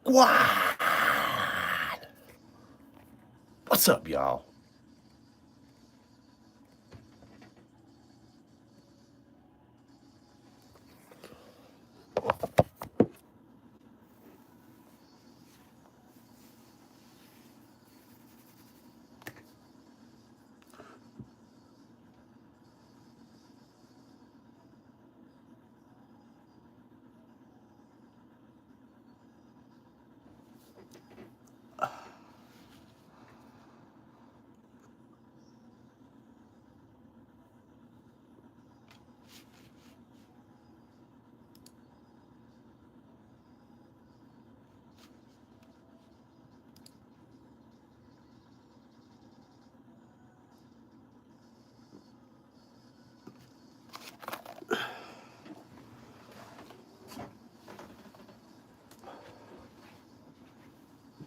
Squad. What's up, y'all?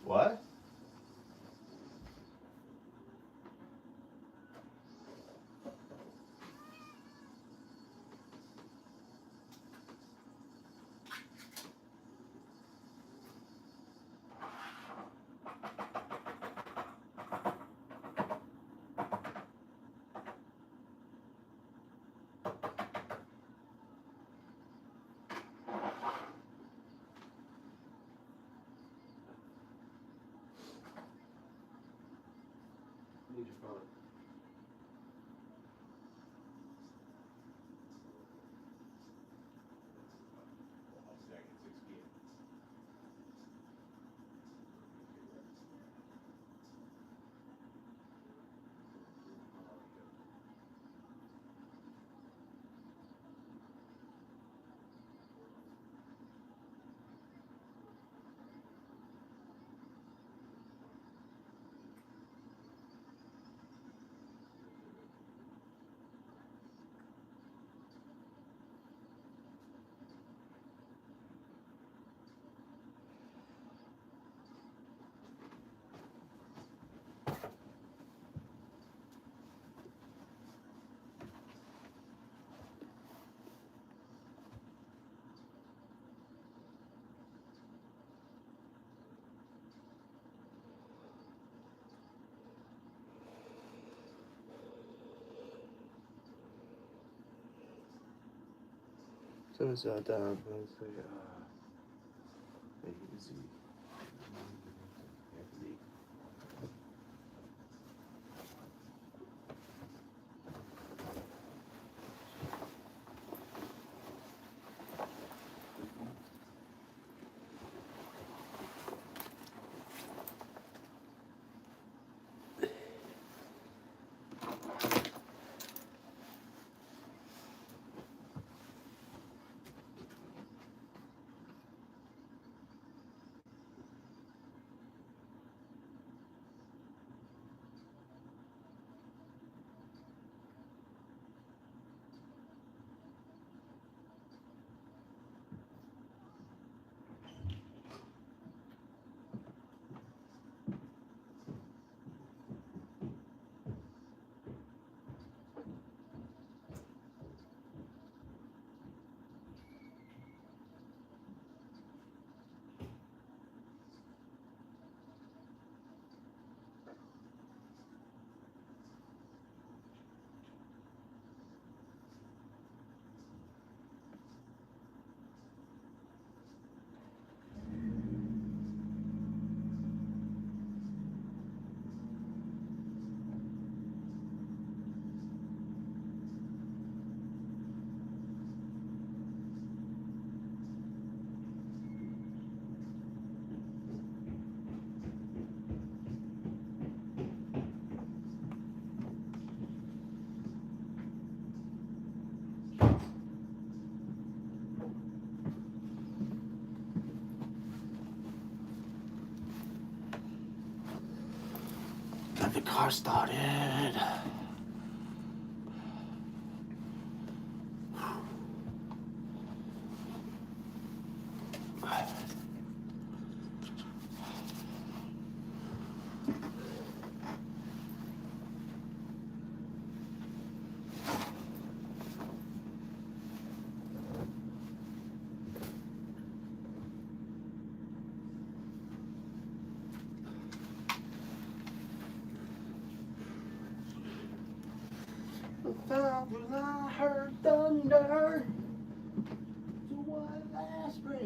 What? Need your phone. Someone's down. Easy. Got the car started. found when I heard thunder. To one last breath.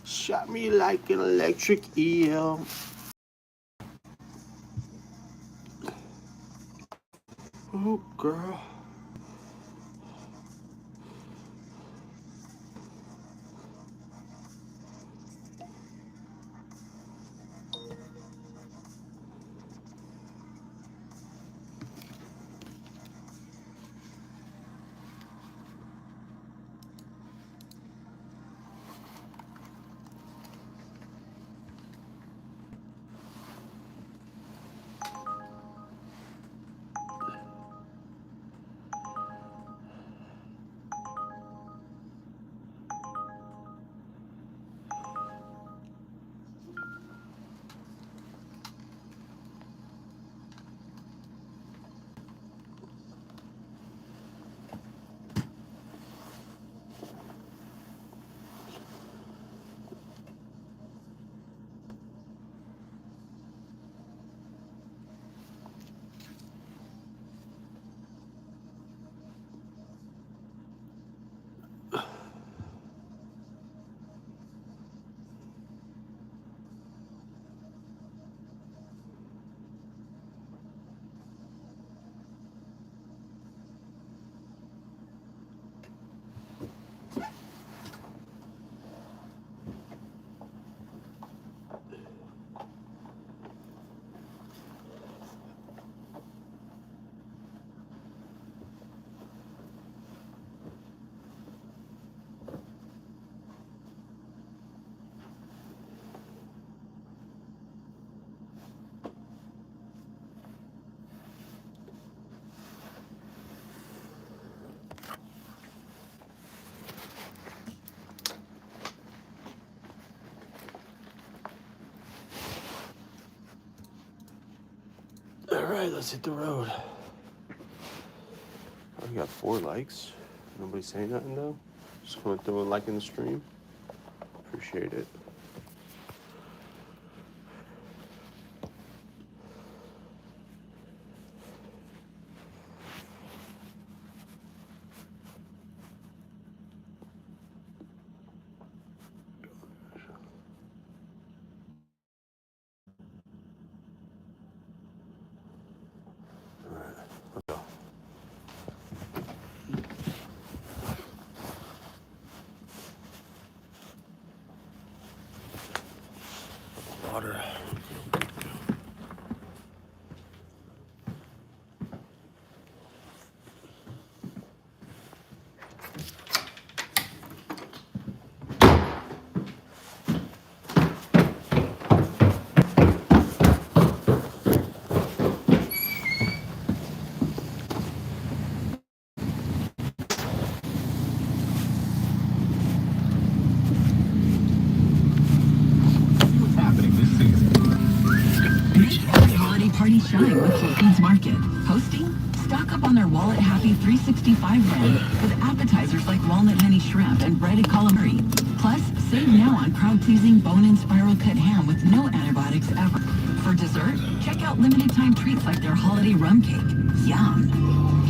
Shot me like an electric eel. Oh, girl. Alright, let's hit the road. I got 4 likes. Nobody saying nothing though. Just going to throw a like in the stream. Appreciate it. Water. Party shine with Whole Foods Market. Hosting? Stock up on their Wallet Happy 365 brand with appetizers like walnut honey shrimp and breaded calamari. Plus, save now on crowd-pleasing bone-in spiral cut ham with no antibiotics ever. For dessert, check out limited time treats like their holiday rum cake. Yum!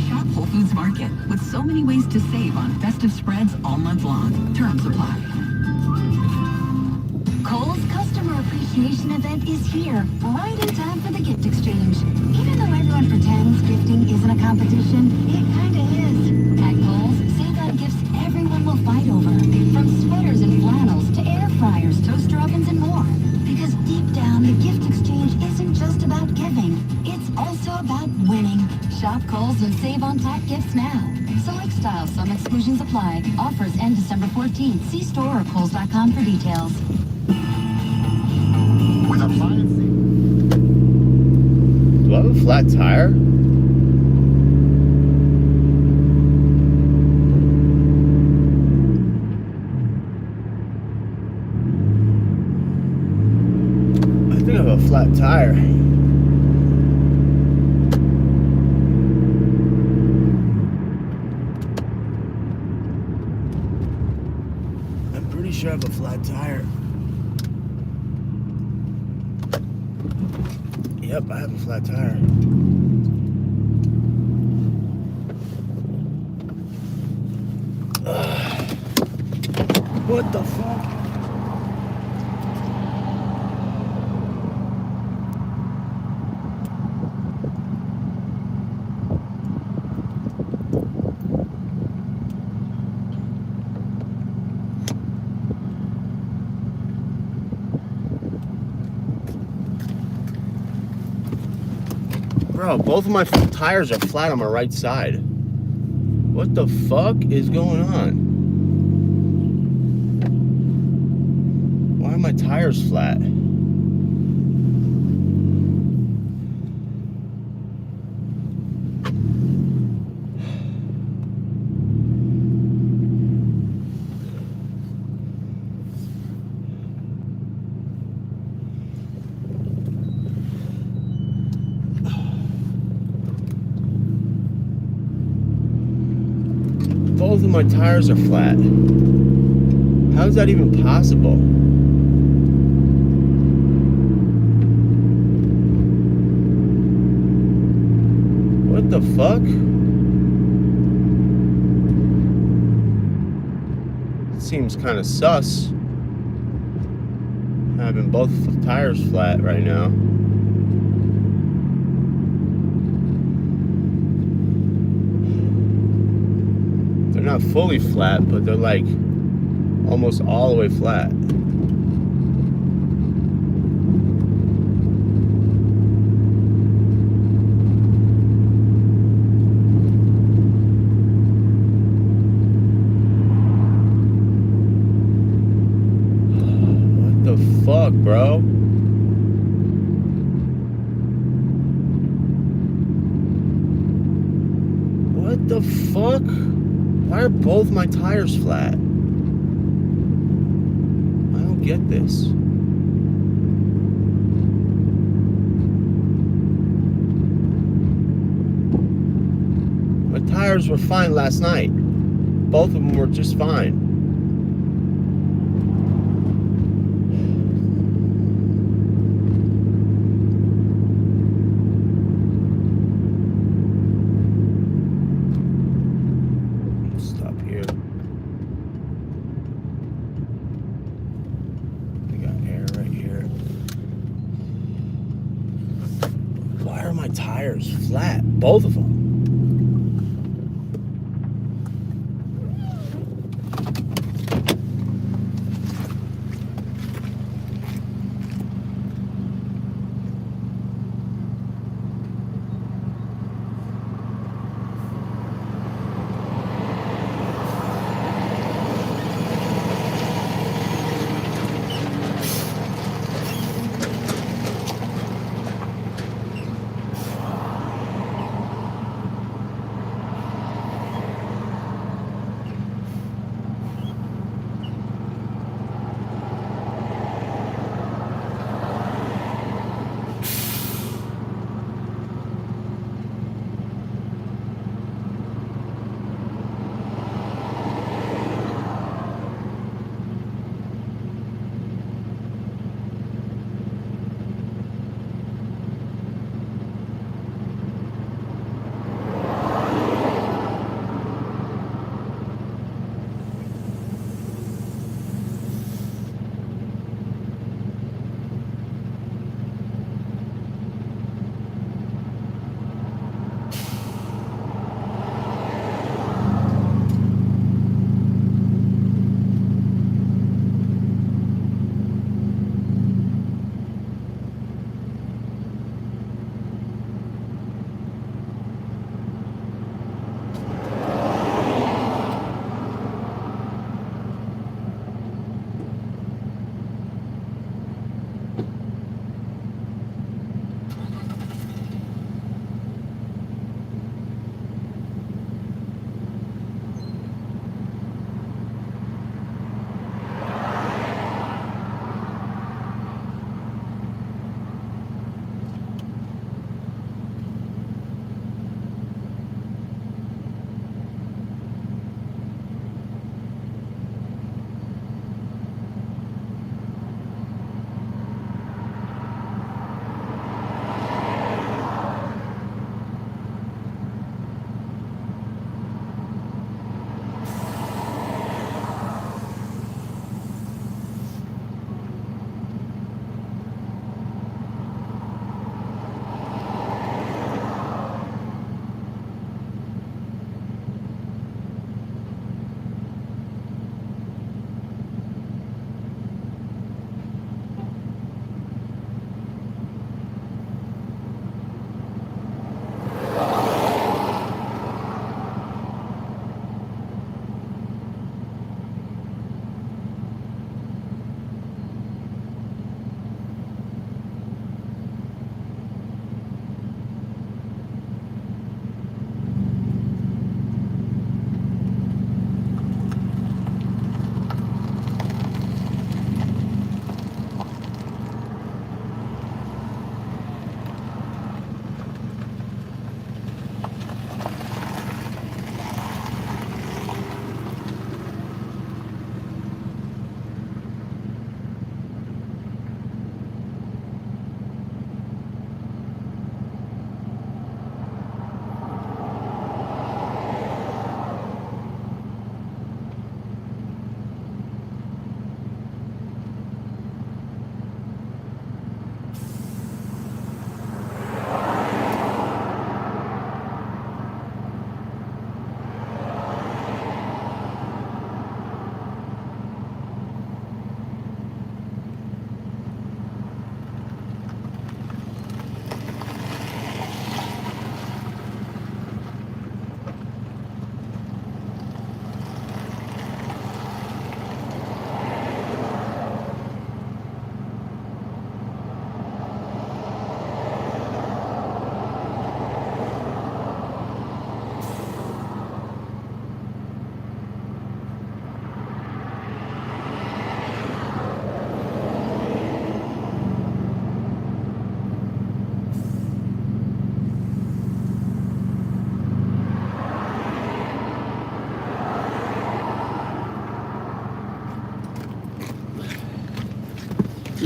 Shop Whole Foods Market with so many ways to save on festive spreads all month long. Terms apply. Kohl's Customer Appreciation Event is here, right in time for the gift exchange. Even though everyone pretends gifting isn't a competition, it kinda is. At Kohl's, save on gifts everyone will fight over. From sweaters and flannels to air fryers, toaster ovens, and more. Because deep down, the gift exchange isn't just about giving. It's also about winning. Shop Kohl's and save on top gifts now. Select styles, some exclusions apply. Offers end December 14th. See store or kohls.com for details. With appliances. Do I have a flat tire? I think I have a flat tire. I'm pretty sure I have a flat tire. Yep, I have a flat tire. What the fuck? Bro, both of my tires are flat on my right side. What the fuck is going on? Why are my tires flat? Both of my tires are flat. How is that even possible? What the fuck? It seems kind of sus. Having both tires flat right now. They're not fully flat, but they're like almost all the way flat. What the fuck, bro? What the fuck? Why are both my tires flat? I don't get this. tires were fine last night. Both of them were just fine. Stop here. We got air right here. Why are my tires flat? Both of them.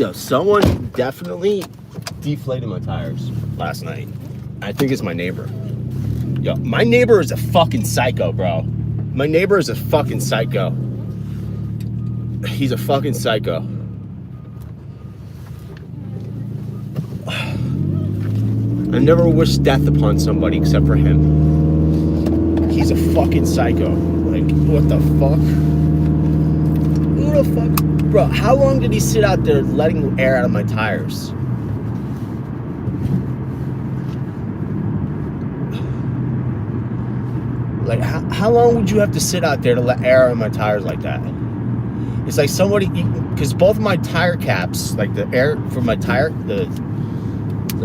Yo, someone definitely deflated my tires last night. I think it's my neighbor. Yo, my neighbor is a fucking psycho, bro. My neighbor is a fucking psycho. He's a fucking psycho. I never wish death upon somebody except for him. He's a fucking psycho. Like, what the fuck? Who the fuck? Bro, how long did he sit out there letting air out of my tires? Like, how long would you have to sit out there to let air out of my tires like that? It's like somebody, because both of my tire caps, like the air for my tire, the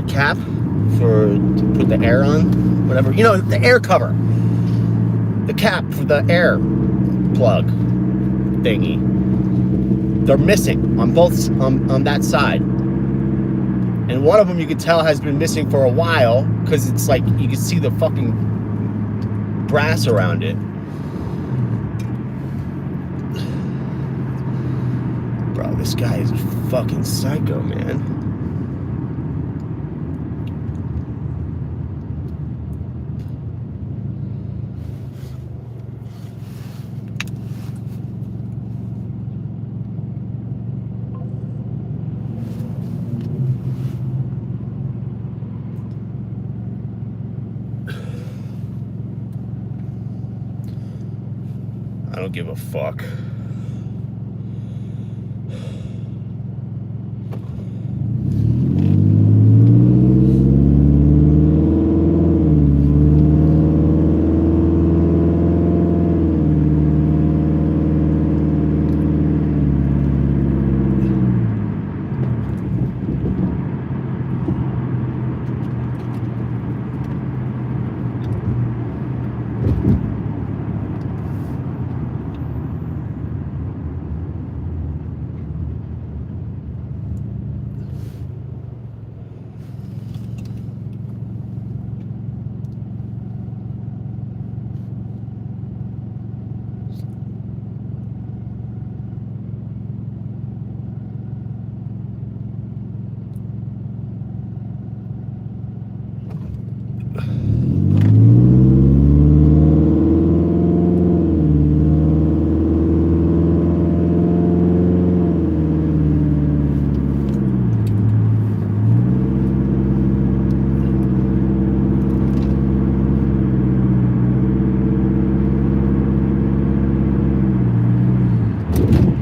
cap to put the air on, whatever, you know, the air cover, the cap for the air plug thingy, they're missing on both, on that side. And one of them you can tell has been missing for a while because it's like you can see the fucking brass around it. Bro, this guy is a fucking psycho, man. I don't give a fuck.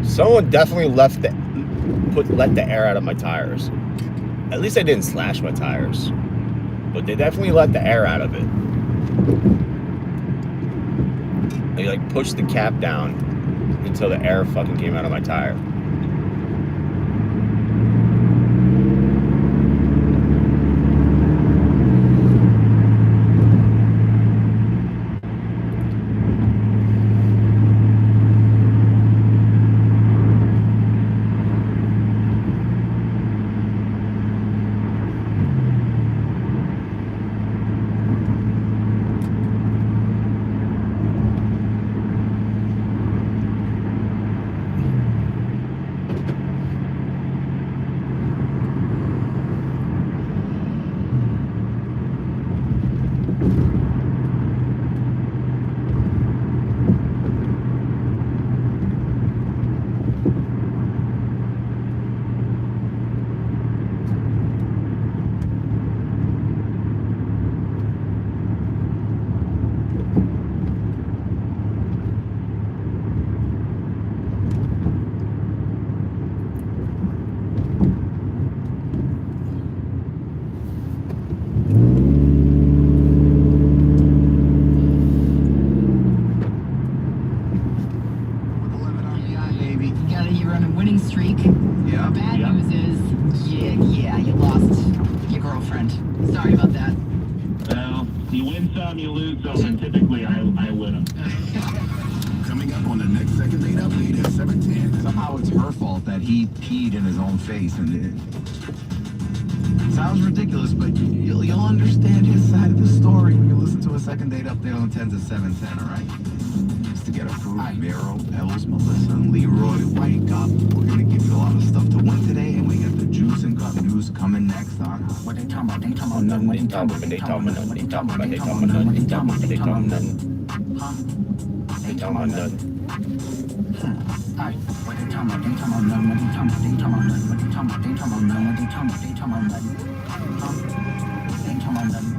Someone definitely let the air out of my tires. At least I didn't slash my tires, but they definitely let the air out of it. They like pushed the cap down until the air fucking came out of my tire. Sorry about that. Well, you win some, you lose some, and typically I win them. Coming up on the next second date update at 7:10. Somehow it's her fault that he peed in his own face, and it sounds ridiculous, but you'll understand his side of the story when you listen to a second date update on 10 to 7:10, all right? Just to get approved, Miro, Els, Melissa, and Leroy, wake up. We're gonna give you a lot of stuff to win today, and we got coming next on what they talking about? They talking about None, what they talking about, they talking about, none, they talking about, they talking about, none, they talking about, they talking about, none, they talking about, none. Alright, what they talking about? They talking about none. What they talking about? They talking about none. What they talking about? They talking about none. What they talking about? They talking about none. They talking about none.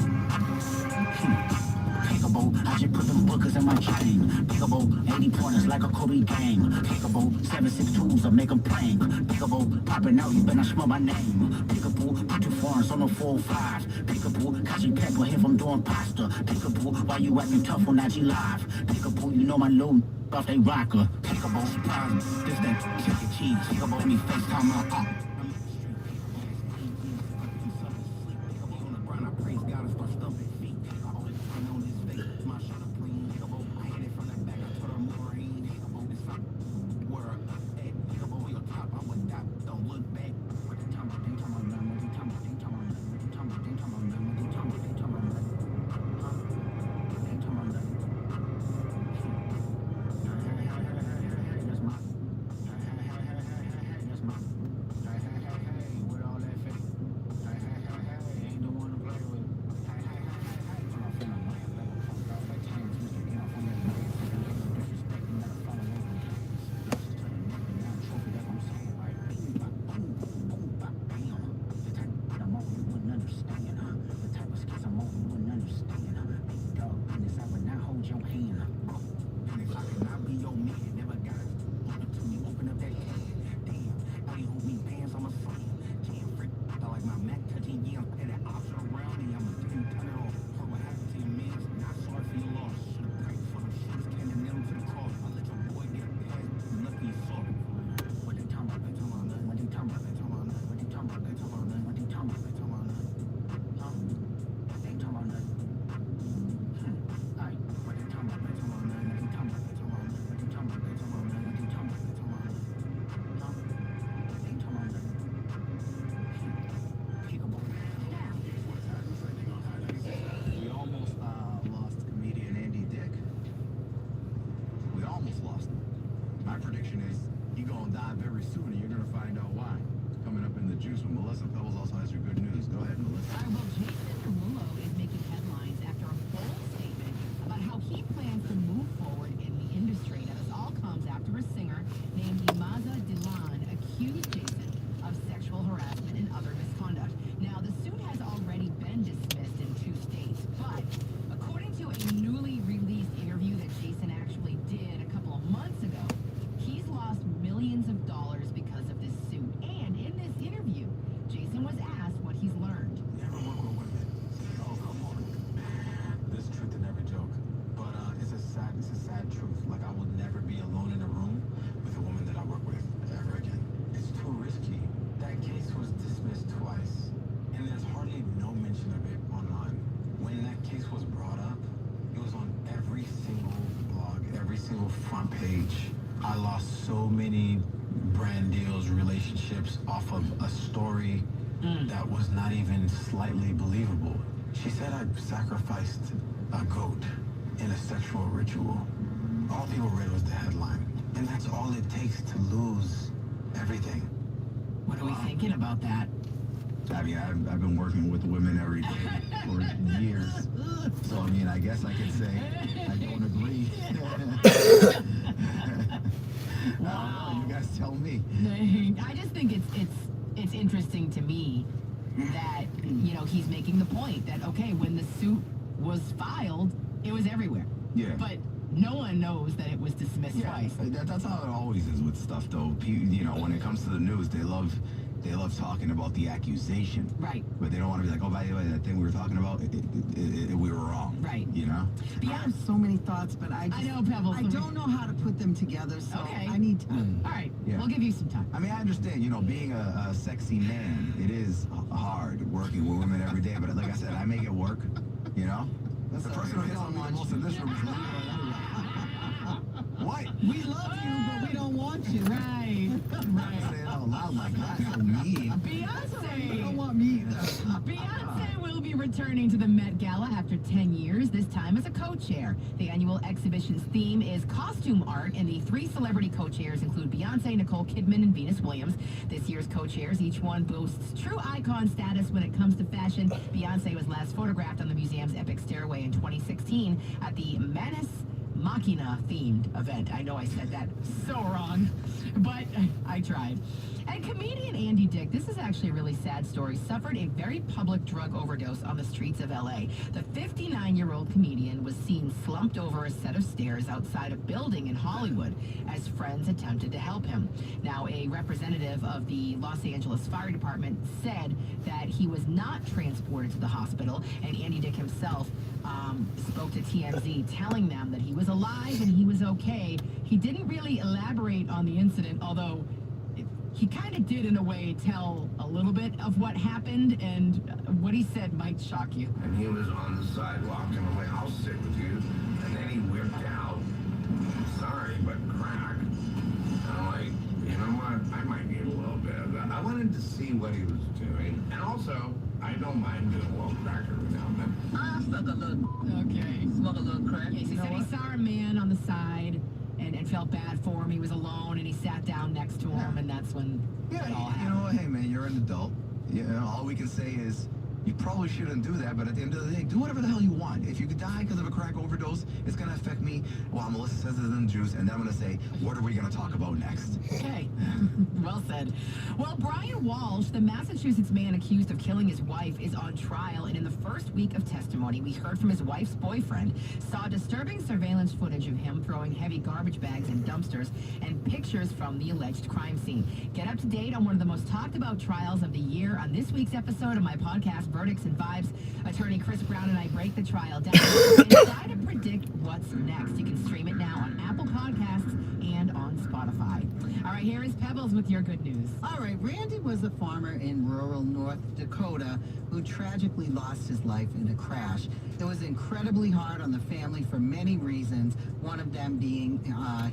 Pickable, I just put them bookers in my chain. Pickable, 80 pointers like a Kobe game. Pickable, 7.62s, I make them plain. Pickable, popping out, you better smell my name. Pickable, put 2 foreigns on the 4-5. Pickable, catch you pepper if I'm doing pasta. Pickable, why you acting tough on IG Live? Pickable, you know my little off they rocker. Pickable, surprise, this that chicken cheese. Pickable, me FaceTime my front page. I lost so many brand deals, relationships off of a story that was not even slightly believable. She said I sacrificed a goat in a sexual ritual. All people read was the headline. And that's all it takes to lose everything. What are we thinking about that? I mean, I've been working with women every day for years. So, I mean, I guess I could say I don't agree. Wow. You guys tell me. I just think it's interesting to me that, you know, he's making the point that, okay, when the suit was filed, it was everywhere. Yeah. But no one knows that it was dismissed twice. That's how it always is with stuff, though. You know, when it comes to the news, they love talking about the accusation. Right. But they don't want to be like, oh, by the way, that thing we were talking about, we were wrong. Right. You know? I have so many thoughts, but I know, Pebbles. I don't know how to put them together, so Okay. I need time. All right. Yeah. We'll give you some time. I mean, I understand, you know, being a sexy man, it is hard working with women every day. But like I said, I make it work, you know? The person who hits on me the most in this room is me. What? We love you, but we don't want you. Right. Say it out loud like that. So mean. Beyonce. You don't want me. Beyonce will be returning to the Met Gala after 10 years, this time as a co-chair. The annual exhibition's theme is costume art, and the 3 celebrity co-chairs include Beyonce, Nicole Kidman, and Venus Williams. This year's co-chairs, each one boasts true icon status when it comes to fashion. Beyonce was last photographed on the museum's Epic Stairway in 2016 at the Manus Machina themed event. I know I said that so wrong, but I tried. And comedian Andy Dick, this is actually a really sad story, suffered a very public drug overdose on the streets of LA. The 59-year-old comedian was seen slumped over a set of stairs outside a building in Hollywood as friends attempted to help him. Now, a representative of the Los Angeles Fire Department said that he was not transported to the hospital, and Andy Dick himself spoke to TMZ, telling them that he was alive and he was okay. He didn't really elaborate on the incident, although he kind of did, in a way, tell a little bit of what happened, and what he said might shock you. And he was on the sidewalk, and I'm like, I'll sit with you. And then he whipped out, sorry, but crack. And I'm like, you know what? I might need a little bit of that. I wanted to see what he was doing. And also, I don't mind doing a little crack every now and then. I smoke a little. Okay. Smoke a little crack. Yes, he said he saw a man on the side and felt bad for him. He was alone, and he sat down next to him, and that's when Yeah, it all you happened. know, hey man, you're an adult. You know, all we can say is you probably shouldn't do that, but at the end of the day, do whatever the hell you want. If you could die because of a crack overdose, it's gonna affect me while Melissa says it's in the juice, and then I'm gonna say, what are we gonna talk about next? Okay. Well said. Well, Brian Walsh, the Massachusetts man accused of killing his wife, is on trial, and in the first week of testimony, we heard from his wife's boyfriend, saw disturbing surveillance footage of him throwing heavy garbage bags in dumpsters, and pictures from the alleged crime scene. Get up to date on one of the most talked about trials of the year on this week's episode of my podcast, Verdicts and Vibes. Attorney Chris Brown and I break the trial down and try to predict what's next. You can stream it now on Apple Podcasts and on Spotify. All right, here is Pebbles with your good news. All right, Randy was a farmer in rural North Dakota who tragically lost his life in a crash. It was incredibly hard on the family for many reasons, one of them being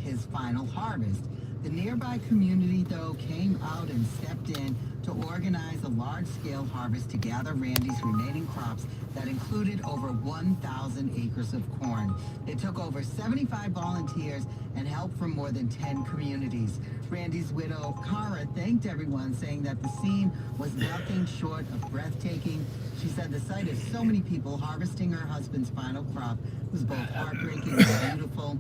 his final harvest. The nearby community, though, came out and stepped in to organize a large-scale harvest to gather Randy's remaining crops that included over 1,000 acres of corn. It took over 75 volunteers and help from more than 10 communities. Randy's widow, Cara, thanked everyone, saying that the scene was nothing short of breathtaking. She said the sight of so many people harvesting her husband's final crop was both heartbreaking and beautiful.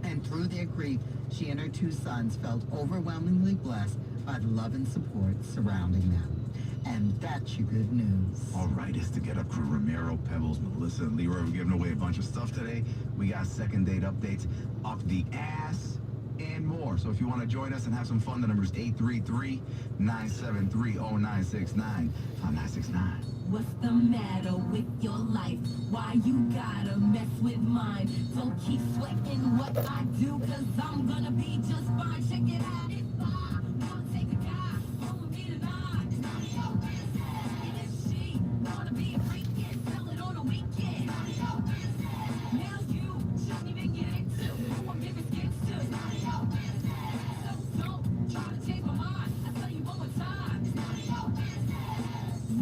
And through their grief, she and her 2 sons felt overwhelmingly blessed by the love and support surrounding them. And that's your good news. All right, it's the Get Up Crew. Ramiro, Pebbles, Melissa, and Leroy. We're giving away a bunch of stuff today. We got second date updates up the ass and more. So if you want to join us and have some fun, the number is 833-973-0969. 969. What's the matter with your life? Why you gotta mess with mine? Don't keep sweating what I do, cause I'm gonna be just fine. Check it out. If I wanna take a guy, home with me tonight. It's none of your business. And if she wanna be a freak and sell it on a weekend, it's none of your business. Now you shouldn't even get into who I'm giving skins to. It's none of your business. So don't try to change my mind. I tell you one more time. It's none of your business.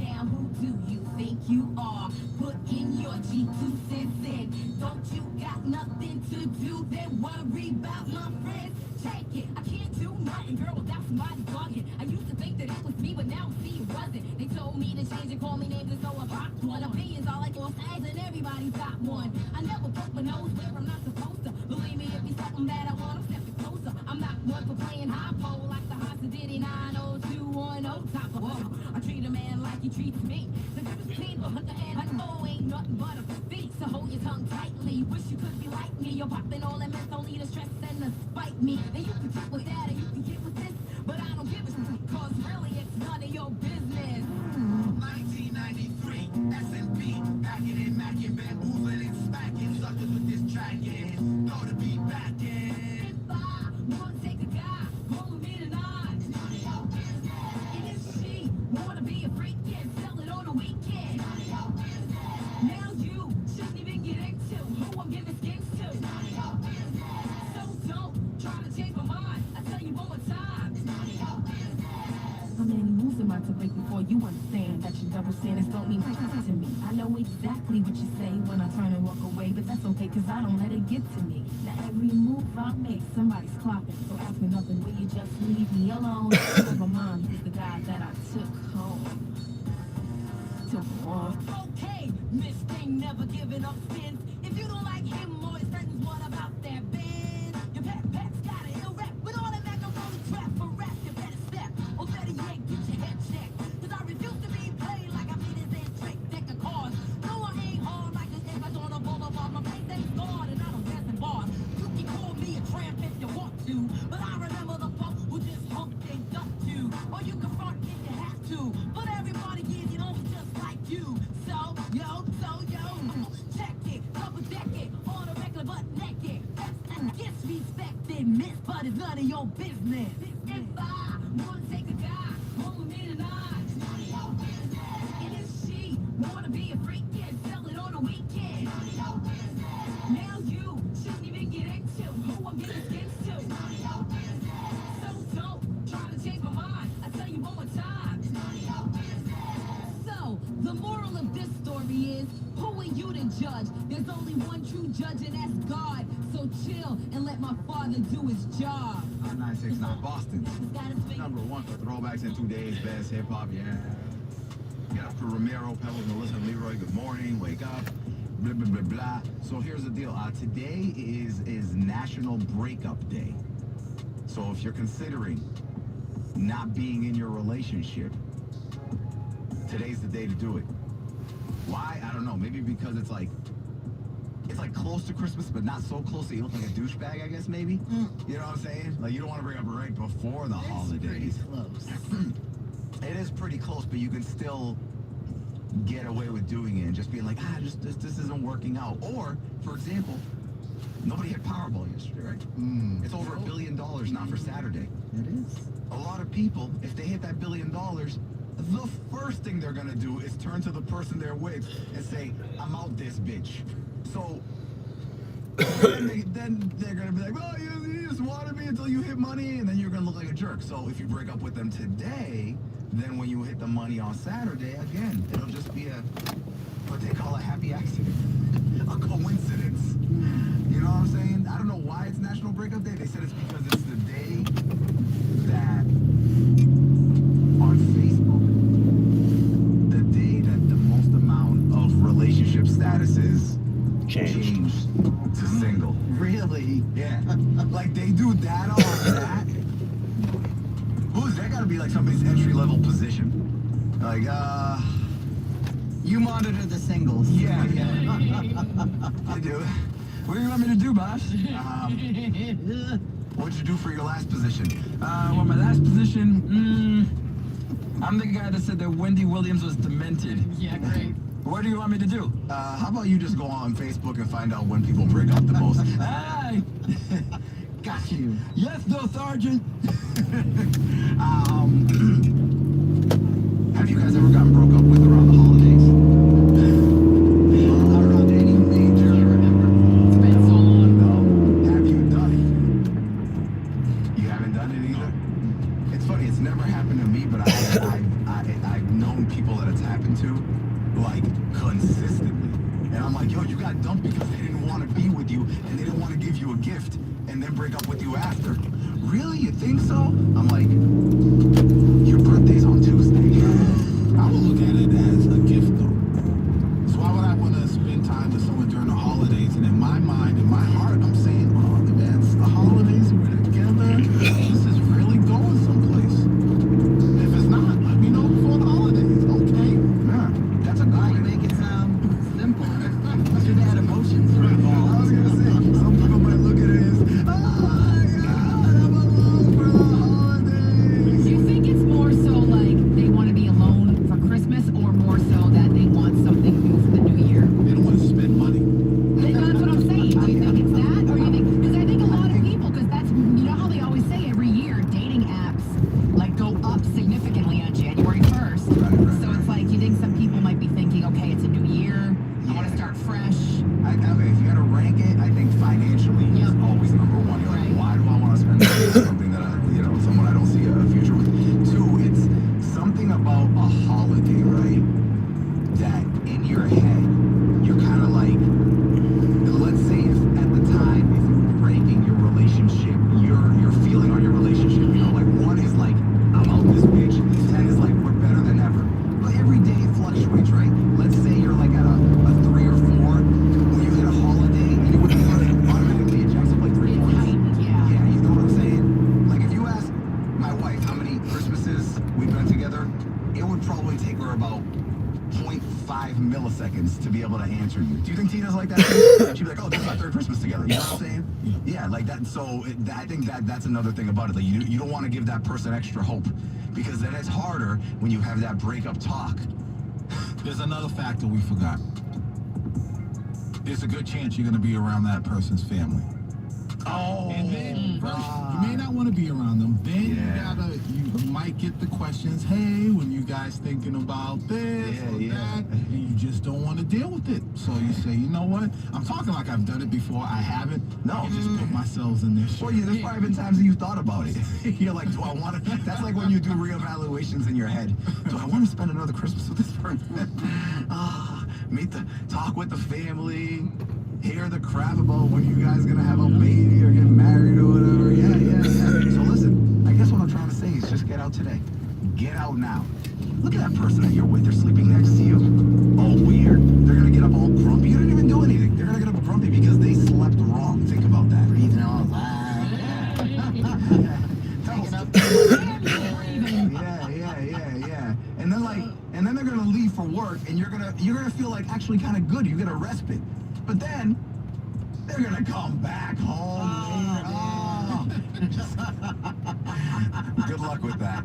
Now who do you think you are? Put in your G2 cents in. Don't you got nothing to do? Then worry about my friends. Take it. I can't do nothing, girl, without somebody bugging. I used to think that it was me, but now I see it wasn't. They told me to change and call me names, and so I popped one. Opinions are like all sides, and everybody's got one. I never put my nose where I'm not supposed to. Believe me, if it's something that I want, I'm stepping closer. I'm not one for playing high pole like the Honda Diddy 90210 top of whoa. I treat a man like he treats me. The difference between a hunter and a know ain't nothing but a feat. So hold your tongue tightly. Wish you could be like me. You're popping all that mess, only to stress and to spite me. And you can get with that and you can get with this, but I don't give a shit, cause really it's none of your business. 1993, S&P, packing and macking, bamboozling and smacking suckers with this track, yeah. Throw the beat back in. If I wanna take a guy, home with me tonight, it's none of your business. And if she wanna be a freak and sell it on a weekend, it's none of your business. Now you shouldn't even get into who I'm giving skins to, it's none of your business. So don't try to change my mind. I tell you one more time, it's none of your business. I'm Annie Moves in my hard to break before you understand that your double standards don't mean nothing to me. I know exactly what you say when I turn and walk away, but that's okay, cause I don't let it get to me. Now every move I make, somebody's clocking, so ask me nothing, will you just leave me alone? My mom is the guy that I took home. Okay, Miss Thing never giving up spins. If you don't like him or his friends, what about their band? Your pet's got a ill rap with all that macaroni trap for rap. You better step, or better yet, get your head checked. Cause I refuse to be played like I beat his ass trick deck of cards. No, I ain't hard like this if I don't a boulevard. My place ain't gone and I don't dance in bars. You can call me a tramp if you want to, but I remember the folks who just humped and dumped you. Or you can front if you have to, but everybody gives you know just like you. So, yo, check it, couple decade, on a regular but naked. That's disrespected, miss, but it's none of your business. If I wanna take a guy home with me tonight, it's none of your business. And if she wanna be a freak, yeah, sell it on a weekend. It's none of your business. Now you shouldn't even get into who I'm getting skins to. It's none of your business. So don't try to change my mind. I tell you one more time. It's none of your business. So the moral of this story is, who are you to judge? There's only one true judge, and that's God. So chill and let my father do his job. 969 Boston. Number one for throwbacks in 2 days. Best hip hop, yeah. Get up for Romero, Pebbles, Melissa, Leroy. Good morning. Wake up. Blah blah blah blah. So here's the deal. Today is National Breakup Day. So if you're considering not being in your relationship, today's the day to do it. Why? I don't know. Maybe because it's like close to Christmas, but not so close that you look like a douchebag, I guess, maybe. You know what I'm saying? Like, you don't want to bring up right before the holidays. Close. It is pretty close, but you can still get away with doing it and just being like, this isn't working out. Or, for example, nobody hit Powerball yesterday, right? It's over $1 billion now for Saturday. It is. A lot of people, if they hit that $1 billion, the first thing they're gonna do is turn to the person they're with and say, I'm out this bitch. So then they're gonna be like, well, you just wanted me until you hit money, and then you're gonna look like a jerk. So if you break up with them today, then when you hit the money on Saturday, again, it'll just be what they call a happy accident, a coincidence. You know what I'm saying? I don't know why it's National Breakup Day. They said it's because it's the day that on Facebook, the day that the most amount of relationship statuses changed to single. Really? Yeah. Like, they do that on that. Who's that? Gotta be like somebody's entry-level position. Like, You monitor the singles. yeah. I do. What do you want me to do, boss? What'd you do for your last position? Well, my last position, I'm the guy that said that Wendy Williams was demented. Yeah, great. What do you want me to do? How about you just go on Facebook and find out when people break up the most? Hey! Got you. Yes, though, Sergeant. Have you guys ever gotten broke up with around the holidays? Around any major? It's been so long. No. Have you done it? You haven't done it either? It's funny, it's never happened to me, but I've known people that it's happened to, like, consistently. And I'm like, yo, you got dumped because they didn't want to be with you, and they didn't want to give you a gift, and then break up with you after. Really? You think so? I'm like, your birthday's on Tuesday. I would look at it as a gift, though. So why would I want to spend time with someone during the holidays? And in my mind, in my heart, I'm saying, oh, man, it's the holidays, we're together. This is really going someplace. If it's not, let me know before the holidays, okay? Yeah, that's a good You way. make it sound simple. Should have had emotions involved. I was gonna say, some people might look at it as, oh my God, I'm alone for the holidays. You think it's would probably take her about 0.5 milliseconds to be able to answer you. Do you think Tina's like that? She'd be like, oh, this is our third Christmas together. You know what I'm saying? Yeah, like that. So I think that's another thing about it. Like you don't want to give that person extra hope, because then it's harder when you have that breakup talk. There's another factor we forgot. There's a good chance you're going to be around that person's family. Oh, and then first, you may not want to be around them. Then you might get the questions, hey, when you guys thinking about this or that, and you just don't want to deal with it. So you say, you know what? I'm talking like I've done it before. I haven't. No. I just put myself in this shit. Well, yeah, there's probably been times that you thought about it. You're like, do I want to? That's like when you do reevaluations in your head. Do I want to spend another Christmas with this person? Talk with the family. Hear the crap about when you guys gonna have a baby or get married or whatever. Yeah. So listen, I guess what I'm trying to say is just get out today. Get out now. Look at that person that you're with. They're sleeping next to you. All weird. They're gonna get up all grumpy. You didn't even do anything. They're gonna get up grumpy because they slept wrong. Think about that. Breathing all loud. Yeah. And then they're gonna leave for work, and you're gonna feel like actually kind of good. You get a respite. But then they're gonna come back home. Good luck with that.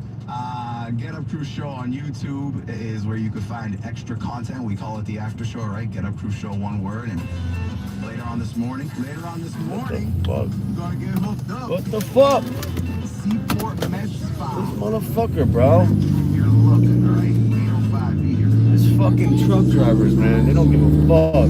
Get Up Crew Show on YouTube is where you can find extra content. We call it the after show, right? Get Up Crew Show, one word. And later on this morning, we're gonna get hooked up. What the fuck? Seaport Med Spa. This motherfucker, bro. You're looking, all right? 805 be here. This fucking truck drivers, man. They don't give a fuck.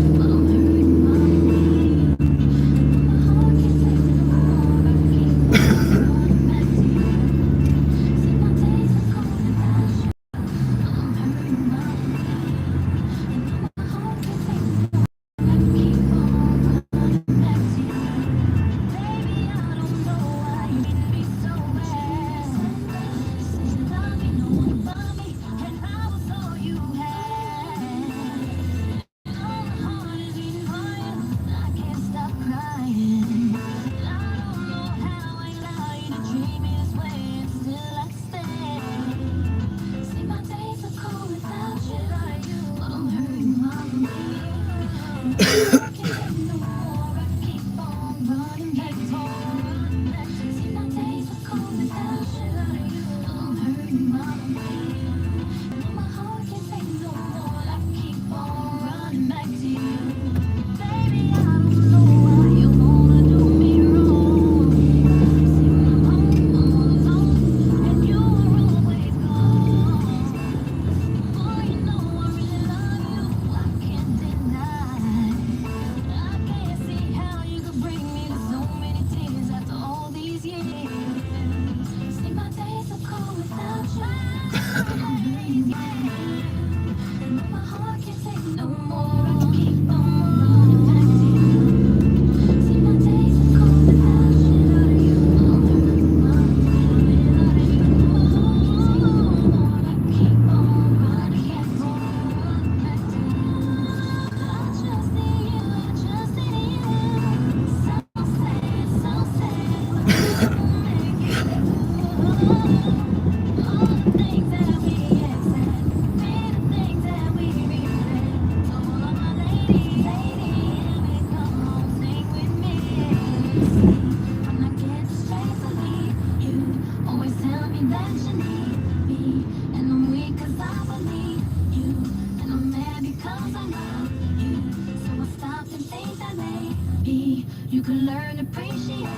You can learn to appreciate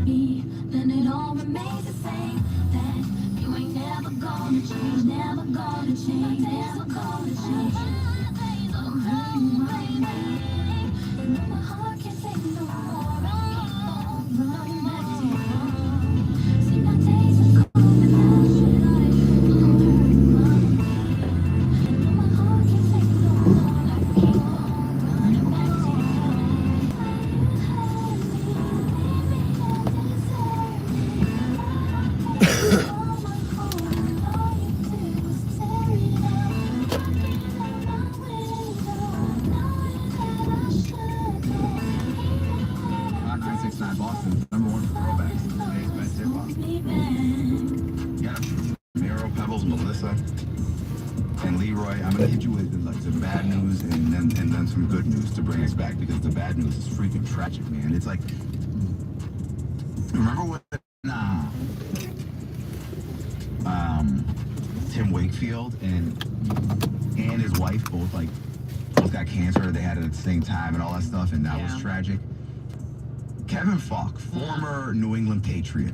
me, then it all remains the same. That you ain't never gonna change, never gonna change, never gonna change. I'm hurting, baby, and my heart can't take no more. I keep on running back to you. See, my days are cold without you. I'm hurting, and my heart can't take no more. I keep on running back to you. Boston, number one for throwbacks. Today's best hip hop. Yeah. Miro, Pebbles, Melissa. And Leroy, I'm gonna hit you with like some bad news and then some good news to bring us back, because the bad news is freaking tragic, man. It's like, remember when Tim Wakefield and his wife both got cancer. They had it at the same time and all that stuff, and that was tragic. Kevin Falk, former New England Patriot,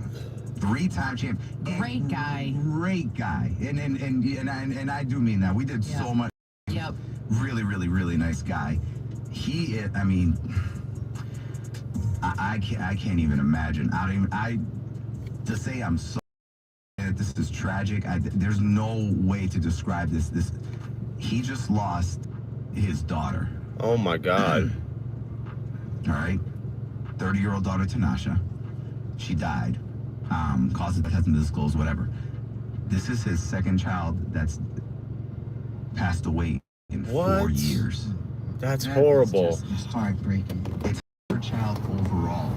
3-time champ, Great guy. Great guy, and I do mean that. We did so much. Yep. Really, really, really nice guy. I mean, I can't even imagine. To say I'm so that this is tragic. There's no way to describe this. He just lost his daughter. Oh my God. All right, 30-year-old daughter Tanasha. She died. Cause of death hasn't been disclosed. Whatever. This is his second child that's passed away in 4 years. That's horrible. It's heartbreaking. It's her child overall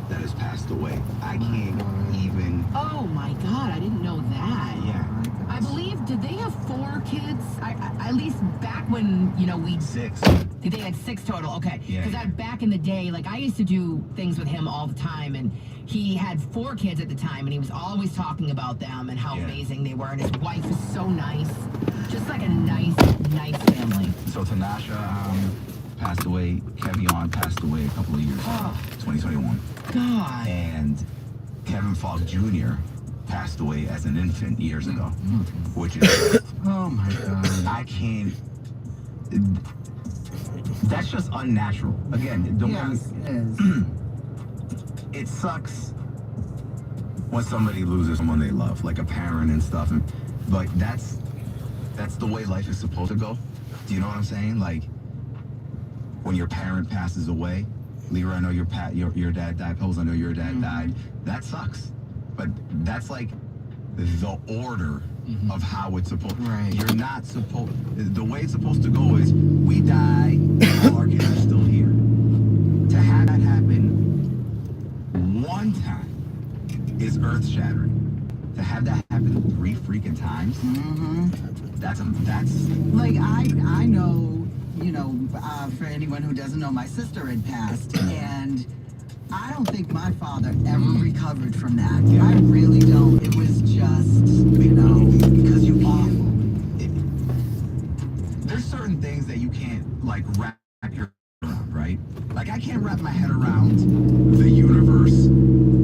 that has passed away. I can't even. Oh my God, I didn't know that. Yeah. I believe, did they have 4 kids? At least back when, we... 6. They had 6 total, okay. Yeah. Because back in the day, I used to do things with him all the time, and he had 4 kids at the time, and he was always talking about them and how amazing they were, and his wife was so nice. Just like a nice family. So Tanasha passed away. Kevion passed away a couple of years ago, 2021. God. And Kevin Falk Jr. passed away as an infant years ago, which is Oh my God. I can't. That's just unnatural. Again, don't get me. It sucks when somebody loses someone they love, like a parent and stuff, but that's the way life is supposed to go. Do you know what I'm saying? Like when your parent passes away. Leroy, I know your dad died. Pose, I know your dad died. That sucks, but that's like the order of how it's supposed. Right. You're not supposed. The way it's supposed to go is we die, all our kids are still here. To have that happen one time is earth-shattering. To have that happen 3 freaking times, that's like I know, for anyone who doesn't know, my sister had passed, and I don't think my father ever recovered from that. I really don't. It was just, because you can't. There's certain things that you can't wrap your head around, right? Like I can't wrap my head around the universe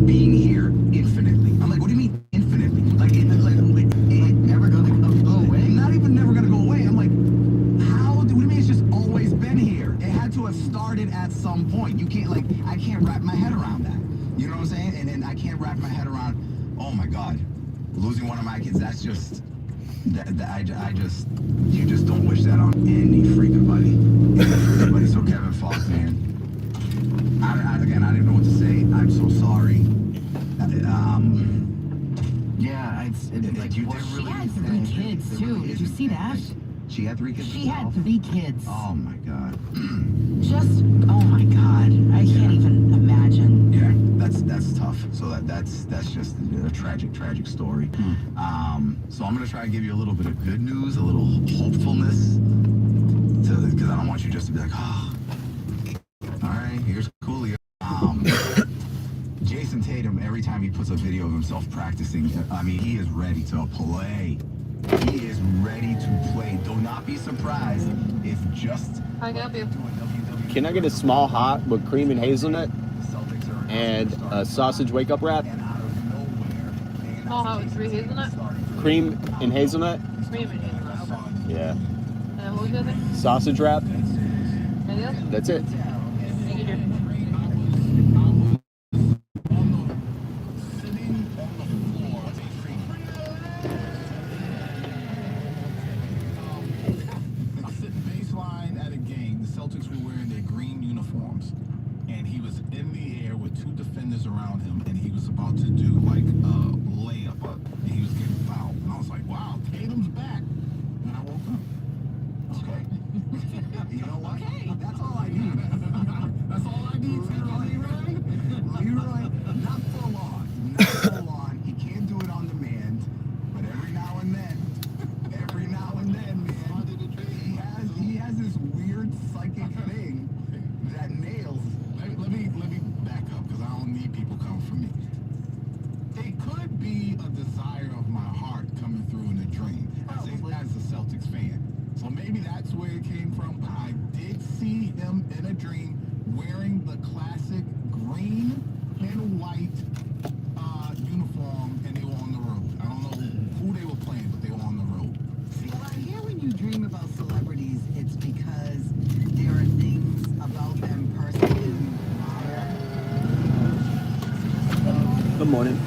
being here infinitely. I'm like, what do you mean infinitely? Like never gonna go away. Not even never gonna go away. I'm like, what do you mean it's just always been here? It had to have started at some point. You can't I can't wrap my head around that. You know what I'm saying? And then I can't wrap my head around, oh my God, losing one of my kids. That's just you just don't wish that on any freaking buddy. So Kevin Falk, man, I don't even know what to say. I'm so sorry. She had 3 kids too. Did you see that? She had 3 kids. She had 3 kids. Oh my God. Oh my God. I can't even imagine. Yeah, that's tough. So that's just a tragic story. So I'm gonna try and give you a little bit of good news, a little hopefulness, because I don't want you just to be like, oh, all right, here's Coolio. Jason Tatum, every time he puts a video of himself practicing, I mean, he is ready to play. He is ready to play. Do not be surprised if just. I got you. Can I get a small hot with cream and hazelnut and a sausage wake-up wrap? Small hot with 3 hazelnut? Cream and hazelnut? Cream and hazelnut, okay. Yeah. And what was the other thing? Sausage wrap? Anything else? That's it. Thank you, dear. Celtics were wearing their green uniforms, and he was in the air with 2 defenders around him, and he was about to do a layup, and he was getting fouled. And I was like, wow, Tatum's back. And I woke up. Okay. You know what? Okay. That's all I need. dream wearing the classic green and white uniform, and they were on the road. I don't know who they were playing, but they were on the road. See, I hear when you dream about celebrities, it's because there are things about them personally. Good morning.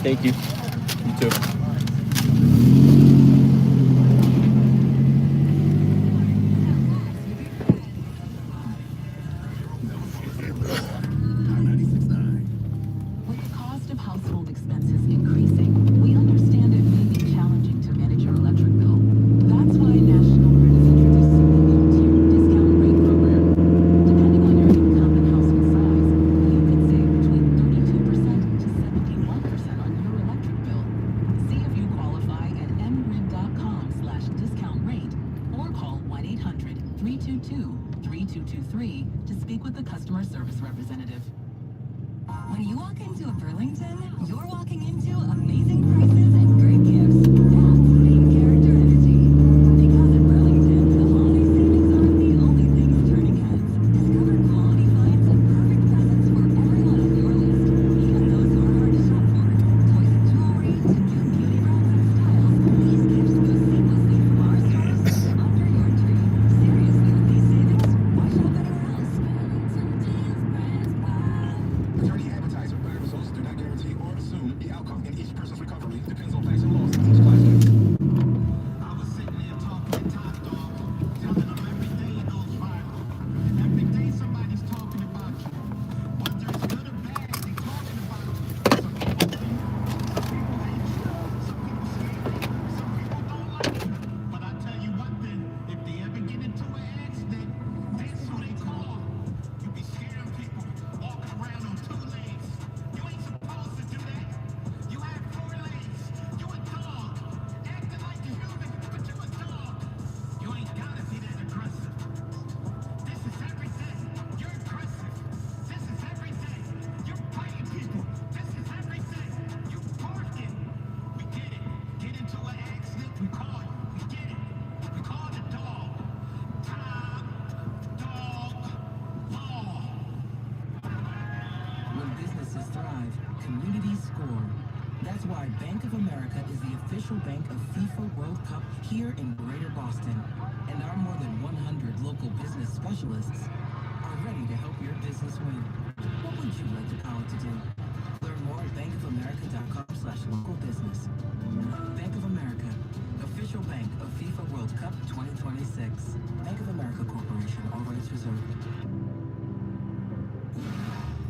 Thank you. You too. With the cost of household expenses increasing, we understand it may be challenging to manage your electric bill. That's why National Grid is introducing a new tiered discount rate program. Depending on your income and household size, you could save between 32% to 71% on your electric bill. See if you qualify at mgrid.com/discount rate or call 1-800-322-3223 to speak with the customer service representative. When you walk into a Burlington, you're walking into amazing prices and great gifts. That's main character energy. Because at Burlington, the holiday savings aren't the only things turning heads. Discover quality finds and perfect presents for everyone on your list, even those who are hard to shop for. Toys and jewelry to new beauty brands and styles, these gifts go seamlessly from our stores to under your tree. Seriously, with these savings, why shop anywhere else? Attorney advertiser bond results do not guarantee or assume the outcome in each person's recovery depends on facts and laws in each class case. I was sitting there talking to Top Dog, telling him every day it goes viral. Every day somebody's talking about you. Whether it's good or bad, they talking about you. Some people love you, some people hate you, some people scare you, some people don't like you. But I tell you what then, if they ever get into an accident, that's who they call. You be scaring people, walking around on 2 legs. You ain't supposed to do that. You have 4 legs. You a dog. Acting like a human, but you a dog. You ain't gotta be that aggressive. This is everything. You're aggressive. This is everything. You're biting people. This is everything. You barking. We get it. Get into an accident, we call you. We get it. We call the dog. Top dog law. When businesses thrive, communities score. That's why Bank of America is the official bank of FIFA World Cup here in Greater Boston. And our more than 100 local business specialists are ready to help your business win. What would you like the power to do? Learn more at bankofamerica.com/local business. Bank of America, official bank of FIFA World Cup 2026. Bank of America Corporation, all rights reserved.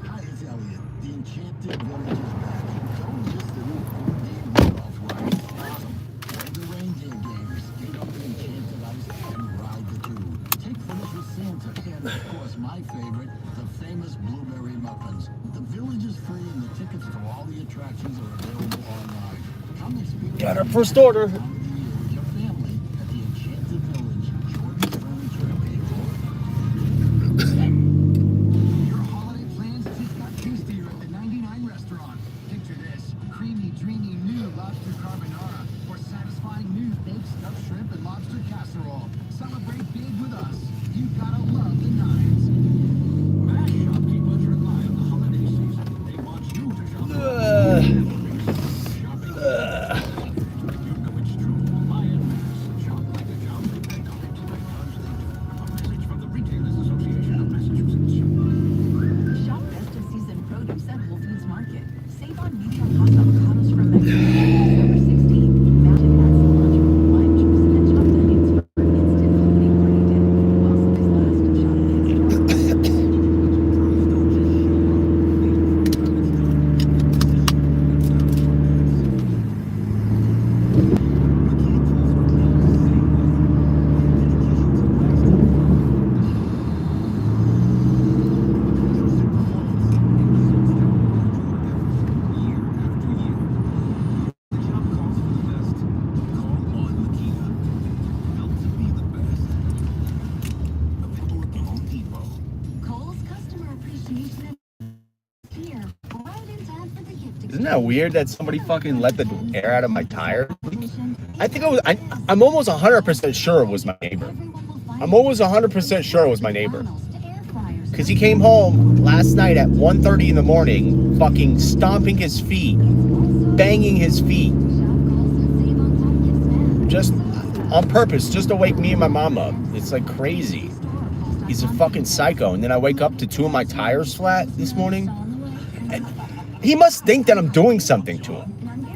Hi, it's Elliot. The Enchanted Village is back. Don't miss the new 4-day Rudolph ride. Awesome. Play the reindeer games, skate up the Enchanted Ice, and ride the tube. Take photos with Santa, and of course, my favorite, the famous Blueberry Muffins. The village is free, and the tickets to all the attractions are available online. Come experience Got our first order. with your family at the Enchanted Village, Jordan's Furniture and Decor. Your holiday plans just got tastier at the 99 restaurant. Picture this: creamy, dreamy new lobster carbonara or satisfying new baked stuffed shrimp and lobster casserole. Celebrate big with us. You gotta love the Nines. Mass shopkeepers rely on the holiday season. They want you to shop. Shopping. You know it's true. Isn't that weird that somebody fucking let the air out of my tire? I think I'm almost 100% sure it was my neighbor. I'm almost 100% sure it was my neighbor. Because he came home last night at 1:30 in the morning, fucking stomping his feet, banging his feet. Just on purpose, just to wake me and my mom up. It's like crazy. He's a fucking psycho. And then I wake up to 2 of my tires flat this morning. And he must think that I'm doing something to him.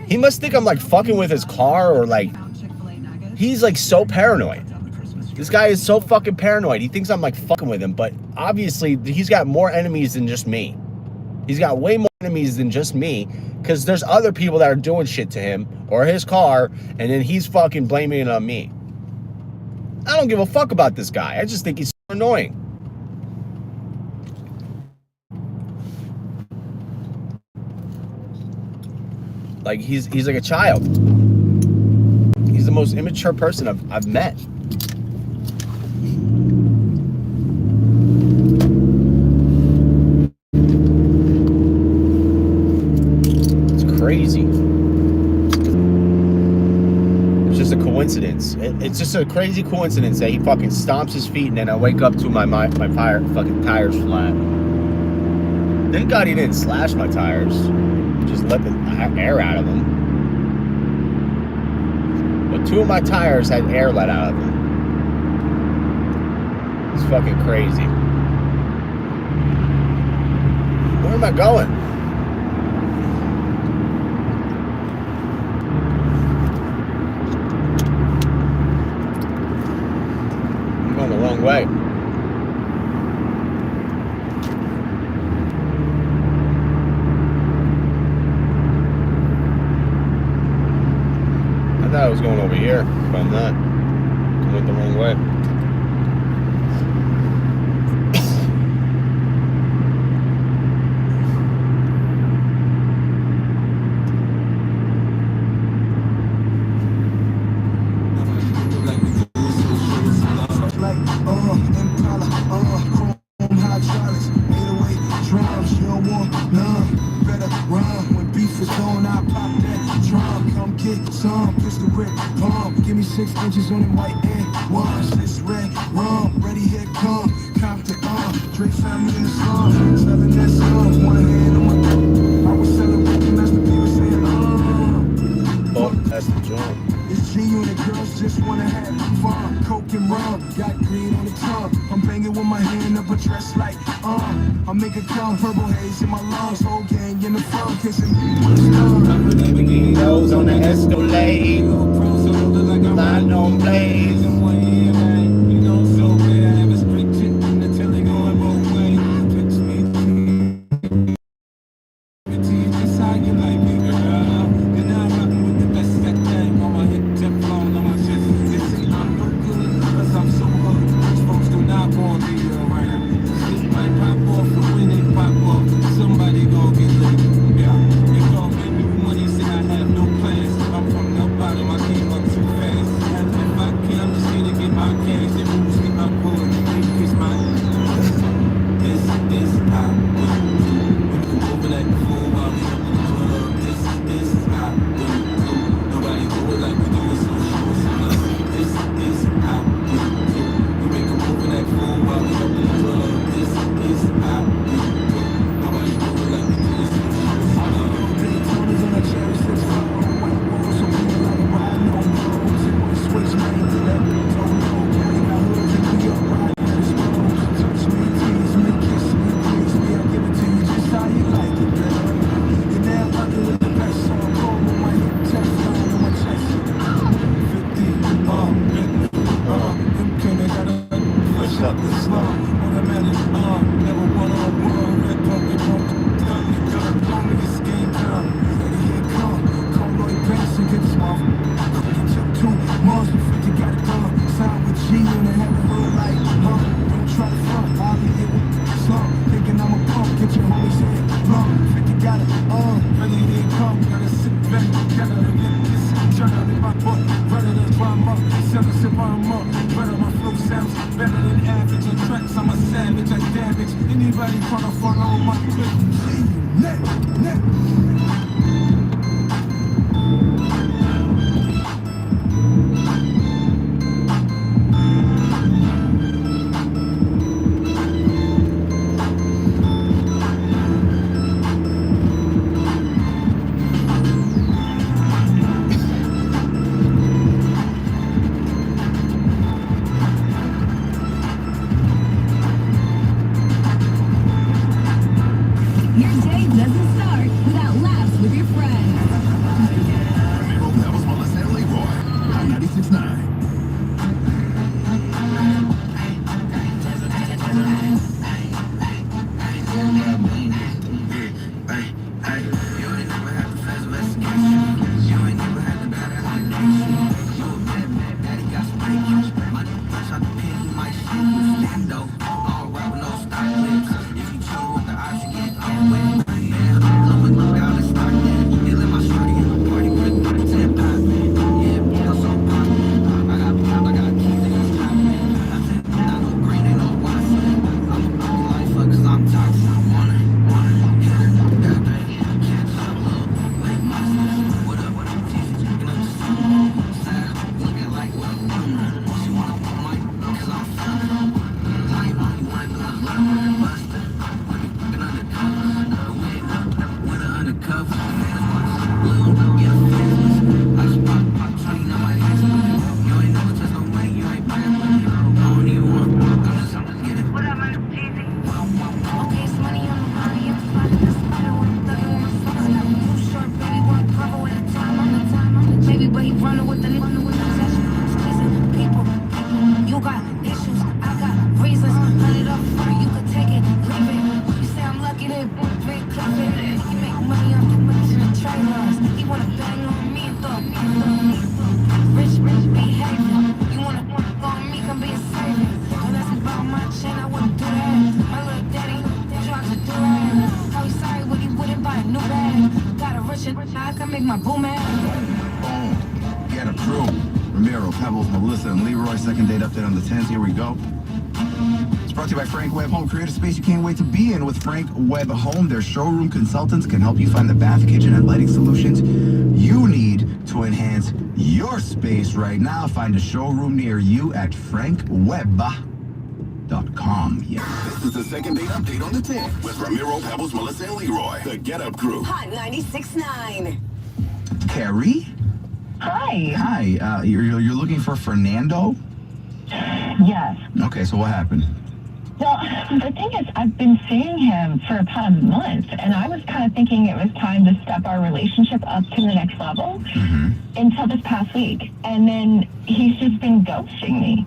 He must think I'm like fucking with his car or like, he's like so paranoid. This guy is so fucking paranoid. He thinks I'm like fucking with him, but obviously he's got more enemies than just me. He's got way more enemies than just me because there's other people that are doing shit to him or his car, and then he's fucking blaming it on me. I don't give a fuck about this guy. I just think he's so annoying. Like he's like a child. He's the most immature person I've met. It's crazy. It's just a coincidence. It's just a crazy coincidence that he fucking stomps his feet and then I wake up to my fucking tires flat. Thank God he didn't slash my tires. Just let the air out of them. But 2 of my tires had air let out of them. It's fucking crazy. Where am I going? I'm going the wrong way. I thought I was going over here, but I'm not. I went the wrong way. Give me 6 inches on them white and ones. This red rum, ready here come. Compton, Drake family in the slum. Selling that slum, one hand on my. I was celebrating as the people saying, Oh, that's the joint. It's G-Unit, girls just wanna have fun. Coke and rum, got green on the tongue. I'm banging with my hand up a dress like, I make it come, purple haze in my lungs. Whole gang in the front, kissing when it's done. I'm Lamborghini nose on the Escalade. Line on blaze. Anybody tryna follow my clip, see you next. Your day doesn't start without laughs with your friends. Ramiro, Pebbles, Melissa, and Leroy on 96.9. Okay, it's money on the line. You can find this better with the too short, baby. One brother with a time on the time. Baby, but he running with the possession. Squeezing people. You got issues, I got reasons. 100 up front, you could take it, leave it. You say I'm lucky to big clip it. You make money off the money in the trailers. He wanna bang on me and throw me. Rich behavior. You wanna go on me, come be a savior. Don't ask me about my chain, I wouldn't do that. My little daddy drops a do-rag. How he sorry when he wouldn't buy a new bag. Got a rich I can make my boo mad. Boom. Get approved. Ramiro, Pebbles, Melissa, and Leroy. Second date update on the 10th. Here we go. It's brought to you by Frank Webb Home. Create a space you can't wait to be in with Frank Webb Home. Their showroom consultants can help you find the bath, kitchen, and lighting solutions you need to enhance your space right now. Find a showroom near you at frankwebb.com. Yeah. This is the second date update on the 10th with Ramiro, Pebbles, Melissa, and Leroy. The Get Up Crew. Hot 96.9. Carrie? Hi. Hi. You're looking for Fernando? Yes. Okay, so what happened? Well, the thing is, I've been seeing him for about a month, and I was kind of thinking it was time to step our relationship up to the next level until this past week. And then he's just been ghosting me.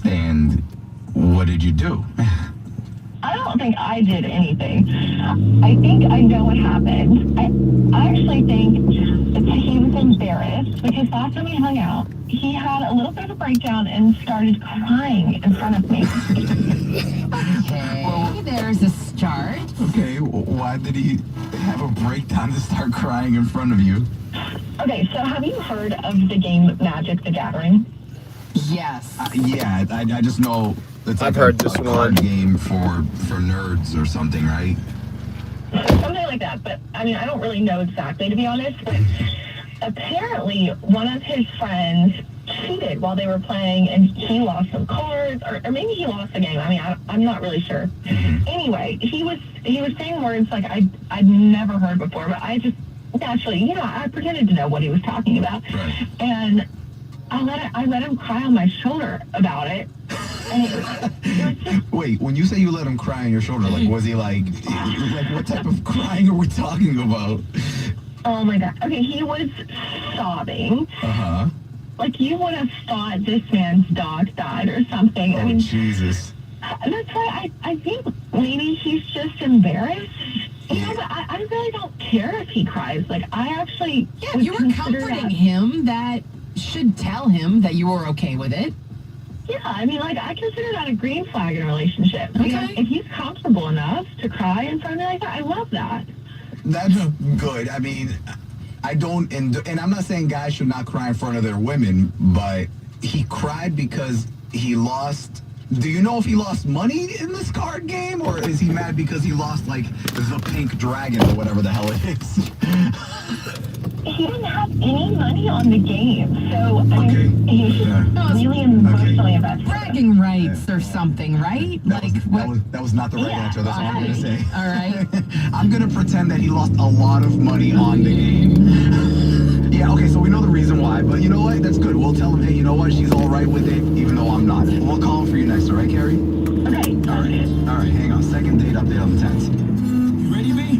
And what did you do? I don't think I did anything. I think I know what happened. I actually think that he was embarrassed because last time we hung out, he had a little bit of a breakdown and started crying in front of me. Okay, there's a start. Okay, why did he have a breakdown to start crying in front of you? Okay, so have you heard of the game Magic the Gathering? Yes. Yeah, I just know it's like I've heard this a one. card game for nerds or something, right? Something like that, but I mean, I don't really know exactly, to be honest, but apparently one of his friends cheated while they were playing and he lost some cards, or maybe he lost the game. I mean, I'm not really sure. Anyway, he was saying words like I'd never heard before, but I just naturally, I pretended to know what he was talking about. Right. And I let him cry on my shoulder about it. And it was just, Wait, when you say you let him cry on your shoulder, like, was he like what type of crying are we talking about? oh my God. Okay, he was sobbing. Uh-huh. Like, you would have thought this man's dog died or something. I Oh, mean, Jesus. that's why I think maybe he's just embarrassed. But I really don't care if he cries. Like, I actually... Yeah, would you were consider comforting that- him. That should tell him that you were okay with it. Yeah, I mean, like, I consider that a green flag in a relationship. Because Okay. if he's comfortable enough to cry in front of me like that, I love that. That's good. I mean, I don't, and I'm not saying guys should not cry in front of their women, but he cried because he lost. Do you know if he lost money in this card game, or is he mad because he lost, like, the pink dragon or whatever the hell it is? He didn't have any money on the game, so I Okay. mean, he was just really emotionally invested. Bragging rights or something, right? That was not the right answer. That's what I'm going to say. All right. I'm going to pretend that he lost a lot of money on the game. Yeah, okay, so we know the reason why, but you know what? That's good. We'll tell him, hey, you know what? She's all right with it, even though I'm not. We'll call him for you next, all right, Carrie? Okay. All right, hang on. Second date update on the 10th. You ready, B?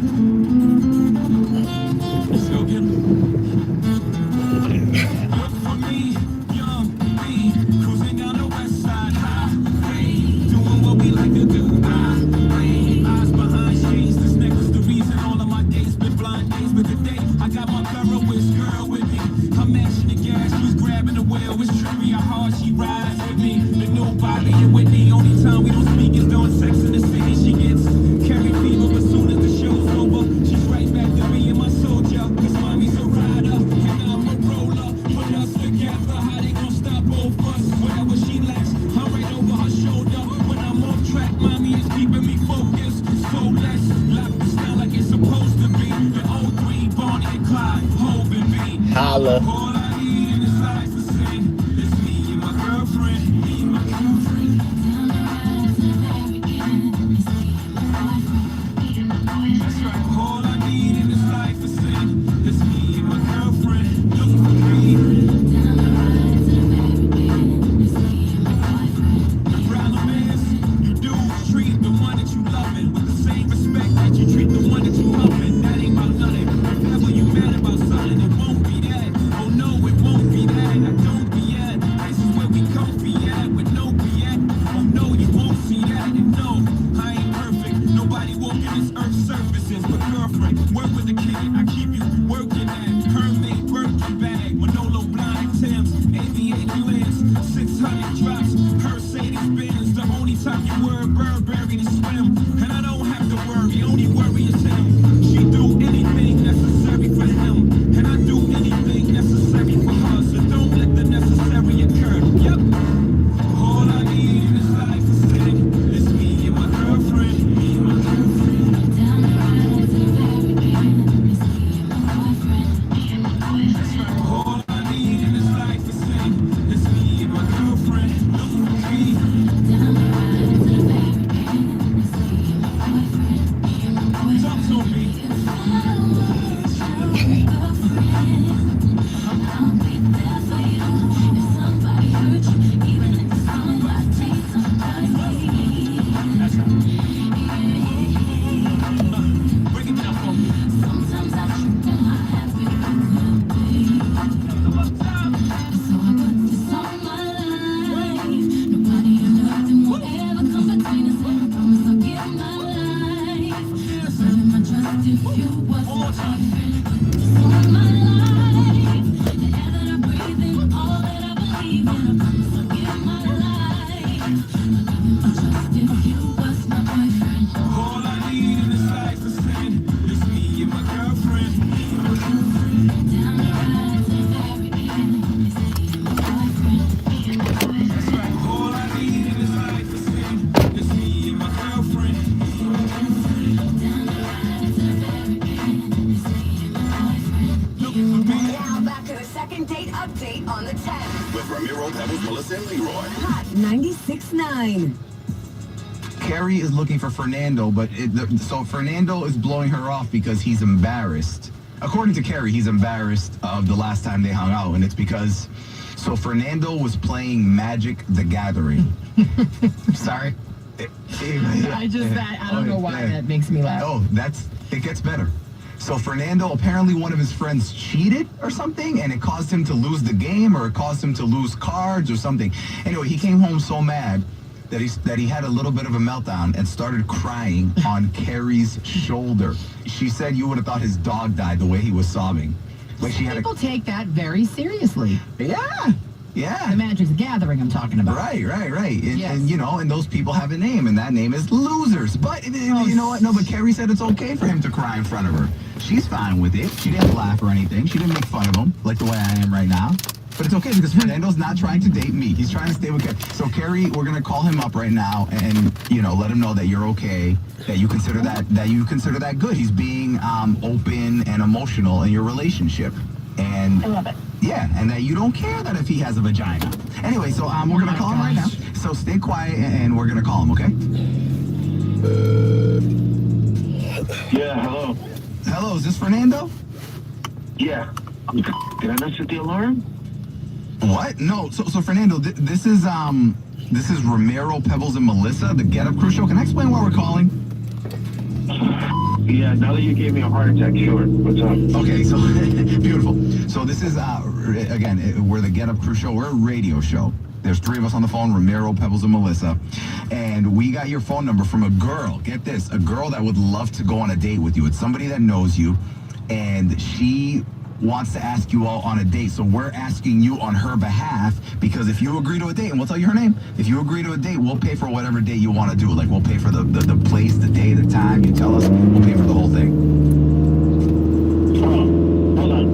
holla. All I need in this life is sin. It's me and my girlfriend. Me and my girlfriend. That's right. All I need in this life is sin. It's me and my girlfriend. Looking for me. The problem is, you dudes treat the one that you loving with the same respect that you treat the one that you humping. That ain't about nothing. If ever you mad about something, it won't be that. Oh no, it won't be that. I don't be at. This is where we comfy at with no BS. Oh no, you won't see that. And no, I ain't perfect. Nobody walking this earth's surfaces. But girlfriend, work with the kid. I keep you working at Hermès Birkin bag, Manolo blind Tim's, aviator lens, 600 drops, Mercedes Benz. The only time you wear a Burberry to swim, and I don't have to worry. Only worry is him. She do anything necessary for him, and I do anything necessary for her. So don't let the necessary occur. Yep. All I need in this life is sin. It's me and my girlfriend. Me and my girlfriend. That's right. All I need in this life is sin. It's me and my girlfriend. Looking for me. Talk to me. Break it down for me. All I need in this life is sin. It's me and my girlfriend. Me and my girlfriend. That's right. All I need in this life is sin. It's me and my girlfriend. Me and my girlfriend. Looking for me. Now back to the second date update on the 10th. With Ramiro, Pebbles, Melissa, and Leroy. Hot 96.9. Carrie is looking for Fernando, but so Fernando is blowing her off because he's embarrassed. According to Carrie, he's embarrassed of the last time they hung out, and it's because Fernando was playing Magic the Gathering. Sorry. I don't know why that makes me laugh. Oh, it gets better. So Fernando, apparently one of his friends cheated or something, and it caused him to lose the game, or it caused him to lose cards or something. Anyway, he came home so mad that he had a little bit of a meltdown and started crying on Carrie's shoulder. She said you would have thought his dog died the way he was sobbing. Like she had People take that very seriously. Yeah. The Magic the Gathering I'm talking about. Right. And, Yes. and those people have a name, and that name is losers. But you know what? No, but Carrie said it's okay for him to cry in front of her. She's fine with it. She didn't laugh or anything. She didn't make fun of him like the way I am right now. But it's okay because Fernando's not trying to date me. He's trying to stay with Carrie. So Carrie, we're gonna call him up right now and let him know that you're okay, that you consider that good. He's being open and emotional in your relationship. And I love it. Yeah, and that you don't care that if he has a vagina. Anyway, so we're gonna call him right now. So stay quiet and we're gonna call him, okay? Yeah, hello. Hello, is this Fernando? Yeah. Did I mess with the alarm? What? No. So Fernando, this is Ramiro, Pebbles, and Melissa, the Get Up Crew show. Can I explain why we're calling? Yeah, now that you gave me a heart attack, sure. What's up? Okay, so beautiful. So this is again, we're the Get Up Crew show. We're a radio show. There's three of us on the phone, Ramiro, Pebbles, and Melissa. And we got your phone number from a girl. Get this, a girl that would love to go on a date with you. It's somebody that knows you, and she wants to ask you all on a date. So we're asking you on her behalf, because if you agree to a date, and we'll tell you her name, if you agree to a date, we'll pay for whatever date you want to do. Like, we'll pay for the place, the day, the time. You tell us, we'll pay for the whole thing. Oh, hold on.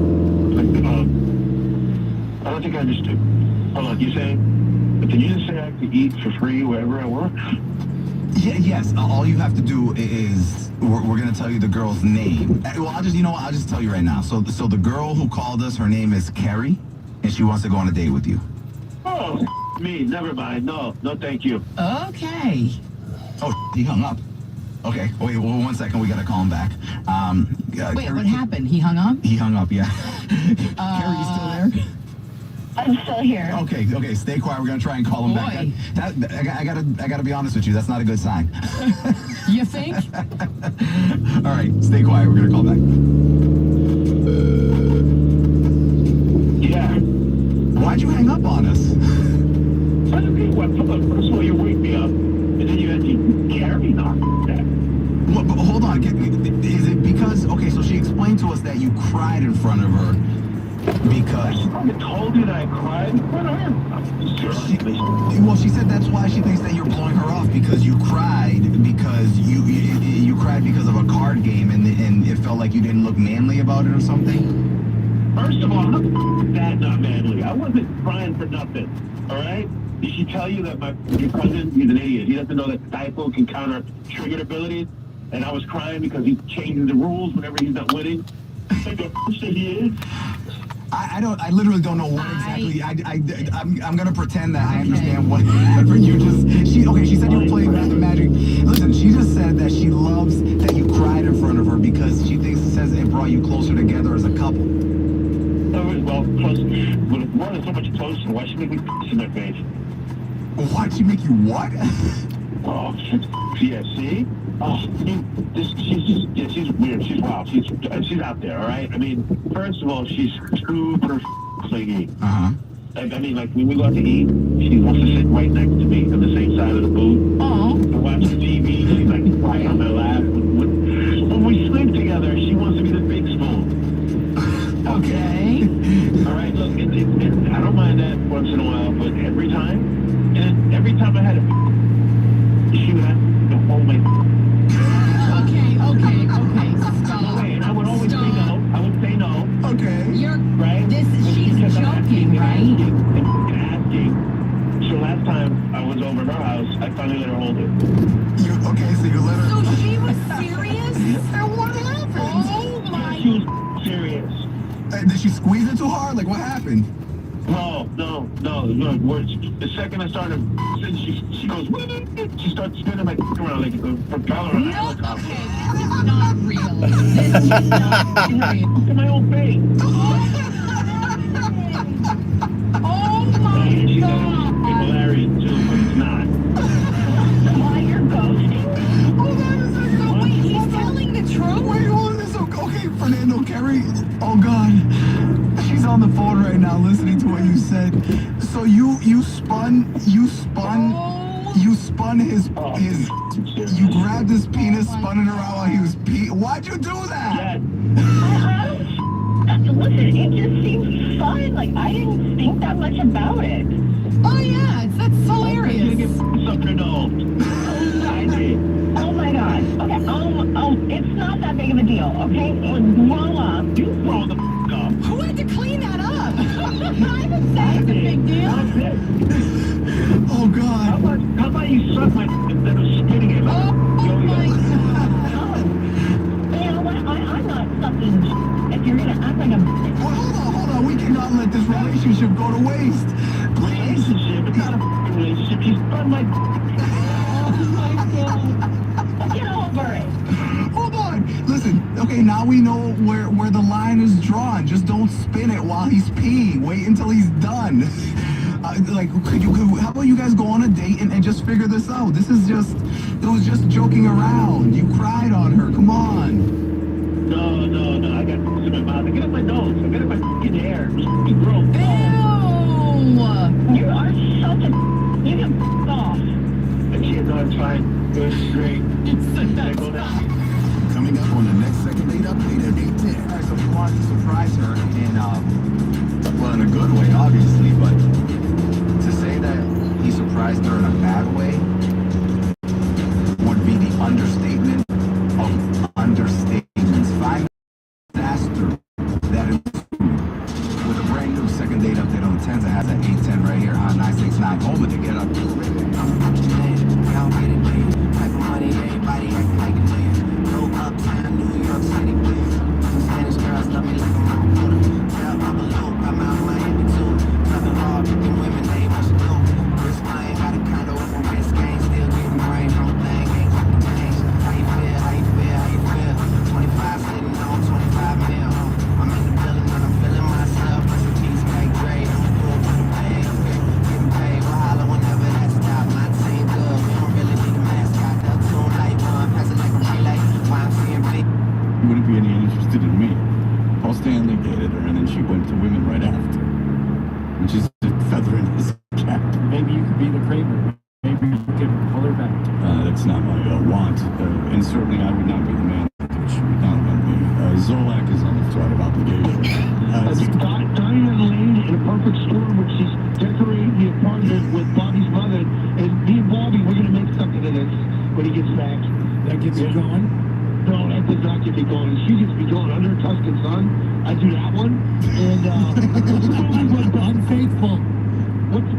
I don't think I understood. Hold on, you saying? But did you just say I could eat for free wherever I work? Yeah, yes. All you have to do is we're gonna tell you the girl's name. Well, I'll just tell you right now. So the girl who called us, her name is Carrie, and she wants to go on a date with you. Oh, me. Never mind. No, thank you. Okay. Oh, he hung up. Okay, wait, well, 1 second. We gotta call him back. Wait, Carrie, what happened? He hung up? He hung up. Yeah. Carrie, you still there? I'm still here. Okay. Stay quiet. We're gonna try and call him back. I gotta be honest with you. That's not a good sign. You think? All right, stay quiet. We're gonna call back. Yeah. Why'd you hang up on us? First of all, you wake me up, and then you actually carry me off that. What, but hold on. Is it because? Okay, so she explained to us that you cried in front of her because. I told you that I cried in front of her. Well, she said that's why she thinks that you're blowing her off because you cried because you cried because of a card game and it felt like you didn't look manly about it or something. First of all, that's not manly. I wasn't crying for nothing. All right. Did she tell you that your cousin, he's an idiot. He doesn't know that stifle can counter triggered abilities. And I was crying because he changes the rules whenever he's not winning. Like the shit he is. I literally don't know what exactly. I'm gonna pretend that I understand whatever you just. She said you were playing Magic. Listen, she just said that she loves that you cried in front of her because she thinks it brought you closer together as a couple. Well, plus, when it's more than so much closer, why should she make me piss in my face? Why'd she make you what? Oh, yeah, see? Oh, she's weird. She's wild. She's out there, all right? I mean, first of all, she's super clingy. Uh-huh. I mean, like, when we go out to eat, she wants to sit right next to me on the same side of the booth. Oh. We're watching TV, she's like right on my lap. When we sleep together, she wants to be the big spoon. Okay. All right, look, I don't mind that once in a while, but every time I had she would have to hold my. Okay. Stop. Wait, and I would always say no. I would say no. Okay. Right? She's joking, right? Asking. So last time I was over at her house, I finally let her hold it. So you let her. So she was serious? And what happened? Oh my. She was serious. Did she squeeze it too hard? Like what happened? No. The second I started, she goes, she starts spinning my around like a propeller on a helicopter. Okay, this is not real. This is not real. Look at my own face. Oh my She's God. hilarious too, but it's not. Why you're ghosting? Hold on a second. Oh, wait, he's telling the truth? Wait, hold on. Okay, Fernando, Carrie. Oh God. She's on the phone right now listening to what you said. So you spun his you grabbed his penis, spun it around while he was Why'd you do that? Listen, it just seems fun. Like, I didn't think that much about it. Oh yeah, that's hilarious. Sucker no. I did. Oh my God. Okay, it's not that big of a deal, okay? It was blow up. You blow the up. Who had to clean that up? I didn't say it's a big deal. Oh God. How about you suck my instead of spitting it? Oh my God. You know what? I'm not sucking if you're gonna act like a Well, hold on. We cannot let this relationship go to waste. Please. Relationship? It's not a relationship. He's spun my. Oh my God. Get over it. Hold on. Listen, okay, now we know where the line is drawn. Just don't spin it while he's peeing. Wait until he's done. How about you guys go on a date and just figure this out? It was just joking around. You cried on her. Come on. No. I got this in my mouth. I get up my nose. I get up my fucking hair. It's gross. Ew. You are such a. You can f off. And she no, it's fine. It was great. Coming up on the next second date update at 8:10. All right, so we wanted to surprise her in a good way, obviously, but to say that he surprised her in a bad way would be the understatement of understatements. 5 disaster that ensued with a brand new second interested in me. Paul Stanley dated her, and then she went to women right after. Which is a feather in his cap. Maybe you could be the Kramer. Maybe you could pull her back. That's not my want. And certainly I would not be the man that she would not want me. Zolak is on the threat of obligation. Diane Lane in a perfect storm when she's decorating the apartment with Bobby's mother. And me and Bobby, we're going to make something of this when he gets back. That gets you going? No, that does not get me going. She gets me going. Under a Tuscan Sun, I do that one. And what's the movie with Unfaithful?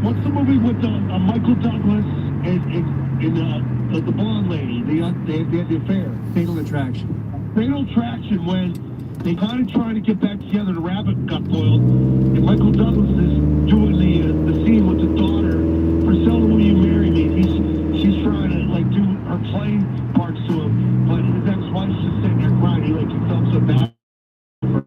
What's the movie with Michael Douglas and the blonde lady? They had the affair. Fatal Attraction. Fatal Attraction, when they kind of trying to get back together, the rabbit got boiled, and Michael Douglas is doing the scene with the daughter. Priscilla, will you marry me? She's trying to like do her play parts to him, but his ex-wife's just sitting there crying. He felt so bad for her.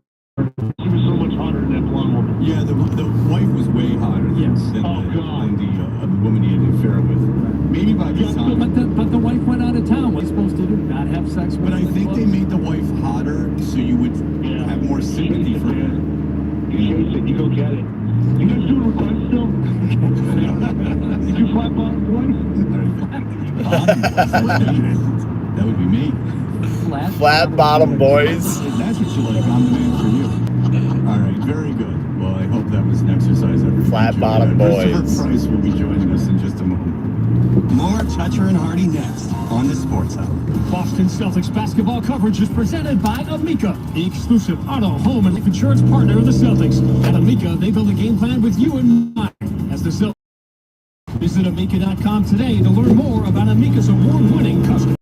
She was so much hotter than that blonde woman. Yeah, the wife was way hotter than the woman he had an affair with. Maybe by the time. But the wife went out of town. What's supposed to do? Not have sex with her? But I think they made the wife hotter so you would have more sympathy for her. You chase it, you go get it. You guys doing requests still? Did you flat bottom twice? That would be me. Flat bottom boys. If that's what you like, I'm the man for you. All right, very good. Well, I hope that was an exercise. Flat bottom boys. Christopher Price will be joining us in just a moment. More Toucher and Hardy next on the Sports Hour. Boston Celtics basketball coverage is presented by Amica, the exclusive auto, home, and life insurance partner of the Celtics. At Amica, they build a game plan with you in mind. As the Celtics, visit Amica.com today to learn more about Amica's award-winning customer.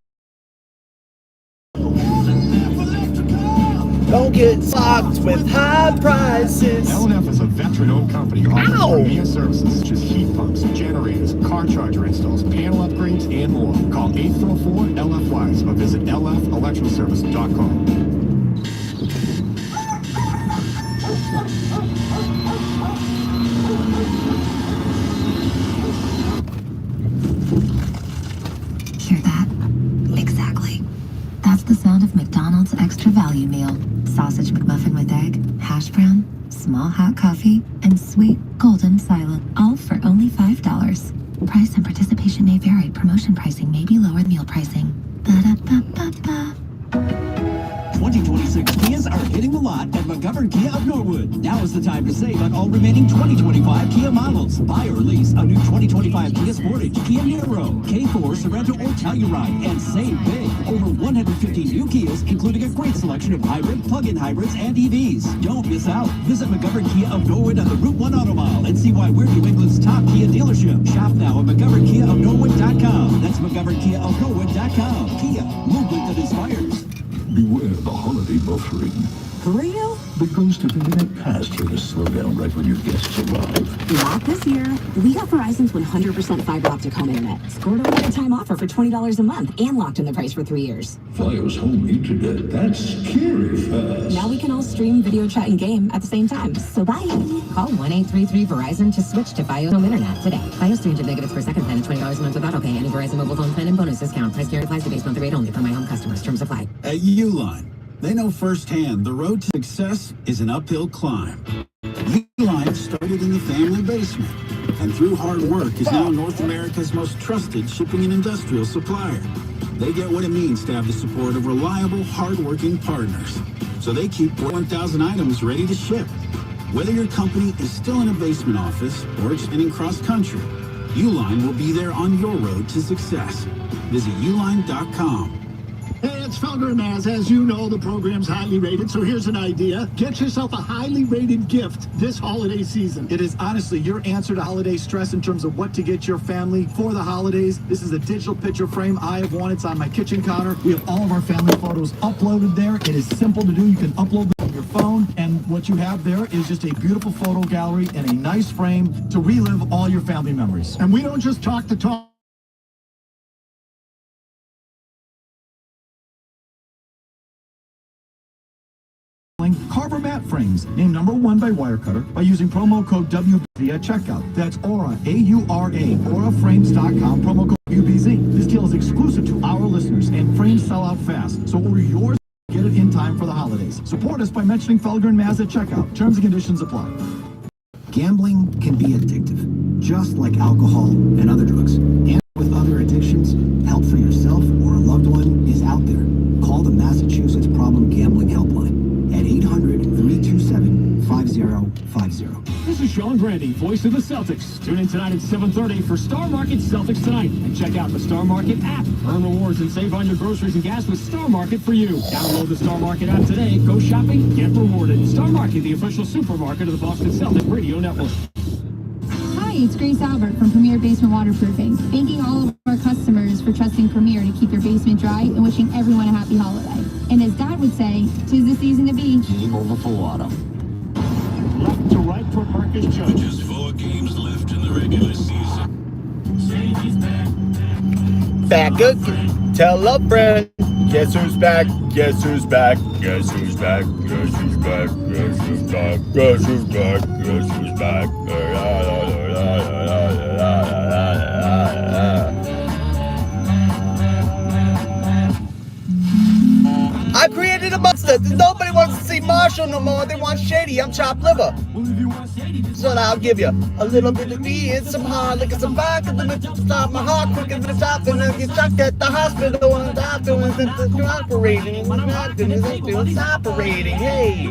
Don't get socked with high prices. LNF is a veteran-owned company offering premier services such as heat pumps, generators, car charger installs, panel upgrades, and more. Call 844-LF-WISE or visit lfelectralservice.com. Hear that? Exactly. That's the sound of McDonald's Extra Value Meal. Sausage McMuffin with egg, hash brown, small hot coffee, and sweet golden silent. All for only $5. Price and participation may vary. Promotion pricing may be lower than meal pricing. Ba-da-ba-ba-ba. 2026 Kias are hitting the lot at McGovern Kia of Norwood. Now is the time to save on all remaining 2025 Kia models. Buy or lease a new 2025 Kia Sportage, Kia Niro, K4, Sorento, or Telluride, and save big. Over 150 new Kias, including a great selection of hybrid, plug-in hybrids, and EVs. Don't miss out. Visit McGovern Kia of Norwood on the Route 1 Auto Mile and see why we're New England's top Kia dealership. Shop now at McGovernKiaofNorwood.com. That's McGovernKiaofNorwood.com. Kia, movement that inspires. Beware the holiday buffering. For real? The ghost of internet past here to slow down right when your guests arrive. Not this year. We got Verizon's 100% fiber optic home internet. Scored a limited time offer for $20 a month and locked in the price for 3 years. Fios home internet, that's scary fast. Now we can all stream, video chat, and game at the same time. So bye. Call 1-833-VERIZON to switch to Fios home internet today. Fios 300 megabits per second plan and $20 a month with autopay. Any Verizon mobile phone plan and bonus discount. Price guarantee applies to base monthly rate only for my home customers. Terms apply. At Uline, they know firsthand the road to success is an uphill climb. Uline started in the family basement, and through hard work is now North America's most trusted shipping and industrial supplier. They get what it means to have the support of reliable, hard-working partners. So they keep 1,000 items ready to ship. Whether your company is still in a basement office or expanding cross-country, Uline will be there on your road to success. Visit uline.com. Hey, it's Felger Maz. As you know, the program's highly rated, so here's an idea. Get yourself a highly rated gift this holiday season. It is honestly your answer to holiday stress in terms of what to get your family for the holidays. This is a digital picture frame I have won. It's on my kitchen counter. We have all of our family photos uploaded there. It is simple to do. You can upload them on your phone, and what you have there is just a beautiful photo gallery and a nice frame to relive all your family memories. And we don't just talk the talk. Carver mat frames, named #1 by Wirecutter by using promo code WBZ at checkout. That's Aura, A-U-R-A, auraframes.com, promo code WBZ. This deal is exclusive to our listeners, and frames sell out fast. So order yours Get it in time for the holidays. Support us by mentioning Felger and Maz at checkout. Terms and conditions apply. Gambling can be addictive, just like alcohol and other drugs. And with other addictions, help for yourself or a loved one is out there. Call the Massachusetts Problem Gambling Helpline at 800-327-5050. This is Sean Grande, voice of the Celtics. Tune in tonight at 7:30 for Star Market Celtics Tonight. And check out the Star Market app. Earn rewards and save on your groceries and gas with Star Market for you. Download the Star Market app today. Go shopping, get rewarded. Star Market, the official supermarket of the Boston Celtics Radio Network. Hi, it's Grace Albert from Premier Basement Waterproofing. Thanking all of our customers for trusting Premier to keep your basement dry and wishing everyone a happy holiday. And as Dad would say, 'tis the season to be. Game over for Water. Left to right for Marcus Judge. Just 4 games left in the regular season. Back again. Tell a friend. Guess who's back? Guess who's back? Guess who's back? Guess who's back? Guess who's back? Guess who's back? Guess who's back? I created a monster. Nobody wants to see Marshall no more. They want Shady. I'm chopped liver. So I'll give you a little bit of me and some hard liquor, some vodka to stop my heart quicker than the top, and then get stuck at the hospital and the doctor was operating. And I'm not gonna it's operating. Hey.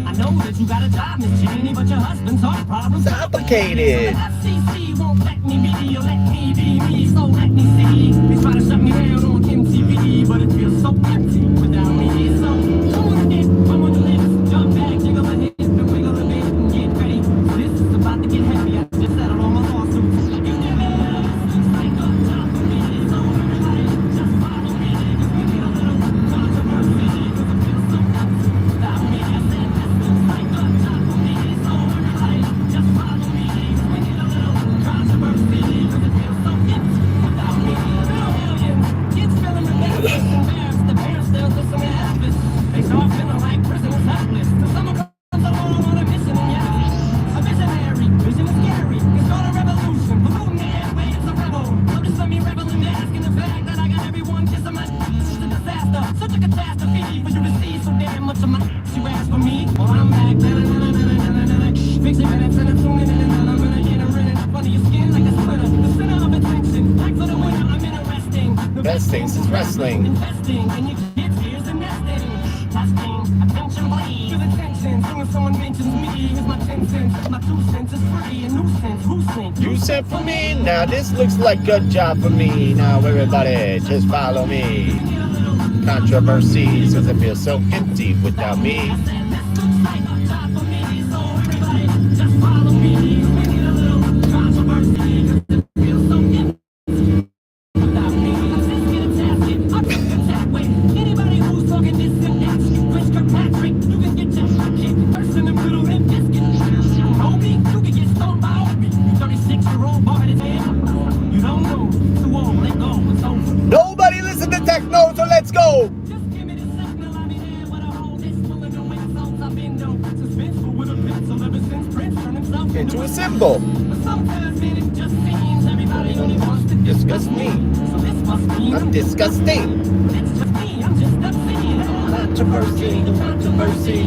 I know that you got a job, Miss Cheney, but your husband's heart problems complicated. FCC won't let me be, or let me be me, so let me see. They try to shut me down on MTV, but it feels so empty without me. So come on, dip, come on the lips, jump back, jiggle a hip, and wiggle a bit, and get ready. This is about to get heavy. I just settled all my lawsuits. You give me a little like a job for me, so everybody just follow me. Cause we need a little controversy, cause it feels so empty without me. I said this looks like a job for me, so everybody just follow me. Cause we need a little controversy, cause it feels so empty without me. Millions, kids feeling rebellious, embarrassed, the parents still listen to Elvis. They start feeling like prisoners helpless. The summer comes along on a mission, and yeah, a visionary, vision is scary. It's called a revolution, polluting the airway, it's a rebel. Notice let me revel in asking the fact that I got everyone kissing my it's a disaster, such a catastrophe for you to see so damn much of my you ask for me, well I'm back, fixing minutes and I'm tuning in and I'm gonna enter in up under your skin like a splinter, the center of attention, back for the winner, I'm interesting. The best things is wrestling. Investing in your kids' ears and nesting. Testing, attention, please. Feel attention. Soon as someone mentions me, here's my 10 cents. My 2 cents is free. A nuisance. Who sent? You sent for me. Now this looks like a job for me. Now everybody just follow me. Controversies, cause it feels so empty without me. Nobody listen to techno, so let's go. Into a symbol. Disgust me. I'm disgusting. Controversy, controversy.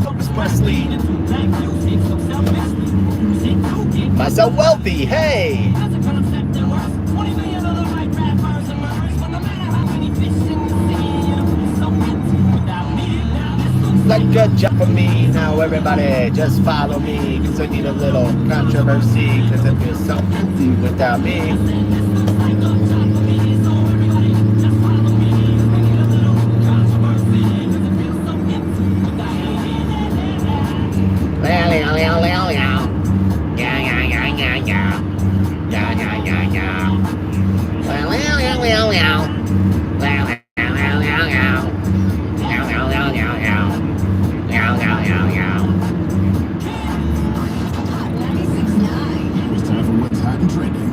Elvis Presley. Myself wealthy, hey. Like a job for me, now everybody just follow me, cause I need a little controversy, cause it feels so empty without me.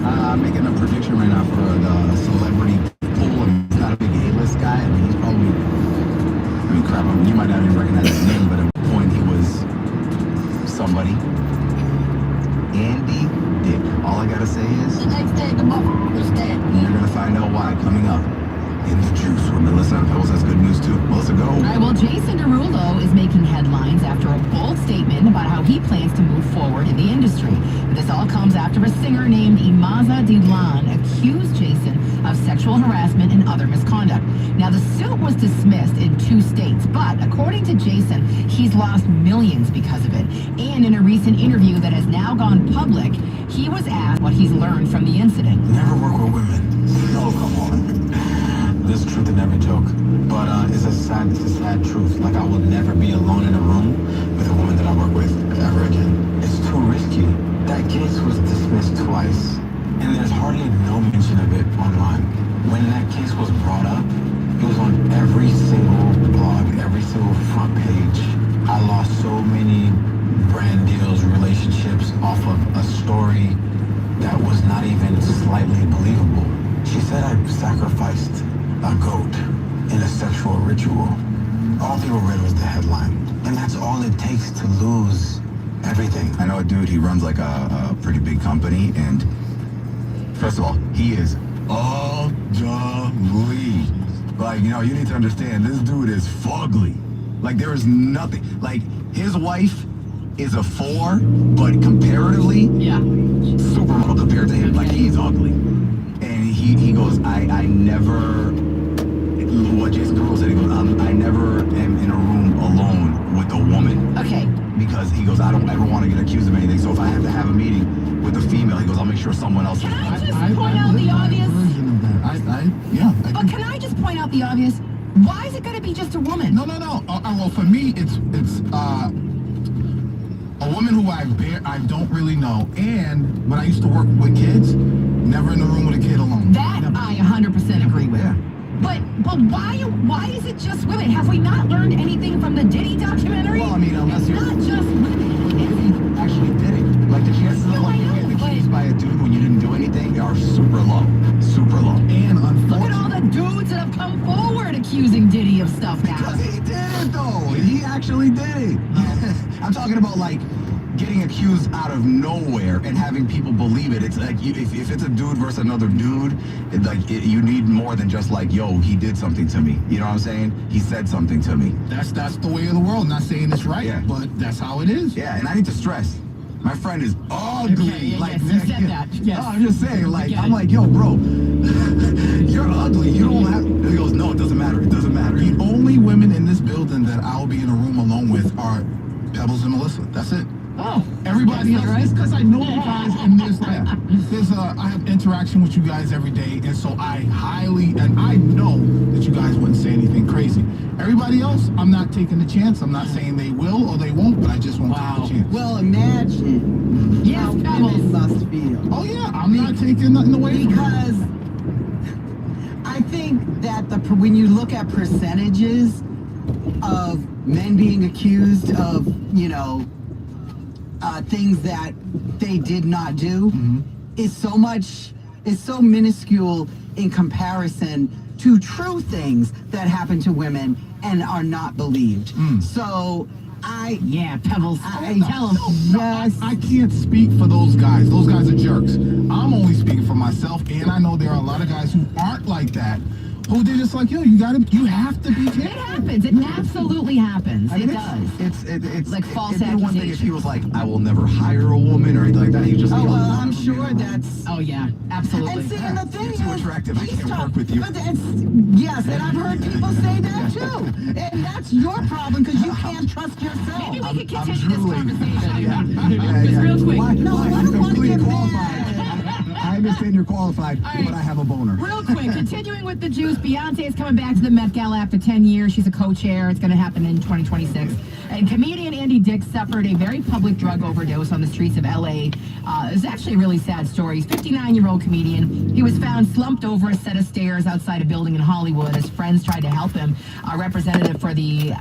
I'm making a prediction right now for the celebrity pool, and he's not a big A-list guy. I mean, he's probably, crap, you might not even recognize his name, but at one point he was somebody. Andy Dick. All I gotta say is, the next day the motherfucker's dead. And you're gonna find out why. Coming up in the juice with Melissa and Pebbles has good news too. Melissa, go. All right, well, Jason Derulo is making headlines after a bold statement about how he plans to move forward in the industry. But this all comes after a singer named Imaza Dilan accused Jason of sexual harassment and other misconduct. Now, the suit was dismissed in 2 states, but according to Jason, he's lost millions because of it. And in a recent interview that has now gone public, he was asked what he's learned from the incident. Never work with women. No, come on. There's truth in every joke. But it's a sad truth. Like, I will never be alone in a room with a woman that I work with ever again. It's too risky. That case was dismissed twice, and there's hardly no mention of it online. When that case was brought up, it was on every single blog, every single front page. I lost so many brand deals, relationships off of a story that was not even slightly believable. She said I sacrificed a goat in a sexual ritual. All people read was the headline, and that's all it takes to lose everything. I know a dude, he runs like a pretty big company, and first of all, he is ugly. Like, you know, you need to understand, this dude is fugly. Like, there is nothing. Like, his wife is a 4, but comparatively, supermodel compared to him. Like, he's ugly. And he goes, I never, what Jason Derulo said, he goes, I never am in a room alone with a woman. Okay. Because he goes, I don't ever want to get accused of anything, so if I have to have a meeting with a female, he goes, I'll make sure someone else. Can I just point out the obvious? But can I just point out the obvious? Why is it going to be just a woman? No. Well, for me, it's a woman who I don't really know. And when I used to work with kids, never in the room with a kid alone. That Never. I 100% agree with. Yeah. But why is it just women? Have we not learned anything from the Diddy documentary? Well, I mean, unless you're not just women. If he actually did it, like the chances of like you getting accused by a dude when you didn't do anything are super low, super low. And Look at all the dudes that have come forward accusing Diddy of stuff now. Because he did it though. He actually did it. I'm talking about like getting accused out of nowhere and having people believe it. It's like if it's a dude versus another dude, you need more than just like, yo, he did something to me. You know what I'm saying? He said something to me. That's the way of the world. Not saying it's right, but that's how it is. Yeah, and I need to stress, my friend is ugly. Okay, like, yes, you said that. Yes. No, I'm just saying, like, I'm like, yo, bro, you're ugly. You don't have. And he goes, no, it doesn't matter. It doesn't matter. The only women in this building that I'll be in a room alone with are Pebbles and Melissa. That's it. Oh, everybody else, right? because I know you guys, and I have interaction with you guys every day, and so I know that you guys wouldn't say anything crazy. Everybody else, I'm not taking the chance. I'm not saying they will or they won't, but I just won't take the chance. Well, imagine how women must feel. Oh yeah, I'm not taking nothing away because I think that when you look at percentages of men being accused of, things that they did not do is so minuscule in comparison to true things that happen to women and are not believed. So Pebbles. Tell them. Yes. I can't speak for those guys. Those guys are jerks. I'm only speaking for myself, and I know there are a lot of guys who aren't like that. Who they're just like, yo, you have to be careful. It happens. It absolutely happens. It does. It's like false accusations. One thing if he accusations. was like, I will never hire a woman or anything like that. He just like, I'm sure that's. Oh yeah, absolutely. And see, and the thing You're too attractive. I can't work with you. But yes, and I've heard people say that too. And that's your problem because you can't trust yourself. Maybe we could continue this conversation. Just real quick. I don't want to get mad. I understand you're qualified, but I have a boner. Real quick, continuing with the juice, Beyonce is coming back to the Met Gala after 10 years. She's a co-chair. It's going to happen in 2026. And comedian Andy Dick suffered a very public drug overdose on the streets of L.A. It's actually a really sad story. He's a 59-year-old comedian. He was found slumped over a set of stairs outside a building in Hollywood. His friends tried to help him. A representative for the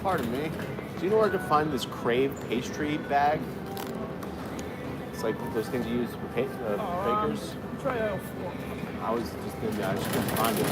Pardon me. Do you know where I can find this Crave pastry bag? It's like those things you use for bakers. Try aisle 4. I was just in there. I just couldn't find it.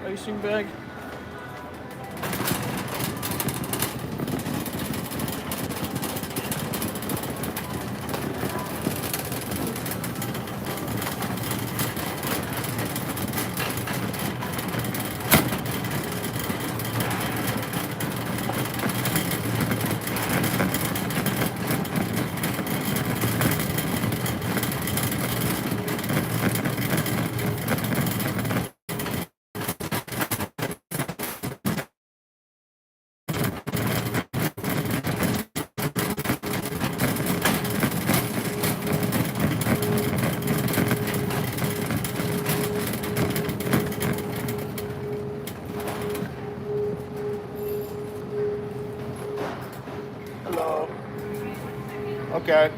Icing bag. Hello. Okay.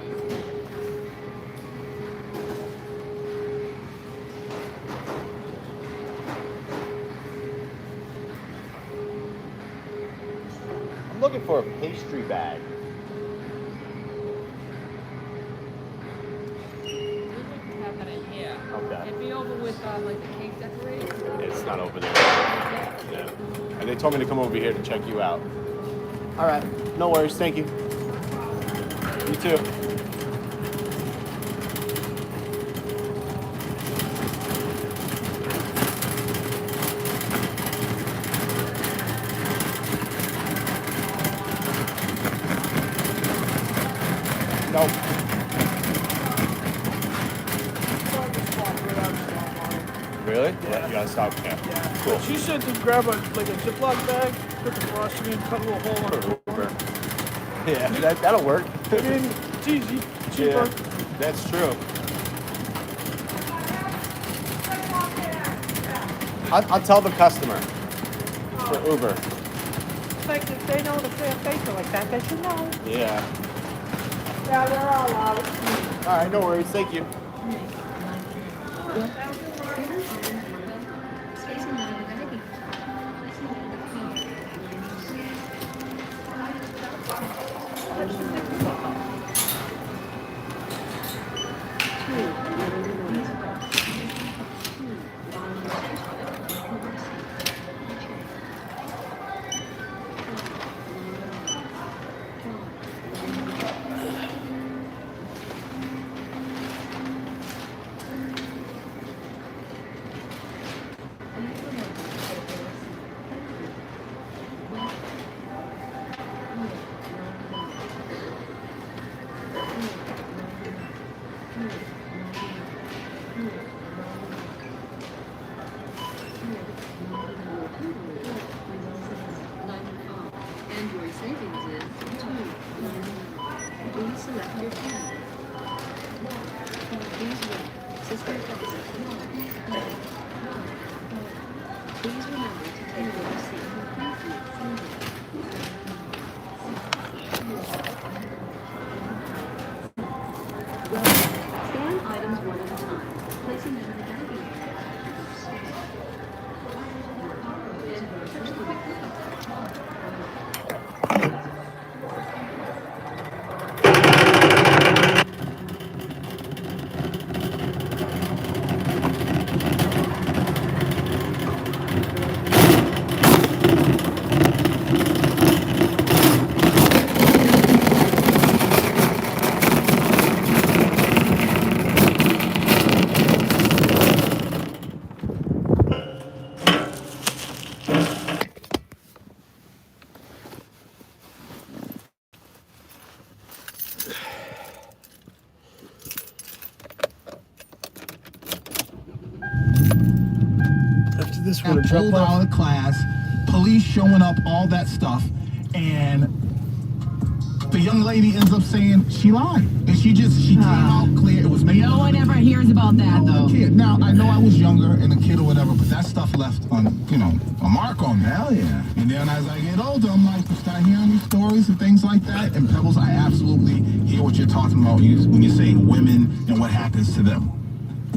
I'm looking for a pastry bag. Have that in here. Okay. It'd be over with like the cake decoration. It's not over there. Yeah. And they told me to come over here to check you out. All right. No worries. Thank you. You too. Nope. Really? Yeah. You gotta stop. Yeah. Cool. She said to grab a Ziploc bag, put the frosting in, cut a little hole in it. Yeah, that'll work. I mean, it's easy, cheaper. Yeah, that's true. I'll tell the customer for Uber. It's like if they know to pay a facial like that, they should know. Yeah. Yeah, they're all out. All right, no worries. Thank you. And your savings is 2. Please select your PIN. Please wait. Sister exit 1. Please remember to take your receipt. Thank you. Scan items one at a time, placing them in the bag. And touch the wick. This got pulled out of class, police showing up, all that stuff, and the young lady ends up saying she lied, and she came out clear. It was made. No one ever hears about that, though. Kid. Now I know I was younger and a kid or whatever, but that stuff left a mark on me. Hell yeah. And then as I get older, I'm like, start hearing these stories and things like that. And Pebbles, I absolutely hear what you're talking about when you say women and what happens to them.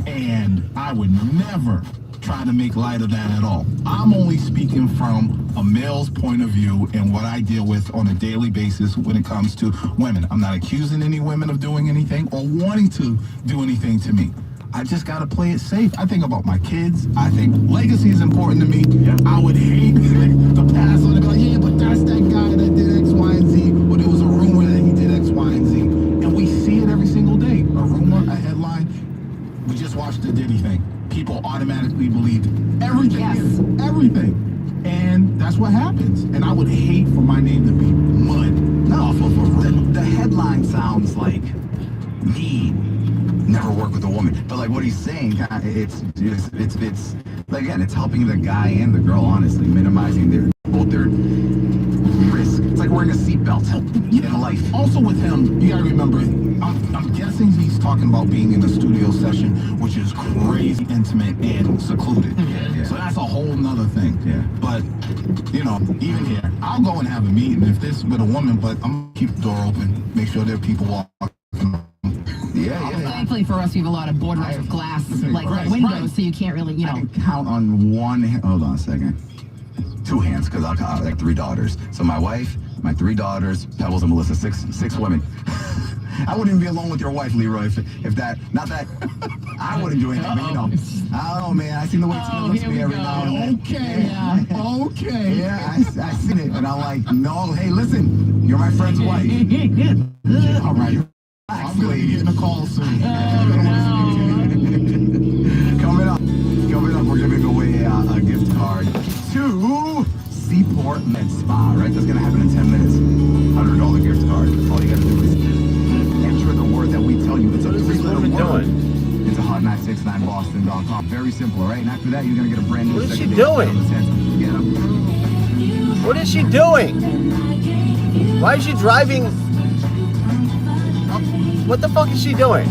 And I would never try to make light of that at all. I'm only speaking from a male's point of view and what I deal with on a daily basis when it comes to women. I'm not accusing any women of doing anything or wanting to do anything to me. I just got to play it safe. I think about my kids. I think legacy is important to me. I would hate to pass on and be like, yeah, but that's that guy that did X, Y, and Z. Or there was a rumor that he did X, Y, and Z. And we see it every single day. A rumor, a headline. We just watched the Diddy thing. People automatically believed everything. Everything. And that's what happens. And I would hate for my name to be mud off of a rumor. The headline sounds like me never work with a woman, but like what he's saying, it's like, again, it's helping the guy and the girl, honestly, minimizing both their risk. It's like wearing a seatbelt in life. Also with him, you gotta remember, I'm guessing he's talking about being in a studio session, which is crazy intimate and secluded. Yeah. So that's a whole nother thing. Yeah. But, even here, I'll go and have a meeting if this with a woman, but I'm gonna keep the door open, make sure there are people walking. Thankfully for us, we have a lot of boardrooms with glass, windows, so you can't really, I can count on one hand. Hold on a second. Two hands, because I'll count like 3 daughters. So my wife, my 3 daughters, Pebbles and Melissa, six women. I wouldn't even be alone with your wife, Leroy, if that, not that, I wouldn't do anything, but I don't know, man. I seen the way Tina looks at me every now and then. Okay. Yeah, I seen it, and I'm like, no, hey, listen, you're my friend's wife. All right. I'm gonna be getting a call soon. Coming up, we're giving away a gift card to Seaport Med Spa, right? That's gonna happen in 10 minutes. $100 gift card. All you gotta do is enter the word that we tell you. It's a 3-letter word. It's a hot969boston.com. Very simple, right? And after that, you're gonna get a brand new. What is she doing? What is she doing? Why is she driving? What the fuck is she doing?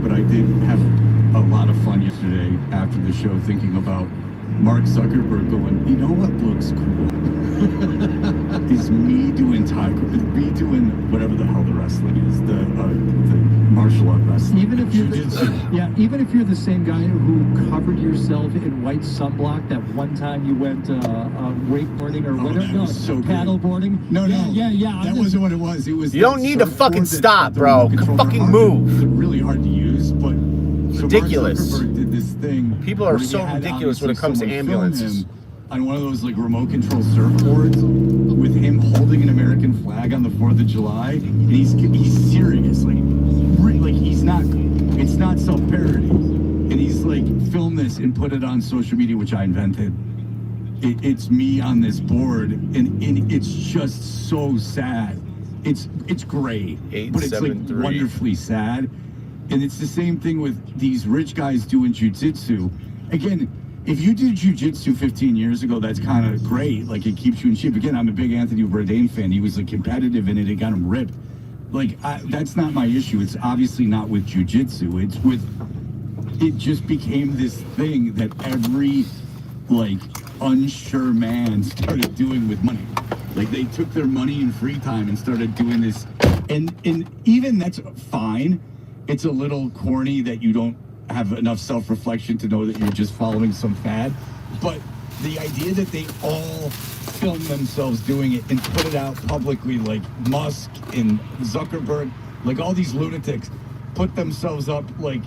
But I did have a lot of fun yesterday after the show thinking about Mark Zuckerberg going, you know what looks cool? Is me doing me doing whatever the hell the wrestling is, the martial art wrestling. Even if you're the same guy who covered yourself in white sunblock that one time you went wakeboarding or whatever, paddle boarding. No. Yeah. That wasn't what it was. It was. You don't need to fucking stop, bro. Fucking move. Really hard to use, but ridiculous. So Mark Zuckerberg did this thing. People are so ridiculous when it comes to ambulances. On one of those like remote control surfboards with him holding an American flag on the 4th of July, and he's serious, like he's not, it's not self-parody, and he's like film this and put it on social media, which I invented. It's me on this board, and it's just so sad. it's great, but it's like 873. wonderfully sad. And it's the same thing with these rich guys doing jujitsu. Again, if you did jujitsu 15 years ago, that's kind of great. Like, it keeps you in shape. Again, I'm a big Anthony Bourdain fan. He was like competitive in it. It got him ripped. Like, that's not my issue. It's obviously not with jujitsu. It's with, it just became this thing that every, like, unsure man started doing with money. Like, they took their money and free time and started doing this. And even that's fine. It's a little corny that you don't have enough self-reflection to know that you're just following some fad. But the idea that they all film themselves doing it and put it out publicly, like Musk and Zuckerberg, like all these lunatics put themselves up, like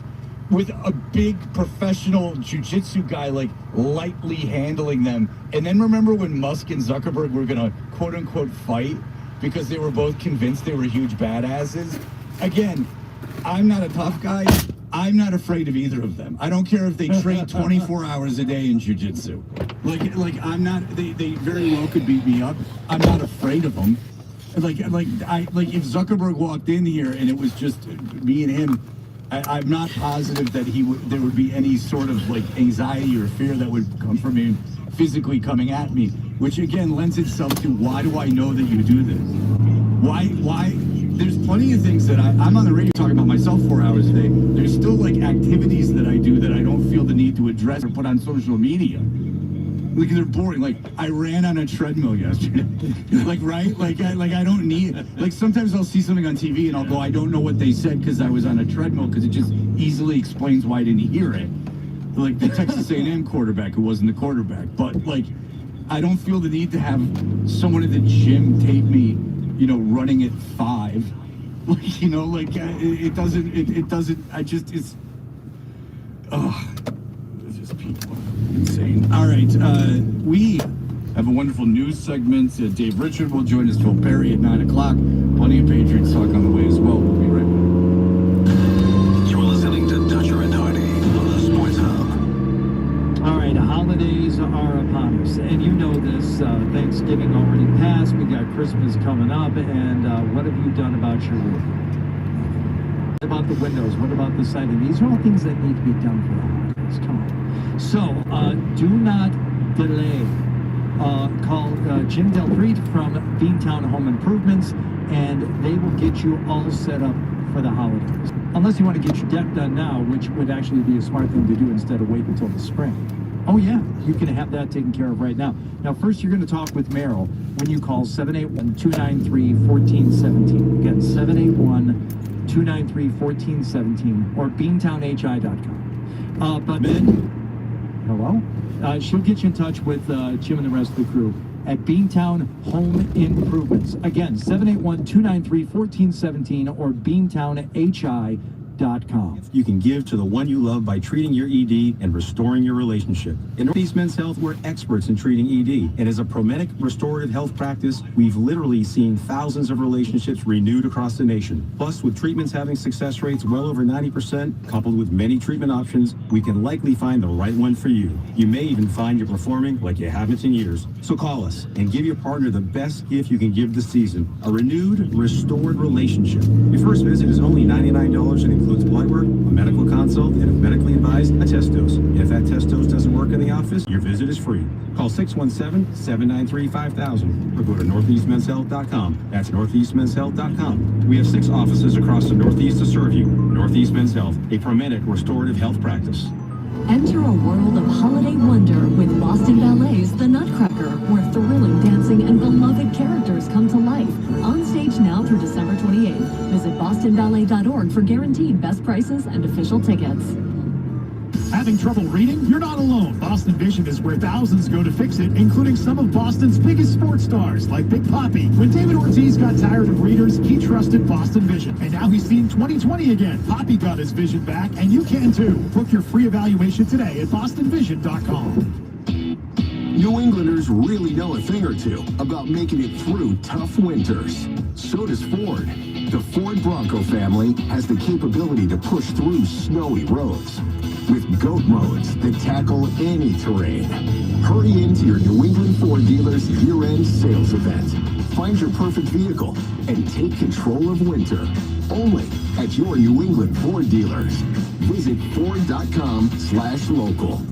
with a big professional jiu-jitsu guy, like lightly handling them. And then remember when Musk and Zuckerberg were gonna quote unquote fight because they were both convinced they were huge badasses? Again, I'm not a tough guy. I'm not afraid of either of them. I don't care if they train 24 hours a day in jiu-jitsu. Like I'm not, they very well could beat me up. I'm not afraid of them. Like if Zuckerberg walked in here and it was just me and him, I'm not positive that there would be any sort of like anxiety or fear that would come from him physically coming at me, which again lends itself to why do I know that you do this? Why? There's plenty of things that I'm on the radio talking about myself 4 hours a day. There's still like activities that I do that I don't feel the need to address or put on social media. Like they're boring. Like I ran on a treadmill yesterday. Like right? Like I don't need. Like sometimes I'll see something on TV and I'll go, I don't know what they said because I was on a treadmill because it just easily explains why I didn't hear it. Like the Texas A&M quarterback who wasn't the quarterback. But like I don't feel the need to have someone at the gym tape me, you know, running at 5. Like, you know, like it doesn't, I just, it's just people insane. All right, we have a wonderful news segment. Dave Richard will join us, Phil Perry at 9 o'clock. Plenty of Patriots talk on the way as well. We'll be right back. You're listening to Dutcher and Hardy on the Sports Hub. All right, holidays are upon us, and you know this. Thanksgiving already passed. We got Christmas coming up, and what have you done about your roof? What about the windows? What about the siding? These are all things that need to be done for the holidays. Come on. So, do not delay. Call Jim Del Preet from Beantown Home Improvements, and they will get you all set up for the holidays. Unless you want to get your deck done now, which would actually be a smart thing to do instead of wait until the spring. Oh yeah, you can have that taken care of right now. Now first you're going to talk with Merrill when you call 781-293-1417. Again, 781-293-1417 or beantownhi.com. But then, hello? She'll get you in touch with Jim and the rest of the crew at Beantown Home Improvements. Again, 781-293-1417 or beantownhi.com. You can give to the one you love by treating your ED and restoring your relationship. In Northeast Men's Health, we're experts in treating ED. And as a Promedic restorative health practice, we've literally seen thousands of relationships renewed across the nation. Plus, with treatments having success rates well over 90%, coupled with many treatment options, we can likely find the right one for you. You may even find you're performing like you haven't in years. So call us and give your partner the best gift you can give this season, a renewed, restored relationship. Your first visit is only $99 and includes blood work, a medical consult, and if medically advised, a test dose. And if that test dose doesn't work in the office, your visit is free. Call 617-793-5000 or go to northeastmenshealth.com. That's northeastmenshealth.com. We have 6 offices across the Northeast to serve you. Northeast Men's Health, a Promedic restorative health practice. Enter a world of holiday wonder with Boston Ballet's The Nutcracker, where thrilling dancing and beloved characters come to life. On stage now through December 28th. Visit bostonballet.org for guaranteed best prices and official tickets. Having trouble reading? You're not alone. Boston Vision is where thousands go to fix it, including some of Boston's biggest sports stars, like Big Papi. When David Ortiz got tired of readers, he trusted Boston Vision. And now he's seeing 20/20 again. Papi got his vision back, and you can too. Book your free evaluation today at bostonvision.com. New Englanders really know a thing or two about making it through tough winters. So does Ford. The Ford Bronco family has the capability to push through snowy roads with GOAT modes that tackle any terrain. Hurry into your New England Ford dealer's year-end sales event. Find your perfect vehicle and take control of winter. Only at your New England Ford dealers. Visit Ford.com/local.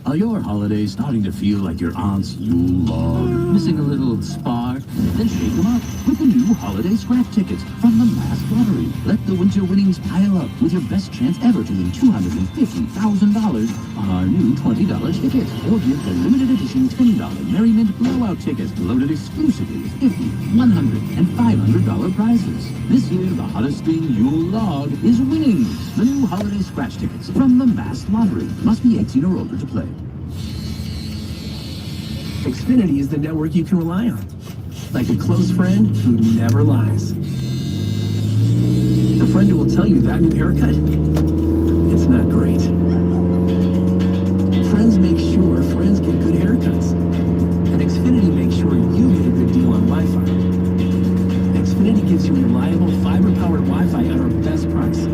Are your holidays starting to feel like your aunt's Yule log? Missing a little spark? Then shake them up with the new holiday scratch tickets from the Mass Lottery. Let the winter winnings pile up with your best chance ever to win $250,000 on our new $20 tickets. Or give the limited edition $10 Merriment Blowout tickets loaded exclusively with $50, $100, and $500 prizes. This year, the hottest thing Yule log is winning. The new holiday scratch tickets from the Mass Lottery. Must be 18 or older to play. Xfinity is the network you can rely on. Like a close friend who never lies. The friend who will tell you that new haircut, it's not great. Friends make sure friends get good haircuts. And Xfinity makes sure you get a good deal on Wi-Fi. Xfinity gives you reliable fiber-powered Wi-Fi at our best price.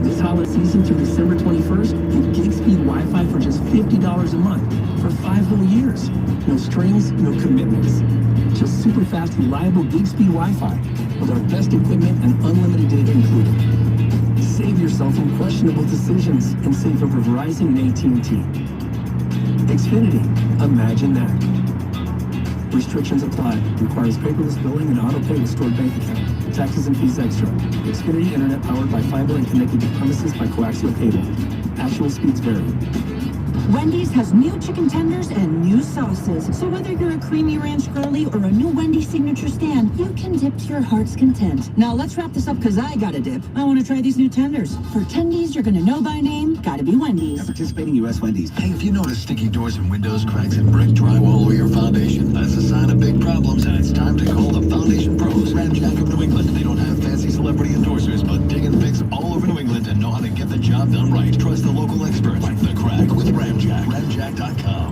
This holiday season through December 21st, get gig speed Wi-Fi for just $50 a month for 5 whole years. No strings, no commitments. Just super fast, reliable gig speed Wi-Fi with our best equipment and unlimited data included. Save yourself from questionable decisions and save over Verizon and AT&T. Xfinity, imagine that. Restrictions apply. Requires paperless billing and auto pay with stored bank account. Taxes and fees extra. Xfinity Internet powered by fiber and connected to premises by coaxial cable. Actual speeds vary. Wendy's has new chicken tenders and new sauces. So whether you're a creamy ranch girly or a new Wendy's signature stand, you can dip to your heart's content. Now let's wrap this up because I gotta dip. I want to try these new tenders. For tendies you're gonna know by name, gotta be Wendy's. At participating U.S. Wendy's. Hey, if you notice sticky doors and windows, cracks, and brick drywall over your foundation, that's a sign of big problems, and it's time to call the Foundation Pros. Ramjack of New England. They don't have fancy celebrity endorsers, but dig and fix all over New England and know how to get the job done right. Trust the local experts like The Crack with Ramjack. Ramjack.com.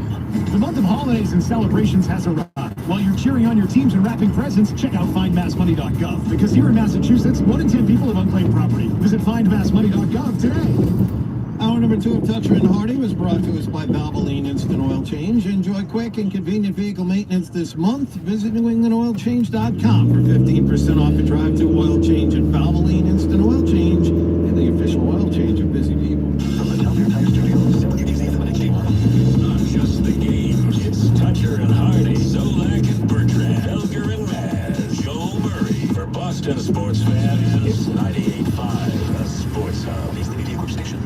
The month of holidays and celebrations has arrived. While you're cheering on your teams and wrapping presents, check out findmassmoney.gov. Because here in Massachusetts, 1 in 10 people have unclaimed property. Visit findmassmoney.gov today. Hour number 2 of Toucher and Hardy was brought to us by Valvoline Instant Oil Change. Enjoy quick and convenient vehicle maintenance this month. Visit NewEnglandOilChange.com for 15% off a drive-to oil change at Valvoline Instant Oil Change and the official oil change of busy people. From the Tell Your Tire Studios, simply easy for the next game. Not just the game, it's Toucher and Hardy, Zolak and Bertrand, Elger and Maz, Joel Murray. For Boston sports fans, it's 98.5, the Sports Hub. He's the Media Group station.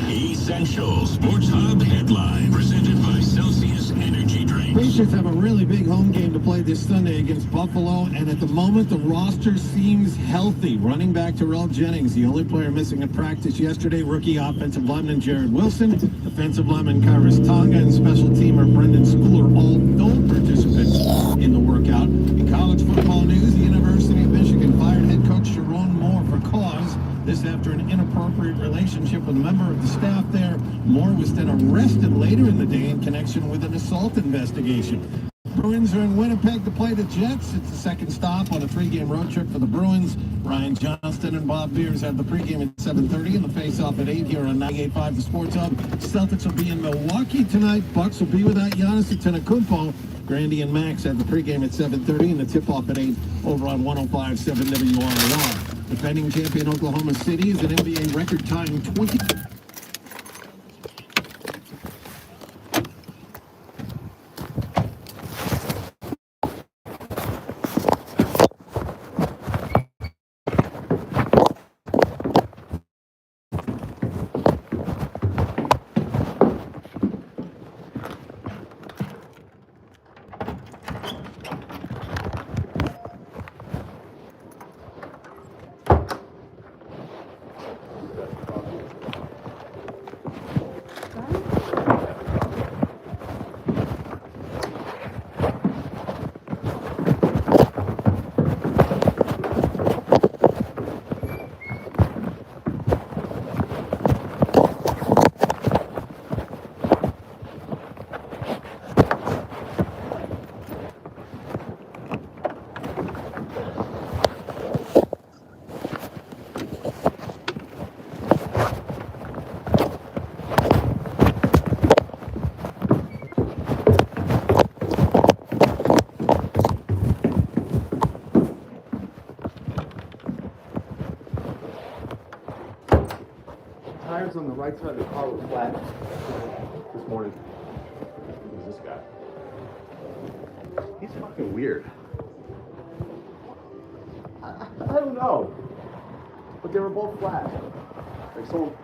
Essential Sports Hub headline presented by Celsius Energy Drinks. Patriots have a really big home game to play this Sunday against Buffalo, and at the moment the roster seems healthy. Running back Terrell Jennings, the only player missing at practice yesterday. Rookie offensive lineman Jared Wilson, defensive lineman Kairos Tonga, and special teamer Brendan Schooler all don't participate in the workout. In college football news, the University of Michigan fired head coach Sharon Moore for cause. This after an inappropriate relationship with a member of the staff there. Moore was then arrested later in the day in connection with an assault investigation. Bruins are in Winnipeg to play the Jets. It's the second stop on a 3-game road trip for the Bruins. Ryan Johnston and Bob Beers have the pregame at 7:30 and the face-off at 8 here on 98.5 The Sports Hub. Celtics will be in Milwaukee tonight. Bucks will be without Giannis Antetokounmpo. Grandy and Max have the pregame at 7:30 and the tip-off at 8 over on 105.7 WRLR. Defending champion Oklahoma City is an NBA record-tying 20... right side of the car was flat this morning. Who's this guy? He's fucking weird. I don't know. But they were both flat. Like someone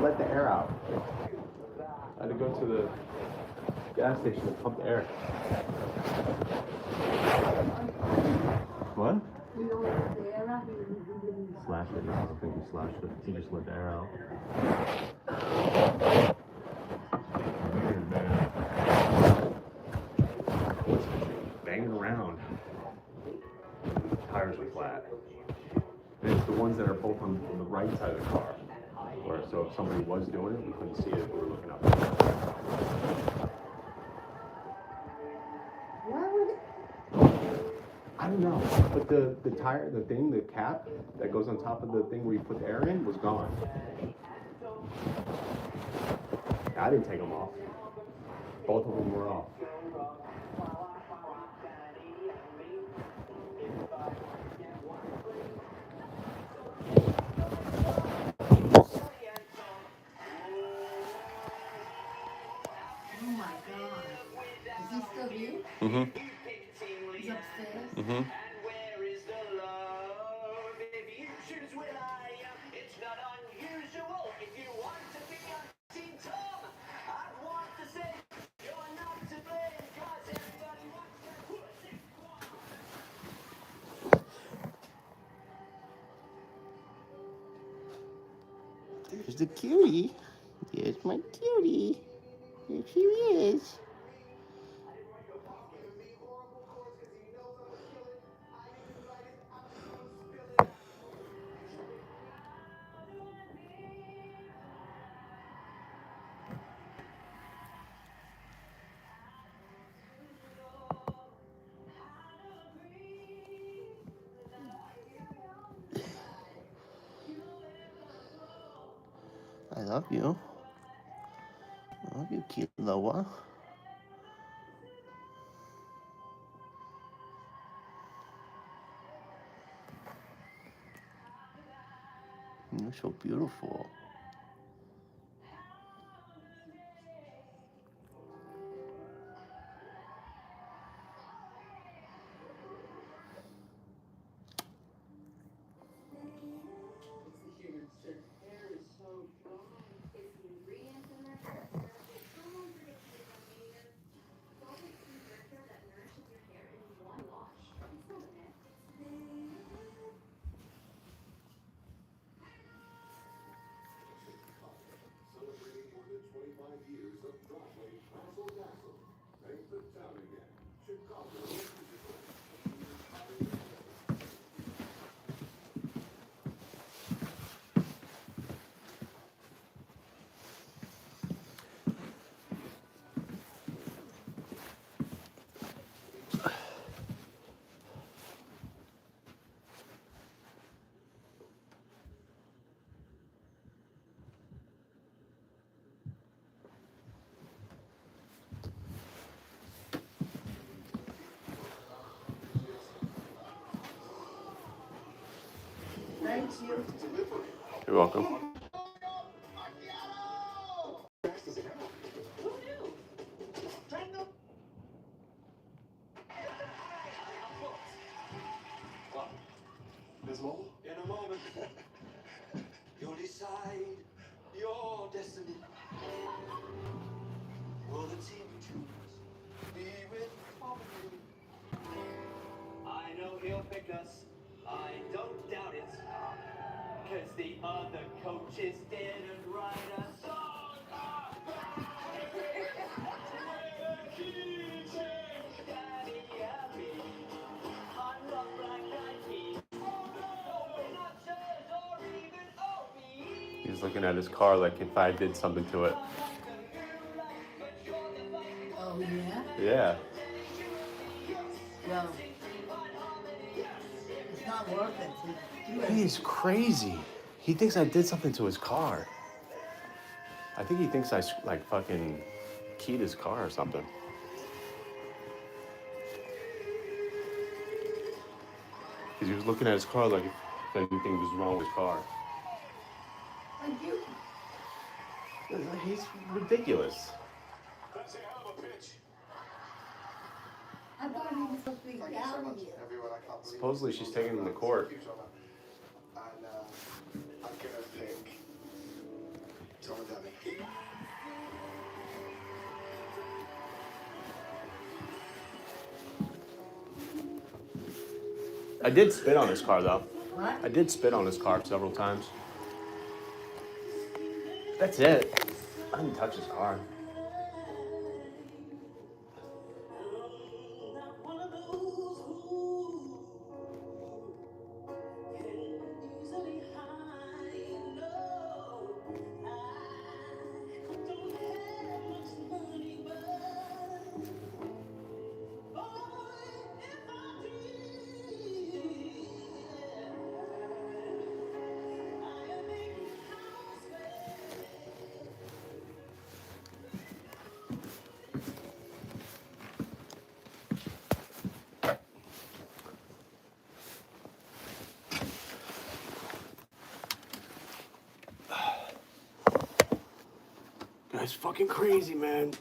let the air out. I had to go to the gas station to pump the air. What? Slash it. I don't think he slashed it. He just let the air out. Weird, man. Banging around. The tires are flat. And it's the ones that are both on the right side of the car. Where, so if somebody was doing it, we couldn't see it if we were looking up. Why would it? I don't know. But the tire, the thing, the cap that goes on top of the thing where you put the air in was gone. I didn't take them off. Both of them were off. Oh my God. Is he still here? Mm-hmm. He's upstairs? Mm-hmm. There's the cutie. There's my cutie. There she is. I love you. I love you, cute Loa. You're so beautiful. Thank you. You're welcome. In a moment, you'll decide your destiny. Will the team you choose be with harmony? I know he'll pick us. I don't doubt it. Cause the other coaches didn't write a song. He's looking at his car like if I did something to it. Oh, yeah? Yeah. Well, it's not worth it to do it. He's crazy. He thinks I did something to his car. I think he thinks I like fucking keyed his car or something. Because he was looking at his car like if anything was wrong with his car. Like you. He's ridiculous. I thought he was supposed to be down here. Supposedly she's taking him to court. I did spit on his car though. What? I did spit on his car several times. That's it. I didn't touch his car. Guy's fucking crazy, man.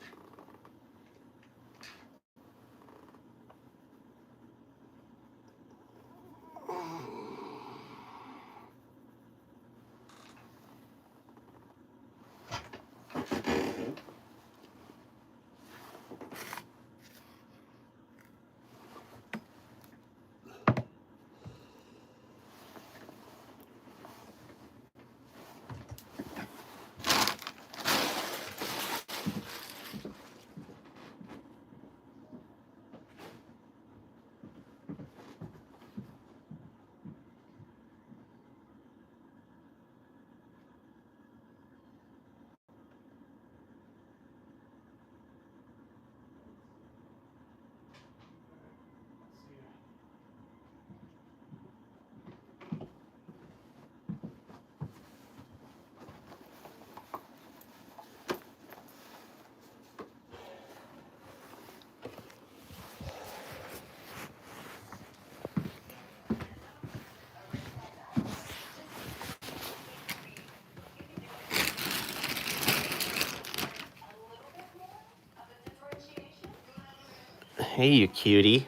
Hey, you cutie.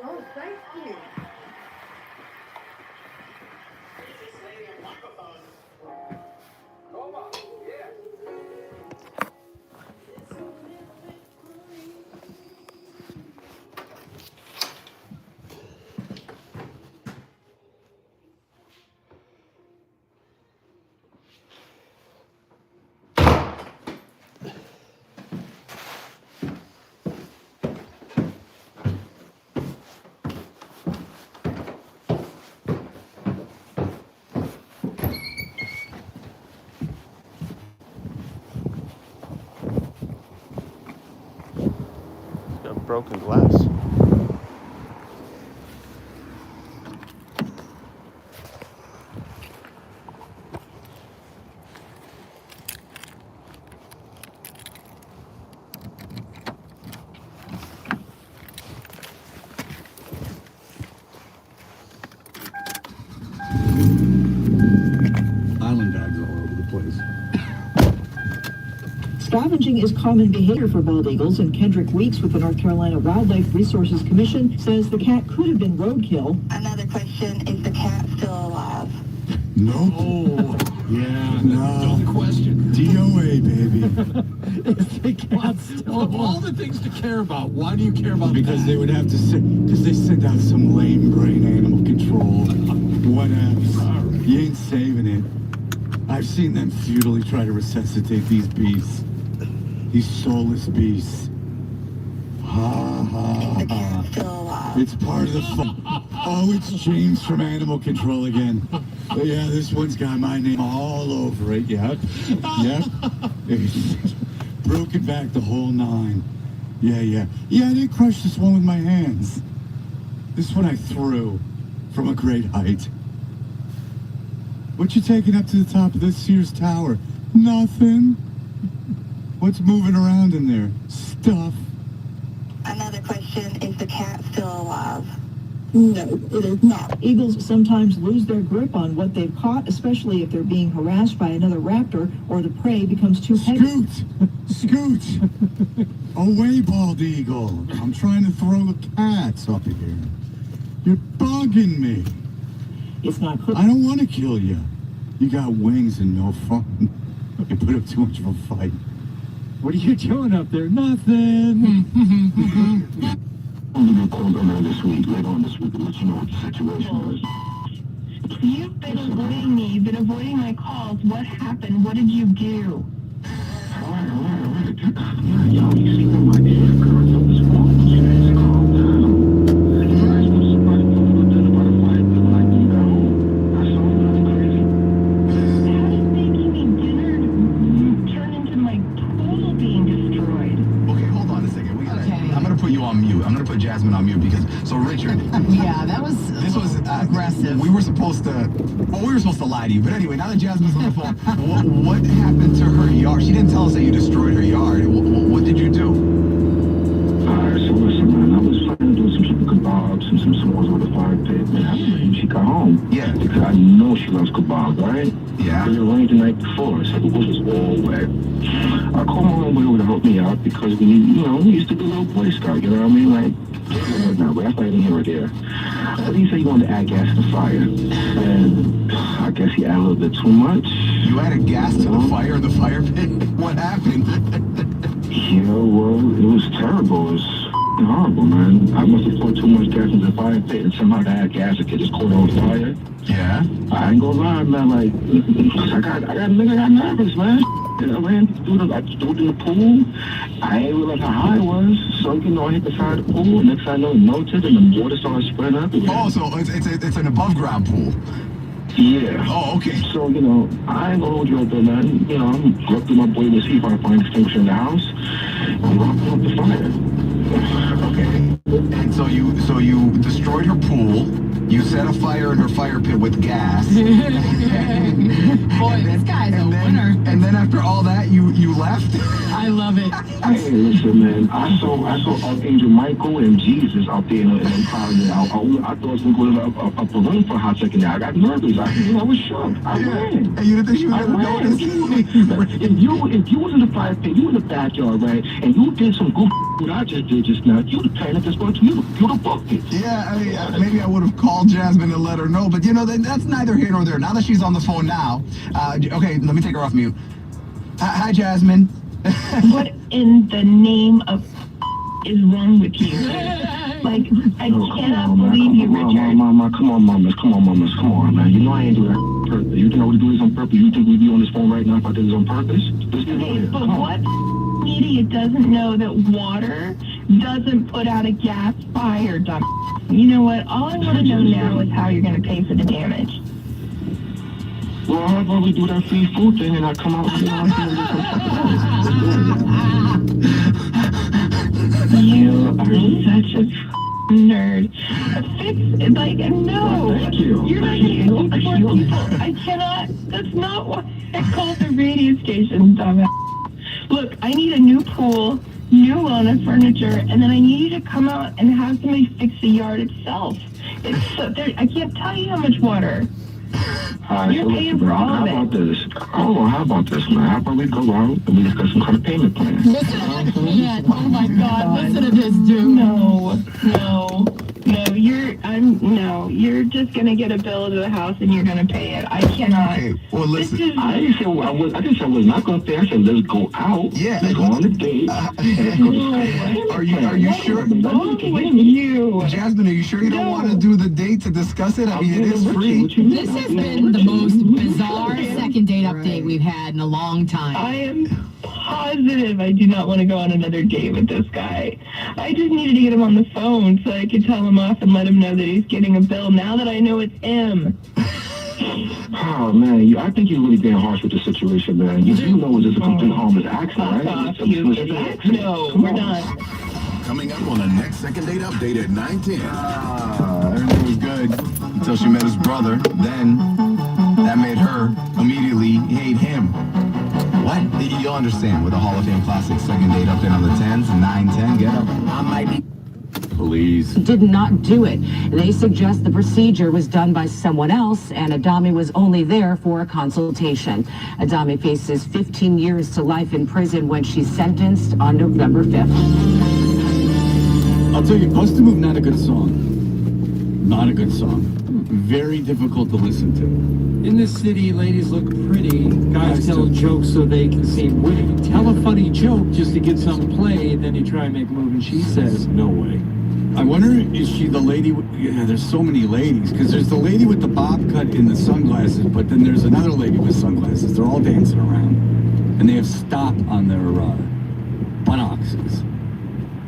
Oh, thank you. Got broken glass. Island bags all over the place. Scavenging is common behavior for bald eagles, and Kendrick Weeks with the North Carolina Wildlife Resources Commission says the cat could have been roadkill. Another question, is the cat still alive? No. Oh, Yeah, no. don't question. DOA, baby. Is the cat still of all the things to care about, why do you care about Because that? they would have to because they sent out some lame brain animal control. Whatevs. You ain't saving it. I've seen them futilely try to resuscitate these beasts. These soulless beasts. Ha ha ha. It's part of the fun. Oh, it's James from Animal Control again. Yeah, this one's got my name all over it. Yep. Yep. Broken back the whole nine. Yeah, I didn't crush this one with my hands. This one I threw. from a great height. What you taking up to the top of this Sears Tower? Nothing. What's moving around in there? Stuff. Another question, is the cat still alive? No, it is not. Eagles sometimes lose their grip on what they've caught, especially if they're being harassed by another raptor or the prey becomes too heavy. Scoot! Away, bald eagle. I'm trying to throw the cats up here. You're bugging me. It's not I don't want to kill you. You got wings and no fun. You put up too much of a fight. What are you doing up there? Nothing. I'm going to call them this week, later on this week, to let you know what the situation is. You've been avoiding me. You've been avoiding my calls. What happened? What did you do? Alright. Y'all, you see what my girls on this phone. You guys calm down. You guys put somebody pulled up in about a fight, but like you got home. I saw nothing crazy. How did making me dinner turn into my pool being destroyed? Okay, hold on a second. I'm gonna put you on mute. I'm gonna put Jasmine on mute because Richard. Yeah, that was This was aggressive. We were supposed to lie to you, but anyway, now that Jasmine's on the phone, what happened to her yard? She didn't tell us that you destroyed her yard. What did you do? Alright, so listen, man. I was trying to do some chicken kebabs and some s'mores with a fire pit, man. When she got home. Yeah. Because I know she loves kebab, right? Yeah. It rained the night before, so the woods was all wet. I called my homeboy over to help me out because we used to be a little Boy Scout, you know what I mean? Like, whatnot, but that's neither here or there. But he said he wanted to add gas to the fire. And I guess he added a little bit too much. You added gas to the fire in the fire pit? What happened? Yeah, well, it was terrible. It was horrible, man. I must have poured too much gas into the fire pit and somehow that gas could just caught on fire. Yeah? I ain't gonna lie, man. Like, I got nervous, man. I ran through the pool. I ain't realize how high it was. So, I hit the side of the pool. Next thing I know, it melted and the water started spreading up. Oh, so it's an above ground pool. Yeah. Oh, okay. So, I ain't gonna hold you up there, man. I'm going through my boiler to see if I can find extinguisher in the house. I'm rocking up the fire. Okay. And so you destroyed her pool. You set a fire in her fire pit with gas. Boy, this guy's a winner. And then after all that, you left? I love it. Hey, listen, man. I saw Archangel Michael and Jesus out there in the crowd. I thought I was going to go up the room for a hot second. I got nervous. I was shocked. I ran. And you didn't think she was going to notice? If you was in the fire pit, you in the backyard, right? And you did some good what I just did just now. You'd have panicked as well. You'd have booked it. Yeah, I mean, maybe I would have called Jasmine and let her know, but that's neither here nor there. Now that she's on the phone now, okay, let me take her off mute. Hi, Jasmine. What in the name of is wrong with you? Like, I cannot believe you, Richard. Come on, mamas. Come on, man. I ain't doing that on purpose. You think I would do this on purpose? You think we'd be on this phone right now if I did this on purpose? Okay, but what idiot doesn't know that water doesn't put out a gas fire, dumb? You know what? All I want to know now is how you're going to pay for the damage. Well, how about we do that free food thing and I come out and do You are such a nerd. No. Thank you. You're not going to support people. I cannot. That's not why I called the radio station, dumbass. Look, I need a new pool, new lawn and furniture, and then I need you to come out and have somebody fix the yard itself. I can't tell you how much water. You're paying for all of it. How about this, man? How about we go out and we discuss some kind of payment plan? Listen to this man. Oh my God, listen to this dude. No, you're just gonna get a bill to the house and you're gonna pay it. I cannot. Okay, well listen. I didn't say I was not gonna pay. I said let's go out. Yeah. Let's go on a date. Are you sure? Jasmine, are you sure you don't want to do the date to discuss it? I mean, it is free. This has been the most bizarre second date update we've had in a long time. I am positive I do not want to go on another date with this guy. I just needed to get him on the phone so I could tell him off and let him know that he's getting a bill now that I know it's him. Oh, man, I think you're really being harsh with the situation, man. You do know it's just a complete harmless accident, right? No, we're not. Coming up on the next second date update at 9:10. Everything was good until she met his brother. Then that made her immediately hate him. What? You'll understand with a Hall of Fame classic second date update on the 10s, 9:10. Get up. I might be. Police. Did not do it. They suggest the procedure was done by someone else and Adami was only there for a consultation. Adami faces 15 years to life in prison when she's sentenced on November 5th. I'll tell you, Bust a Move, not a good song. Not a good song. Very difficult to listen to. In this city, ladies look pretty. Guys tell jokes so they can seem witty. Tell a funny joke just to get some play, and then you try and make a move, and she says, no way. I wonder, is she the lady? Yeah, there's so many ladies. Because there's the lady with the bob cut in the sunglasses, but then there's another lady with sunglasses. They're all dancing around. And they have stop on their buttocks.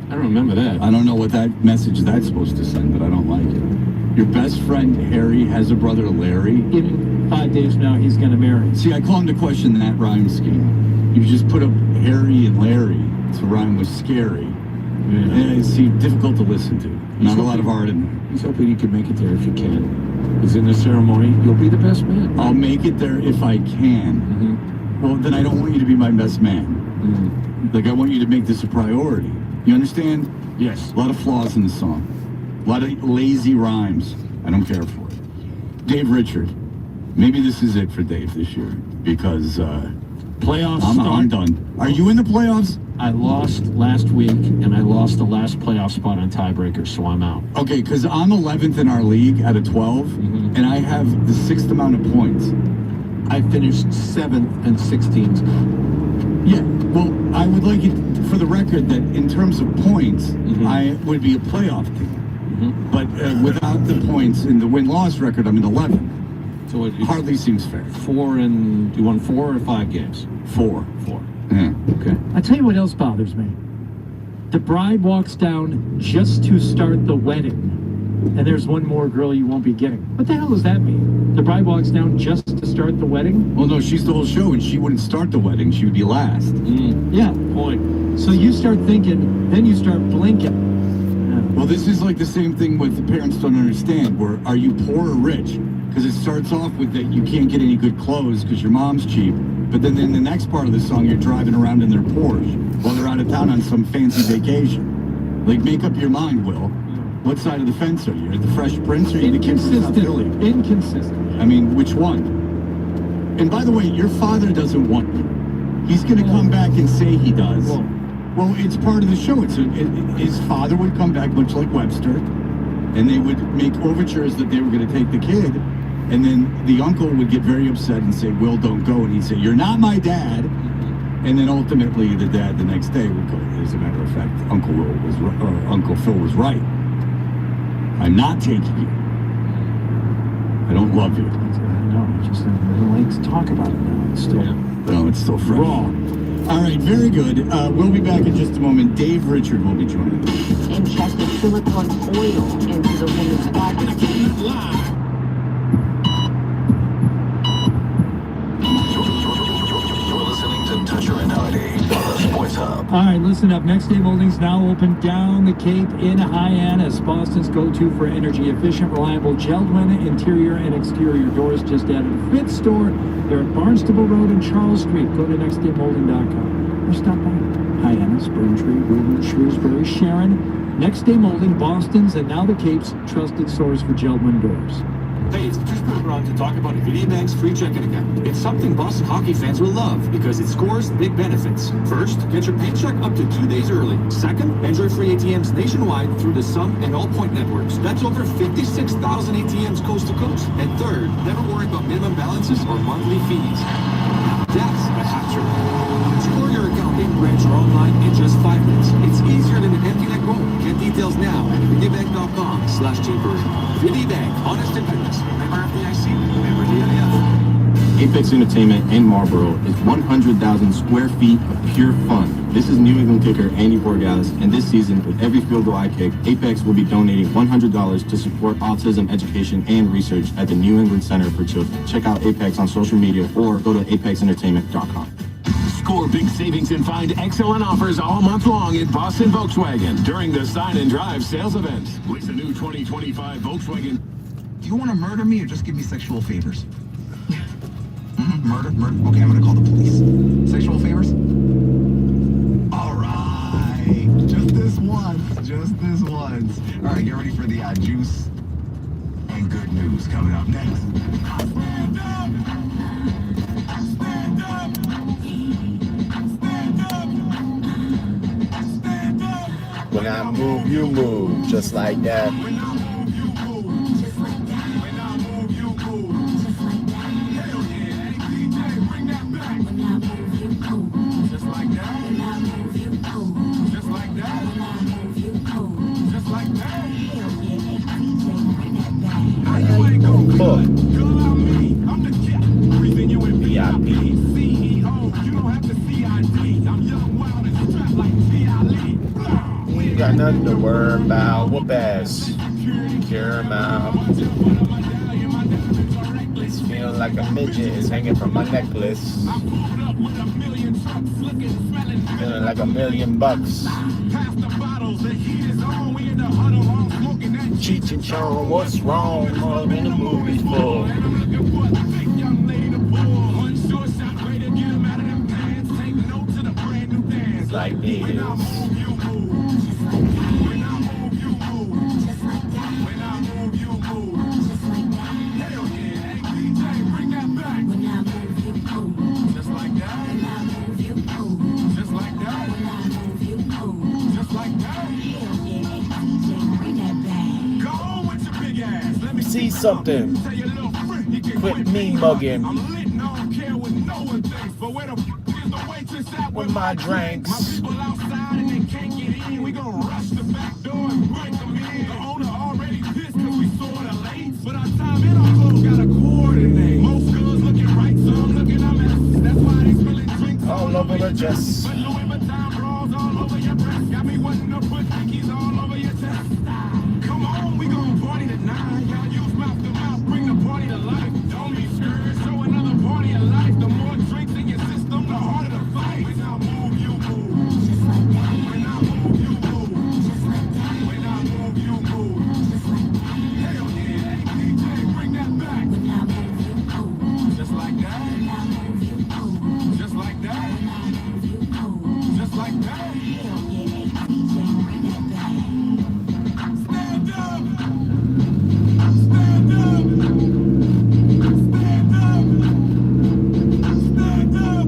I don't remember that. I don't know what that message that's supposed to send, but I don't like it. Your best friend Harry has a brother Larry. In 5 days from now, he's going to marry. See, I call him to question that rhyme scheme. You just put up Harry and Larry to rhyme with scary. And it's difficult to listen to. Not a lot of art in there. He's hoping you can make it there if you can. He's in the ceremony. You'll be the best man. I'll make it there if I can. Well, then I don't want you to be my best man. Like, I want you to make this a priority. You understand? Yes. A lot of flaws in the song. A lot of lazy rhymes. I don't care for it. Dave Richard. Maybe this is it for Dave this year. Because, playoffs I'm done. Are you in the playoffs? I lost last week, and I lost the last playoff spot on tiebreaker, so I'm out. Okay, because I'm 11th in our league out of 12, and I have the 6th amount of points. I finished 7th and 16th. Yeah, well, I would like it for the record that in terms of points, I would be a playoff team. But without the points in the win-loss record, I'm in 11th. So it hardly seems fair. You won 4 or 5 games? 4. 4. Yeah. Okay. I tell you what else bothers me. The bride walks down just to start the wedding, and there's one more girl you won't be getting. What the hell does that mean? The bride walks down just to start the wedding? Well, no, she's the whole show, and she wouldn't start the wedding. She would be last. Yeah, point. So you start thinking, then you start blinking. Well, this is like the same thing with the parents don't understand. Where are you poor or rich? Because it starts off with that you can't get any good clothes because your mom's cheap. But then in the next part of the song, you're driving around in their Porsche while they're out of town on some fancy vacation. Like, make up your mind, Will. What side of the fence are you? Are you the Fresh Prince or are you the kid from South Philly? Inconsistent. I mean, which one? And by the way, your father doesn't want you. He's going to come back and say he does. Well, it's part of the show. His father would come back, much like Webster, and they would make overtures that they were going to take the kid. And then the uncle would get very upset and say, Will, don't go. And he'd say, you're not my dad. And then ultimately the dad the next day would go, as a matter of fact, Uncle Phil was right. I'm not taking you. I don't love you. No, I just don't like to talk about it now. It's still, No, it's still fresh. Wrong. All right, very good. We'll be back in just a moment. Dave Richard will be joining us. Injected silicone oil into the woman's body. You're listening to Touch Your Reality on the Sports Hub. All right, listen up. Next Day Molding's now open down the Cape in Hyannis, Boston's go-to for energy-efficient, reliable Geldwin interior and exterior doors. Just added a 5th store. They're at Barnstable Road and Charles Street. Go to nextdaymolding.com or stop by Hyannis, Braintree, Woburn, Shrewsbury, Sharon. Next Day Molding, Boston's and now the Cape's trusted source for Geldwin doors. Hey, it's Chris Brown to talk about InfinityBank's free checking account. It's something Boston hockey fans will love because it scores big benefits. First, get your paycheck up to 2 days early. Second, enjoy free ATMs nationwide through the Sun and All Point networks. That's over 56,000 ATMs coast to coast. And third, never worry about minimum balances or monthly fees. That's a hat trick. Score your account in branch or online in just 5 minutes. It's easier than an empty net goal. Get details now at infinitybank.com/teamversion. Infinitybank, honest and goodness. Member FDIC, member DIF. Apex Entertainment in Marlboro is 100,000 square feet of pure fun. This is New England kicker Andy Borgalis, and this season, with every field goal I kick, Apex will be donating $100 to support autism education and research at the New England Center for Children. Check out Apex on social media or go to apexentertainment.com. Score big savings and find excellent offers all month long at Boston Volkswagen during the Sign and Drive sales event. Lease a new 2025 Volkswagen. Do you want to murder me or just give me sexual favors? Murder? Okay, I'm gonna call the police. Sexual favors? All right. Just this once. All right, get ready for the juice and good news coming up next. Stand up! Stand up! Stand up! Stand up! When I move, you move, just like that. When I move, you move. Just like that. When I move, you move. Just like that. Hell yeah, hey DJ, bring that back. When I move, you move. Just like that. When I move, you move. Just like that. When I move, you move. Just like that. Hell yeah, hey DJ, bring that back. How you ain't gon' cut? Girl, I'm me. I'm the cat. Breathing you in VIP. CEO, you don't have to CID. I'm young, wild, and strapped like T.I.Lee. We ain't got nothing to worry about. Whoop ass. Cure him out. It's feeling like a midget is hanging from my necklace. Feeling like $1 million. Cheech and Chong, what's wrong? More than the movies for. Like this. See something. Quit me mugging. With my drinks. All over the chest. Come on, we gon' party tonight. Y'all use mouth to mouth, bring the party to life. Don't be scared, show another party of life. The more drinks in your system, the harder the fight. When I move, you move. Just like that. When I move, you move. Just like that. When I move, you move. Just like that. Hell yeah, hey DJ, bring that back. When I move, you move. Just like that. When I move, you move. Just like that. When I move, you move. Just like that. Hell yeah, hey DJ, bring that back. Stand up! Stand up! Stand up! Stand up!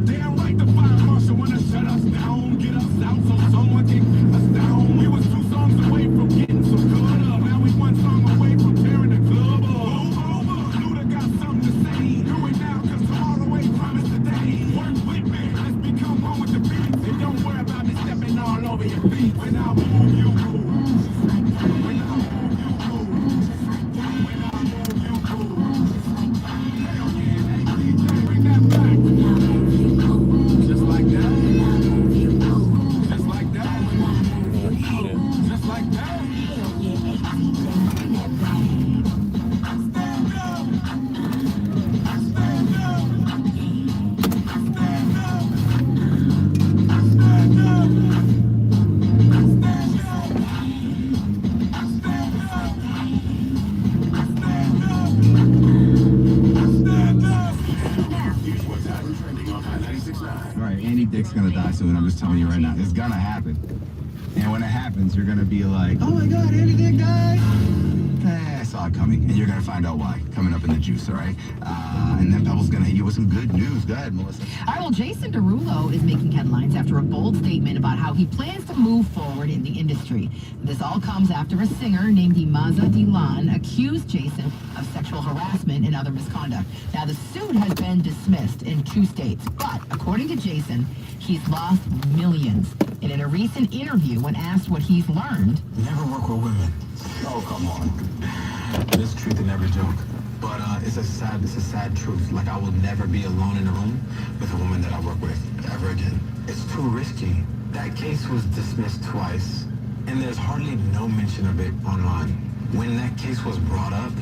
Damn right the fire marshal wanna shut us down, get us out so someone can get us down. We was 2 songs away from getting some good up. Now we 1 song away from tearing the club up. Move over, Luda got something to say. Do it now, cause tomorrow ain't promised today. Work with me, let's become one with the beat. And don't worry about me stepping all over your feet. When I move, you move. Dick's gonna die soon. I'm just telling you right now. It's gonna happen. And when it happens, you're gonna be like, oh my god, Andy Dick died. I saw it coming. And you're gonna find out why. Coming up in the juice, all right? And then Pebble's gonna hit you with some good news. Go ahead, Melissa. All right, well, Jason Derulo is making headlines after a bold statement about how he plans to move forward in the industry. This all comes after a singer named Imaza Dilan accused Jason of sexual harassment and other misconduct. Now, the suit has been dismissed in 2 states, but according to Jason, he's lost millions. And in a recent interview, when asked what he's learned... Never work with women. Oh, come on. There's truth in every joke. But it's a sad truth. Like, I will never be alone in a room with a woman that I work with ever again. It's too risky. That case was dismissed twice, and there's hardly no mention of it online. When that case was brought up,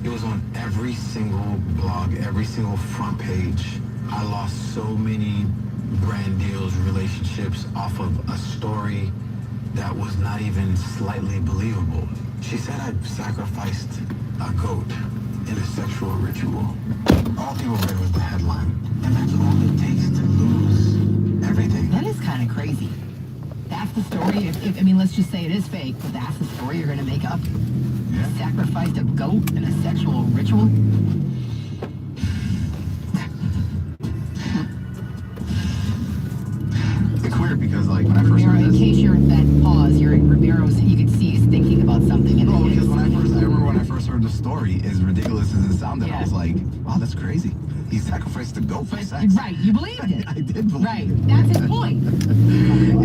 it was on every single blog, every single front page. I lost so many brand deals, relationships off of a story that was not even slightly believable. She said I sacrificed a goat in a sexual ritual. All people read was the headline, and that's all it takes to lose everything. That is kind of crazy. That's the story. I mean, let's just say it is fake, but that's the story you're going to make up. Yeah. Sacrificed a goat in a sexual ritual. It's weird because, like, when I first heard In this... case you're that pause, you're in Romero's, you can see he's thinking about something. And Oh, because I remember when I first heard the story, as ridiculous as it sounded, I was like, wow, that's crazy. He sacrificed a goat for sex. Right, you believed it. I did believe Right, it. that's his point.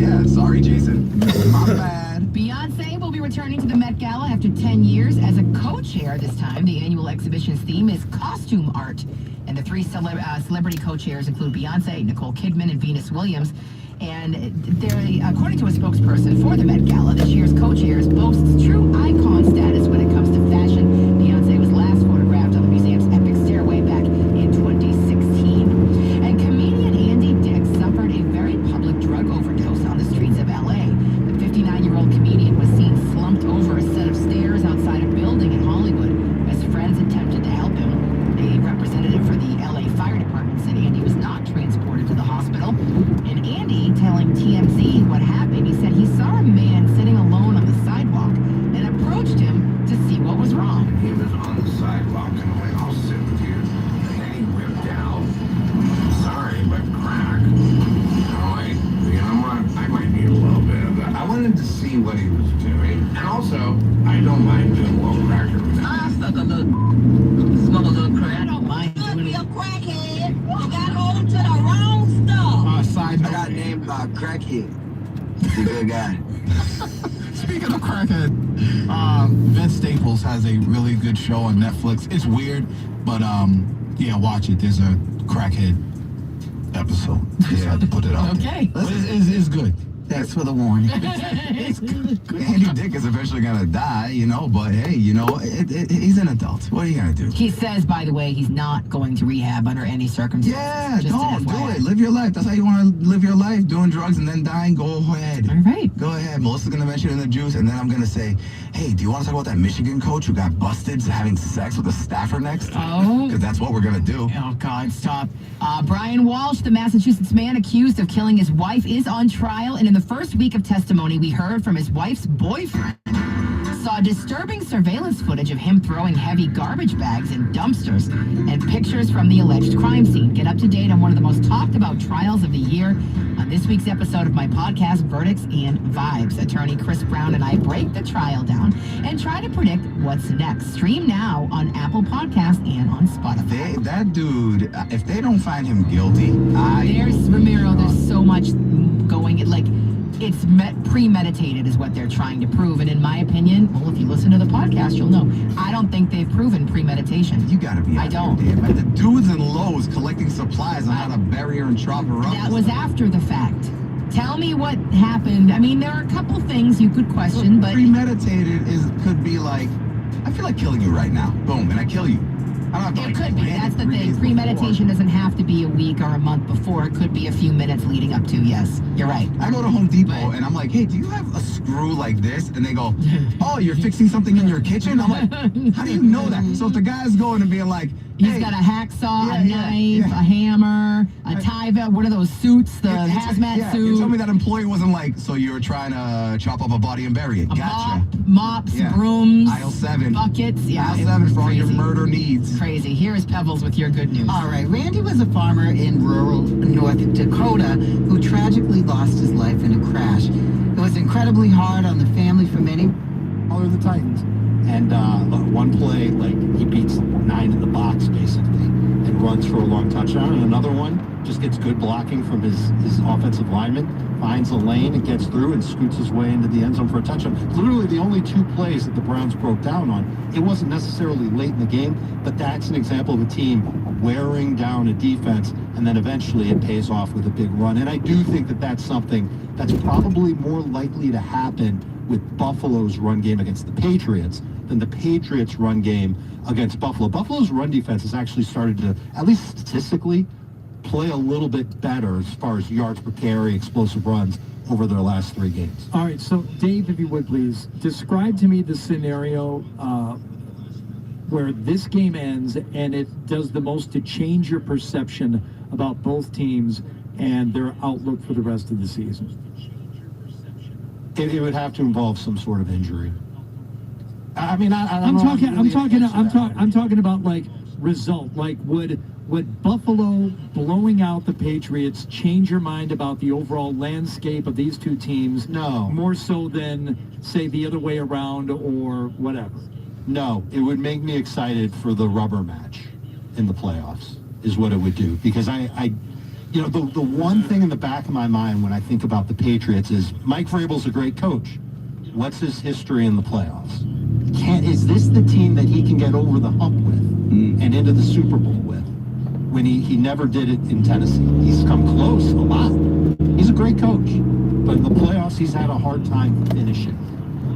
Yeah, sorry, Jason. My bad. Beyonce will be returning to the Met Gala after 10 years as a co-chair this time. The annual exhibition's theme is costume art. And the three celebrity co-chairs include Beyonce, Nicole Kidman, and Venus Williams. And according to a spokesperson for the Met Gala, this year's co-chairs boasts true icon status when it comes to fashion. Beyonce was last photographed on the museum's epic stairway back in 2016. And comedian Andy Dick suffered a very public drug overdose on the streets of LA. The 59-year-old comedian was seen slumped over a set of stairs outside a building in Hollywood as friends attempted to help him. A representative for the LA Fire Department said Andy was not transported to the hospital. And Andy, telling TMZ what happened, he said he saw a man sitting alone on the sidewalk and approached him to see what was wrong. He was on the sidewalk and I'm like, I'll sit with you. And then he whipped out, sorry, but crack. I might need a little bit of that. I wanted to see what he was doing. And also, I don't mind doing a little cracker with him. I suck a little, smoke a little crack. I don't mind doing Be it. a crackhead. You got hold to the wrong stuff. Side note. I got named by Crackhead. He's a good guy. Speaking of crackhead, Vince Staples has a really good show on Netflix. It's weird, but yeah, watch it. There's a crackhead episode. Just had to put it out. Okay. But it's good. Thanks for the warning. Andy Dick is eventually gonna die, you know, but hey, you know, he's an adult. What are you gonna do? He says, by the way, he's not going to rehab under any circumstances. Yeah, Just an don't do FYI. it. Live your life. That's how you want to live your life. Doing drugs and then dying. Go ahead. All right. Go ahead. Melissa's gonna mention it in the juice, and then I'm gonna say, hey, do you want to talk about that Michigan coach who got busted having sex with a staffer next? Oh. Because that's what we're gonna do. Oh, God, stop. Brian Walsh, the Massachusetts man accused of killing his wife, is on trial. And in the first week of testimony, we heard from his wife's boyfriend. Saw disturbing surveillance footage of him throwing heavy garbage bags in dumpsters and pictures from the alleged crime scene. Get up to date on one of the most talked about trials of the year on this week's episode of my podcast, Verdicts and Vibes. Attorney Chris Brown and I break the trial down and try to predict what's next. Stream now on Apple Podcasts and on Spotify. That dude, if they don't find him guilty, There's Ramiro, there's so much going, like, it's premeditated is what they're trying to prove. And in my opinion, well, if you listen to the podcast, you'll know, I don't think they've proven premeditation. You gotta be. I don't. Damn, the dude's in Lowe's collecting supplies on how to bury her and chop her up. That was after the fact. Tell me what happened. I mean, there are a couple things you could question, but premeditated could be like, I feel like killing you right now. Boom, and I kill you. it could be. That's the thing. Premeditation doesn't have to be a week or a month before. It could be a few minutes leading up to. Yes, you're right. I go to Home Depot and I'm like, hey, do you have a screw like this? And they go, oh, you're fixing something in your kitchen? I'm like, how do you know that? So if the guy's going and being like, he's got a hacksaw, a knife, a hammer, a tie belt. What are those suits? The hazmat suit. You told me that employee wasn't like, so you were trying to chop up a body and bury it. Gotcha. Mops, brooms, Aisle 7. buckets. Yeah, Aisle 7 for all your murder needs. Crazy. Here is Pebbles with your good news. All right, Randy was a farmer in rural North Dakota who tragically lost his life in a crash. It was incredibly hard on the family for many. All of the Titans. And one play, like, he beats 9 in the box, basically, and runs for a long touchdown. And another one just gets good blocking from his offensive lineman, finds a lane and gets through and scoots his way into the end zone for a touchdown. Literally the only 2 plays that the Browns broke down on. It wasn't necessarily late in the game, but that's an example of a team wearing down a defense, and then eventually it pays off with a big run. And I do think that that's something that's probably more likely to happen with Buffalo's run game against the Patriots than the Patriots' run game against Buffalo. Buffalo's run defense has actually started to, at least statistically, play a little bit better as far as yards per carry, explosive runs over their last 3 games. All right, so Dave, if you would please, describe to me the scenario where this game ends and it does the most to change your perception about both teams and their outlook for the rest of the season. It would have to involve some sort of injury. I mean, I'm talking about like result. Like would Buffalo blowing out the Patriots change your mind about the overall landscape of these two teams? No. More so than say the other way around or whatever. No, it would make me excited for the rubber match in the playoffs is what it would do. Because you know, the one thing in the back of my mind when I think about the Patriots is Mike Vrabel's a great coach. What's his history in the playoffs? Is this the team that he can get over the hump with and into the Super Bowl with? When he never did it in Tennessee. He's come close a lot. He's a great coach. But in the playoffs, he's had a hard time finishing.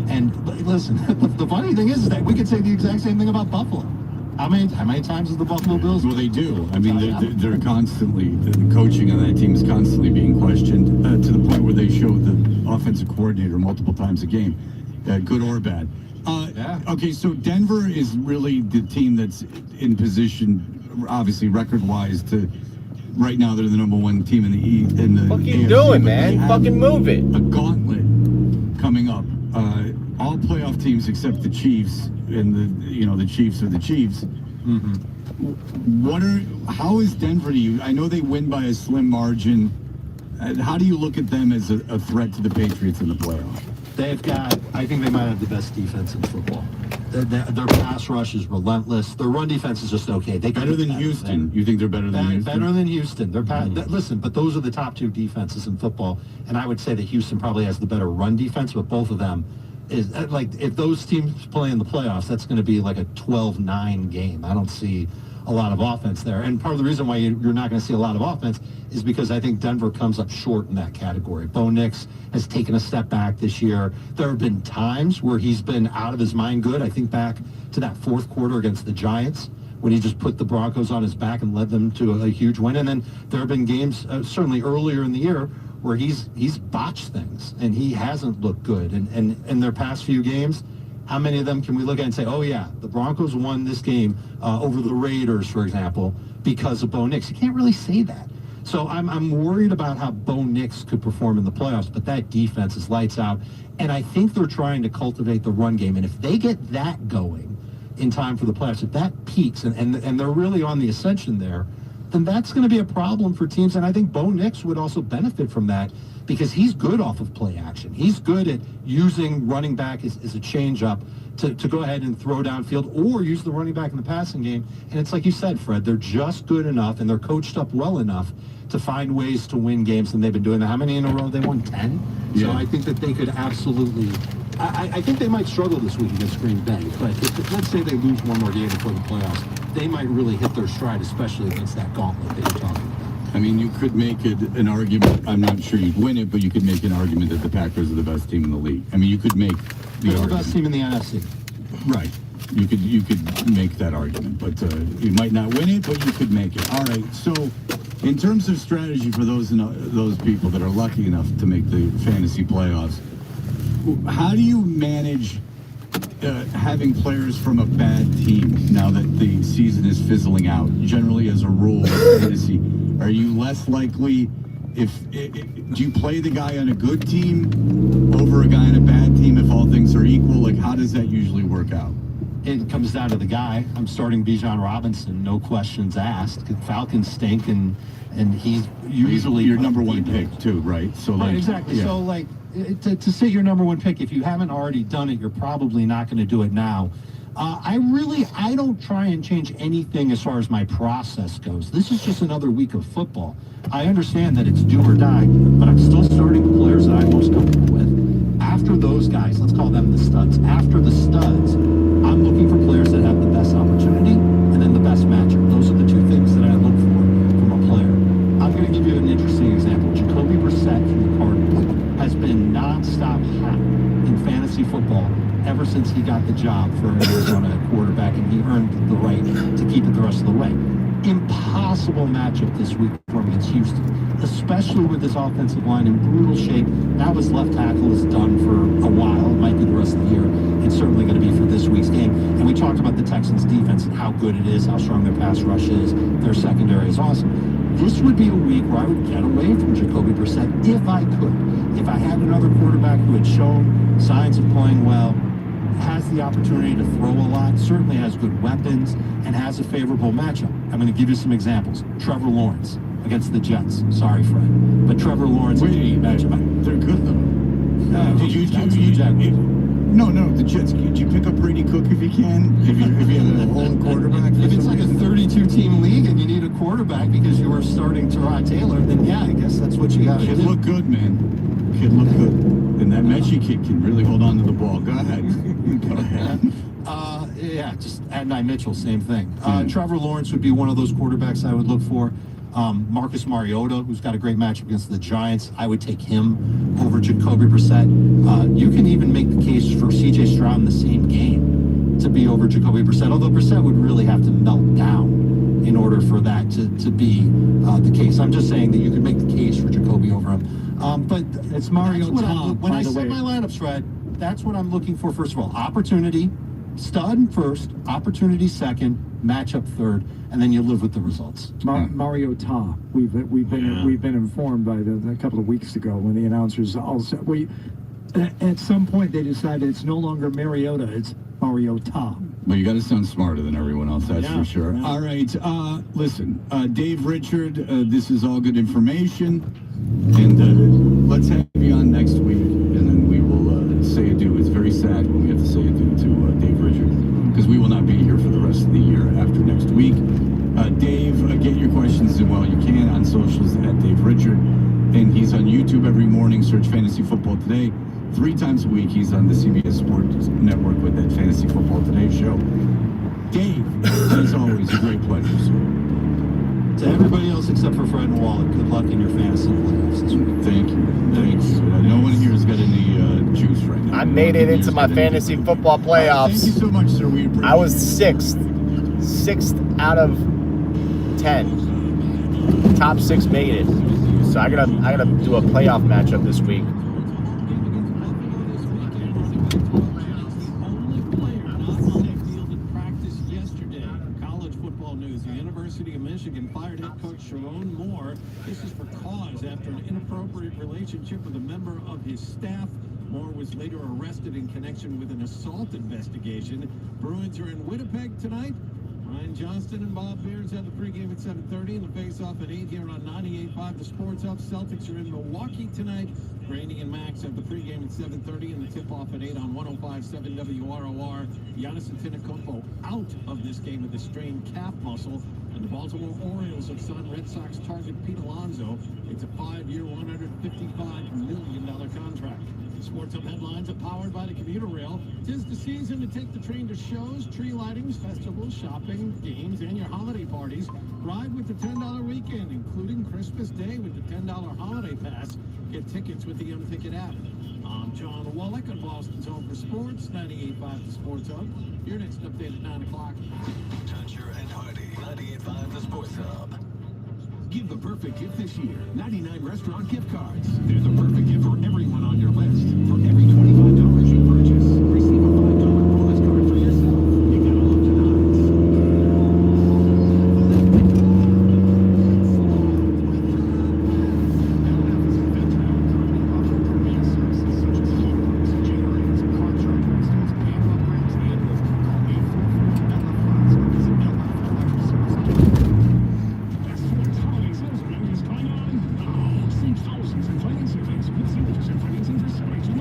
And listen, the funny thing is that we could say the exact same thing about Buffalo. How many times has the Buffalo Bills? Well, they do. I mean, they're constantly, the coaching on that team is constantly being questioned to the point where they show the offensive coordinator multiple times a game, good or bad. Okay, so Denver is really the team that's in position, obviously record-wise, to right now they're the number 1 team in the East. What are you doing, man? Fucking move it. A gauntlet coming up. All playoff teams except the Chiefs, and the Chiefs are the Chiefs. How is Denver to you? I know they win by a slim margin. How do you look at them as a threat to the Patriots in the playoffs? I think they might have the best defense in football. Their pass rush is relentless. Their run defense is just okay. Better than Houston. You think they're better than Houston? Better than Houston. Listen, but those are the top 2 defenses in football, and I would say that Houston probably has the better run defense, but both of them is like, if those teams play in the playoffs, that's going to be like a 12-9 game. I don't see a lot of offense there. And part of the reason why you're not going to see a lot of offense is because I think Denver comes up short in that category. Bo Nix has taken a step back this year. There have been times where he's been out of his mind good. I think back to that 4th quarter against the Giants when he just put the Broncos on his back and led them to a huge win. And then there have been games, certainly earlier in the year, where he's botched things and he hasn't looked good. And in their past few games, how many of them can we look at and say, oh yeah, the Broncos won this game over the Raiders, for example, because of Bo Nix? You can't really say that. So I'm worried about how Bo Nix could perform in the playoffs, but that defense is lights out. And I think they're trying to cultivate the run game. And if they get that going in time for the playoffs, if that peaks and they're really on the ascension there, then that's going to be a problem for teams. And I think Bo Nix would also benefit from that because he's good off of play action. He's good at using running back as a change-up to go ahead and throw downfield or use the running back in the passing game. And it's like you said, Fred, they're just good enough and they're coached up well enough to find ways to win games, and they've been doing that. How many in a row? They won 10? Yeah. So I think that they could absolutely... I think they might struggle this week against Green Bay, but if let's say they lose one more game before the playoffs, they might really hit their stride, especially against that gauntlet that you're talking about. I mean, you could make an argument. I'm not sure you'd win it, but you could make an argument that the Packers are the best team in the league. I mean, you could make They're the best team in the NFC. Right. You could make that argument, but you might not win it, but you could make it. All right. So, in terms of strategy for those people that are lucky enough to make the fantasy playoffs, how do you manage having players from a bad team now that the season is fizzling out? Generally, as a rule, in fantasy, are you less likely? Do you play the guy on a good team over a guy on a bad team if all things are equal? Like, how does that usually work out? It comes down to the guy. I'm starting Bijan Robinson, no questions asked. Falcons stink, and he's usually your number 1 pick too, right? So right, exactly. Yeah. So like to say your number 1 pick, if you haven't already done it, you're probably not going to do it now. I don't try and change anything as far as my process goes. This is just another week of football. I understand that it's do or die, but I'm still starting the players that I'm most comfortable with. After those guys, let's call them the studs. After the studs, I'm looking for players that have the best opportunity and then the best matchup. Those are the 2 things that I look for from a player. I'm going to give you an interesting example. Jacoby Brissett from the Cardinals has been nonstop hot in fantasy football ever since he got the job for Arizona quarterback, and he earned the right to keep it the rest of the way. impossible matchup this week for him against Houston, especially with this offensive line in brutal shape. That was left tackle is done for a while. It might be the rest of the year. It's certainly going to be for this week's game. And we talked about the Texans' defense and how good it is, how strong their pass rush is. Their secondary is awesome. This would be a week where I would get away from Jacoby Brissett if I could. If I had another quarterback who had shown signs of playing well, has the opportunity to throw a lot, certainly has good weapons, and has a favorable matchup. I'm going to give you some examples. Trevor Lawrence against the Jets. Sorry, Fred. But Trevor Lawrence matchup. They're good, though. No, the Jets. Did you pick up Brady Cook if you can? If you have a whole quarterback? If it's like a 32-team league and you need a quarterback because you are starting Tyrod Taylor, then yeah, I guess that's what you got to do. Kid look good, man. Kid look good. And that Mechie kid can really hold on to the ball. Go ahead. Go ahead. Yeah, just Adonai Mitchell, same thing. Trevor Lawrence would be one of those quarterbacks I would look for. Marcus Mariota, who's got a great matchup against the Giants, I would take him over Jacoby Brissett. You can even make the case for C.J. Stroud in the same game to be over Jacoby Brissett, although Brissett would really have to melt down in order for that to be the case. I'm just saying that you could make the case for Jacoby over him. But it's Mariota. When I set my lineups, Fred, that's what I'm looking for. First of all, opportunity, stud first, opportunity second, matchup third, and then you live with the results. Mariota. We've been informed by a couple of weeks ago when the announcers all said at some point they decided it's no longer Mariota, it's Mariota. But you got to sound smarter than everyone else, that's for sure. All right, listen, Dave Richard, this is all good information, and let's have you on next week, and then we will say adieu. It's very sad when we have to say adieu to Dave Richard, because we will not be here for the rest of the year after next week. Dave, get your questions in while you can on socials at Dave Richard, and he's on YouTube every morning. Search Fantasy Football Today. 3 times a week, he's on the CBS Sports Network with that Fantasy Football Today show. Dave, as always, a great pleasure, sir. To everybody else except for Fred and Wallach, good luck in your fantasy playoffs this week. Thank you. No one here has got any juice right now. I made it into my fantasy football playoffs. Thank you so much, sir. We appreciate it. I was sixth out of 10. Top 6 made it. So I gotta do a playoff matchup this week. Relationship with a member of his staff. Moore was later arrested in connection with an assault investigation. Bruins are in Winnipeg tonight. Ryan Johnston and Bob Beers have the pregame at 7:30 and the face-off at 8 here on 98.5 The Sports Hub. Celtics are in Milwaukee tonight. Brady and Max have the pregame at 7:30 and the tip-off at 8 on 105.7 WROR. Giannis Antetokounmpo out of this game with a strained calf muscle. And the Baltimore Orioles have signed Red Sox target Pete Alonso. It's a 5-year, $155 million contract. Sports Hub headlines are powered by the commuter rail. 'Tis the season to take the train to shows, tree lightings, festivals, shopping, games, and your holiday parties. Ride with the $10 weekend, including Christmas Day with the $10 holiday pass. Get tickets with the M-Ticket app. I'm John Wallach on Boston's Home for Sports, 98.5 The Sports Hub. Your next update at 9 o'clock. Toucher and Hardy, 98.5 The Sports Hub. Give the perfect gift this year. 99 restaurant gift cards. They're the perfect gift for everyone on your list. For every $25 you purchase, receive a $5 bonus card for yourself. You gotta love tonight. Thousands in financing events with 0% financing for 7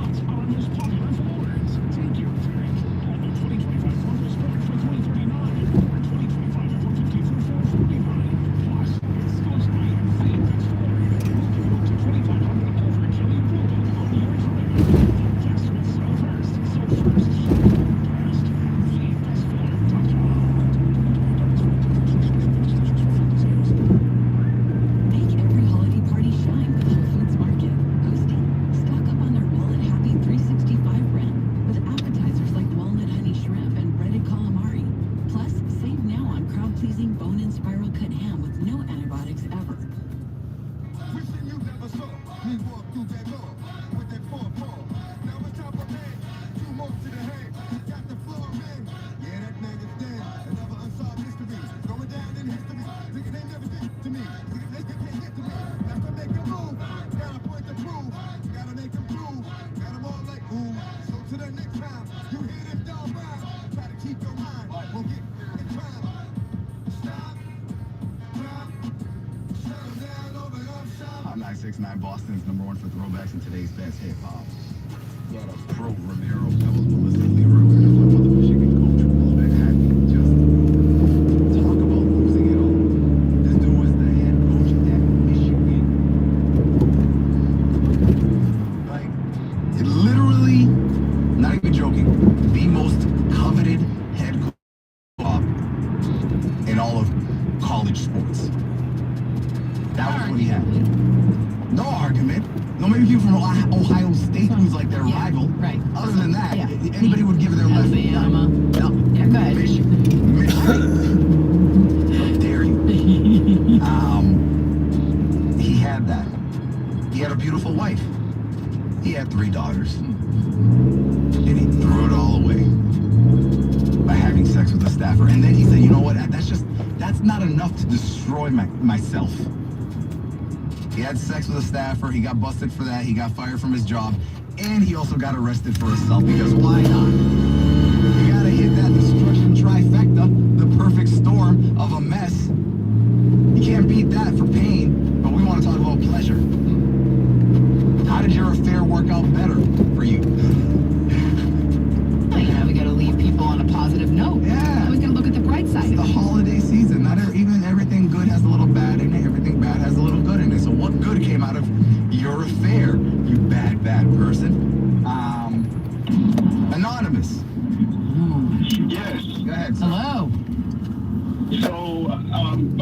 96.9 Boston's #1 for throwbacks and today's best hip hop. Got a Pro Romero, Pebbles, Melissa, Leroy. We're gonna talk about the Michigan coach who goes back and just talk about losing it all. This dude was the head coach at Michigan. Like, it literally, not even joking, the most coveted head coach in all of college sports. That was what he had. No argument. No, maybe people from Ohio State, who's like their rival. Right. Other than that, anybody would give their left. Alabama. No. Yeah, go ahead. Michigan. How dare you? He had that. He had a beautiful wife. He had 3 daughters. And he threw it all away by having sex with a staffer. And then he said, you know what? That's not enough to destroy myself. He had sex with a staffer. He got busted for that. He got fired from his job. And he also got arrested for assault, because why not? You gotta hit that destruction trifecta, the perfect storm of a mess. You can't beat that for pain, but we want to talk about pleasure. How did your affair work out better for you? Yeah, we gotta leave people on a positive note. Yeah. Always gotta look at the bright side. It's the holiday season. Not even everything good has a little bad in it. Everything bad has a little good in it. So what good came out of your affair, you bad person? Anonymous. Yes. Go ahead, sir. Hello. So,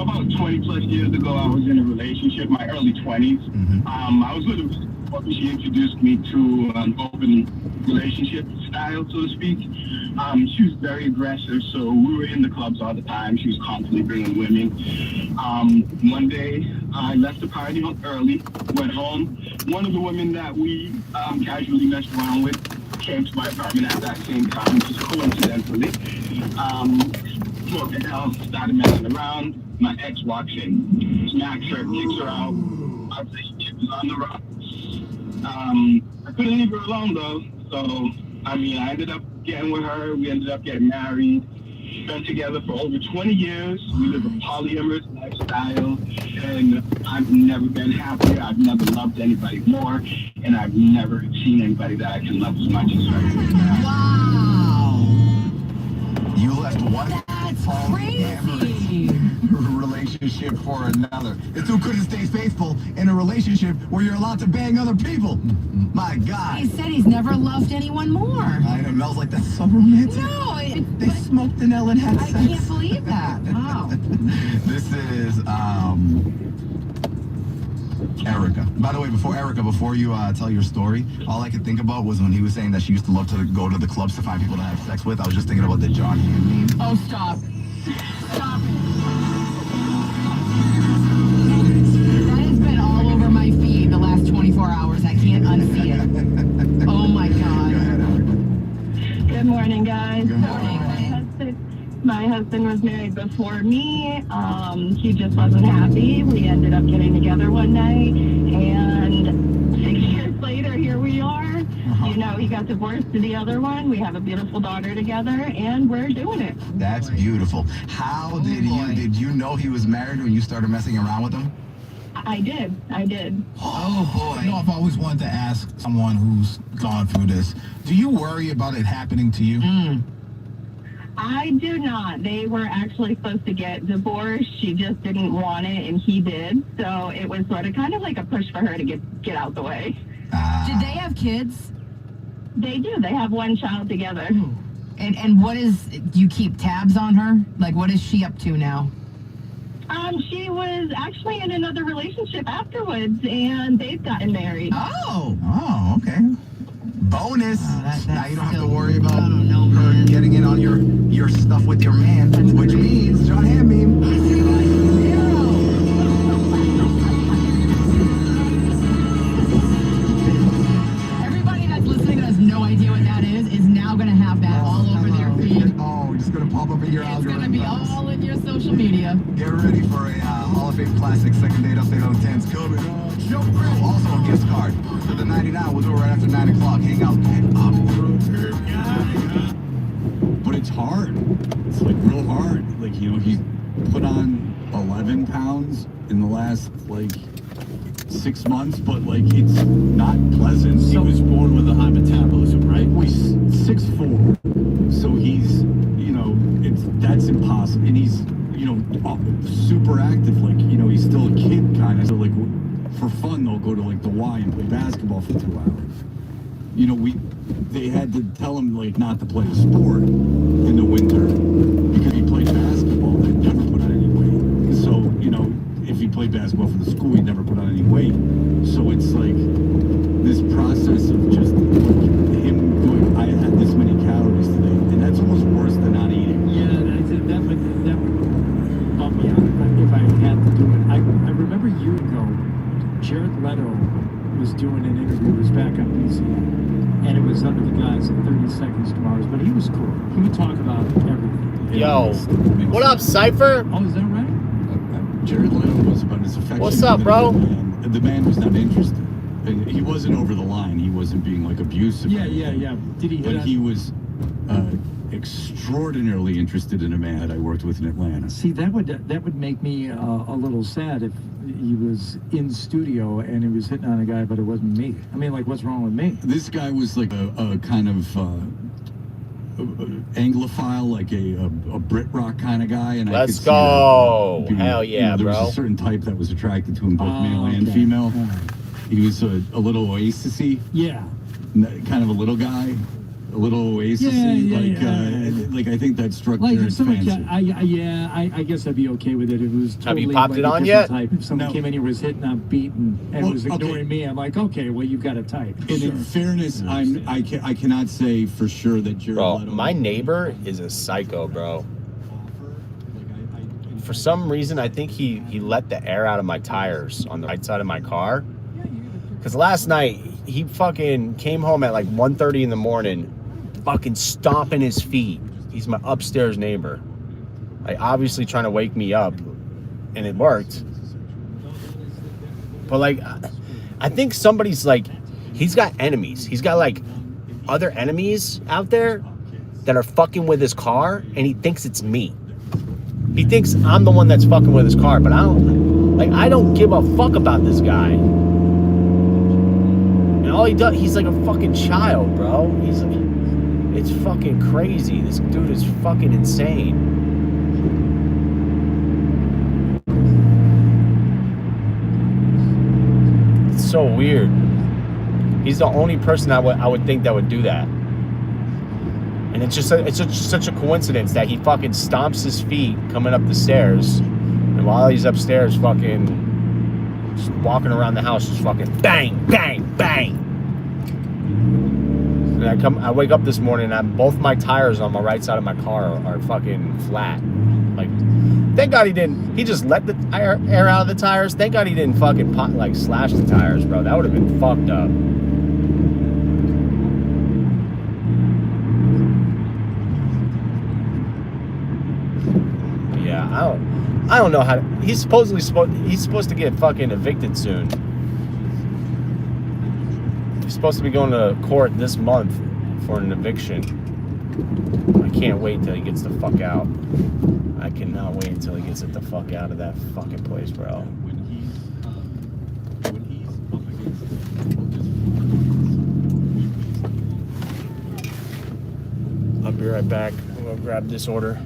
about 20 plus years ago, I was in a relationship, my early 20s. I was with a woman. She introduced me to an open relationship style, so to speak. She was very aggressive, so we were in the clubs all the time. She was constantly bringing women. One day, I left the party early, went home. One of the women that we casually messed around with came to my apartment at that same time, just coincidentally. Broke it down, started messing around. My ex walks in, smacks her, kicks her out. Our relationship was on the rocks. I couldn't leave her alone though, so I ended up getting with her. We ended up getting married. Been together for over 20 years. We live a polyamorous lifestyle, and I've never been happier. I've never loved anybody more, and I've never seen anybody that I can love as much as her. Wow. You left one That's crazy relationship for another. The two couldn't stay faithful in a relationship where you're allowed to bang other people. My God. He said he's never loved anyone more. I know, Mel's like, that's so romantic. No, They smoked an L and had I sex. can't believe that. Wow. This is Erica. By the way, before you tell your story, all I could think about was when he was saying that she used to love to go to the clubs to find people to have sex with. I was just thinking about the John Hamm meme. Oh, stop. Stop it. That has been all over my feed the last 24 hours. I can't unsee it. Oh, my God. Go ahead, Erica. Good morning, guys. Good morning. My husband was married before me. He just wasn't happy. We ended up getting together one night, and 6 years later, here we are. You know, he got divorced to the other one. We have a beautiful daughter together, and we're doing it. That's beautiful. How did you know he was married when you started messing around with him? I did. Oh, boy. You know, I've always wanted to ask someone who's gone through this, do you worry about it happening to you? I do not. They were actually supposed to get divorced. She just didn't want it, and he did. So it was sort of kind of like a push for her to get out the way. Did they have kids? They do. They have one child together. And what do you keep tabs on her? Like, what is she up to now? She was actually in another relationship afterwards, and they've gotten married. Oh, okay. Bonus. That's now you don't have to still- worry about I don't know, her man. getting in on your stuff with your man, which means John Hamm meme. Everybody that's listening that has no idea what that is now going to have that all over their feed. Oh, it's going to pop up in your It's algorithm. going to be all in your social media. Get ready for a Hall of Fame classic second date update on the 10s coming. Also a gift card for the 99. We'll do it right after 9 o'clock. Hang out. But it's hard. It's like real hard. Like, you know, he put on 11 pounds in the last like 6 months, but like it's not pleasant. He was born with a high metabolism, right? He's 6'4", so he's, that's impossible, and he's, super active. Like, he's still a kid kind of. So like, for fun, they'll go to like the Y and play basketball for 2 hours. They had to tell him like not to play a sport in the winter because he played basketball. They'd never put on any weight. So if he played basketball for the school, he'd never put on any weight. So it's like this process of just like him going, I had this many calories today, and that's almost worse than not eating. Yeah, that would bump me out if I had to do it. I remember a year ago, Jared Leto was doing an interview. It was back on BCN, and it was under the guise of 30 Seconds to Mars, but he was cool. He would talk about everything. Yo, what up, Cypher? Oh, is that right? Jared Leto was about his affection. What's up, bro? The man was not interested. And he wasn't over the line. He wasn't being like abusive. Yeah. Did he? But he was extraordinarily interested in a man that I worked with in Atlanta. See, that would make me a little sad if he was in studio and he was hitting on a guy, but it wasn't me. I mean, like, what's wrong with me? This guy was like a kind of Anglophile, like a Brit rock kind of guy, and Let's I could go. See that Hell yeah, there bro. was a certain type that was attracted to him, both male and female. He was a little Oasis-y. Yeah. Kind of a little guy. A little Oasis-y. Like I think that struck Jared's fancy. I guess I'd be okay with it if it was totally. Have you popped it on a yet? Type. If someone came in here was hitting on beat and was ignoring me, I'm like, okay, well, you've got a type. And in fairness, I cannot say for sure that Jared Bro, Leto. my neighbor is a psycho, bro. For some reason, I think he let the air out of my tires on the right side of my car. Because last night, he fucking came home at like 1:30 in the morning, fucking stomping his feet. He's my upstairs neighbor. Like, obviously trying to wake me up, and it worked. But like, I think somebody's like, he's got enemies. He's got like other enemies out there that are fucking with his car, and he thinks it's me. He thinks I'm the one that's fucking with his car, but I don't give a fuck about this guy. And all he does, he's like a fucking child, bro. He's like, it's fucking crazy. This dude is fucking insane. It's so weird. He's the only person I would think that would do that. And it's just such a coincidence that he fucking stomps his feet coming up the stairs, and while he's upstairs fucking just walking around the house, just fucking bang, bang, bang. And I wake up this morning and both my tires on my right side of my car are fucking flat. Like, thank God he just let the air out of the tires. Thank God he didn't fucking slash the tires, bro. That would have been fucked up. Yeah, I don't know how to, he's supposed to get fucking evicted soon. He's supposed to be going to court this month for an eviction. I can't wait until he gets the fuck out. I cannot wait until he gets the fuck out of that fucking place, bro. I'll be right back. I'm gonna grab this order.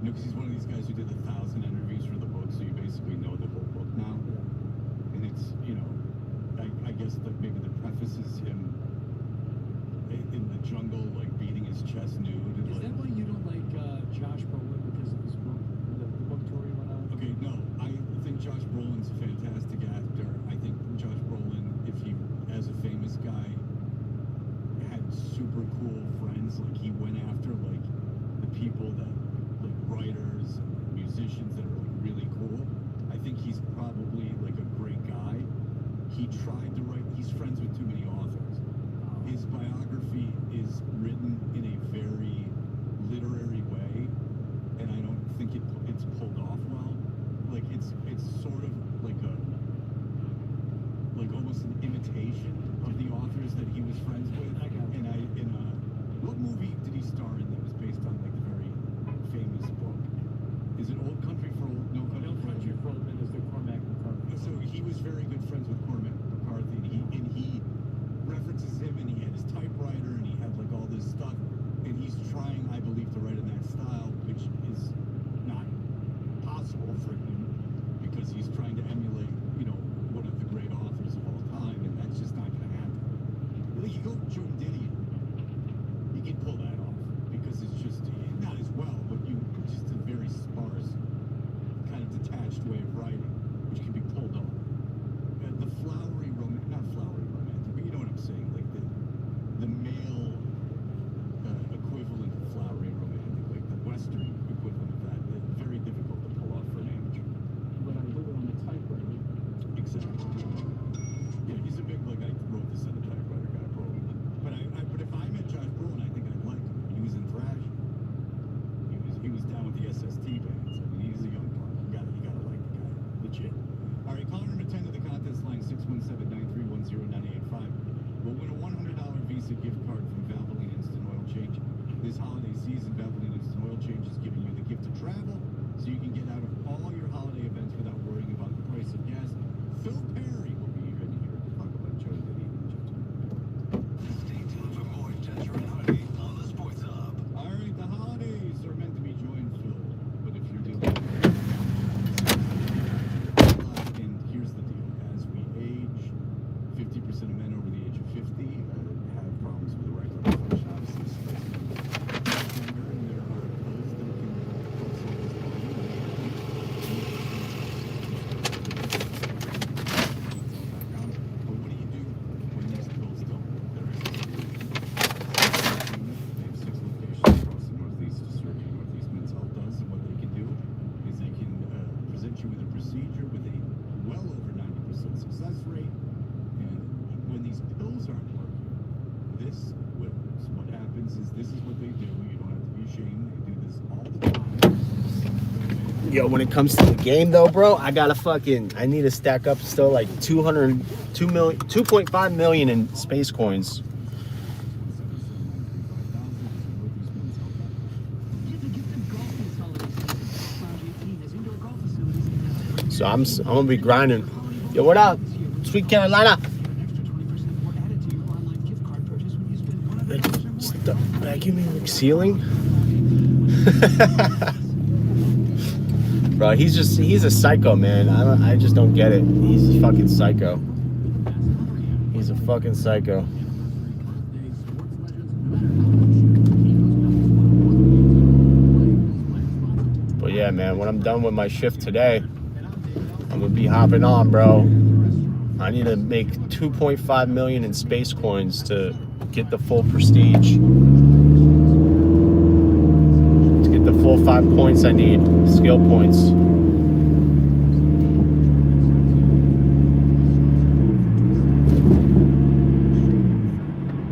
Because he's one of these guys who did 1,000 interviews for the book, so you basically know the whole book now. And it's, I guess that maybe the preface is him in the jungle, like beating his chest nude. And Is that why you don't like Josh Brolin because of his book, the book tour he went on? Okay, no, I think Josh Brolin's a fantastic actor. I think Josh Brolin, if he, as a famous guy, had super cool friends, like he went after like the people that, like writers and musicians that are like really cool. I think he's probably like a great guy. He tried to write he's friends with too many authors. His biography is written in a very literary way, and I don't think it's pulled off well. Like it's sort of like almost an imitation of the authors that he was friends with. What movie did he star in that was based on like the very famous book? Is it Old Country for Old No Country for Old Men? Is the Cormac McCarthy? So he was very good friends with Cormac McCarthy, and he references him, and he had his typewriter, and he had like all this stuff, and he's trying, I believe, to write in that style, which is not possible for him because he's trying to emulate, one of the great authors of all time, and that's just not going to happen. Like you go Joe Didion, you can pull that off because it's just not as well, but just a very sparse, kind of detached way of writing, which can be pulled off. The flowery not flowery romantic, but you know what I'm saying, like the male equivalent of flowery romantic, like the Western equivalent of that. Very difficult to pull off for an amateur. But I do it on the typewriter. Exactly. Yeah, he's a big, I wrote this on a typewriter guy, bro. But if I met Josh Brolin, I think I'd like him. He was in thrash. He was down with the SST bands. I mean, he's a young punk. You gotta like the guy. Legit. All right, caller number 10 to the contest line, 617-931-0985. We'll win a $100 Visa gift card from Valvoline Instant Oil Change. This holiday season, Valvoline Instant Oil Change is giving you the gift of travel, so you can get out of all your holiday events without worrying about the price of gas. Phil Perry will be here to talk about Joe Diddy. Stay tuned for more Toucher and Hardy on the Sports Hub. All right, the holidays are meant to be joy and filled, but if you're dealing with and here's the deal, as we age, 50% of men over the age of 50 have problems with erectile dysfunction, obviously. Yo, when it comes to the game though, bro, I need to stack up still like 2.5 million in space coins. So I'm gonna be grinding. Yo, what up, Sweet Carolina? Vacuuming like ceiling. Bro, he's a psycho, man. I just don't get it. He's a fucking psycho. He's a fucking psycho. But yeah, man, when I'm done with my shift today, I'm gonna be hopping on, bro. I need to make 2.5 million in space coins to get the full prestige. The full 5 points I need, skill points.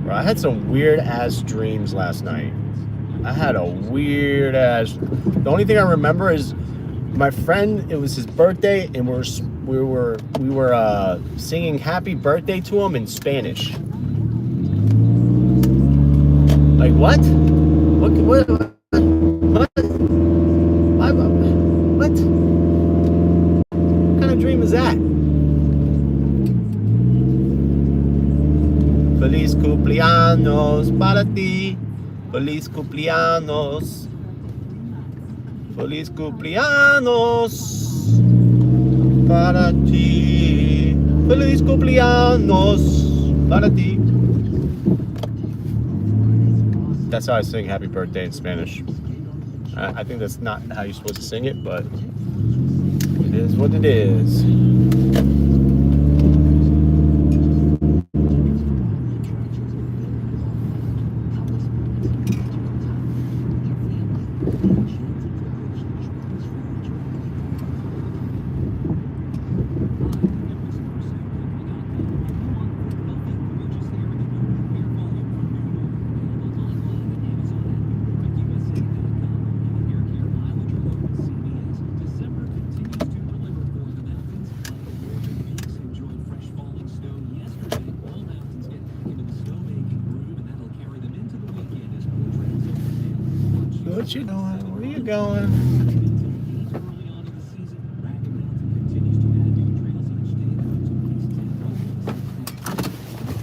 Bro, I had some weird ass dreams last night. I had a weird ass. The only thing I remember is my friend. It was his birthday, and we were singing "Happy Birthday" to him in Spanish. Like what? What? What kind of dream is that? Feliz cumpleaños para ti. Feliz cumpleaños. Feliz cumpleaños para ti. Feliz cumpleaños para ti. That's how I sing "Happy Birthday" in Spanish. I think that's not how you're supposed to sing it, but it is what it is. What you doing? Where you going?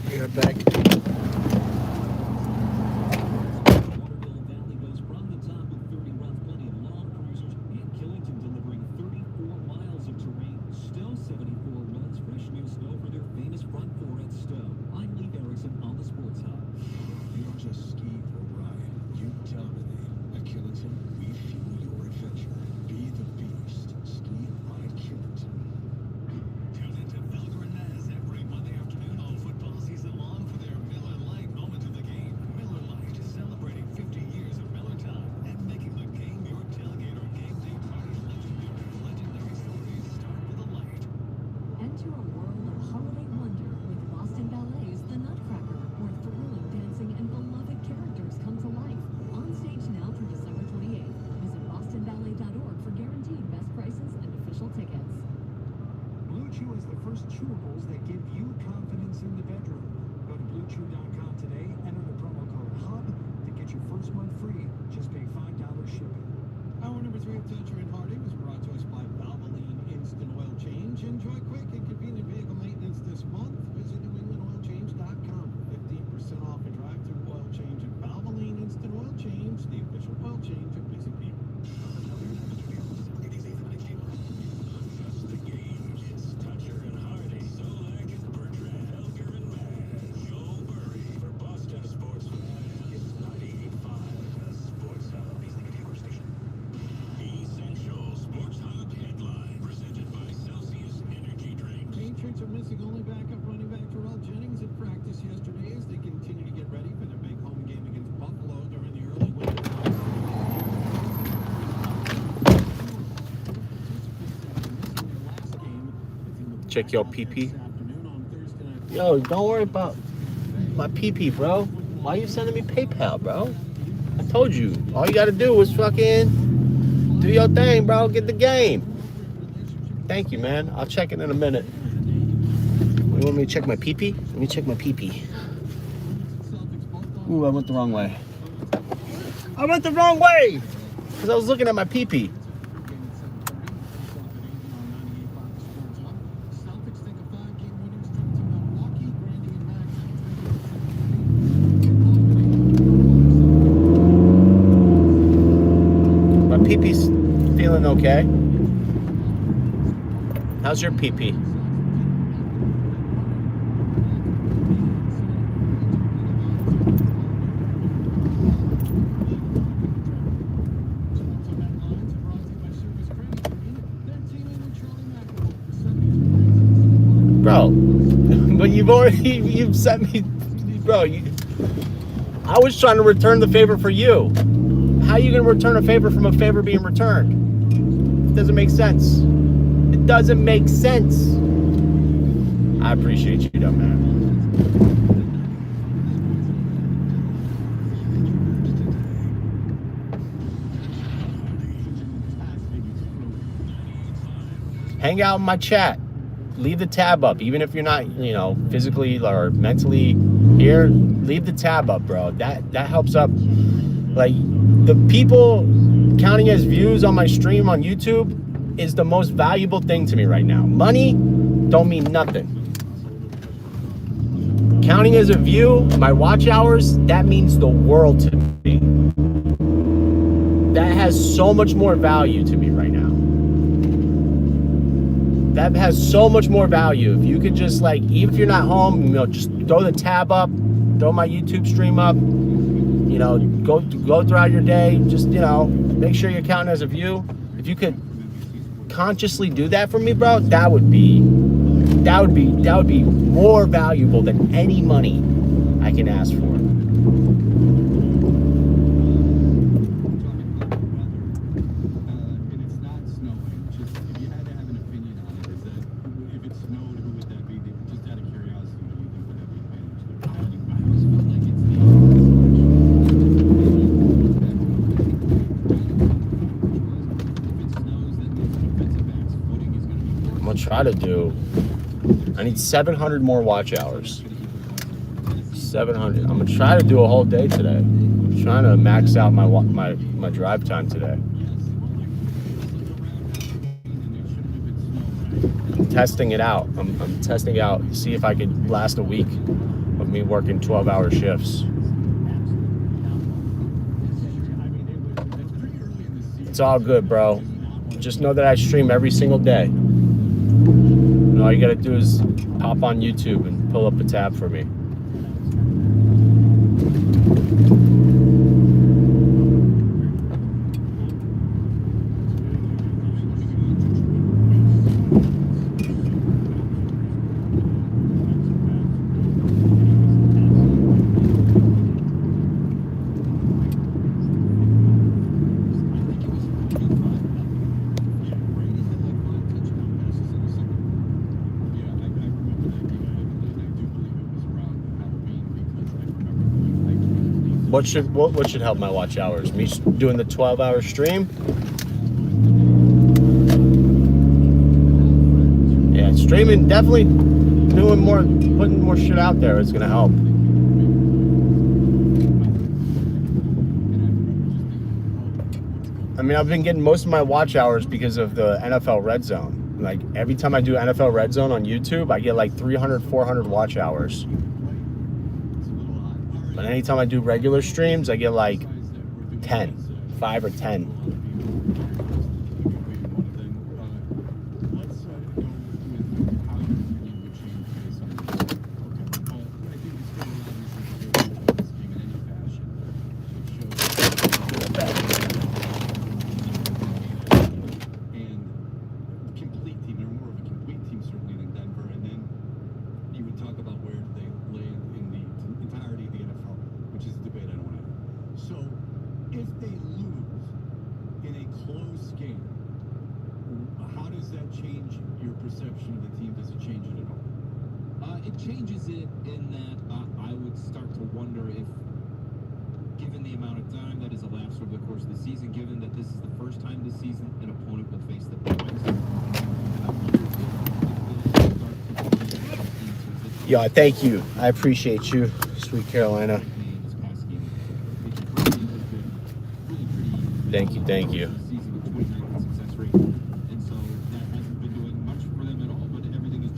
You're back. Check your PP. Yo, don't worry about my PP, bro. Why you sending me PayPal, bro? I told you. All you gotta do is fucking do your thing, bro. Get the game. Thank you, man. I'll check it in a minute. You want me to check my PP? Let me check my PP. Ooh, I went the wrong way. I went the wrong way! Because I was looking at my PP. My PP's feeling okay. How's your PP? Bro, but you've sent me, bro, I was trying to return the favor for you. How are you going to return a favor from a favor being returned? It doesn't make sense. It doesn't make sense. I appreciate you though, man. Hang out in my chat. Leave the tab up, even if you're not, physically or mentally here. Leave the tab up, bro. That helps up. Like, the people counting as views on my stream on YouTube is the most valuable thing to me right now. Money don't mean nothing. Counting as a view, my watch hours, that means the world to me. That has so much more value to me right now. That has so much more value. If you could just, like, even if you're not home, just throw the tab up, throw my YouTube stream up, go throughout your day, just, make sure you're counting as a view. If you could consciously do that for me, bro, that would be more valuable than any money I can ask for. Try to do. I need 700 more watch hours. 700. I'm gonna try to do a whole day today. trying to max out my drive time today. I'm testing it out. I'm testing out to see if I could last a week of me working 12-hour shifts. It's all good, bro. Just know that I stream every single day. And all you gotta do is hop on YouTube and pull up a tab for me. What should help my watch hours? Me doing the 12-hour stream? Yeah, streaming, definitely doing more, putting more shit out there is gonna help. I mean, I've been getting most of my watch hours because of the NFL Red Zone. Like, every time I do NFL Red Zone on YouTube, I get like 300, 400 watch hours. But anytime I do regular streams, I get like 5 or 10. Changes it in that I would start to wonder if, given the amount of time that has elapsed over the course of the season, given that this is the first time this season an opponent will face the Penguins. Yeah, thank you. I appreciate you, Sweet Carolina. Thank you, thank you.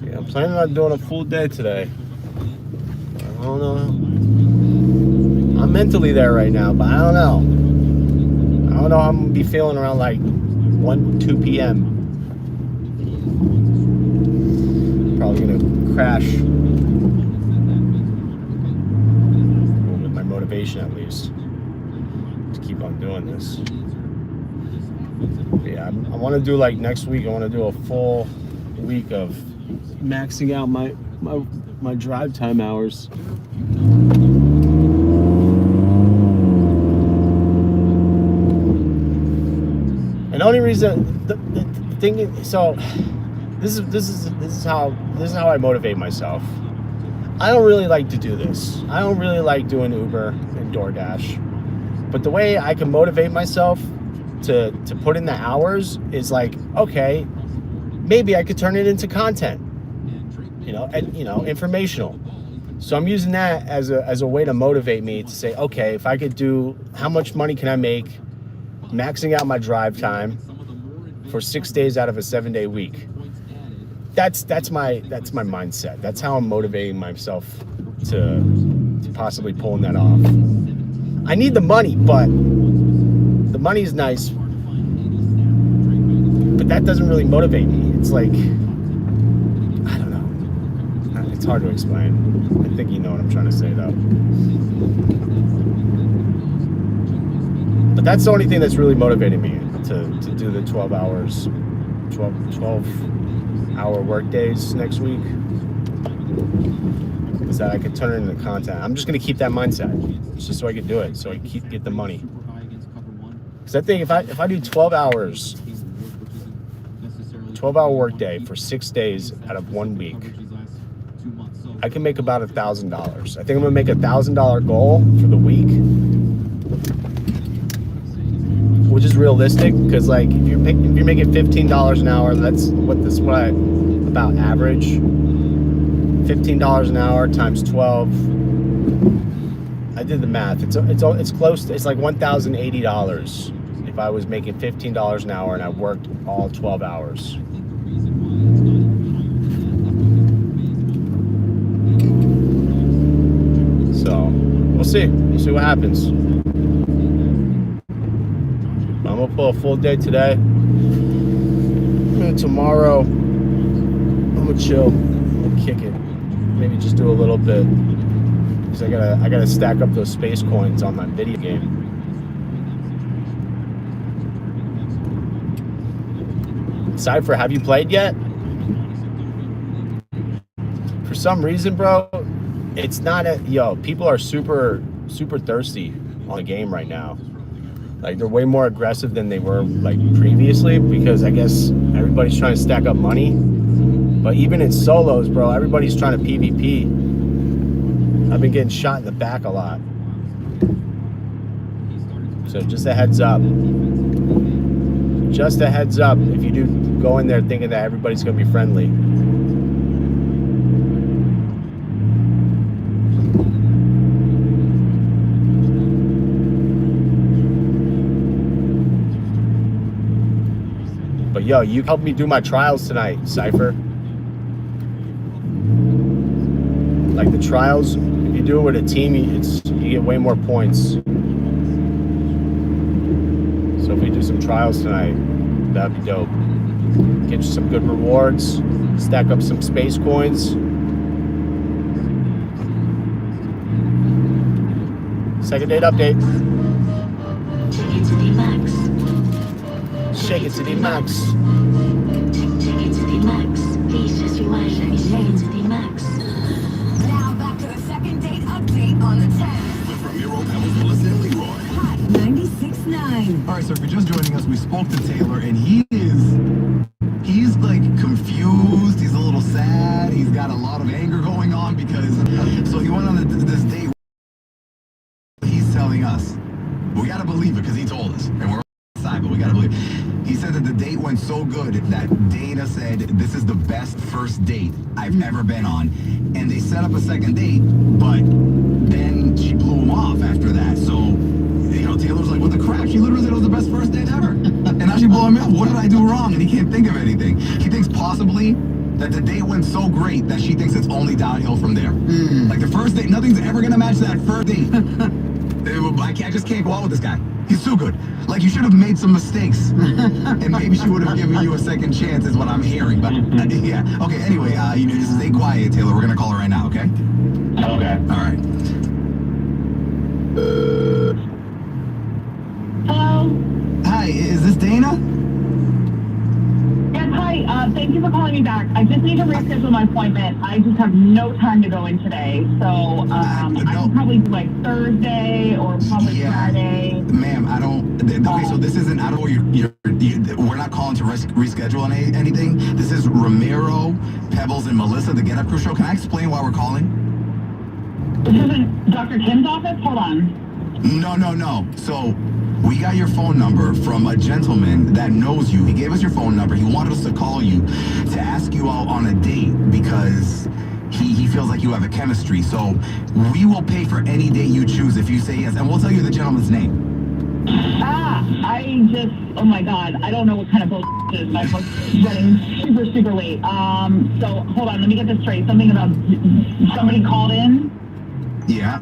Yeah, I'm planning on doing a full day today. I don't know. I'm mentally there right now, but I don't know. I don't know how I'm gonna be feeling around like 2 p.m. Probably gonna crash. With my motivation, at least, to keep on doing this. But yeah, I want to do, like, next week. I want to do a full week of maxing out my drive time hours. And the only reason the thing is, so this is how I motivate myself. I don't really like to do this. I don't really like doing Uber and DoorDash. But the way I can motivate myself to put in the hours is like, okay, maybe I could turn it into content, informational. So I'm using that as a way to motivate me to say, okay, if I could do, how much money can I make maxing out my drive time for 6 days out of a 7-day week? That's my mindset. That's how I'm motivating myself to possibly pulling that off. I need the money, but the money is nice, but that doesn't really motivate me. It's like, I don't know. It's hard to explain. I think you know what I'm trying to say, though. But that's the only thing that's really motivating me to do the 12 hour work days next week, is that I could turn it into content. I'm just going to keep that mindset. It's just so I can do it, so I get the money. Because I think if I do 12 hours, 12-hour work day for 6 days out of 1 week, I can make about $1,000. I think I'm going to make a $1,000 goal for the week, which is realistic, because like if you're making $15 an hour, that's what I about average. $15 an hour times 12. I did the math. It's close. It's like $1,080 if I was making $15 an hour and I worked all 12 hours. So we'll see. We'll see what happens. I'm gonna pull a full day today. And tomorrow, I'm gonna chill. I'm gonna kick it. Maybe just do a little bit. Because I gotta stack up those space coins on my video game. Cypher, have you played yet? For some reason, bro, it's not people are super thirsty on the game right now. Like, they're way more aggressive than they were like previously, because I guess everybody's trying to stack up money. But even in solos, bro, everybody's trying to PvP. I've been getting shot in the back a lot. So just a heads up. Just a heads up if you do go in there thinking that everybody's gonna be friendly. But yo, you helped me do my trials tonight, Cypher. Like the trials, if you do it with a team, you get way more points. So if we do some trials tonight, that'd be dope. Get you some good rewards, stack up some space coins. Second date update. Take it to the max. Shake it to the max. Take it to the max. Please just rewind. Shake it to the max. Now back to the second date update on the 10. With Ramiro, Pebbles, Melissa, and Leroy. Hot 96.9. All right, so if you're just joining us, we spoke to Taylor, and he's like confused. He's a little sad. He's got a lot of anger going on because, so he went on this date. He's telling us, we got to believe it because he told us, and we're outside, but we got to believe it. He said that the date went so good that Dana said, this is the best first date I've ever been on. And they set up a second date, but then she blew him off after that. So, Taylor's like, what the crap? She literally said it was the best first date ever. And now she blew him off. What did I do wrong? And he can't think of anything. He thinks possibly that the date went so great that she thinks it's only downhill from there. Like the first date, nothing's ever going to match that first date. I just can't go out with this guy. He's too good. Like, you should have made some mistakes. And maybe she would have given you a second chance is what I'm hearing. But, yeah. Okay, anyway, you need to stay quiet, Taylor. We're going to call her right now, okay? Okay. All right. Hello? Hi, is this Dana? Yes, hi. Thank you for calling me back. I just need to reschedule my appointment. I just have no time to go in today. So I can probably do like Thursday or probably Friday. Ma'am, I don't. Okay, so this isn't. I don't know. We're not calling to reschedule anything. This is Ramiro, Pebbles, and Melissa, the Get Up Crew show. Can I explain why we're calling? This isn't Dr. Kim's office? Hold on. No. So we got your phone number from a gentleman that knows you. He gave us your phone number. He wanted us to call you to ask you out on a date because he feels like you have a chemistry. So we will pay for any date you choose if you say yes. And we'll tell you the gentleman's name. Oh my God, I don't know what kind of bullshit this is. My book's getting super, super late. So hold on, let me get this straight. Something about somebody called in? Yeah.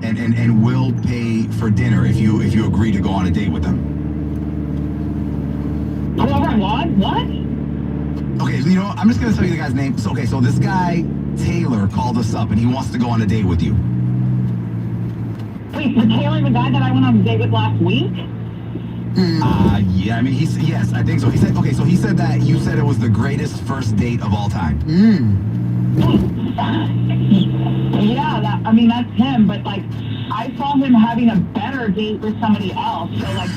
And we'll pay for dinner if you agree to go on a date with them. Whoever I want? What? Okay, so I'm just gonna tell you the guy's name. So this guy, Taylor, called us up and he wants to go on a date with you. Wait, the Taylor, the guy that I went on a date with last week? Yeah, I mean, yes, I think so. He said, so he said that you said it was the greatest first date of all time. Yeah, that's him, but like, I saw him having a better date with somebody else, so like,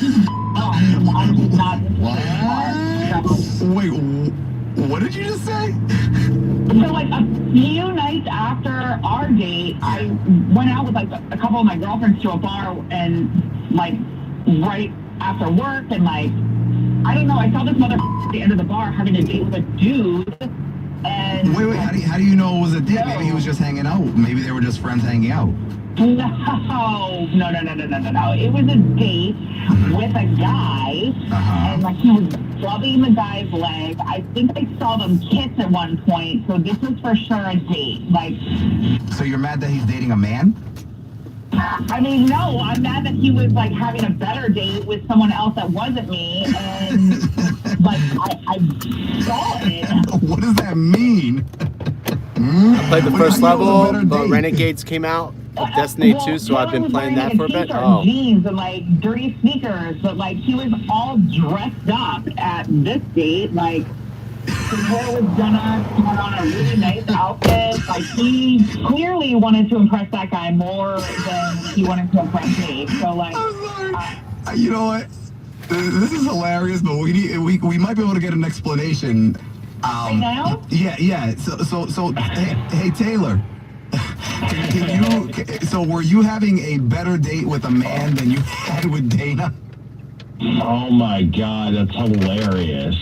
I'm just not interested. Wait, what did you just say? So like, a few nights after our date, I went out with like a couple of my girlfriends to a bar, and like, right after work, and like, I don't know, I saw this mother at the end of the bar having a date with a dude. And wait, how do you know it was a date? Maybe he was just hanging out. Maybe they were just friends hanging out. No. It was a date with a guy, and like he was rubbing the guy's leg. I think they saw them kiss at one point, so this was for sure a date. Like, So you're mad that he's dating a man? I mean, no, I'm mad that he was like having a better date with someone else that wasn't me, and like I saw it. What does that mean? I played the first That was a level, better but date. Renegades came out of Destiny 2, so I've been playing that for a bit. Oh. Jeans and like dirty sneakers, but like he was all dressed up at this date. Like his hair was done up, he had on a really nice outfit. Like he clearly wanted to impress that guy more than he wanted to impress me. So like, You know what? This is hilarious, but we might be able to get an explanation. Right now? Yeah. So hey Taylor. So were you having a better date with a man than you had with Dana? Oh my God, that's hilarious.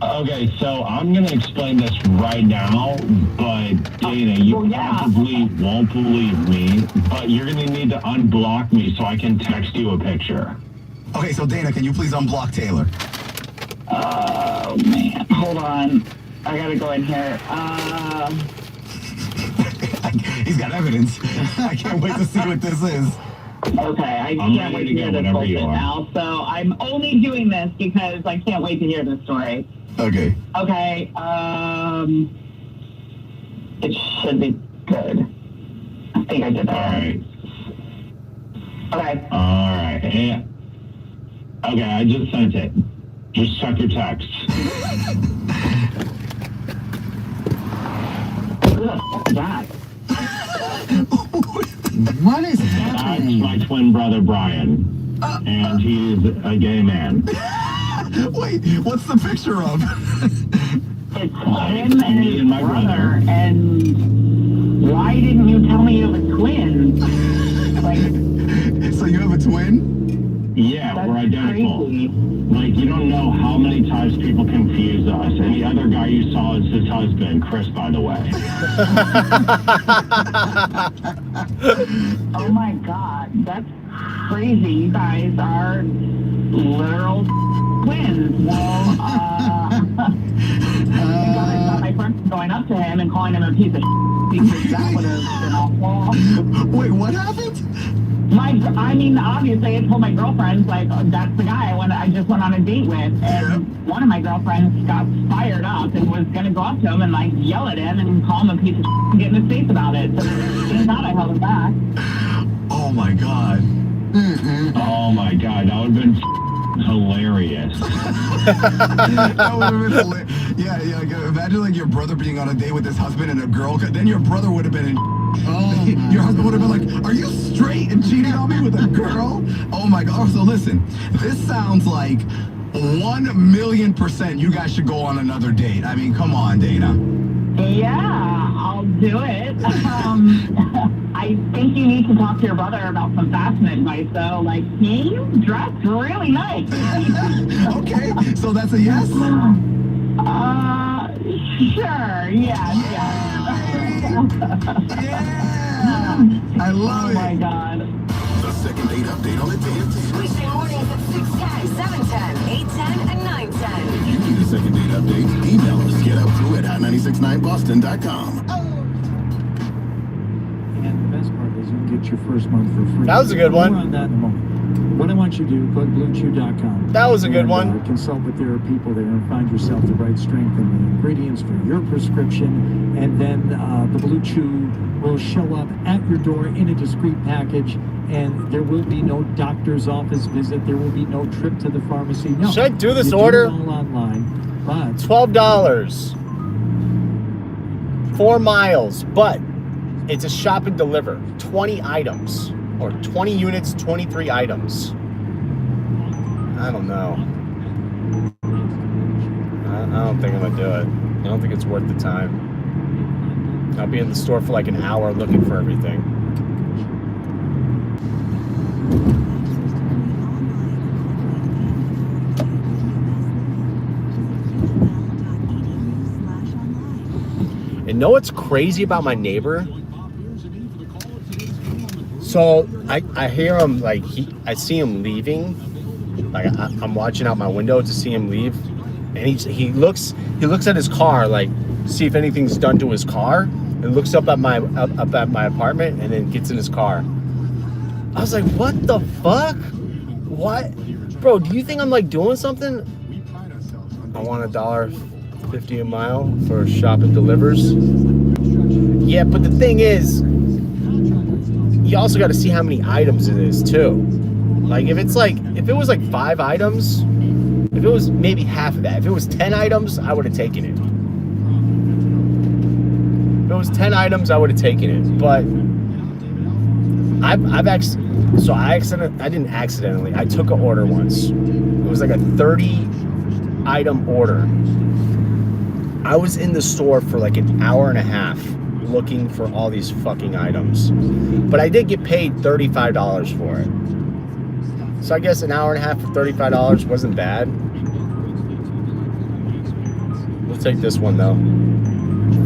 Okay, so I'm going to explain this right now, but Dana, you probably won't believe me, but you're going to need to unblock me so I can text you a picture. Okay, so Dana, can you please unblock Taylor? oh man, hold on, I gotta go in here. He's got evidence. I can't wait to see what this is. Okay, I can't wait to hear this bullshit now. So I'm only doing this because I can't wait to hear this story. Okay. Okay, it should be good. I think I did that. Okay. All right. Hey, okay, I just sent it. Just check your text. Who the f*** is that? What is happening? That's my twin brother, Brian. And he's a gay man. Wait, what's the picture of? It's him and his brother. And why didn't you tell me you have a twin? Like, so you have a twin? Yeah, that's we're identical. crazy. Like, you don't know how many times people confuse us. And the other guy you saw is his husband, Chris, by the way. Oh my God, that's crazy. You guys are literal twins. Well, thank God I stopped my friend from going up to him and calling him a piece of because that would have been awful. Wait, what happened? Obviously, I told my girlfriends, like, that's the guy I just went on a date with. And one of my girlfriends got fired up and was going to go up to him and, like, yell at him and call him a piece of and get in his face about it. So, thank God I held him back. Oh, my God. Oh, my God. That would have been hilarious. That would have been hilarious. Yeah. Imagine, like, your brother being on a date with his husband and a girl. Then your brother would have been in your husband would have been like, are you straight and cheating on me with a girl? Oh my God. So listen, this sounds like 1,000,000% you guys should go on another date. I mean, come on, Dana. Yeah, I'll do it. I think you need to talk to your brother about some fashion advice, though. Like, he dressed really nice. Okay, so that's a yes? Sure, yes. I love it. Oh my God. The second date update on the dance. Weekday mornings at 6:10, 7:10, 8:10, and 9:10. If you need a second date update, email us. Get up through at hot969boston.com. And the best part is you can get your first month for free. That was a good one. More on that in a moment. What I want you to do, go to BlueChew.com. That was a good one. Consult with their people there and find yourself the right strength and the ingredients for your prescription. And then the Blue Chew will show up at your door in a discreet package. And there will be no doctor's office visit. There will be no trip to the pharmacy. No. Should I do this You order? Do it all online. But $12. 4 miles, but it's a shop and deliver. 20 items. Or 20 units, 23 items. I don't know. I don't think I'm gonna do it. I don't think it's worth the time. I'll be in the store for like an hour looking for everything. And know what's crazy about my neighbor? So I hear him like I see him leaving. Like I'm watching out my window to see him leave, and he looks at his car like see if anything's done to his car, and looks up at my apartment, and then gets in his car. I was like, what the fuck? What, bro? Do you think I'm like doing something? I want $1.50 a mile for shop and delivers. Yeah, but the thing is, you also got to see how many items it is too. Like if it was like 5 items, if it was maybe half of that, if it was 10 items, I would have taken it. If it was 10 items, I would have taken it. But I didn't accidentally. I took an order once. It was like a 30 item order. I was in the store for like an hour and a half looking for all these fucking items. But I did get paid $35 for it. So I guess an hour and a half for $35 wasn't bad. We'll take this one though.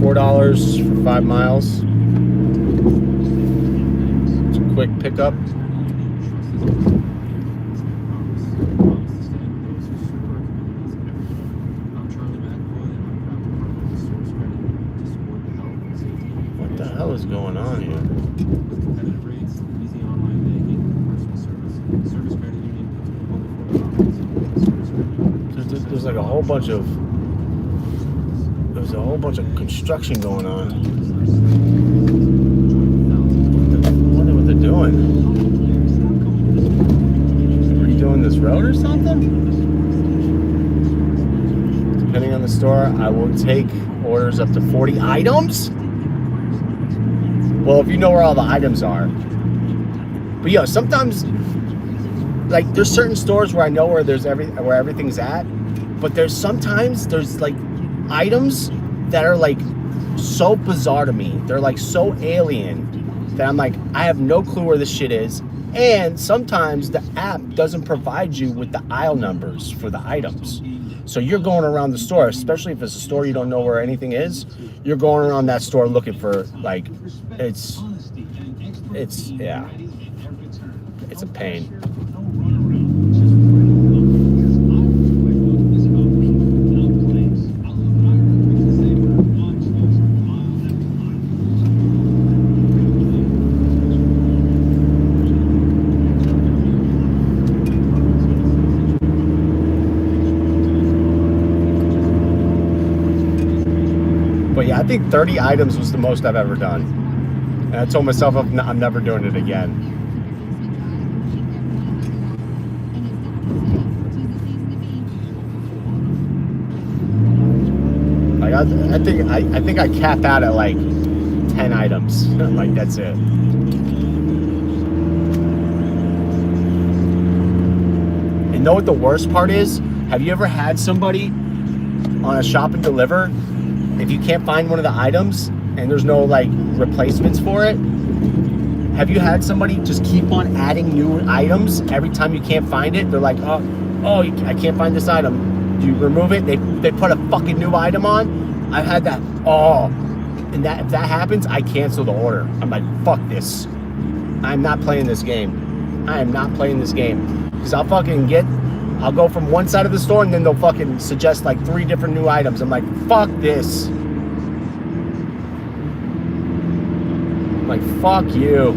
$4 for 5 miles. It's a quick pickup. What the hell is going on here? There's like a whole bunch of construction going on. I wonder what they're doing. Redoing this road or something? Depending on the store, I will take orders up to 40 items. Well, if you know where all the items are. But yo, sometimes like there's certain stores where I know where where everything's at, but there's like items that are like so bizarre to me. They're like so alien that I'm like, I have no clue where this shit is. And sometimes the app doesn't provide you with the aisle numbers for the items. So you're going around the store, especially if it's a store you don't know where anything is, you're going around that store looking for like, it's a pain. But yeah, I think 30 items was the most I've ever done. And I told myself I'm never doing it again. Like I think I cap out at like 10 items. Like that's it. And know what the worst part is? Have you ever had somebody on a shop and deliver, if you can't find one of the items and there's no like replacements for it, have you had somebody just keep on adding new items every time you can't find it? They're like, oh, I can't find this item. You remove it, they put a fucking new item on. I've had that. And if that happens, I cancel the order. I'm like, fuck this. I'm not playing this game. I am not playing this game. Because I'll go from one side of the store and then they'll fucking suggest like 3 different new items. I'm like, fuck this. I'm like, fuck you.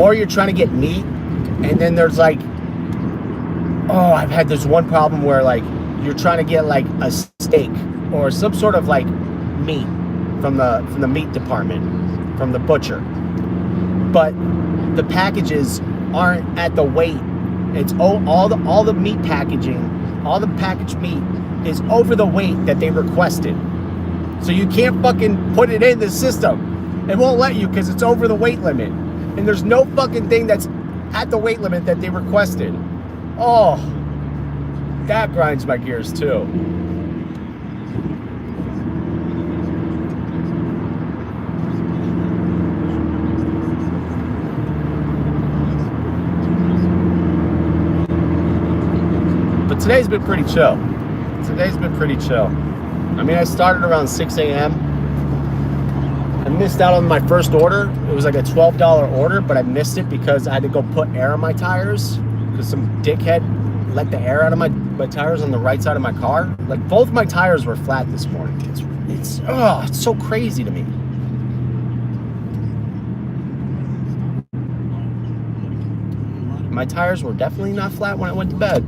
Or you're trying to get meat, and then there's like, I've had this one problem where like you're trying to get like a steak or some sort of like meat from the meat department, from the butcher, but the packages aren't at the weight. It's all the meat packaging, all the packaged meat is over the weight that they requested. So you can't fucking put it in the system. It won't let you because it's over the weight limit. And there's no fucking thing that's at the weight limit that they requested. Oh, that grinds my gears too. But today's been pretty chill. Today's been pretty chill. I mean, I started around 6 a.m. I missed out on my first order. It was like a $12 order, but I missed it because I had to go put air on my tires because some dickhead let the air out of my tires on the right side of my car. Like, both my tires were flat this morning. It's so crazy to me. My tires were definitely not flat when I went to bed.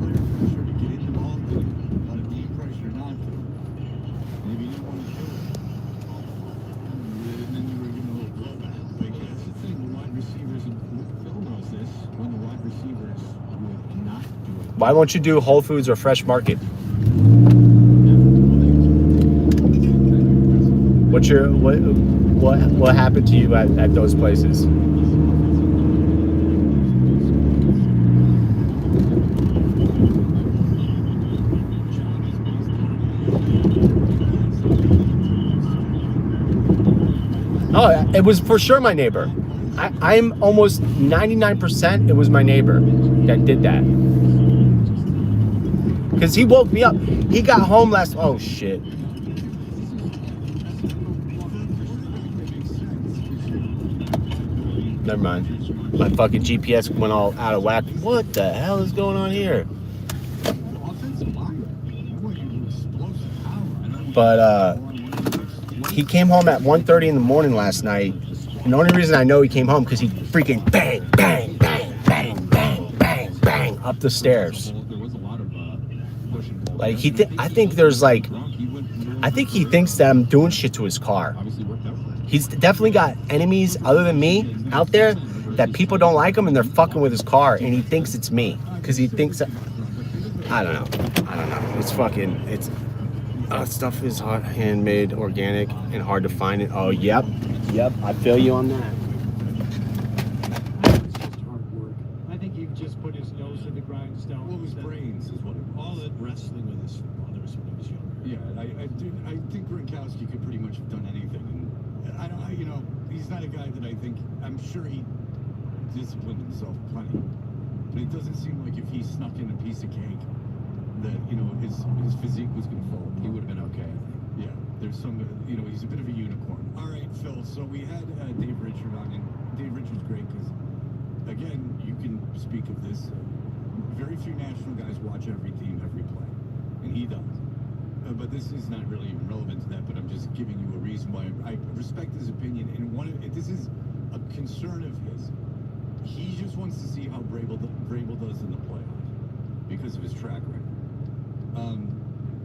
Why won't you do Whole Foods or Fresh Market? What happened to you at those places? Oh, it was for sure my neighbor. I'm almost 99% it was my neighbor that did that. Because he woke me up. He got home oh shit. Never mind. My fucking GPS went all out of whack. What the hell is going on here? But he came home at 1:30 in the morning last night. And the only reason I know he came home because he freaking bang, bang, bang, bang, bang, bang, bang up the stairs. Like I think he thinks that I'm doing shit to his car. He's definitely got enemies other than me out there that people don't like him and they're fucking with his car and he thinks it's me because he thinks that, I don't know. Stuff is hard, handmade, organic, and hard to find it. Oh, yep, I feel you on that. I think he just put his nose in the grindstone. Well, his brains is what all that wrestling with his fathers when he was younger. Yeah, I think Gronkowski could pretty much have done anything, and he's not a guy that I'm sure he disciplined himself plenty, but it doesn't seem like if he snuck in a piece of cake that his physique was going to fall apart. He would have been okay. Yeah, there's some he's a bit of a unicorn. All right, Phil. So we had Dave Richard on, and Dave Richard's great because, again, you can speak of this. Very few national guys watch every team, every play, and he does. But this is not really even relevant to that. But I'm just giving you a reason why I respect his opinion, and this is a concern of his. He just wants to see how Vrabel does in the playoffs because of his track record.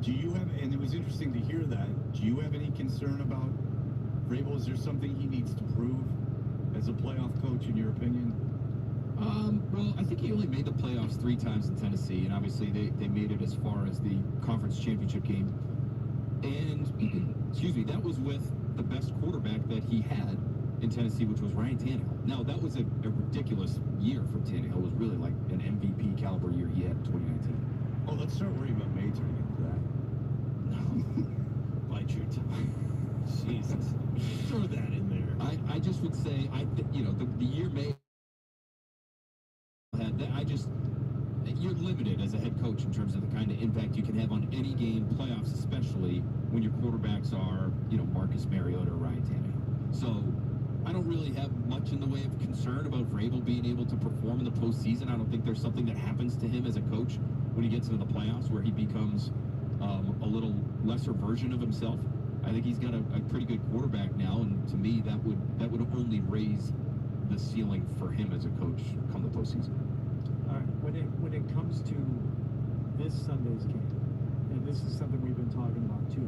Do you have, and it was interesting to hear that, do you have any concern about Vrabel? Is there something he needs to prove as a playoff coach, in your opinion? Well, I think he only made the playoffs 3 times in Tennessee, and obviously they made it as far as the conference championship game. And, that was with the best quarterback that he had in Tennessee, which was Ryan Tannehill. Now, that was a ridiculous year for Tannehill. It was really like an MVP caliber year he had in 2019. Oh, let's start worrying about May turning into that. No. Bite your tongue. Jesus. Throw that in there. I just would say, the year May had that, you're limited as a head coach in terms of the kind of impact you can have on any game, playoffs especially, when your quarterbacks are, Marcus Mariota or Ryan Tannehill. So I don't really have much in the way of concern about Vrabel being able to perform in the postseason. I don't think there's something that happens to him as a coach when he gets into the playoffs where he becomes a little lesser version of himself. I think he's got a pretty good quarterback now, and to me, that would only raise the ceiling for him as a coach come the postseason. All right, when it comes to this Sunday's game, and this is something we've been talking about too,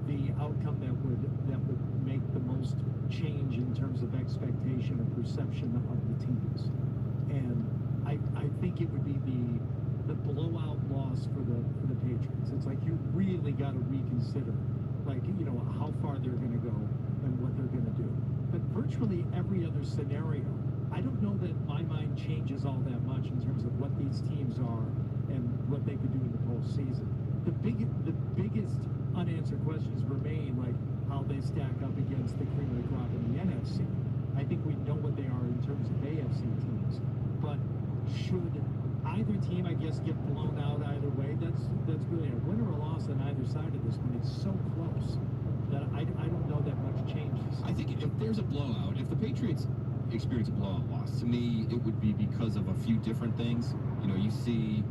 the outcome that would make the most change in terms of expectation and perception of the teams, and I think it would be the blowout loss for the Patriots. It's like you really got to reconsider, how far they're going to go and what they're going to do. But virtually every other scenario, I don't know that my mind changes all that much in terms of what these teams are and what they could do in the postseason. The biggest unanswered questions remain, like how they stack up against the cream of the crop in the NFC. I think we know what they are in terms of AFC teams, but should either team, I guess, get blown out either way, that's really a win or a loss, and other side of this when it's so close that I don't know that much changes. I think if there's a blowout, if the Patriots experience a blowout loss, to me, it would be because of a few different things. You know, you see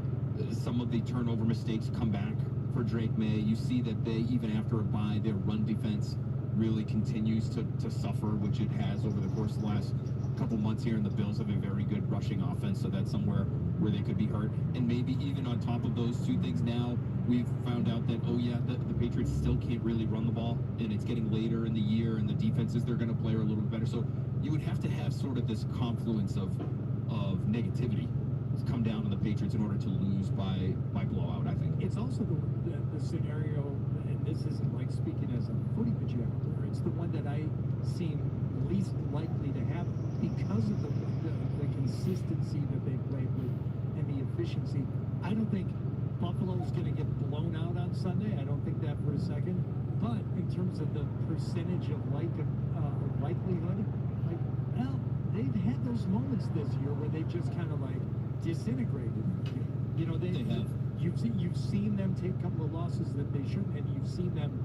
some of the turnover mistakes come back for Drake May. You see that they, even after a bye, their run defense really continues to suffer, which it has over the course of the last couple months here, and the Bills have a very good rushing offense, so that's somewhere where they could be hurt. And maybe even on top of those two things now, we've found out that, oh yeah, the Patriots still can't really run the ball, and it's getting later in the year, and the defenses they're going to play are a little bit better. So you would have to have sort of this confluence of negativity come down on the Patriots in order to lose by blowout, I think. It's also the scenario, and this isn't like speaking as a footy projector, it's the one that I seem least likely to happen because of the consistency that they played with and the efficiency. I don't think Buffalo's going to get blown out on Sunday. I don't think that for a second. But in terms of the percentage of likelihood, like, well, they've had those moments this year where they've just kind of like disintegrated. You know, they have. You've seen them take a couple of losses that they shouldn't, and you've seen them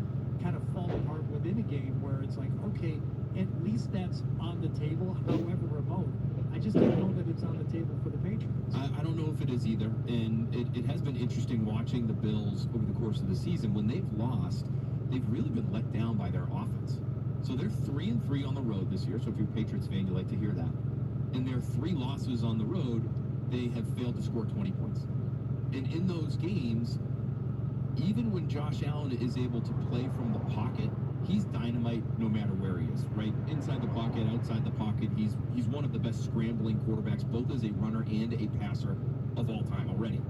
kind of fall apart within a game where it's like, okay, at least that's on the table, however remote. I just don't know that it's on the table for the Patriots. I don't know if it is either, and it has been interesting watching the Bills over the course of the season. When they've lost, they've really been let down by their offense. So they're 3-3 on the road this year, so if you're a Patriots fan, you like to hear that. And their 3 losses on the road, they have failed to score 20 points. And in those games, even when Josh Allen is able to play from the pocket, he's dynamite no matter where he is, right? Inside the pocket, outside the pocket, he's one of the best scrambling quarterbacks, both as a runner and a passer of all time already,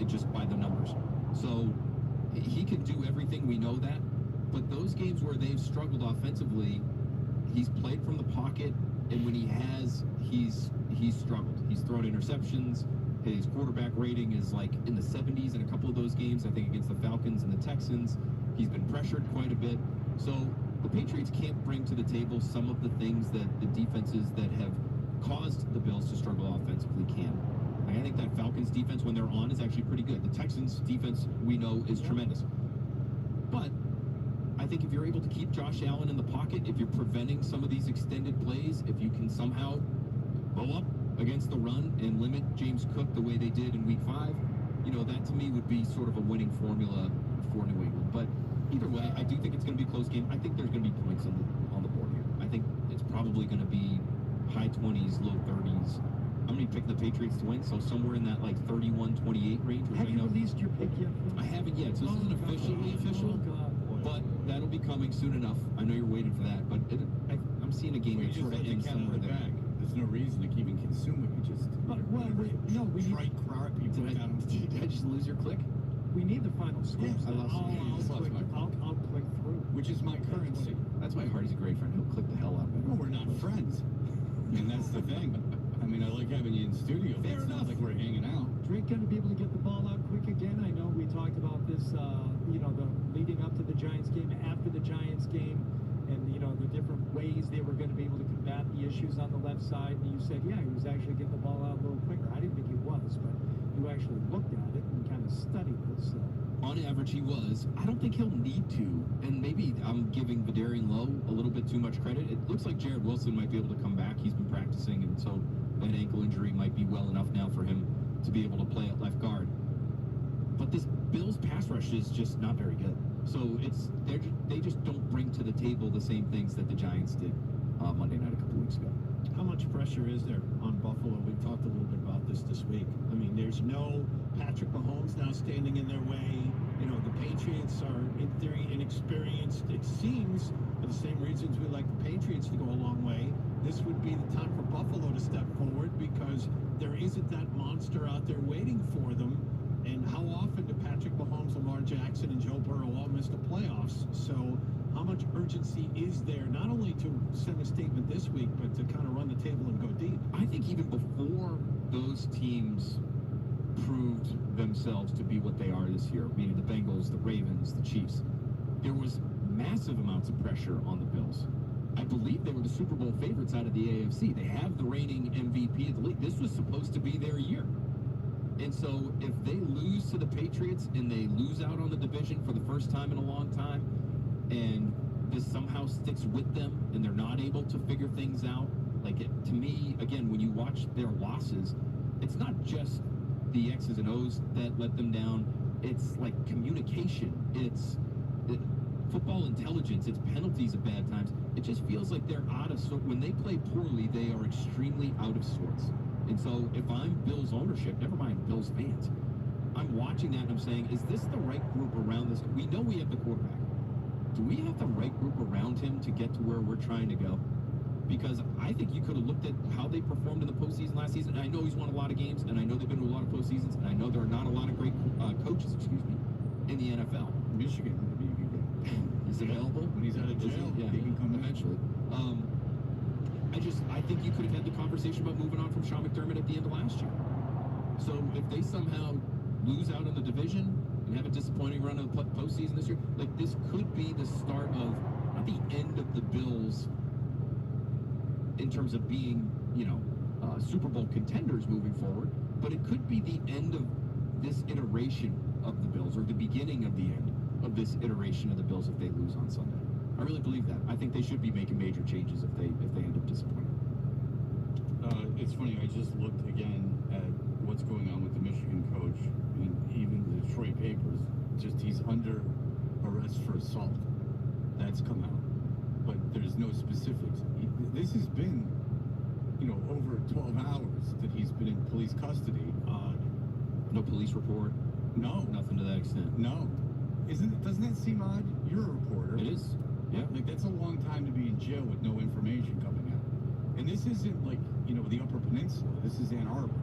just by the numbers. So he can do everything, we know that. But those games where they've struggled offensively, he's played from the pocket, and when he has, he's struggled. He's thrown interceptions. His quarterback rating is like in the 70s in a couple of those games, I think against the Falcons and the Texans. He's been pressured quite a bit. So the Patriots can't bring to the table some of the things that the defenses that have caused the Bills to struggle offensively can. I think that Falcons defense, when they're on, is actually pretty good. The Texans defense, we know, is tremendous. But I think if you're able to keep Josh Allen in the pocket, if you're preventing some of these extended plays, if you can somehow blow up against the run and limit James Cook the way they did in Week 5, you know, that to me would be sort of a winning formula for New England. But either way, I do think it's going to be a close game. I think there's going to be points on the board here. I think it's probably going to be high 20s, low 30s. I'm going to pick the Patriots to win, so somewhere in that like 31-28 range. Have you released your pick yet? I haven't yet, so this isn't officially official. But that'll be coming soon enough. I know you're waiting for that, but I'm seeing a game that sort of ends somewhere there. There's no reason to even consume it. We just we crap people down. Did I just lose your click? We need the final score. I lost I'll click through. Which is my currency. That's why Hardy's a great friend. He'll click the hell out of it. Well, we're not friends. And that's the thing. I mean, I like having you in studio. Fair enough. It's not like we're hanging out. Drake going to be able to get the ball out quick again. I know we talked about this, the leading up to the Giants game, after the Giants game, and, the different ways they were going to be able to combat the issues on the left side. And you said, yeah, he was actually getting the ball out a little quicker. I didn't think he was, but you actually looked at it and kind of studied it. So. On average, he was. I don't think he'll need to, and maybe I'm giving Vidarian Lowe a little bit too much credit. It looks like Jared Wilson might be able to come back. He's been practicing, and so that ankle injury might be well enough now for him to be able to play at left guard. But this Bills pass rush is just not very good. So they just don't bring to the table the same things that the Giants did Monday night a couple weeks ago. How much pressure is there on Buffalo? We've talked a little bit about this week. I mean, there's no Patrick Mahomes now standing in their way. The Patriots are, in theory, inexperienced. It seems, for the same reasons we like the Patriots to go a long way, this would be the time for Buffalo to step forward because there isn't that monster out there waiting for them. And how often do Patrick Mahomes, Lamar Jackson, and Joe Burrow all miss the playoffs? So how much urgency is there, not only to send a statement this week, but to kind of run the table and go deep? I think even before those teams proved themselves to be what they are this year, meaning the Bengals, the Ravens, the Chiefs, there was massive amounts of pressure on the Bills. I believe they were the Super Bowl favorites out of the AFC. They have the reigning MVP of the league. This was supposed to be their year. And so if they lose to the Patriots and they lose out on the division for the first time in a long time, and this somehow sticks with them and they're not able to figure things out, like to me, again, when you watch their losses, it's not just the X's and O's that let them down. It's like communication. It's football intelligence. It's penalties at bad times. It just feels like they're out of sorts. When they play poorly, they are extremely out of sorts. And so if I'm Bills ownership, never mind Bills fans, I'm watching that and I'm saying, is this the right group around this? We know we have the quarterback. Do we have the right group around him to get to where we're trying to go? Because I think you could have looked at how they performed in the postseason last season. And I know he's won a lot of games, and I know they've been to a lot of postseasons, and I know there are not a lot of great coaches, in the NFL. Michigan, maybe you can go. Is available? When he's out of jail, yeah, he can come eventually. I think you could have had the conversation about moving on from Sean McDermott at the end of last year. So if they somehow lose out in the division and have a disappointing run of the postseason this year, like this could be the start of, not the end of the Bills in terms of being, Super Bowl contenders moving forward, but it could be the end of this iteration of the Bills, or the beginning of the end of this iteration of the Bills if they lose on Sunday. I really believe that. I think they should be making major changes if they end up disappointing. It's funny, I just looked again at what's going on with the Michigan coach, and even the Detroit papers, just he's under arrest for assault. That's come out. But there's no specifics. This has been, over 12 hours that he's been in police custody. No police report? No. Nothing to that extent? No. Doesn't that seem odd? You're a reporter. It is. Yeah. Like, that's a long time to be in jail with no information coming out. And this isn't like, the Upper Peninsula. This is Ann Arbor.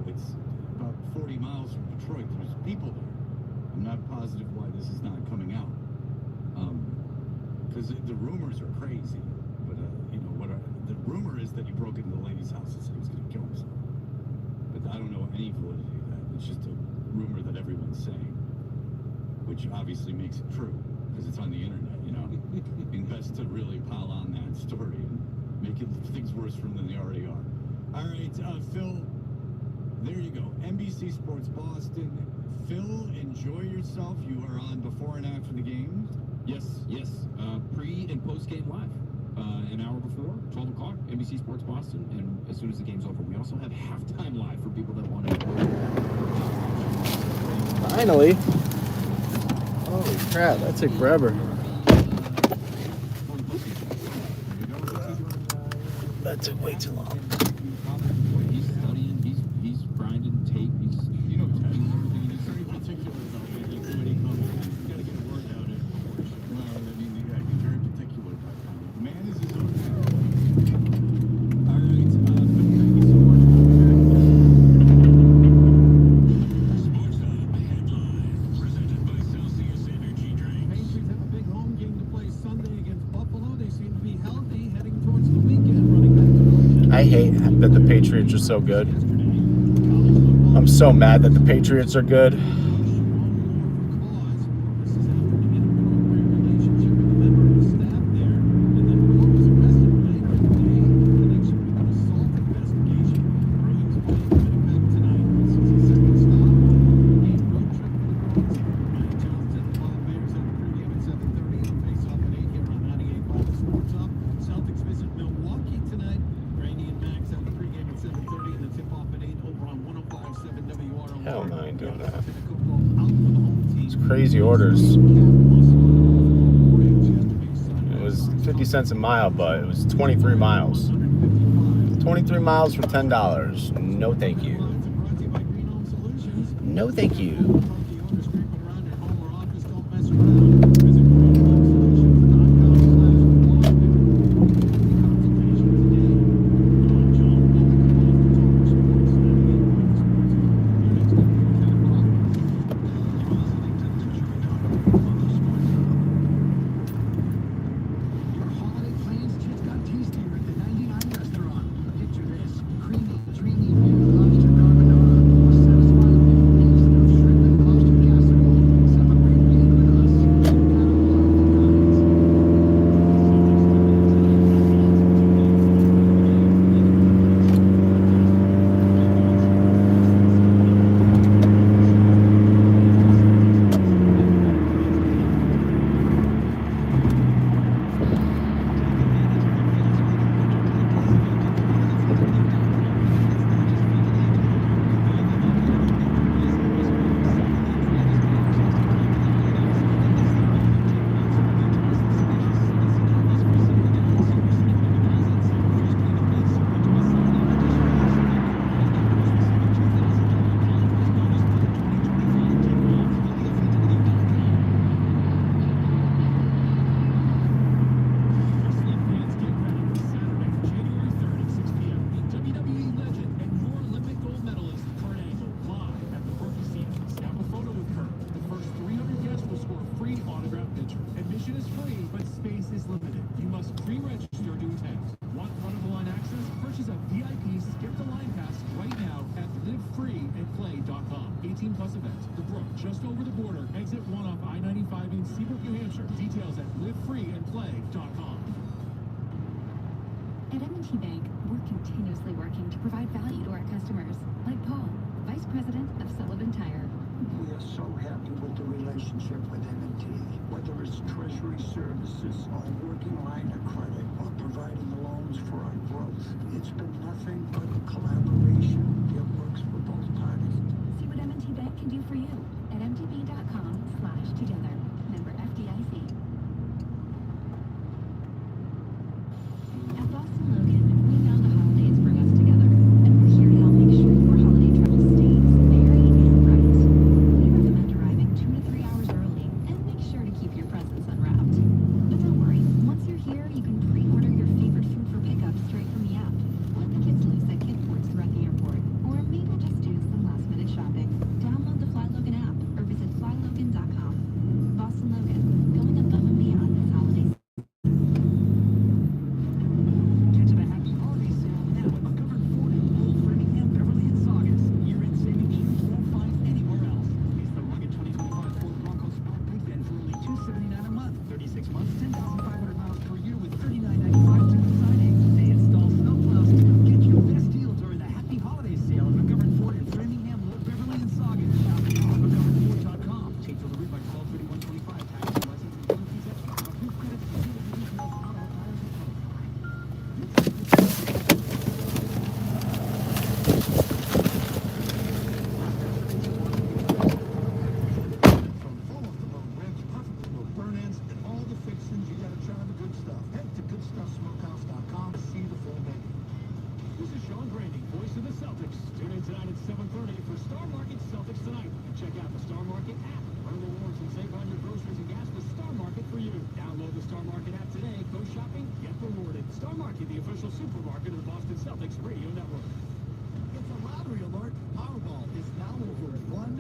It's about 40 miles from Detroit. There's people there. I'm not positive why this is not coming out. Because the rumors are crazy. But, the rumor is that he broke into the lady's house and said he was going to kill himself. But I don't know any validity of that. It's just a rumor that everyone's saying, which obviously makes it true because it's on the internet, and best to really pile on that story and make things worse from than they already are. All right, Phil, there you go. NBC Sports Boston. Phil, enjoy yourself. You are on before and after the game. Yes. Pre and post game live. An hour before, 12 o'clock, NBC Sports Boston, and as soon as the game's over, we also have halftime live for people that want to. Finally. Holy crap, that took forever. That took way too long. He's studying, he's grinding tape, he's testing everything. He's very particular about when he comes. He's got to get word out in. He's very particular about that. Man is his own man. All right, thank you so much. Sports Hub headline presented by Celsius Energy Drinks. Patriots have a big home game to play Sunday against Buffalo. They seem to be healthy, heading towards the weekend, running back to I hate that the Patriots are so good. I'm so mad that the Patriots are good. Celtics visit Milwaukee tonight. Randy and Max have the pregame at 7:30 and the tip-off at 8 over on 105.7 WRO. Hell no, I ain't doing that. It's crazy orders. It was 50 cents a mile, but it was 23 miles. 23 miles for $10. No, thank you. No, thank you. just over the border. Exit 1 off I-95 in Seabrook, New Hampshire. Details at livefreeandplay.com. At M&T Bank, we're continuously working to provide value to our customers, like Paul, Vice President of Sullivan Tire. We are so happy with the relationship with M&T. Whether it's treasury services or working line of credit or providing loans for our growth, it's been nothing but collaboration that works for both parties. See what M&T Bank can do for you at mtb.com/together. Member FDIC. At Boston Logan, we know the holidays bring us together, and we're here to help make sure your holiday travel stays merry and bright. We recommend arriving 2 to 3 hours early and make sure to keep your presents unwrapped. But don't worry, once you're here, you can pre-order your favorite food for pickup straight from the app. Let the kids loose at kid ports throughout the airport, or maybe just do some last-minute shopping. Download the Fly Logan app or visit flylogan.com. Boston Logan, going above and beyond this holiday season. Get to the Happy Holiday Sale now at McGovern Ford in Lowell, Framingham, Beverly, and Saugus. Year-end savings you won't find anywhere else. It's the rugged 2025 Ford Bronco Sport Big Bend for only $279 a month. 36 months, 10,500 miles per year with $39.95 to consigning. They install snowplows too. Get your best deal during the Happy Holiday Sale at McGovern Ford in Framingham, Lowell, Beverly, and Saugus. Shop now at McGovernFord.com. Take delivery by 12/31/25. Tax and license and dealer fees extra. Approved credit for dealer details, auto tires, and From full of the bone ribs, perfect little burn-ins, and all the fixings, you gotta try the good stuff. Head to goodstuffsmokehouse.com to see the full menu. This is Sean Grady, voice of the Celtics. Tune in tonight at 7:30 for Star Market Celtics Tonight. And check out the Star Market app. Earn rewards and save on your groceries and gas with Star Market for you. Download the Star Market app today. Go shopping, get rewarded. Star Market, the official supermarket of the Boston Celtics Radio Network. It's a lottery alert. Powerball is now over 1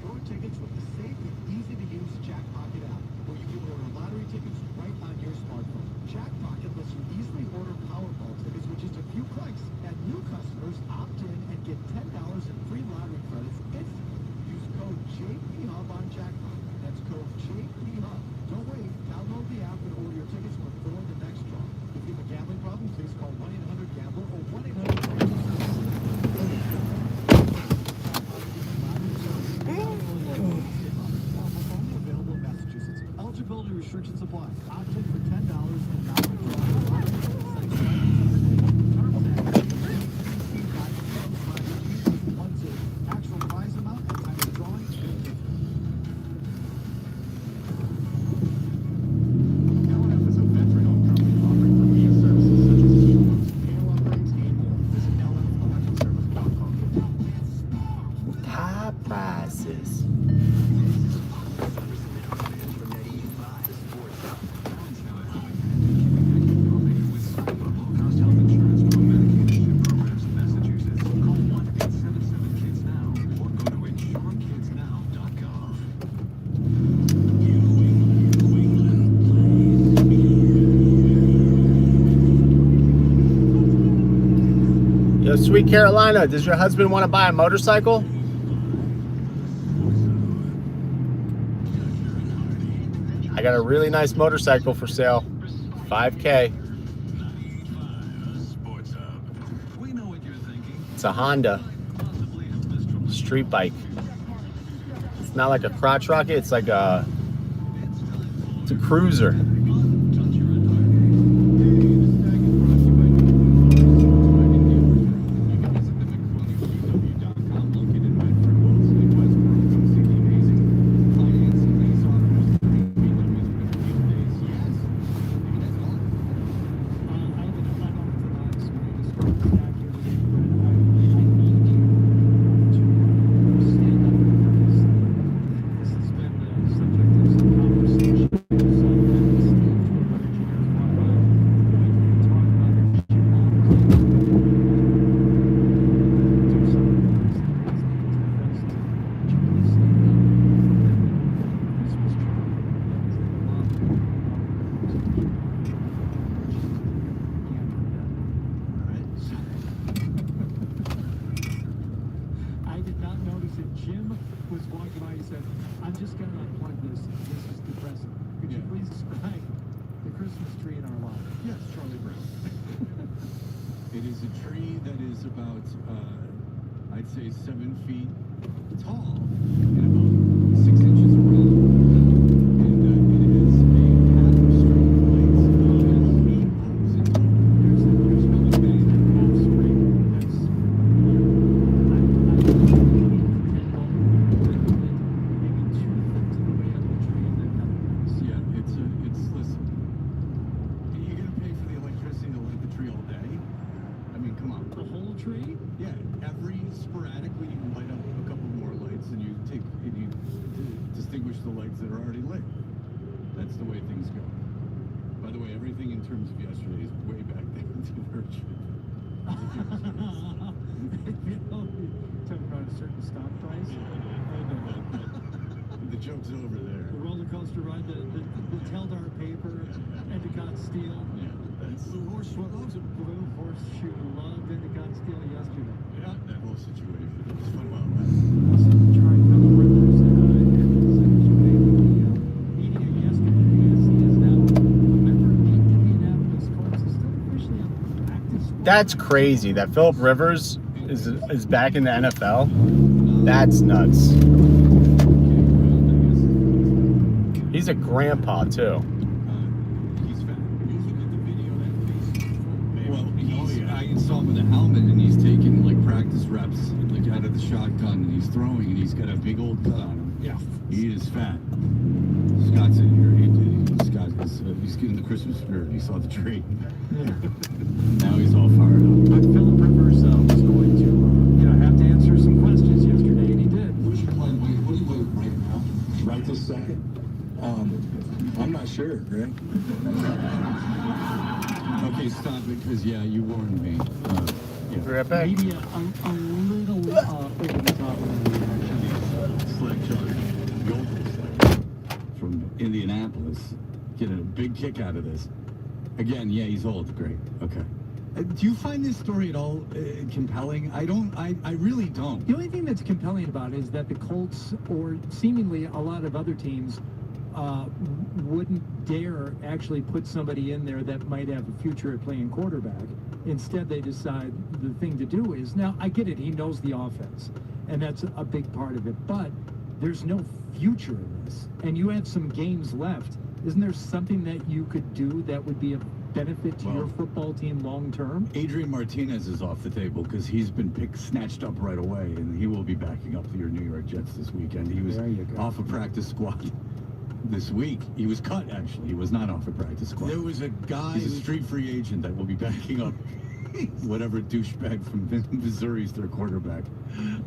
your tickets with the safe and easy-to-use Jackpocket app, where you can order lottery tickets right on your smartphone. Jackpocket lets you easily order Powerball tickets with just a few clicks, and new customers opt in and get $10 in free lottery credits instantly. Use code JPHUB on Jackpocket. That's code JPHUB. Don't wait. Download the app and order your tickets before the next draw. If you have a gambling problem, please call 1-800-GAMBLER or 1-800-Only available in Massachusetts. Eligibility restrictions apply. Opt in for $10 and not withdraw. Actual prize amount and time of drawing. LF is a veteran-owned company offering premier services such as keyboards, panel upgrades, and more. Visit LFElectricService.com. Top prices. Yo, Sweet Carolina, does your husband want to buy a motorcycle? I got a really nice motorcycle for sale. $5K. It's a Honda street bike. It's not like a crotch rocket, it's like a cruiser. said, I'm just going to unplug this. This is depressing. Could you please describe the Christmas tree in our lot? Yes, Charlie Brown. It is a tree that is about, I'd say 7 feet tall and about 6 inches around. And it is a path of string lights and 8 bulbs in total. There's really many bulbs string. That's listen. You're gonna pay for the electricity to light the tree all day? I mean, come on. The whole tree? Yeah, sporadically you light up a couple more lights and you distinguish the lights that are already lit. That's the way things go. By the way, everything in terms of yesterday is way back there to where it should be. Talking about a certain stock price? The joke's over there. The roller coaster ride, the Teldar paper, Endicott steel. Yeah, that's Blue Horseshoe loves it. Blue Horseshoe loved Endicott steel yesterday. Yeah, that whole situation. It was fun while it Trying Philip Rivers and media yesterday is now a member of the Indianapolis Colts. Is still officially on the practice squad. That's crazy that Philip Rivers is back in the NFL. That's nuts. He's a grandpa too. He's fat. You look at the video, that face. Well, I saw him with a helmet, and he's taking like practice reps, like out of the shotgun, and he's throwing, and he's got a big old cut on him. Yeah. He is fat. Scott's in here. Scott he's getting the Christmas spirit. He saw the tree. Yeah. Now he's all fired up. But Philip Rivers was going to, have to answer some questions yesterday, and he did. Where's your plan? What are you doing right now? Right this second? I'm not sure, Greg. Okay, stop it, because you warned me. Right back. Media a little over the top of the reaction. Slack charge. Golden Slack from Indianapolis. Getting a big kick out of this. Again, he's old. Great. Okay. Do you find this story at all compelling? I don't. I really don't. The only thing that's compelling about it is that the Colts, or seemingly a lot of other teams, wouldn't dare actually put somebody in there that might have a future at playing quarterback. Instead, they decide the thing to do is, now I get it, he knows the offense, and that's a big part of it, but there's no future in this, and you have some games left. Isn't there something that you could do that would be a benefit to your football team long term? Adrian Martinez is off the table because he's been snatched up right away, and he will be backing up your New York Jets this weekend. He was off a practice squad this week. He was cut, actually. He was not off a practice squad. There was a guy. He's a street free agent that will be backing up whatever douchebag from Missouri's their quarterback.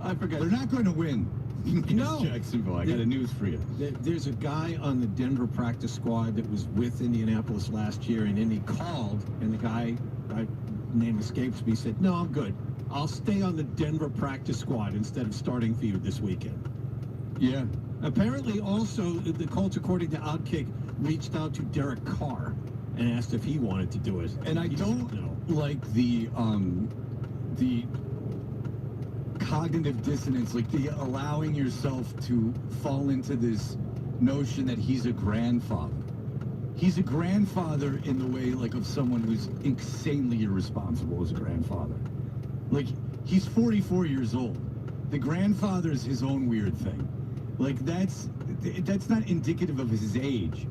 I forgot. They're not going to win. No. Jacksonville. I got a news for you. There's a guy on the Denver practice squad that was with Indianapolis last year, and then he called, and the guy, name escapes me, said, "No, I'm good. I'll stay on the Denver practice squad instead of starting for you this weekend." Yeah. Apparently, also, the Colts, according to Outkick, reached out to Derek Carr and asked if he wanted to do it. And I don't like the cognitive dissonance, like the allowing yourself to fall into this notion that he's a grandfather. He's a grandfather in the way, like, of someone who's insanely irresponsible as a grandfather. Like, he's 44 years old. The grandfather's his own weird thing. Like, that's not indicative of his age.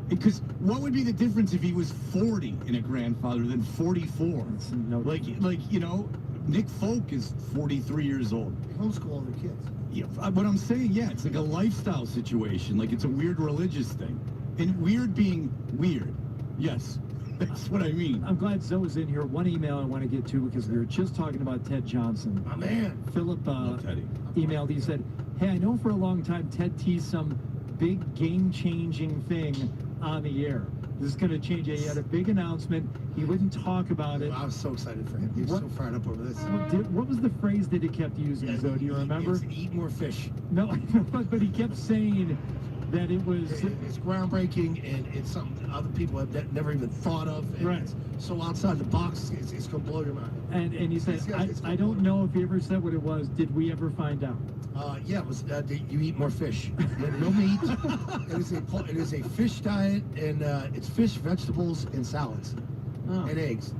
Because what would be the difference if he was 40 in a grandfather than 44? Nick Folk is 43 years old. Homeschool their kids. Yeah, what I'm saying, it's like a lifestyle situation. Like, it's a weird religious thing. And weird being weird. Yes, that's what I mean. I'm glad Zoe's in here. One email I want to get to, because we were just talking about Ted Johnson. My man. Philip emailed. He said, "Hey, I know for a long time Ted teased some big game-changing thing on the air. This is going to change it. He had a big announcement. He wouldn't talk about it." I was so excited for him. He was so fired up over this. What was the phrase that he kept using, Zoe? Do you remember? Eat more fish. No, but he kept saying that it was... It's groundbreaking, and it's something other people have never even thought of. And Right. It's so outside the box, it's going to blow your mind. And he said, I don't know if he ever said what it was. Did we ever find out? Yeah, it was, you eat more fish. No meat. It is a fish diet, and it's fish, vegetables, and salads, and eggs.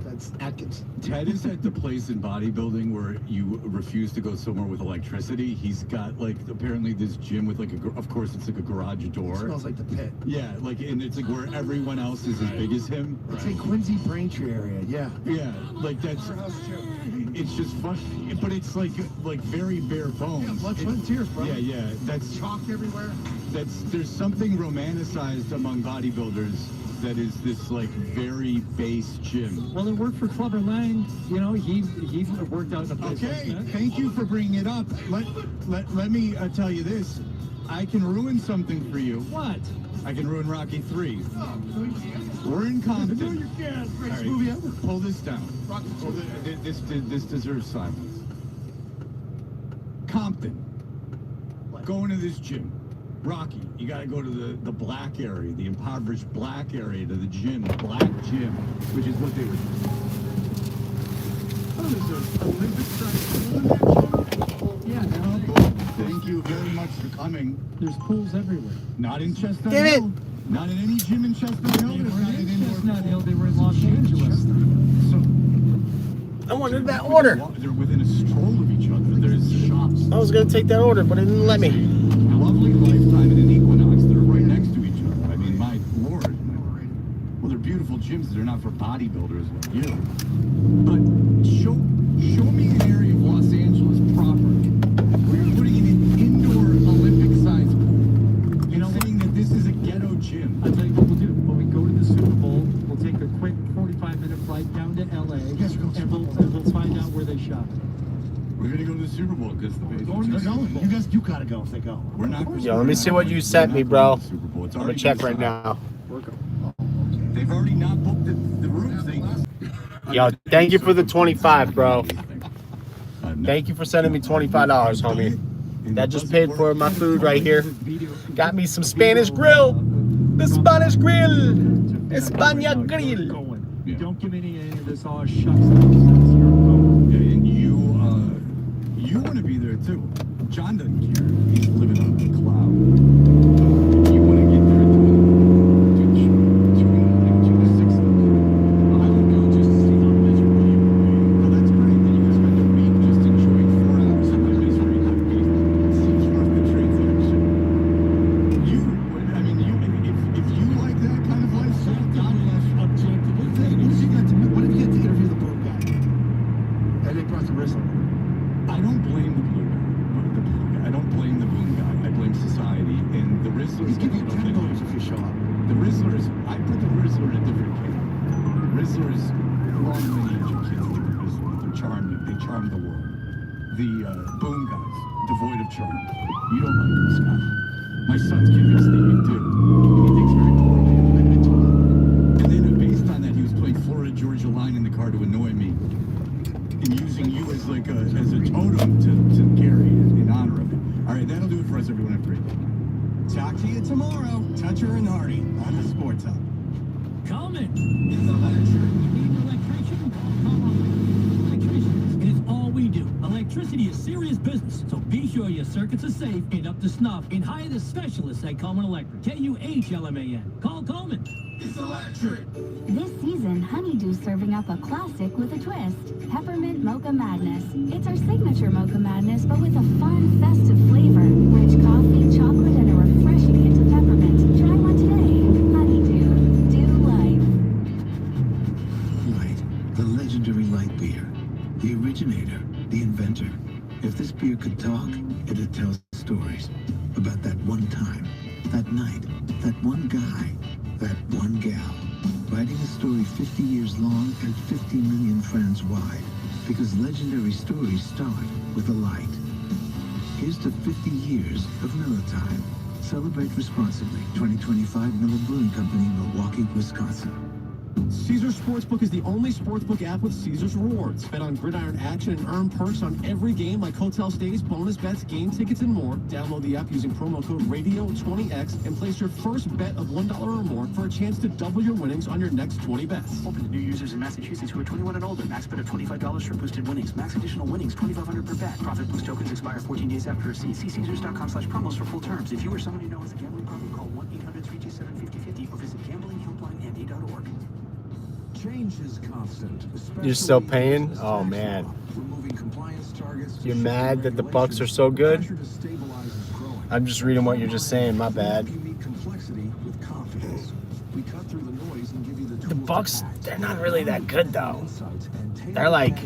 That's Atkins. Ted is at the place in bodybuilding where you refuse to go somewhere with electricity. He's got like apparently this gym with like of course it's like a garage door. It smells like the pit. Yeah, like and it's like where everyone else is as big as him. It's a Quincy Braintree area. Yeah. Yeah, like that's. It's just fun, but it's like very bare bones. Yeah, blood, sweat, and tears, bro. Yeah. That's chalk everywhere. There's something romanticized among bodybuilders that is this like very base gym. Well, it worked for Clubber Lang. You know, he worked out in a place Okay, like that. thank you for bringing it up. Let me tell you this. I can ruin something for you. What? I can ruin Rocky 3. We're in Compton. No, you can't. All Greatest right, movie ever. pull this down. Rocky This deserves silence. Compton. Going to this gym. Rocky, you got to go to the black area, the impoverished black area, to the gym, the black gym, which is what they were doing. Oh, there's an Olympic-sized pool in that gym? Yeah, thank you very much for coming. There's pools everywhere. Not in Chestnut Damn it! Hill. Not in any gym in Chestnut Hill. They There's were not an in indoor Chestnut pool. Hill. They were in Los Angeles. So I wanted that order. they're within a stroll of each other. There's shops. I was gonna take that order, but it didn't let me. Lovely Lifetime and an Equinox. They're right next to each other. I mean, my lord. Well, they're beautiful gyms. They're not for bodybuilders like you. But show me an area of Los Angeles proper where you're putting in an indoor Olympic-sized pool. You know, saying that this is a ghetto gym. I'll tell you what we'll do. When we go to the Super Bowl, we'll take a quick 45-minute flight down to L.A. and we'll find out where they shop. We're gonna go to the Super Bowl because the Patriots. You gotta go if they go. We're not. Yo, let me see what you sent me, bro. Super Bowl. It's I'm gonna already check been right signed. now. They've already not booked the rooms. Yo, thank you for the 25, bro. Thank you for sending me $25, homie. That just paid for my food right here. Got me some Spanish grill. The Spanish grill. España grill. Don't give me any of this all shucks. You're going. Yeah, and you want to be there too. John doesn't care. He's living on the cloud. You want to get there to the 6th. I would go just to see how miserable you would be. Well, that's great. Then you can spend a week just enjoying 4 hours of my misery. It seems worth the transaction. If you like that kind of lifestyle, God bless. What if you get to interview the boom guy? And they brought the wrestler. I don't blame the blue guy. I don't blame the boom guy. I blame society and the Rizzlers. He's giving you $10 if you show up. The Rizzlers. I put the Rizzler in a different category. The Rizzlers, long lineage of kids like the Rizzler. They're charming. They charm the world. The boom guys, devoid of charm. You don't like them, Scott. My son's convinced that you do. He thinks very poorly of them. And then based on that, he was playing Florida Georgia Line in the car to annoy me. And using you as like a totem to carry in honor of it. All right, that'll do it for us, everyone. Have a great day. Talk to you tomorrow. Toucher and Hardy on the Sports Hub. Comment. You need an electrician? Call Electricians. And it's all we do. Electricity is serious business, so be sure your circuits are safe and up to snuff, and hire the specialists at Coleman Electric. KUHLMAN. Call Coleman. It's electric. This season, Honeydew's serving up a classic with a twist. Peppermint Mocha Madness. It's our signature Mocha Madness, but with a fun, festive flavor. Rich coffee, chocolate, and a refreshing hint of peppermint. Try one today. Honeydew. Do life. Light, the legendary light beer. The originator, the inventor. If this beer could talk, it'd tell stories about that one time, that night, that one guy, that one gal. Writing a story 50 years long and 50 million friends wide. Because legendary stories start with a light. Here's to 50 years of Miller Time. Celebrate responsibly. 2025 Miller Brewing Company, Milwaukee, Wisconsin. Caesars Sportsbook is the only sportsbook app with Caesars rewards. Bet on gridiron action and earn perks on every game like hotel stays, bonus bets, game tickets, and more. Download the app using promo code RADIO20X and place your first bet of $1 or more for a chance to double your winnings on your next 20 bets. Open to new users in Massachusetts who are 21 and older. Max bet of $25 for boosted winnings. Max additional winnings, $2,500 per bet. Profit boost tokens expire 14 days after receipt. See Caesars.com/promos for full terms. If you or someone you know has a gambling problem, call 1-800-327-5050 or visit gamblinghelplinema.org. Change is constant. You're still paying? Oh man. You're mad that the Bucks are so good? I'm just reading what you're just saying, my bad. The Bucks, they're not really that good though. They're like,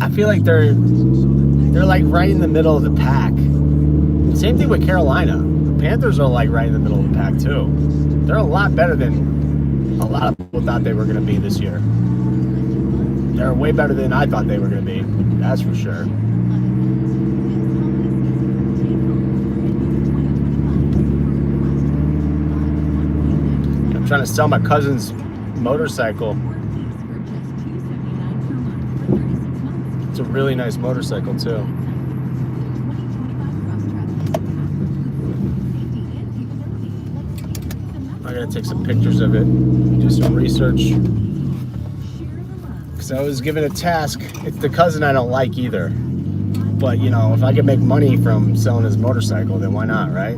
I feel like they're like right in the middle of the pack. Same thing with Carolina. The Panthers are like right in the middle of the pack too. They're a lot better than a lot of people thought they were going to be this year. They're way better than I thought they were going to be. That's for sure. I'm trying to sell my cousin's motorcycle. It's a really nice motorcycle too. I gotta take some pictures of it, do some research. Because I was given a task. It's the cousin I don't like either. But, you know, if I can make money from selling his motorcycle, then why not, right?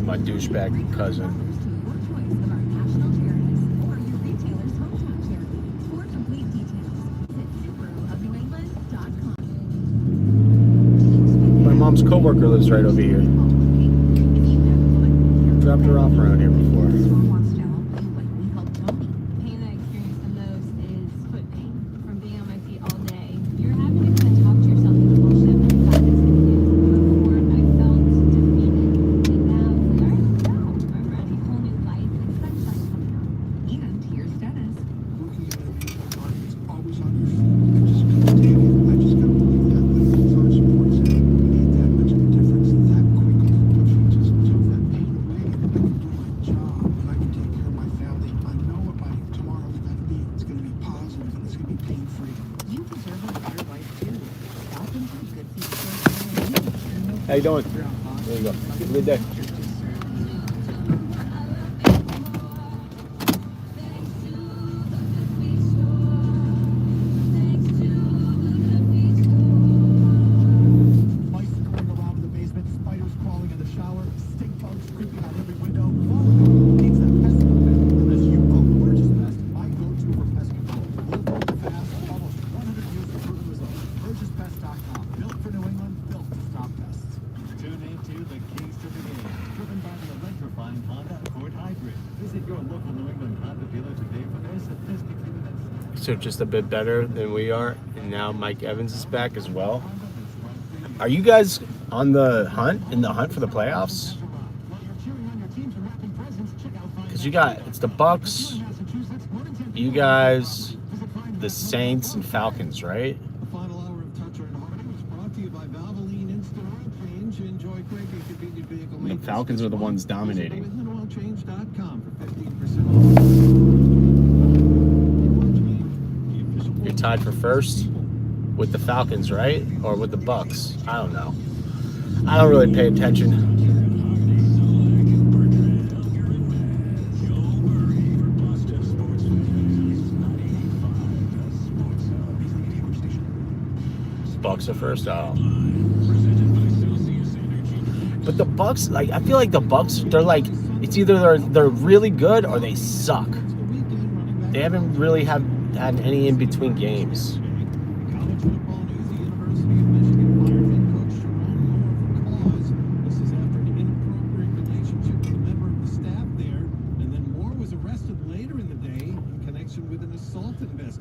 My douchebag cousin. Mom's coworker lives right over here. Dropped her off around here before. Pain that I experience the most is foot pain from being on my feet all day. You're having to kind of talk to yourself into bullshit when you thought this gonna do. Before I felt defeated, and now we are now. I'm ready. Whole new life and sunshine coming out. And here's Dennis. Looking at it, it's always on your feet. I just couldn't take it. I just gotta believe that when it's our sports and we need that much of a difference that quickly. If you just took that pain away and I can do my job and I can take care of my family, I know what my tomorrow's gonna be. It's gonna be positive and it's gonna be pain-free. You deserve a better life too. Welcome to Good People. How you doing? There you go. Have a good day. Mice scurrying around in the basement, spiders crawling in the shower, stink bugs creeping out every window. Needs that pest control. Unless you go Burgess Pest, my go-to for pest control. Local, fast, almost 100 years of proven results. BurgessPest.com. Built for New England, built to stop pests. Tune into the Keys to the Game, driven by the electrifying Honda Accord Hybrid. Visit your local New England Honda dealer today for their sophisticated and So just a bit better than we are. And now Mike Evans is back as well. Are you guys on the hunt, in the hunt for the playoffs? Because it's the Bucks, you guys, the Saints, and Falcons, right? The final hour of Toucher and Hardy was brought to you by Valvoline Instant Oil Change. Enjoy quick and convenient vehicle The maintenance. Falcons are the ones dominating. NewEnglandOilChange.com for 15% off. You're tied for first with the Falcons, right? Or with the Bucks? I don't know. I don't really pay attention. Bucks are first. Oh. But the Bucks, like, I feel like the Bucks, they're like, it's either they're really good or they suck. They haven't really had any in between games.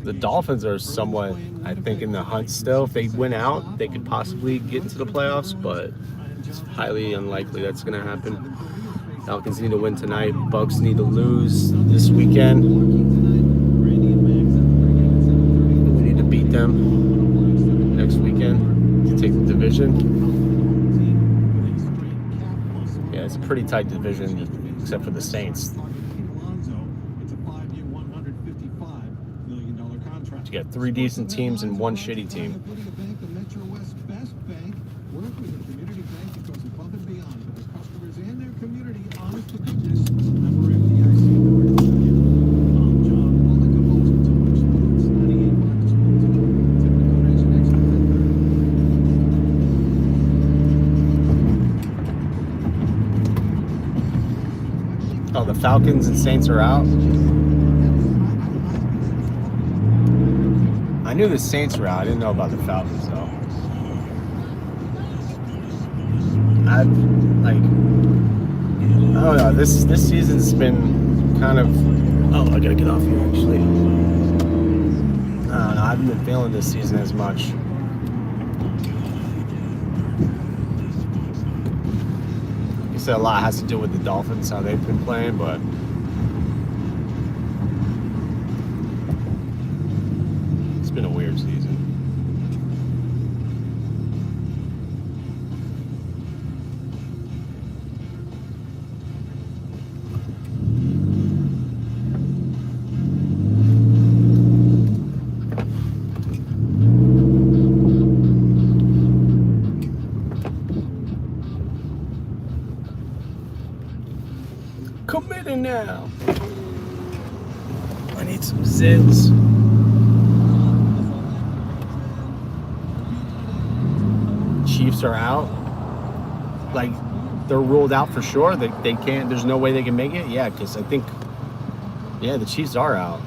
The Dolphins are somewhat, I think, in the hunt still. If they win out, they could possibly get into the playoffs, but it's highly unlikely that's going to happen. Falcons need to win tonight. Bucks need to lose this weekend. We need to beat them next weekend to take the division. division. Yeah, it's a pretty tight division, except for the Saints. You got 3 decent teams and 1 shitty team. Oh, the Falcons and Saints are out? I knew the Saints were out. I didn't know about the Falcons, though. I don't know. This season's been kind of... Oh, I gotta get off here, actually. I don't know. I haven't been feeling this season as much. I guess a lot has to do with the Dolphins, how they've been playing, but... It's been a weird season. Committing now. I need some Zips. Chiefs are out. Like, they're ruled out for sure. They can't. There's no way they can make it. Yeah, because I think, yeah, the Chiefs are out.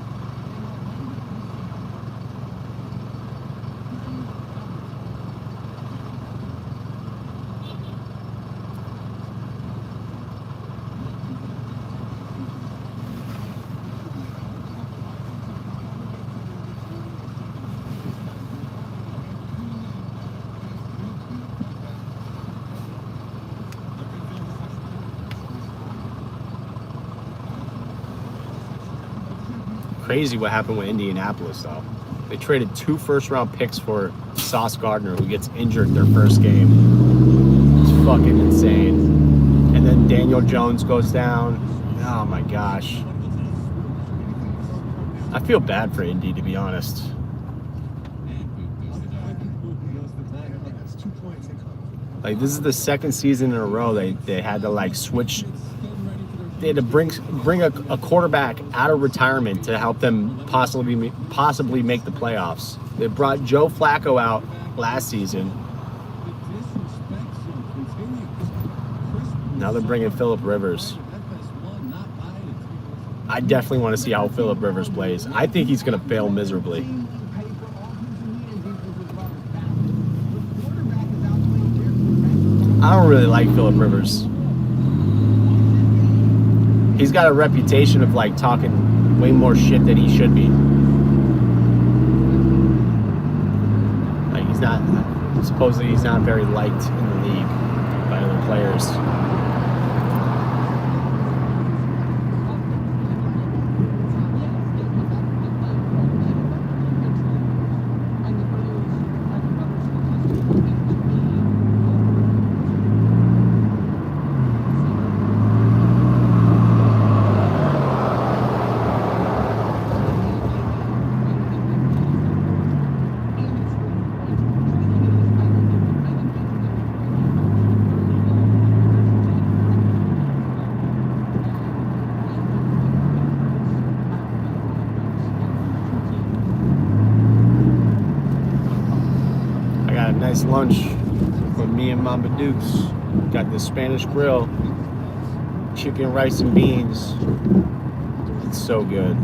Crazy what happened with Indianapolis, though. They traded 2 first-round picks for Sauce Gardner, who gets injured their first game. It's fucking insane. And then Daniel Jones goes down. Oh my gosh. I feel bad for Indy, to be honest. Like, this is the second season in a row they had to, like, switch. They had to bring a quarterback out of retirement to help them possibly make the playoffs. They brought Joe Flacco out last season. Now they're bringing Phillip Rivers. I definitely want to see how Phillip Rivers plays. I think he's going to fail miserably. I don't really like Phillip Rivers. He's got a reputation of, like, talking way more shit than he should be. Like, supposedly he's not very liked in the league by other players. Lunch from me and Mama Dukes. Got the Spanish grill, chicken, rice, and beans. It's so good.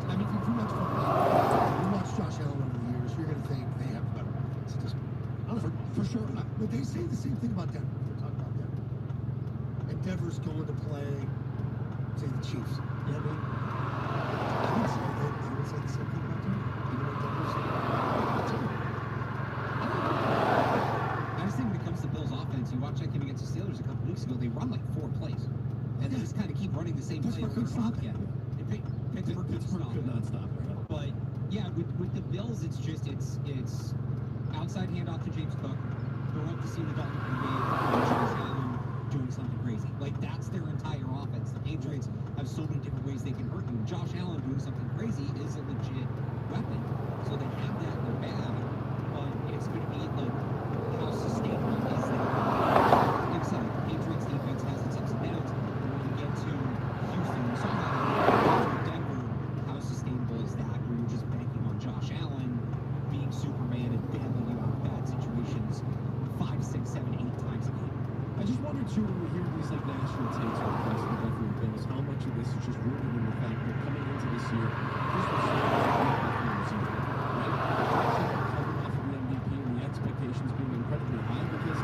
I mean, if you watch football, you watch Josh Allen over the years, you're going to think they have better offense. For sure. But they say the same thing about Denver. They're talking about Denver. And Denver's going to play, say, the Chiefs. You know what I mean? I would say that they would say the same thing about Denver. Even though Denver's I just think when it comes to Bill's offense, you watch that game against the Steelers a couple weeks ago, they run like 4 plays. And they just kind of keep running the same play over and over again. Pittsburgh could not stop it. But yeah, with the Bills, it's outside handoff to James Cook, throw up to Cena Dalton for the game, Josh Allen doing something crazy. Like that's their entire offense. The Patriots have so many different ways they can hurt you. Josh Allen doing something crazy is a legit weapon. So they have that in their bag, but it's going to be like how sustainable is that? Like I said, the Patriots defense has its ups and downs. When you get to Houston, we saw that in Denver. How sustainable is that? Where you're just banking on Josh Allen being Superman and bailing you out of bad situations 5, 6, 7, 8 times a game. I just wonder too when we hear these like national takes on the Buffalo Bills, how much of this is just rooted in the fact that coming into this year, this was so right? Coming off of the MVP and the expectations being incredibly high because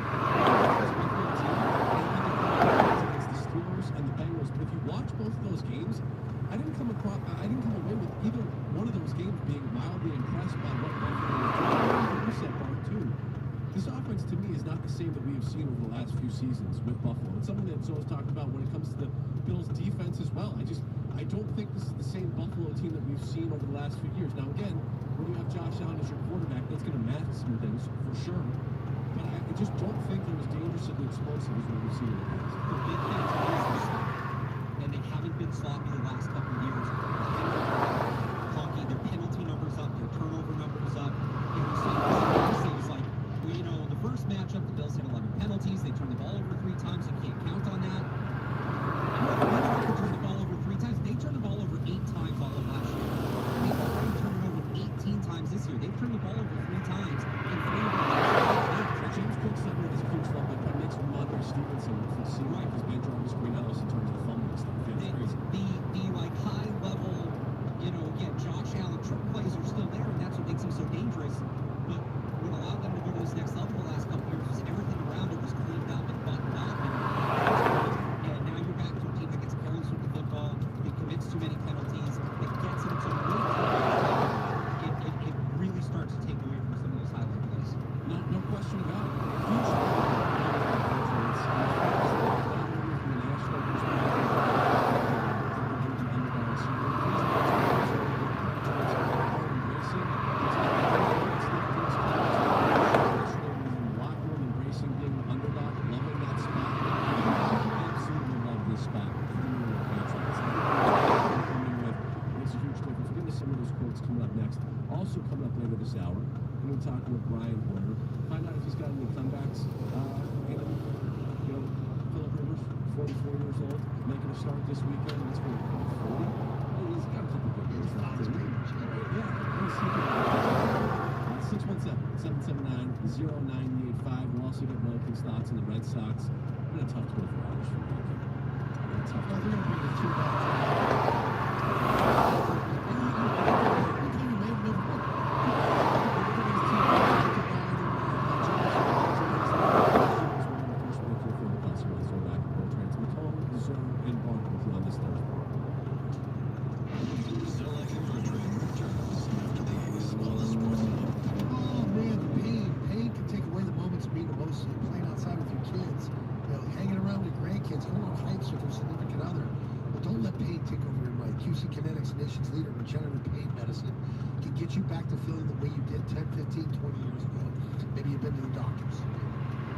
against the Steelers and the Bengals. But if you watch both of those games, I didn't come away with either one of those games being mildly impressed by what Buffalo was doing. You said part two. This offense to me is not the same that we have seen over the last few seasons with Buffalo. It's something that's always talked about when it comes to the Bills defense as well. I don't think this is the same Buffalo team that we've seen over the last few years. Now again, when you have Josh Allen as your quarterback, that's going to mask some things for sure. But I just don't think they're as dangerously explosive as what we've seen in the past. The big thing is the stop. And they haven't been sloppy the last couple of years. Honky, their penalty numbers up, their turnover numbers up. You know, so it's like, well, you know, the first matchup, the Bills had 11 penalties. They turned the ball over 3 times. You can't count on that. And they turned the ball over 3 times. They turned the ball over 8 times all of last year. They've already turned it over 18 times this year. They've turned the ball over 3 times in 3 of them. James Cook said with his coach level, that makes Ramondre Stevenson seem like he's been Jarvis Greenhouse in terms of fumbling stuff. The like high level, you know, again, Josh Allen trick plays are still there, and that's what makes him so dangerous. But what allowed them to go to this next level the last couple of years was everything around it was cleaned up and buttoned up. And now you're back to a team that gets careless with the football, that commits too many penalties, that gets into a it really starts to take away from some of those highlight plays. No question about it. Also coming up later this hour, I'm going to be talking with Brian Horner, find out if he's got any comebacks. And, you know, Philip Rivers, 44 years old, making a start this weekend. He's going to be 40. He's got a couple good years left. Yeah, 617-779-0985. We'll also get Milliken's thoughts on the Red Sox. Been a tough 24 hours for Milliken. Tough. They're going to bring the 2 back. Leader, regenerative pain medicine can get you back to feeling the way you did 10, 15, 20 years ago. Maybe you've been to the doctors.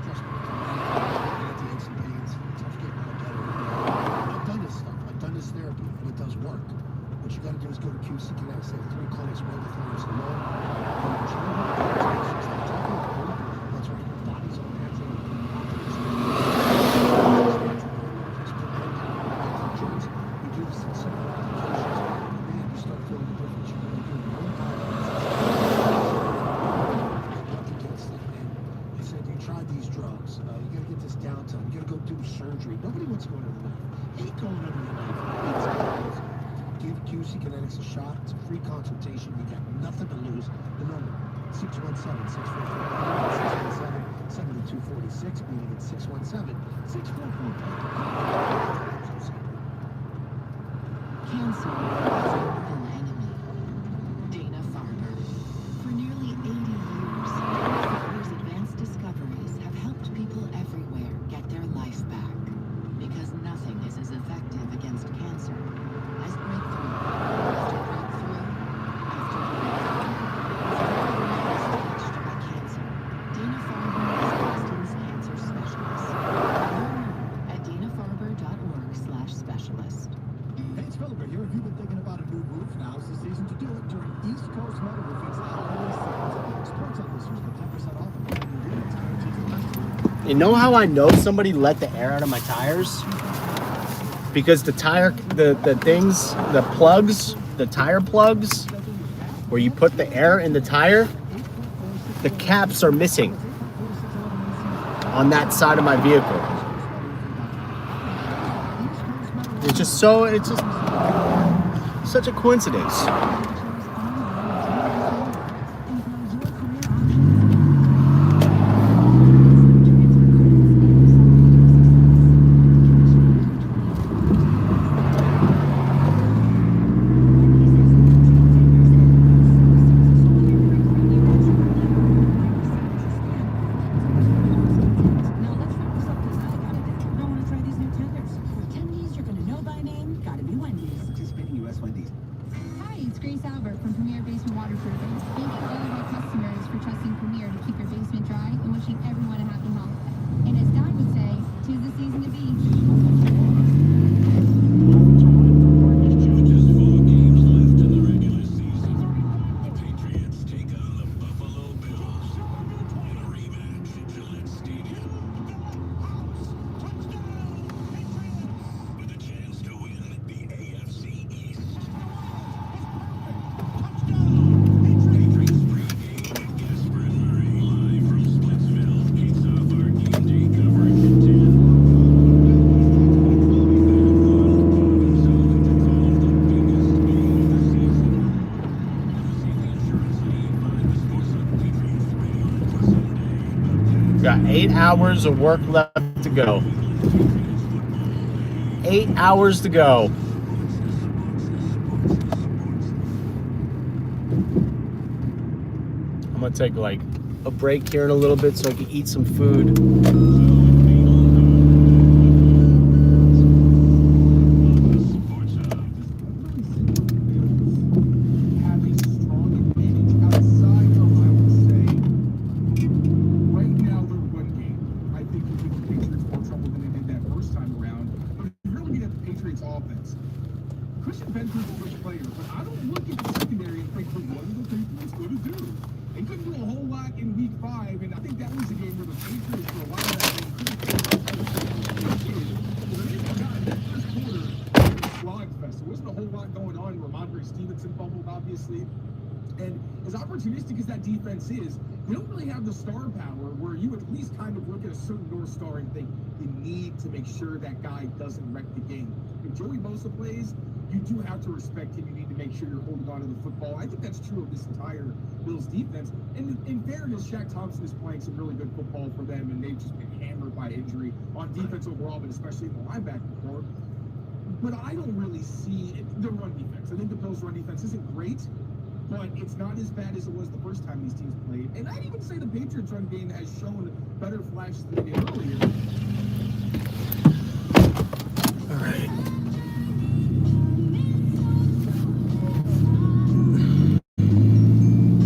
Trust me, anti-aches and pains, tough getting out of bed. I've done this stuff. I've done this therapy, and it does work. What you got to do is go to QC Kinetics. They have 3 clinics right with clinics alone. That's right. Your body's all natural. We do this in some start feeling the difference. You're going to do your own up against it. And they said, you tried these drugs. You got to get this downtime. You got to go do surgery. Juicy Kinetics a shot. It's a free consultation. You got nothing to lose. The number, 617-644-617-7246, meaning it's 617-644. Cancer is an evil enemy. Dana Farber. For nearly 80 years, Farber's advanced discoveries have helped people everywhere get their life back. Because nothing is as effective against cancer as breakthrough after breakthrough after breakthrough. Touched by cancer, Dana Farber is Boston's cancer specialist. Learn more at danafarber.org/specialist. Hey, it's Philip here. If you've been thinking about a new roof, now's the season to do it during East Coast Metal Roofing's holiday sales. Sports on listeners get 10% off of brand new units guaranteed for restoration. You know how I know somebody let the air out of my tires? Because the tire, the things, the plugs, the tire plugs, where you put the air in the tire, the caps are missing on that side of my vehicle. It's just such a coincidence. Got 8 hours of work left to go. 8 hours to go. I'm gonna take like a break here in a little bit so I can eat some food. And as opportunistic as that defense is, they don't really have the star power where you at least kind of look at a certain North Star and think you need to make sure that guy doesn't wreck the game. If Joey Bosa plays, you do have to respect him. You need to make sure you're holding on to the football. I think that's true of this entire Bills defense. And in fairness, Shaq Thompson is playing some really good football for them, and they've just been hammered by injury on defense overall, but especially in the linebacker core. But I don't really see the run defense. I think the Bills' run defense isn't great, but it's not as bad as it was the first time these teams played. And I'd even say the Patriots' run game has shown better flashes than they did earlier. All right.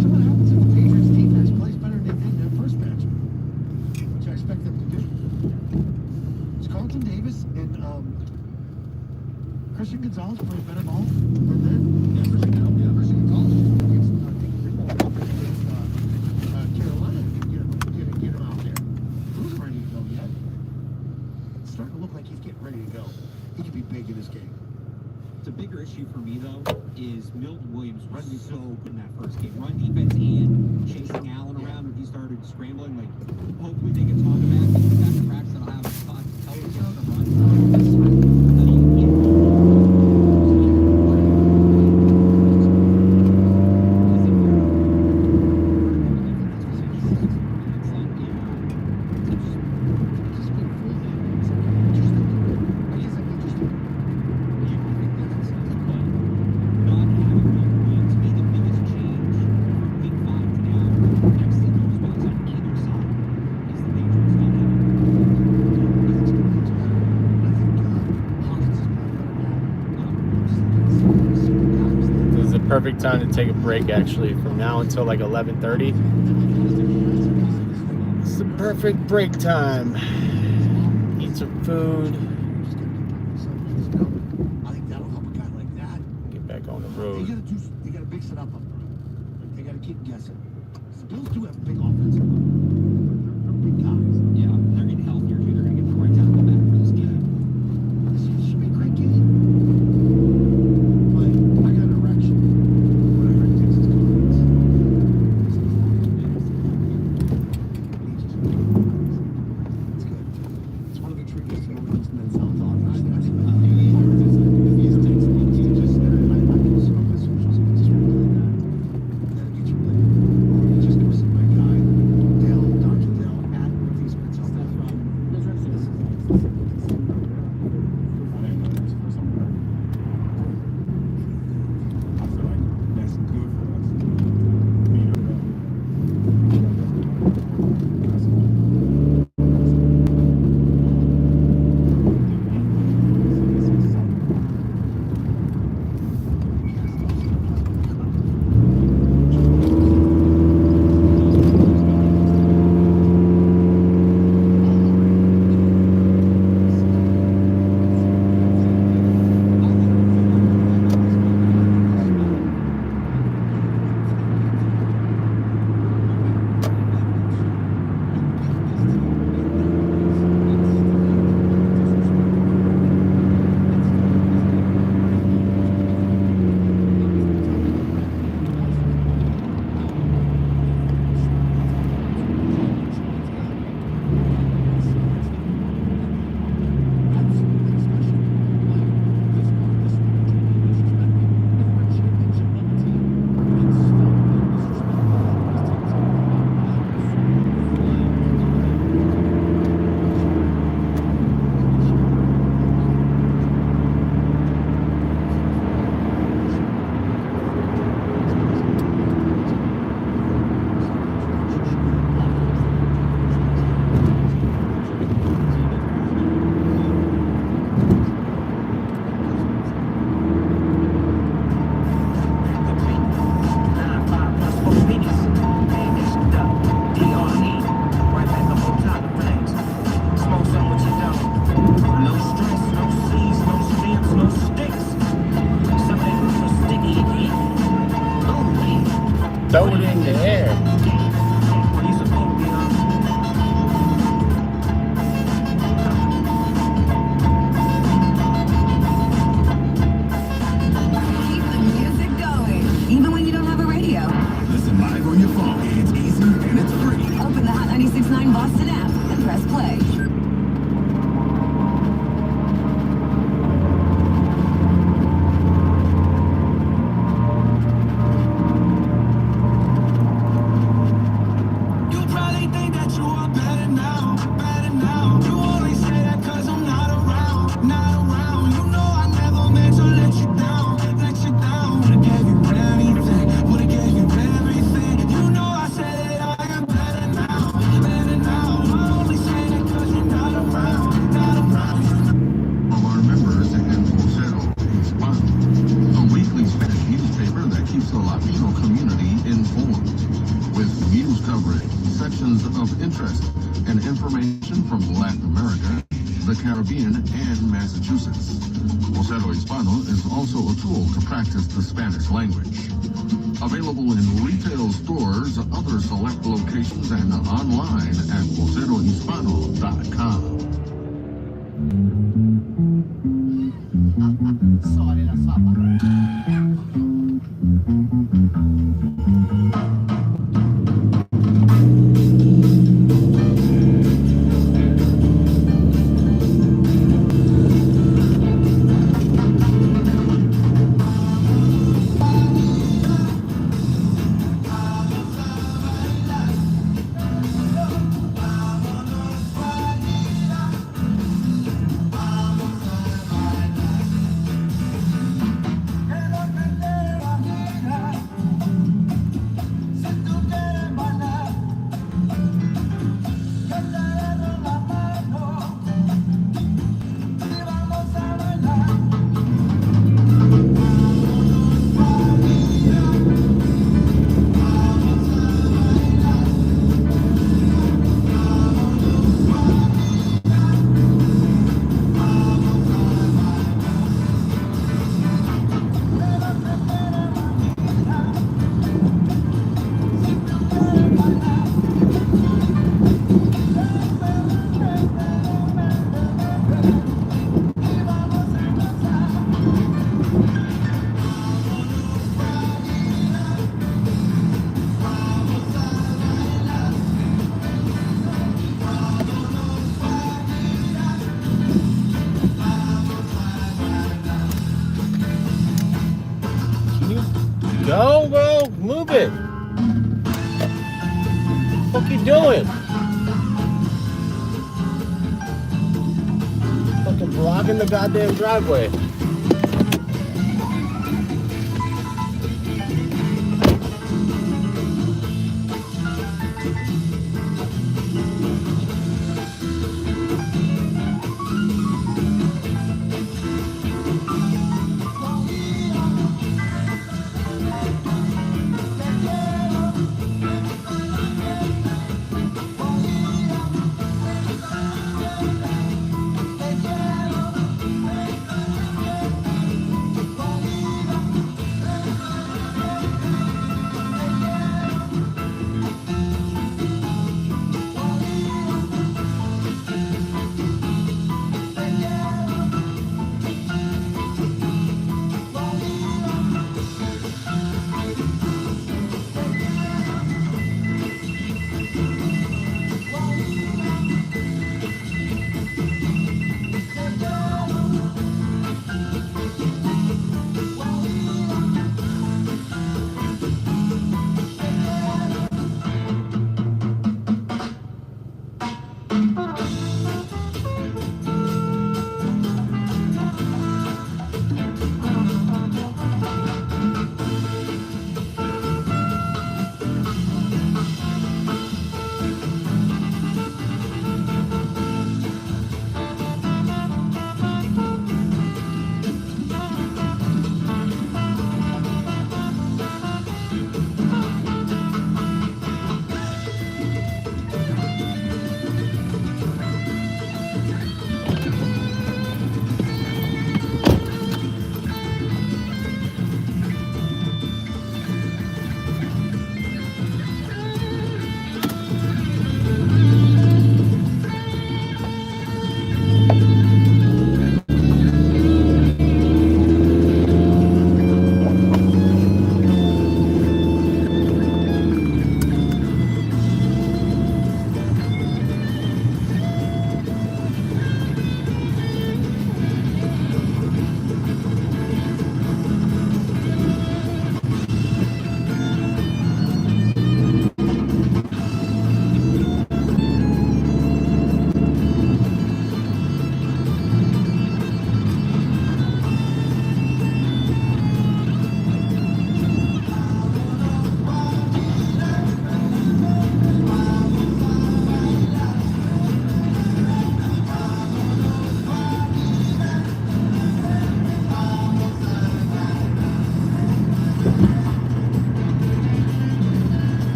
So what happens if the Patriots defense plays better than they did in their first match? Which I expect them to do. It's Carlton Davis and Christian Gonzalez plays better ball than them. Christian Gonzalez gets Carolina get him out there. He wasn't ready to go yet. It's starting to look like he's getting ready to go. He could be big in this game. The bigger issue for me, though, is Milton Williams was so good in that first game. Run defense and chasing Allen around when he started scrambling. Like, hopefully they can talk him back. Back to practice that I'll have a spot to tell him to run. perfect time to take a break, actually, from now until like 11:30. It's the perfect break time. Eat some food. I think that'll help a guy like that. Get back on the road. They gotta mix it up front. They gotta keep guessing. The Bills do have big offensive line. They're big guys. Yeah, they're getting healthier too. They're going to get the right tackle back for this game. This should be a great game. But I got an erection. Whatever it takes is confidence. It's good. It's one of the trickiest moments men's health on. I can see my guy, Dr. Dale at Northeast Men's Health. Throw it in the air. Keep the music going, even when you don't have a radio. Listen live on your phone. It's easy and it's free. Open the Hot 96.9 Boston app and press play. You probably think that you are better now, better now. You only say that 'cause I'm not around, not around. You know I never meant to let you down, let you down. Would've gave you anything, would've gave you everything. You know I said that I am better now, better now. I only say that 'cause you're not around, not around. Of our members in Vocero Hispano, a weekly Spanish newspaper that keeps the Latino community informed. With news coverage, sections of interest, and information from Latin America, the Caribbean, and Massachusetts. Vocero Hispano is also a tool to practice the Spanish language. Available in retail stores, other select locations, and online at vocerohispano.com. Go, bro. Move it. What the fuck you doing? Fucking blocking the goddamn driveway.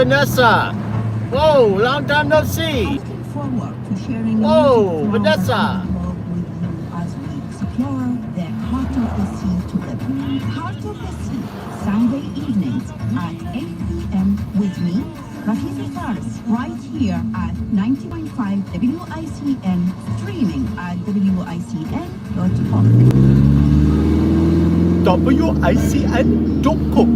Vanessa. Whoa, long time no see. Looking forward to sharing Whoa, Vanessa. with you as we explore the Heart of the Sea together. Heart of the Sea, Sunday evenings at 8 p.m. with me, Rafizi Faris, right here at 90.5 WICN, streaming at WICN.com. WICN.com.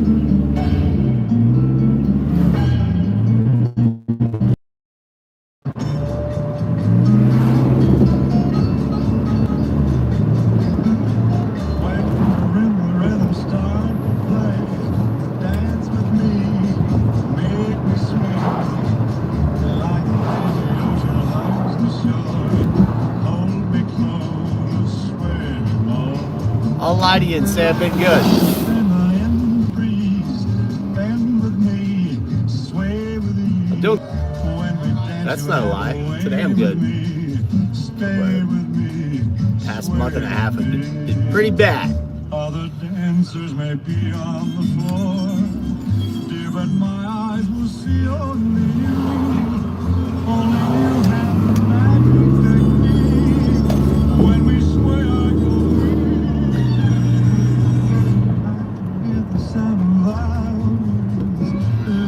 I'll lie to you and say I've been good. I'm doing. That's not a lie. Today I'm good. But past month and a half have been pretty bad. Other dancers may be on the floor, dear, but my eyes will see only you. Only you have the magic technique. When we sway, I go weak. I can hear the sound of violins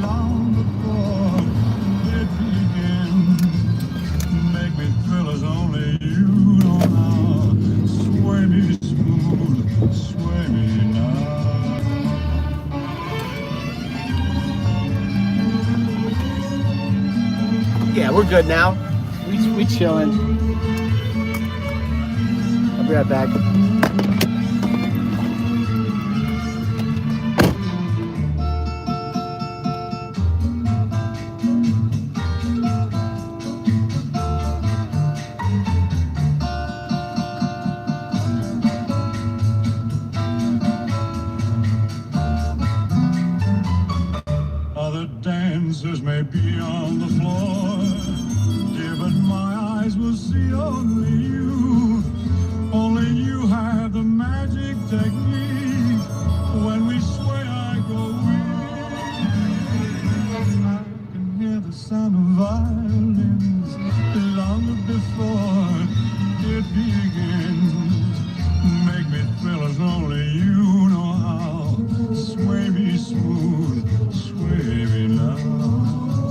long before it begins. Make me thrill as only you know how. Sway me smooth, sway me now. Yeah, we're good now. We chilling. I'll be right back. Other dancers may be on the floor, dear, but my eyes will see only you. Only you have the magic technique. When we sway, I go weak. I can hear the sound of violins long before it begins. Make me thrill as only you know how. Sway me smooth, sway me now.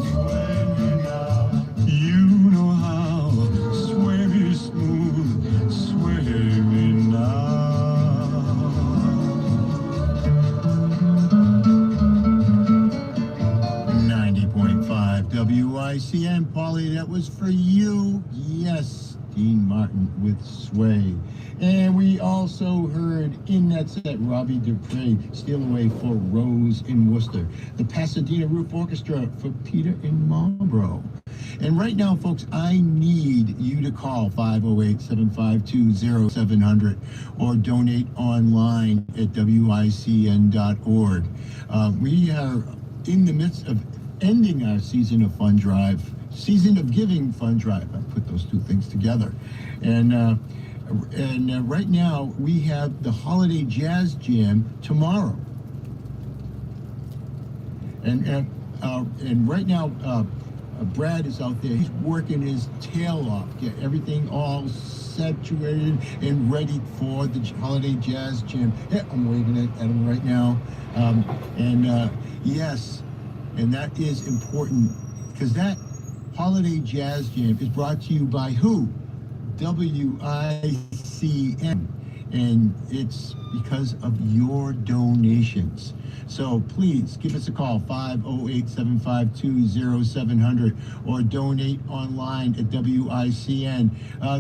Sway me now. You know how. Sway me smooth, sway me now. 90.5 WICN, Paulie, that was for you. Yes, Dean Martin with Sway. And we also heard in that set Robbie Dupre, Steal Away for Rose in Worcester. The Pasadena Roof Orchestra for Peter in Marlboro. And right now, folks, I need you to call 508-752-0700 or donate online at WICN.org. We are in the midst of ending our Season of Fun Drive, Season of Giving Fun Drive. I put those two things together. And right now, we have the Holiday Jazz Jam tomorrow. And right now, Brad is out there. He's working his tail off, get everything all saturated and ready for the Holiday Jazz Jam. Yeah, I'm waving it at him right now. Yes, and that is important because that Holiday Jazz Jam is brought to you by who? WICN, and it's because of your donations. So please give us a call, 508-752-0700, or donate online at WICN.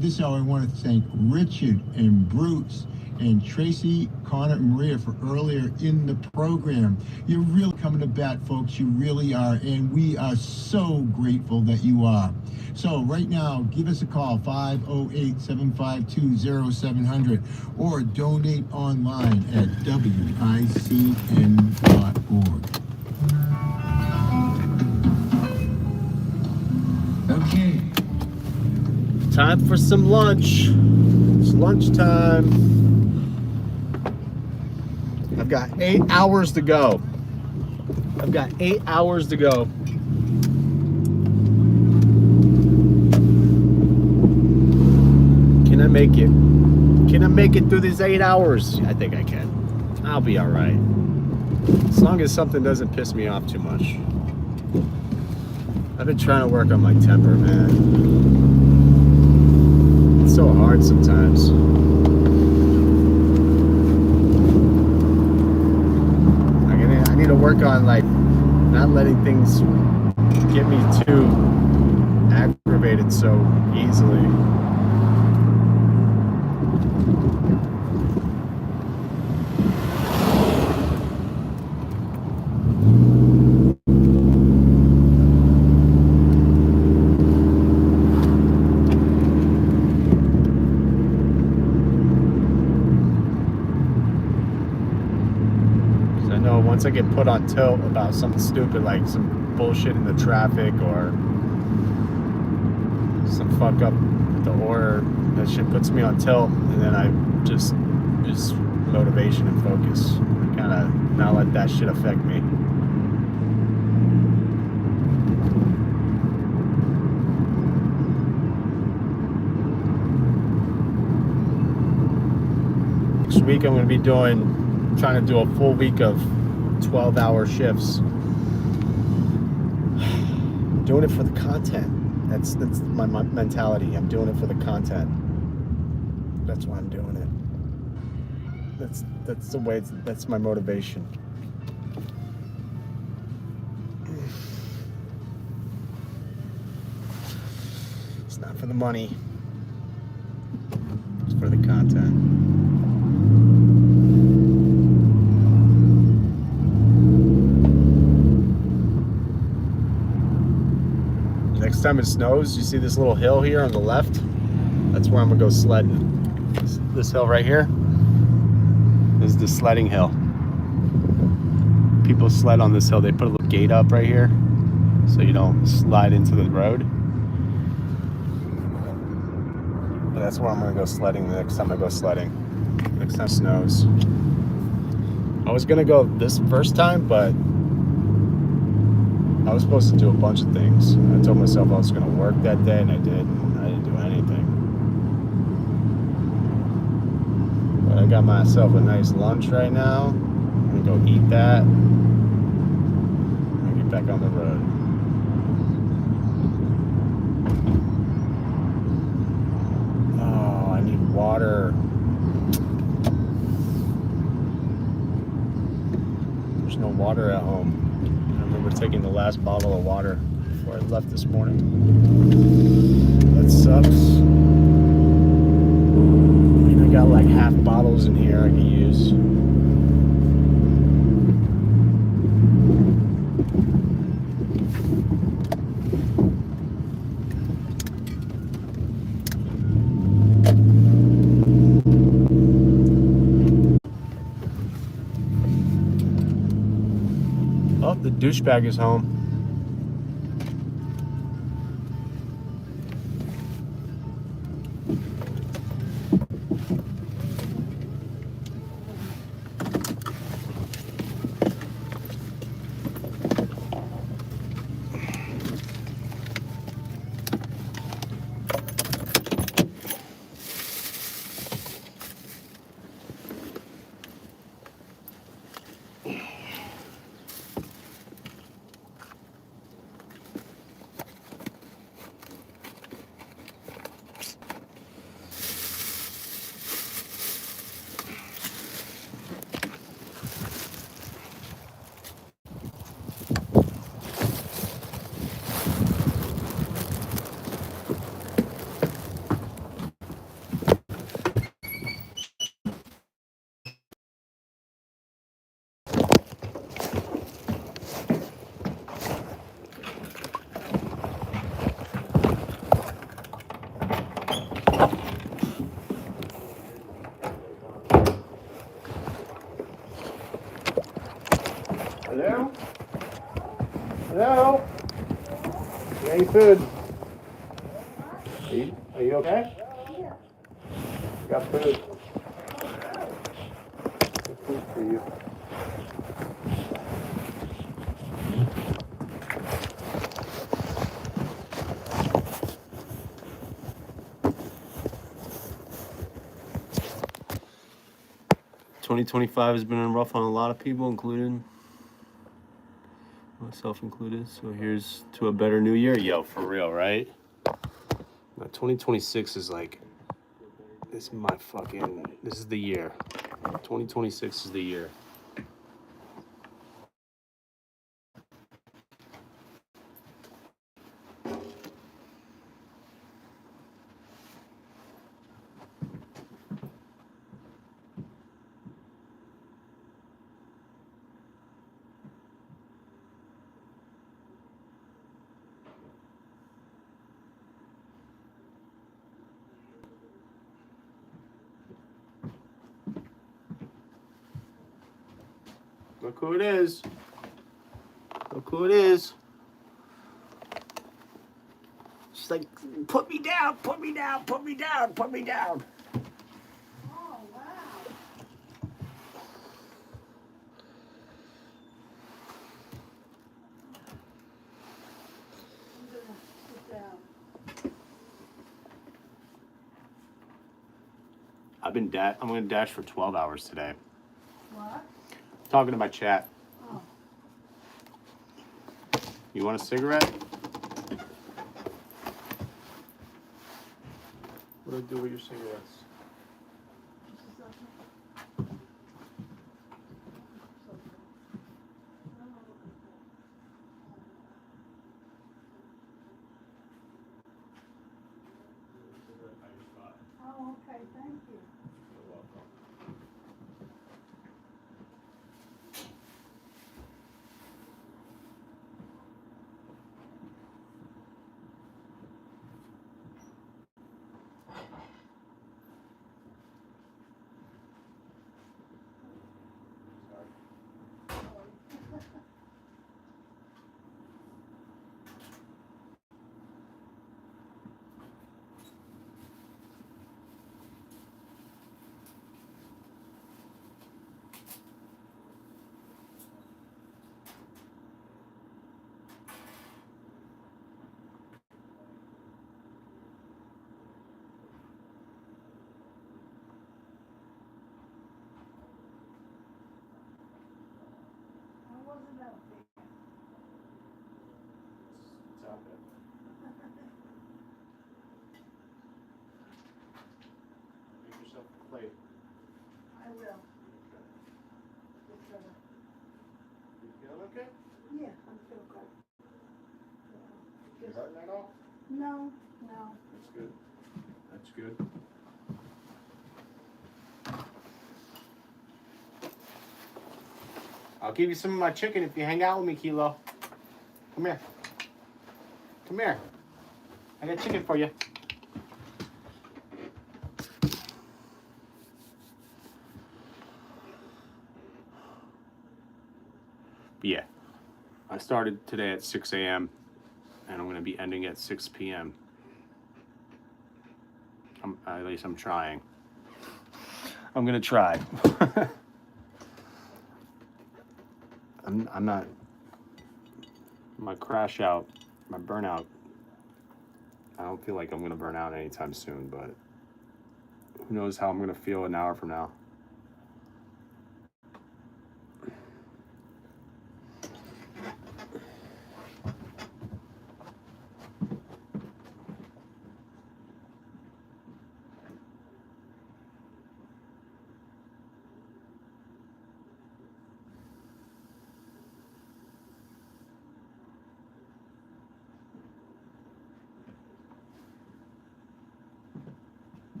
This hour I want to thank Richard and Bruce and Tracy, Connor, and Maria for earlier in the program. You're really coming to bat, folks. You really are, and we are so grateful that you are. So right now, give us a call, 508-752-0700, or donate online at WICN.org. Okay. Time for some lunch. It's lunchtime. I've got 8 hours to go. make it? Can I make it through these 8 hours? I think I can. I'll be all right. As long as something doesn't piss me off too much. I've been trying to work on my temper, man. It's so hard sometimes. I need to work on, like, not letting things get me too aggravated so easily. Once I get put on tilt about something stupid like some bullshit in the traffic or some fuck up with the order, that shit puts me on tilt, and then I just lose motivation and focus. I kind of not let that shit affect me. Next week I'm going to be trying to do a full week of 12-hour shifts. Doing it for the content. That's my mentality. I'm doing it for the content. That's why I'm doing it. That's the way. That's my motivation. It's not for the money. It's for the content. Next time it snows, you see this little hill here on the left? That's where I'm gonna go sledding. This hill right here is the sledding hill. People sled on this hill. They put a little gate up right here so you don't slide into the road. But that's where I'm gonna go sledding the next time I go sledding. Next time it snows. I was gonna go this first time, but I was supposed to do a bunch of things. I told myself I was going to work that day, and I did. I didn't do anything. But I got myself a nice lunch right now. I'm going to go eat that and get back on the road. Oh, I need water. There's no water at home. I remember taking the last bottle of water before I left this morning. That sucks. I mean, I got like half bottles in here I can use. Oh, the douchebag is home. Hello? Hello? You got any food? Are you okay? Got food. Got food for you. 2025 has been rough on a lot of people, including myself included. So here's to a better new year. Yo, for real, right? Now, 2026 is like, this is the year. 2026 is the year. Look who it is. Look who it is. She's like, put me down, put me down, put me down, put me down. Oh, wow. I'm gonna sit down. I'm gonna dash for 12 hours today. What? Talking to my chat. Oh. You want a cigarette? What do I do with your cigarettes? Just a second. Oh, okay, thank you. You're welcome. I wasn't out there. It's out there. Make yourself a plate. I will. Just gonna, You feeling okay? yeah, I'm still good. You hurting at all? No, no. That's good. That's good. I'll give you some of my chicken if you hang out with me, Kilo. Come here. Come here. I got chicken for you. But yeah, I started today at 6 a.m. and I'm going to be ending at 6 p.m. At least I'm trying. I'm going to try. I'm not, my crash out, my burnout, I don't feel like I'm going to burn out anytime soon, but who knows how I'm going to feel an hour from now.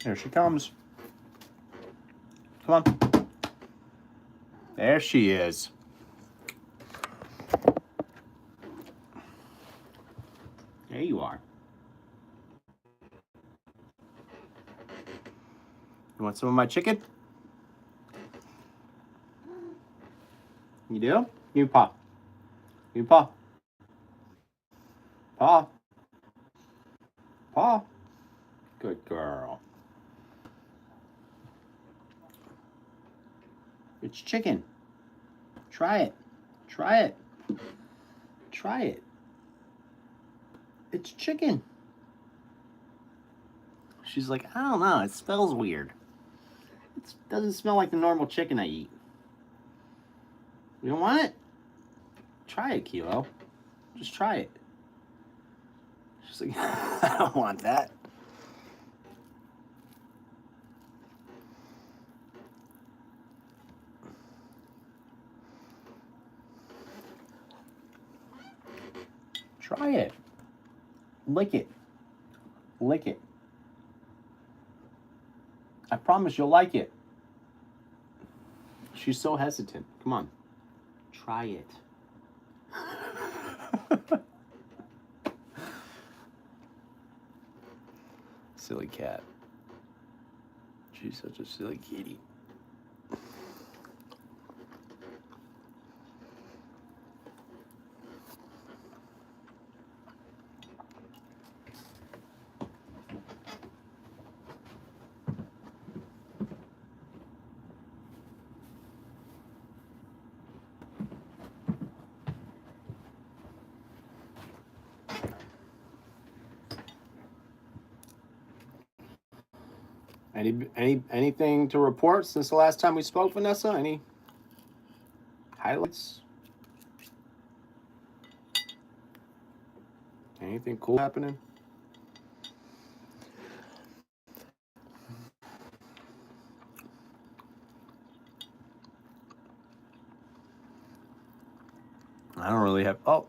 Here she comes. Come on. There she is. There you are. You want some of my chicken? You do? You paw. You paw. Paw. Paw. Good girl. It's chicken. Try it. Try it. Try it. It's chicken. She's like, I don't know. It smells weird. It doesn't smell like the normal chicken I eat. You don't want it? Try it, Kilo. Just try it. She's like, I don't want that. Try it. Lick it. Lick it. I promise you'll like it. She's so hesitant. Come on. Try it. Silly cat. She's such a silly kitty. Anything to report since the last time we spoke, Vanessa? Any highlights? Anything cool happening? I don't really have. Oh,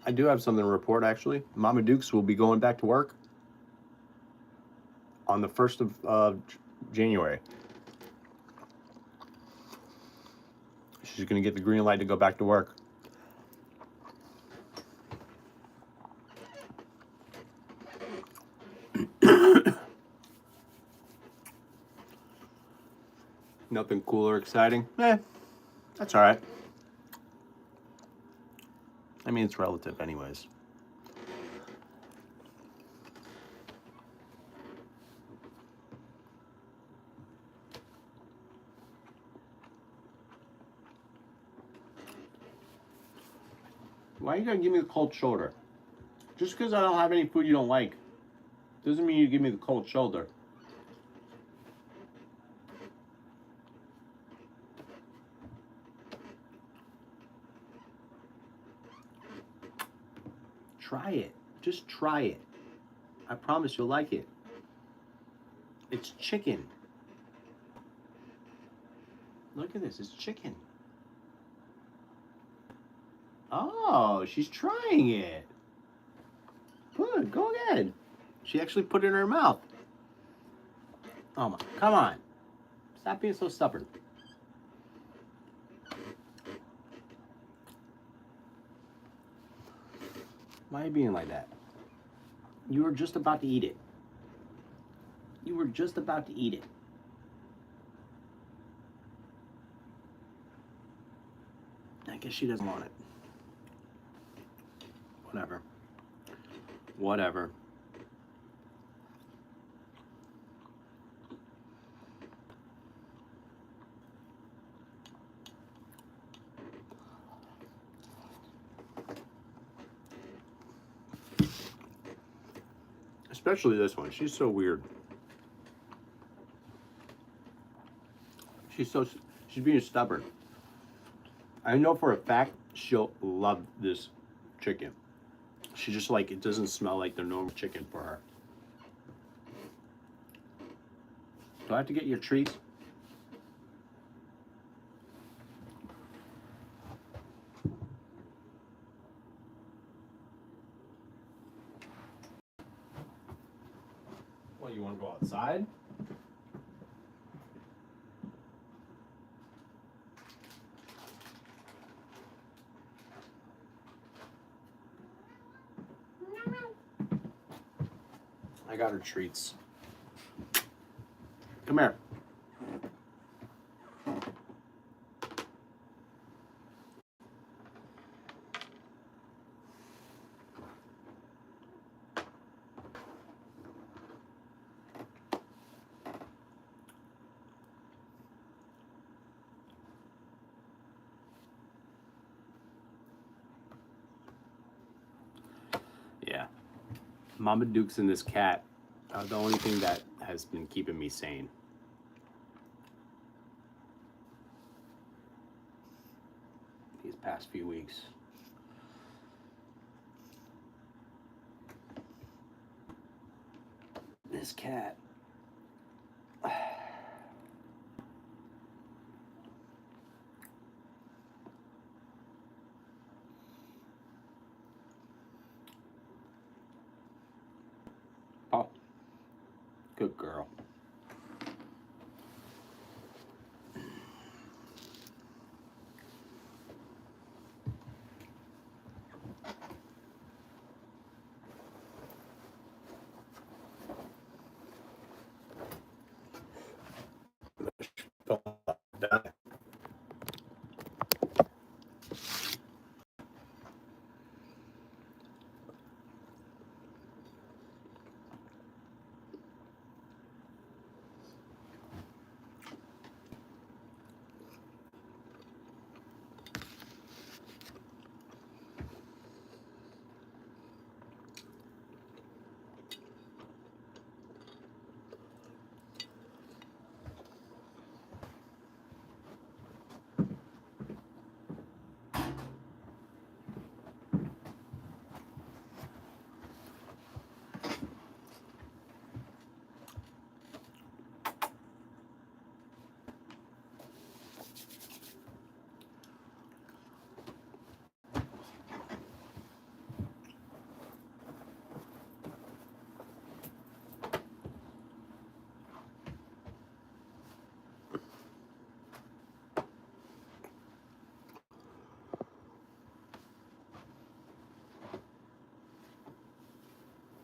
I do have something to report actually. Mama Dukes will be going back to work on the 1st of January. She's going to get the green light to go back to work. Nothing cool or exciting. That's all right. I mean, it's relative anyways. Why you gotta give me the cold shoulder? Just because I don't have any food you don't like doesn't mean you give me the cold shoulder. Try it. Just try it. I promise you'll like it. It's chicken. Look at this. It's chicken. Oh, she's trying it. Good. Go ahead. She actually put it in her mouth. Oh my. Come on. Stop being so stubborn. Why are you being like that? You were just about to eat it. You were just about to eat it. I guess she doesn't want it. Whatever. Whatever. Especially this one. She's so weird. She's being stubborn. I know for a fact she'll love this chicken. She just like, it doesn't smell like the normal chicken for her. Do I have to get your treats? What, you want to go outside? I got her treats. Come here. Mama Dukes and this cat are the only thing that has been keeping me sane. These past few weeks. This cat. Oh, good girl.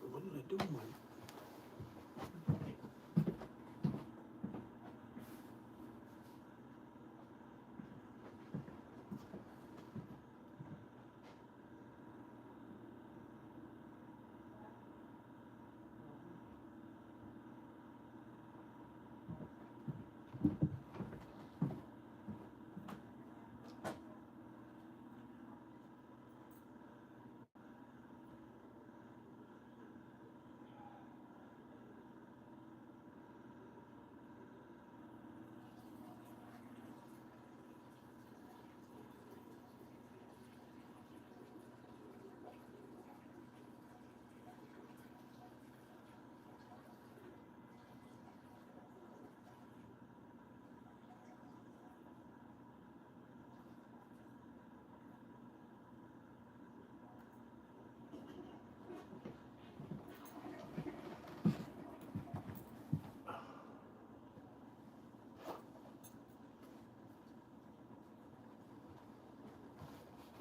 What did I do with my...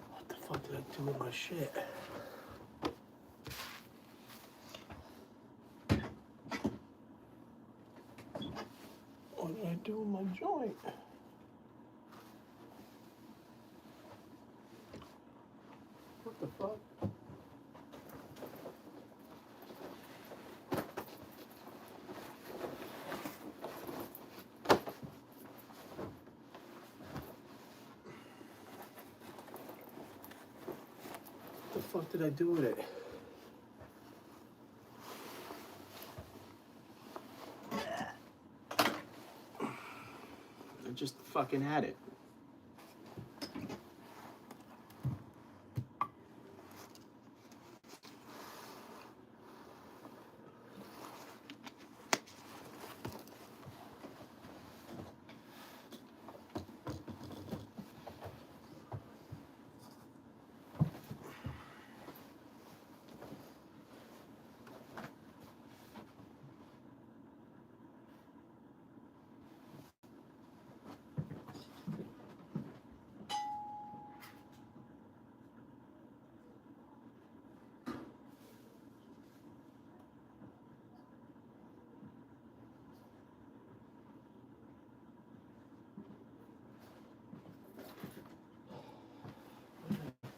What the fuck did I do with my shit? What did I do with my joint? What the fuck? What the fuck did I do with it? I just fucking had it.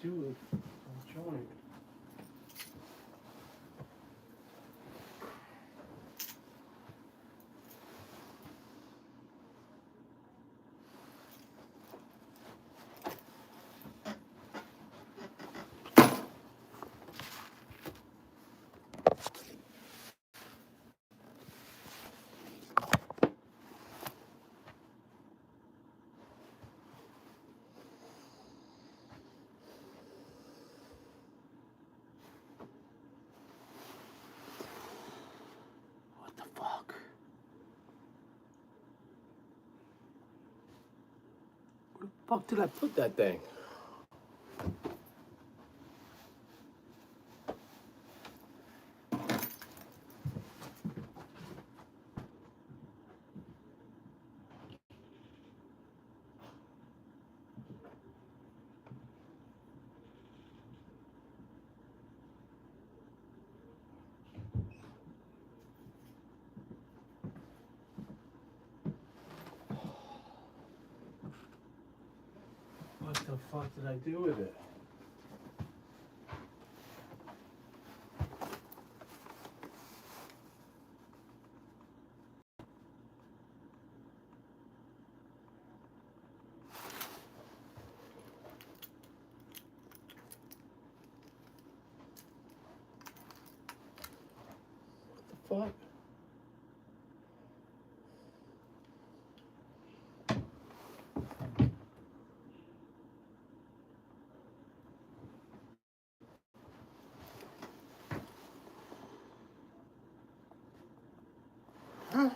Dude, I'm joint. fuck did I put that thing? What the fuck did I do with it? What the fuck? Huh?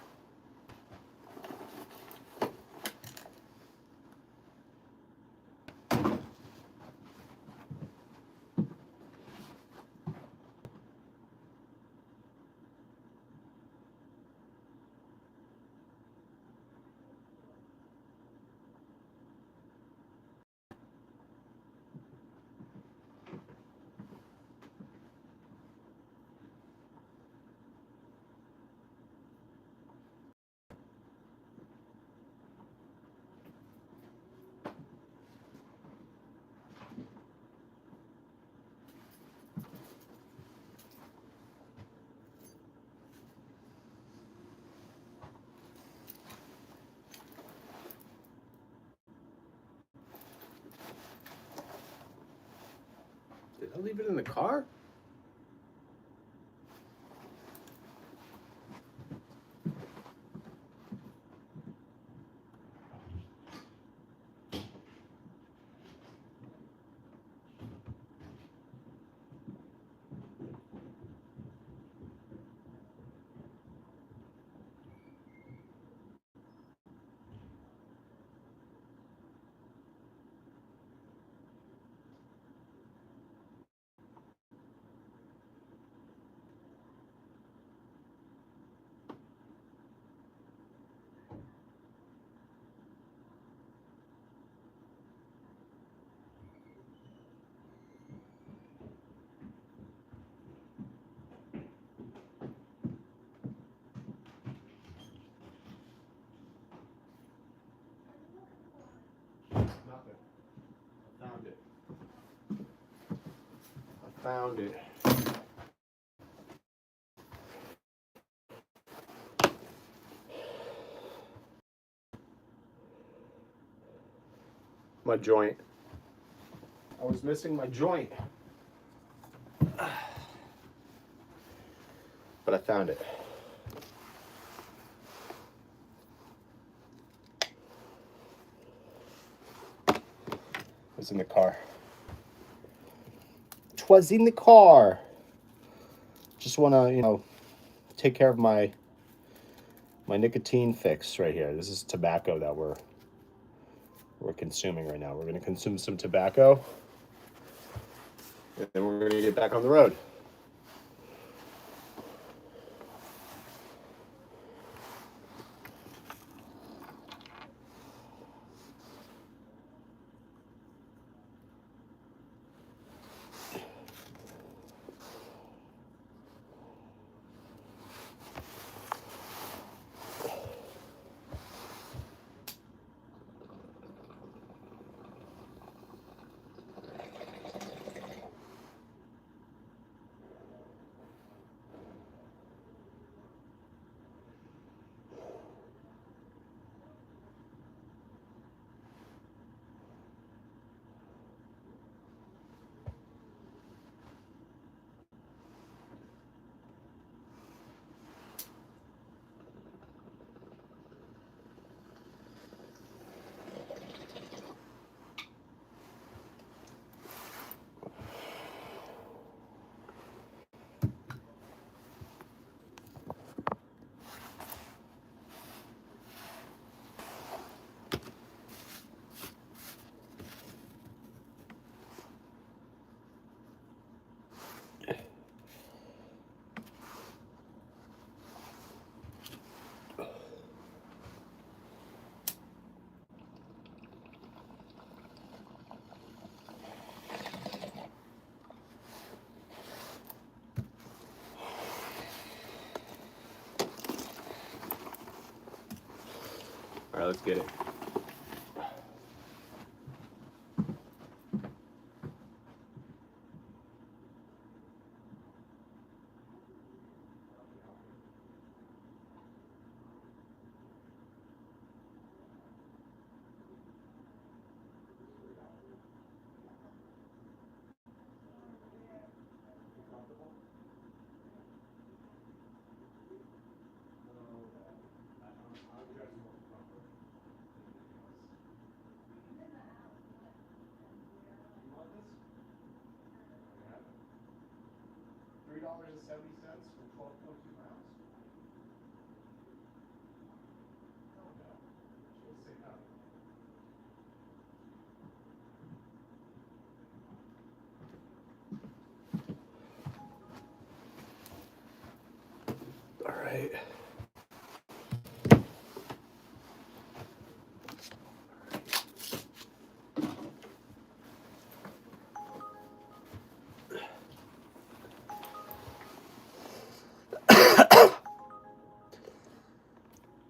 Did I leave it in the car? Nothing. I found it. I found it. My joint. I was missing my joint. But I found it. It's in the car. 'Twas in the car. Just want to, take care of my nicotine fix right here. This is tobacco that we're consuming right now. We're going to consume some tobacco, and then we're going to get back on the road. All right, let's get it. All right.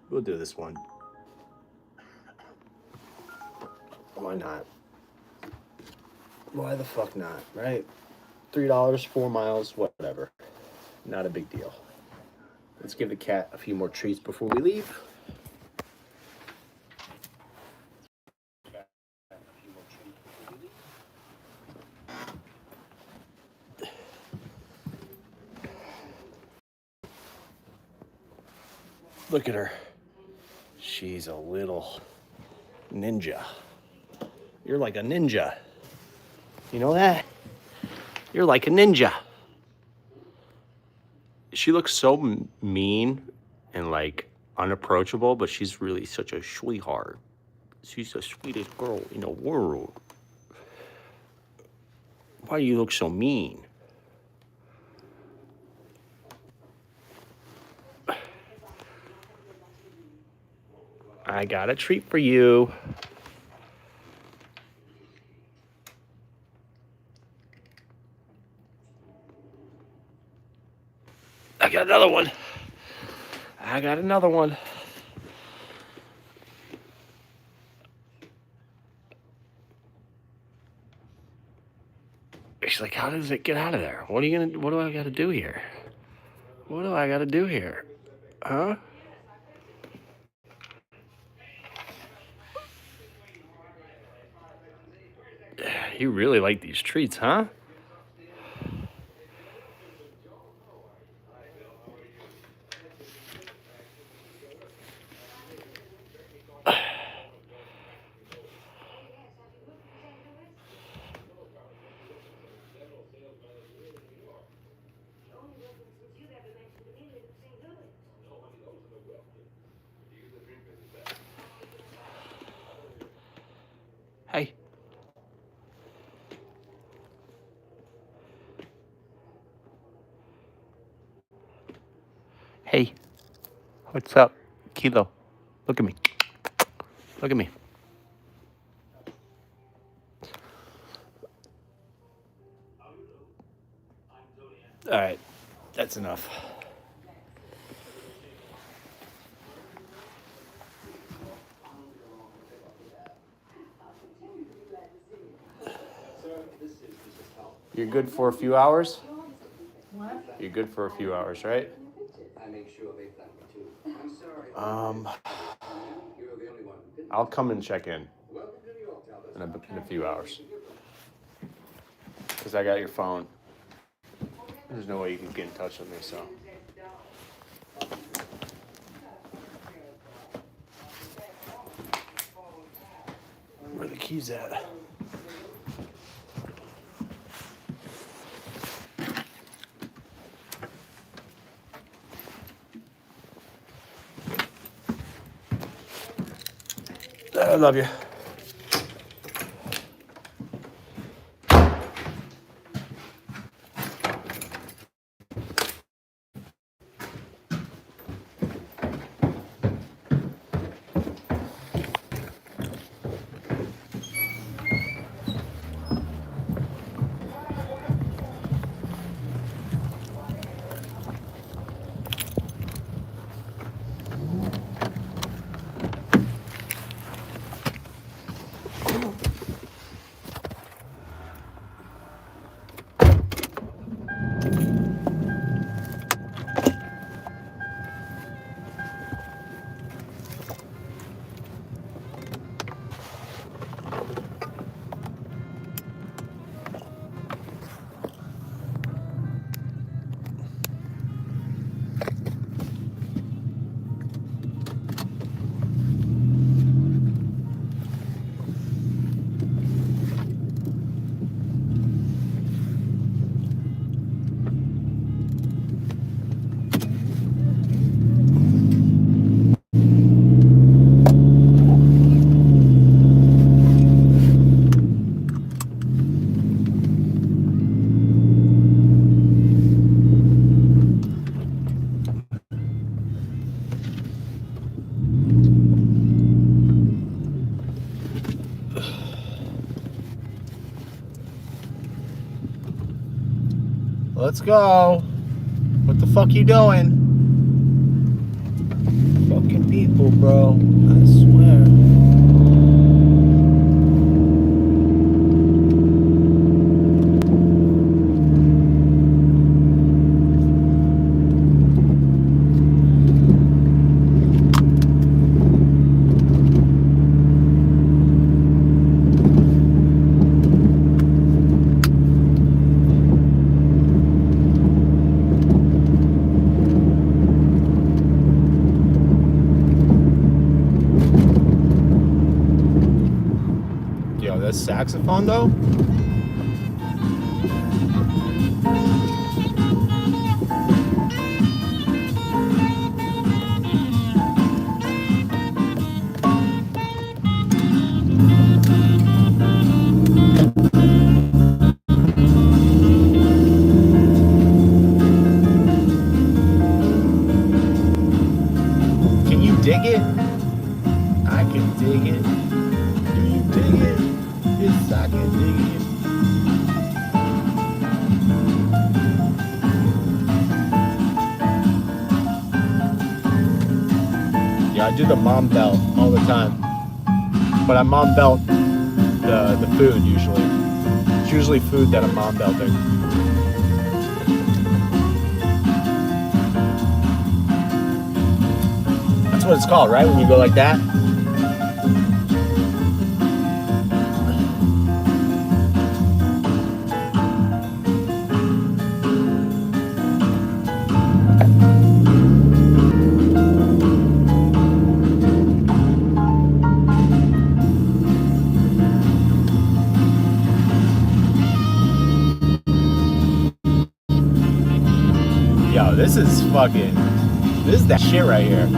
We'll do this one. Why not? Why the fuck not, right? $3, 4 miles, whatever. Not a big deal. Let's give the cat a few more treats before we leave. Look at her. She's a little ninja. You're like a ninja. You know that? You're like a ninja. She looks so mean and like unapproachable, but she's really such a sweetheart. She's the sweetest girl in the world. Why do you look so mean? I got a treat for you. I got another one. I got another one. She's like, how does it get out of there? What do I gotta do here? What do I gotta do here? Huh? You really like these treats, huh? Hey. Hey. What's up? Kilo. Look at me. Look at me. All right. That's enough. You're good for a few hours? What? You're good for a few hours, right? I make sure they thank me too. I'm sorry. You're the only one who didn't. I'll come and check in Welcome to New York, Talbot. in a few hours. Because I got your phone. There's no way you can get in touch with me, so. Where are the keys at? I love you. Let's go. What the fuck you doing? Fucking people, bro. I swear. Yo, that saxophone though? Can you dig it? I can dig it. Do you dig it? Yes, I can dig it. Yeah, I do the mom belt all the time. But I mom belt the food usually. It's usually food that I'm mom belting. That's what it's called, right? When you go like that? Yo, this is that shit right here.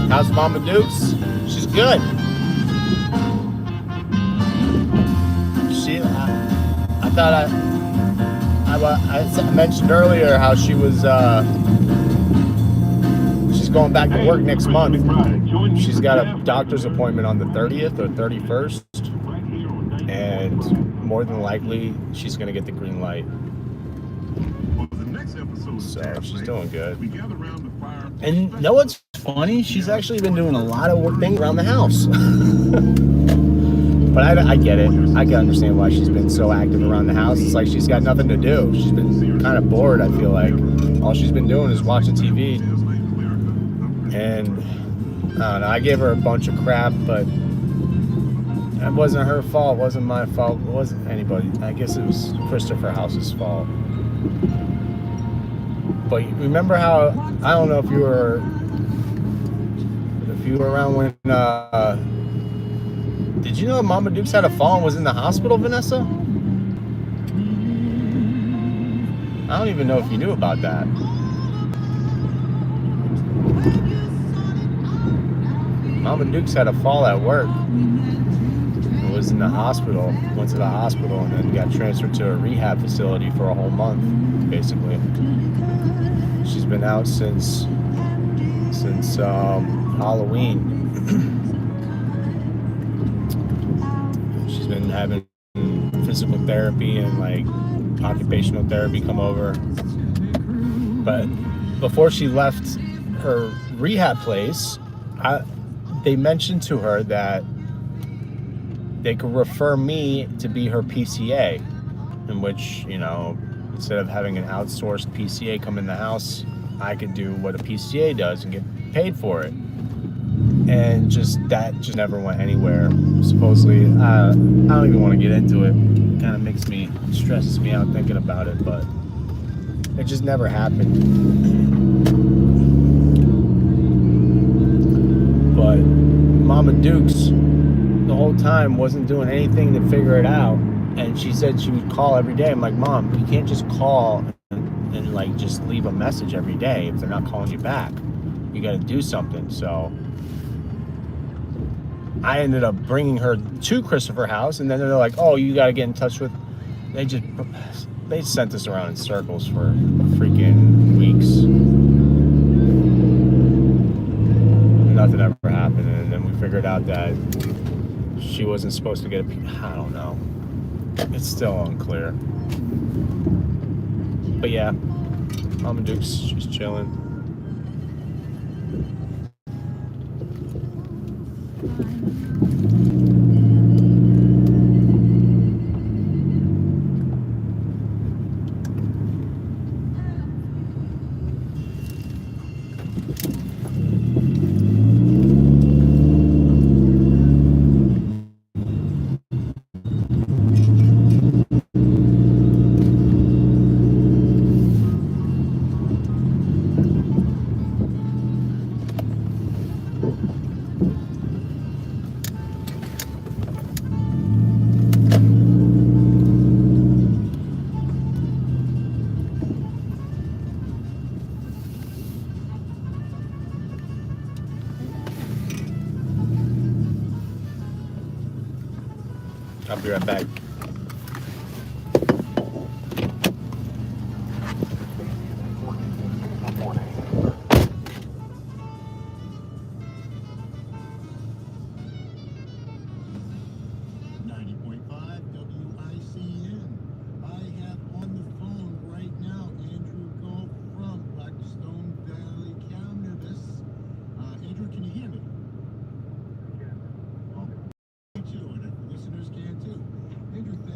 How's Mama Dukes? She's good. I thought I mentioned earlier how she was she's going back to work next month. She's got a doctor's appointment on the 30th or 31st, and more than likely she's going to get the green light. So she's doing good. And you know what's funny? She's actually been doing a lot of things around the house. But I get it. I can understand why she's been so active around the house. It's like she's got nothing to do. She's been kind of bored, I feel like. All she's been doing is watching TV. And I don't know, I gave her a bunch of crap, but it wasn't her fault. It wasn't my fault. It wasn't anybody. I guess it was Christopher House's fault. But remember how, I don't know if you were around when Did you know Mama Dukes had a fall and was in the hospital, Vanessa? I don't even know if you knew about that. Mama Dukes had a fall at work. Was in the hospital, went to the hospital, and then got transferred to a rehab facility for a whole month, basically. She's been out since Halloween. She's been having physical therapy and like occupational therapy come over. But before she left her rehab place, they mentioned to her that they could refer me to be her PCA, in which, you know, instead of having an outsourced PCA come in the house, I could do what a PCA does and get paid for it. And that just never went anywhere. Supposedly, I don't even want to get into it. It kind of stresses me out thinking about it, but it just never happened. But Mama Dukes, the whole time, wasn't doing anything to figure it out, and she said she would call every day. I'm like, Mom, you can't just call and like just leave a message every day if they're not calling you back. You got to do something. So I ended up bringing her to Christopher House, and then they're like, oh, you got to get in touch with. They sent us around in circles for freaking weeks. Nothing ever happened, and then we figured out that she wasn't supposed to get I don't know. It's still unclear. But yeah, Mama Duke's just chilling. I'll be right back. Andrew, thank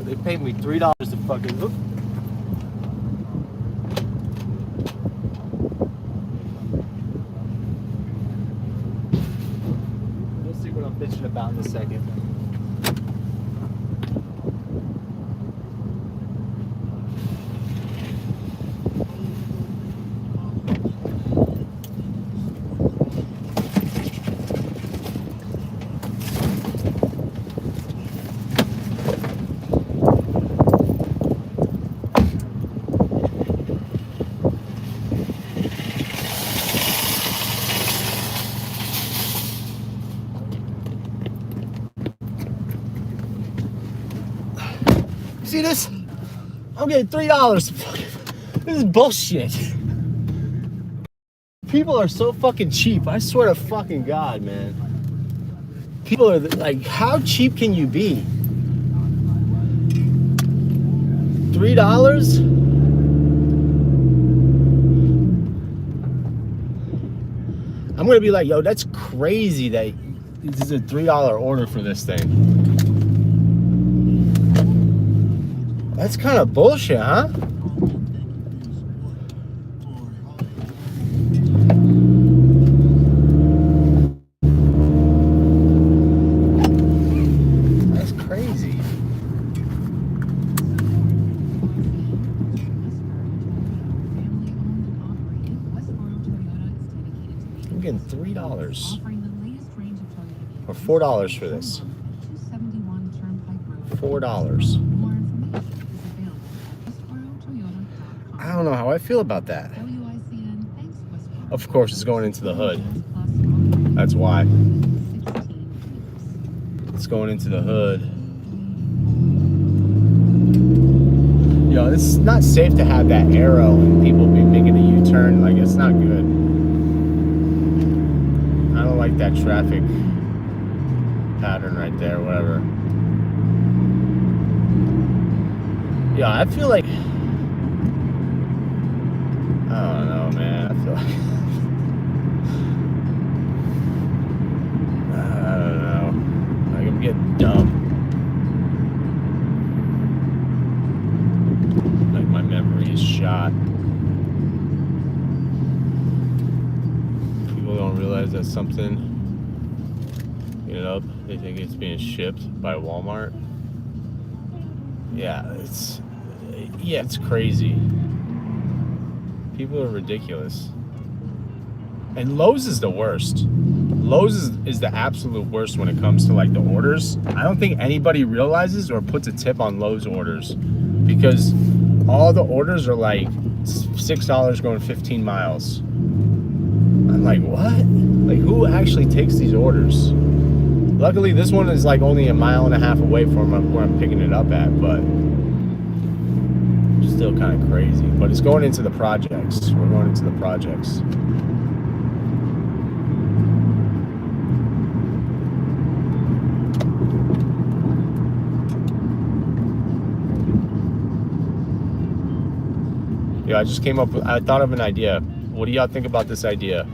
They paid me $3 to fucking. Oop. We'll see what I'm bitching about in a second. See this? I'm getting $3. This is bullshit. People are so fucking cheap. I swear to fucking God, man. People are like, how cheap can you be? $3? I'm gonna be like, yo, that's crazy that this is a $3 order for this thing. That's kind of bullshit, huh? That's crazy. I'm getting $3 or $4 for this. $4. I don't know how I feel about that. Of course, it's going into the hood. That's why. It's going into the hood. Yo, it's not safe to have that arrow and people be making a U-turn. Like, it's not good. I don't like that traffic pattern right there, whatever. Yeah, I feel like, I don't know, man. I feel like, I don't know. Like, I'm getting dumb. Like, my memory is shot. People don't realize that something, you know, they think it's being shipped by Walmart. Yeah, it's crazy. People are ridiculous. And Lowe's is the worst. Lowe's is the absolute worst when it comes to like the orders. I don't think anybody realizes or puts a tip on Lowe's orders because all the orders are like $6 going 15 miles. I'm like, what? Like, who actually takes these orders? Luckily, this one is like only 1.5 miles away from where I'm picking it up at, but still kind of crazy. But it's going into the projects. We're going into the projects. Yeah, I just came up with, I thought of an idea. What do y'all think about this idea?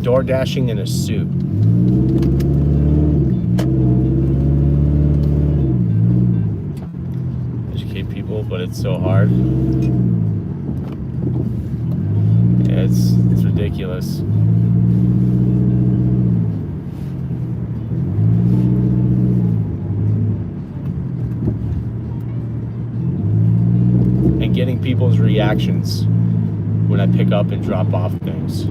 Door dashing in a suit. Educate people, but it's so hard. Yeah, it's ridiculous. And getting people's reactions when I pick up and drop off things.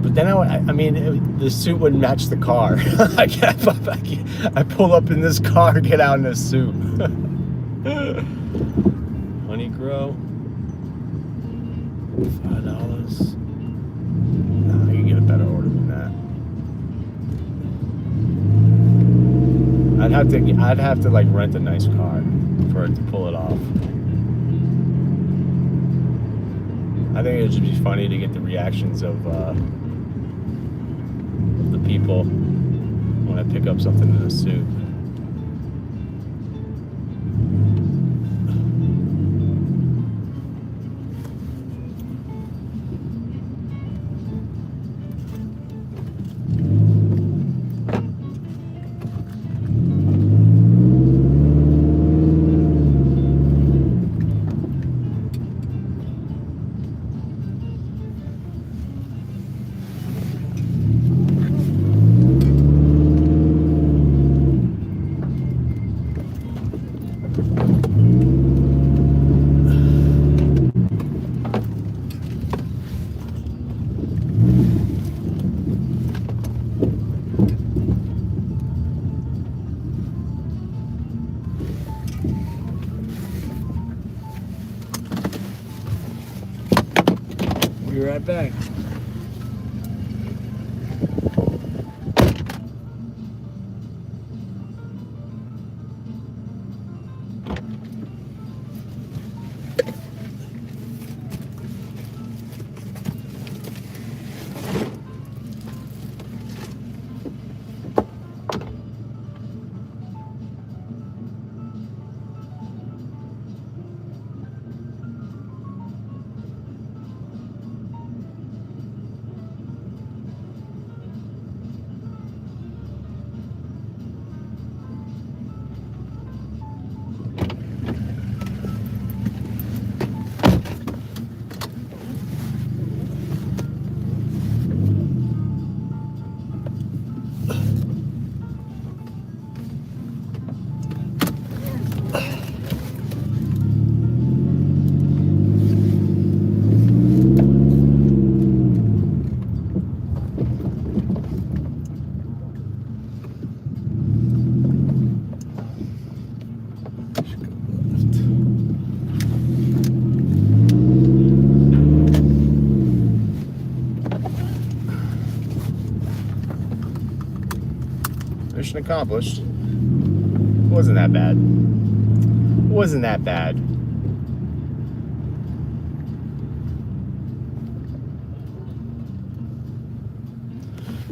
But then I mean, the suit wouldn't match the car. I pull up in this car, get out in a suit. Honey Grow, $5. Nah, you can get a better order than that. I'd have to like rent a nice car for it to pull it off. I think it would just be funny to get the reactions of the people when I pick up something in a suit. right back. Mission accomplished. Wasn't that bad. Wasn't that bad.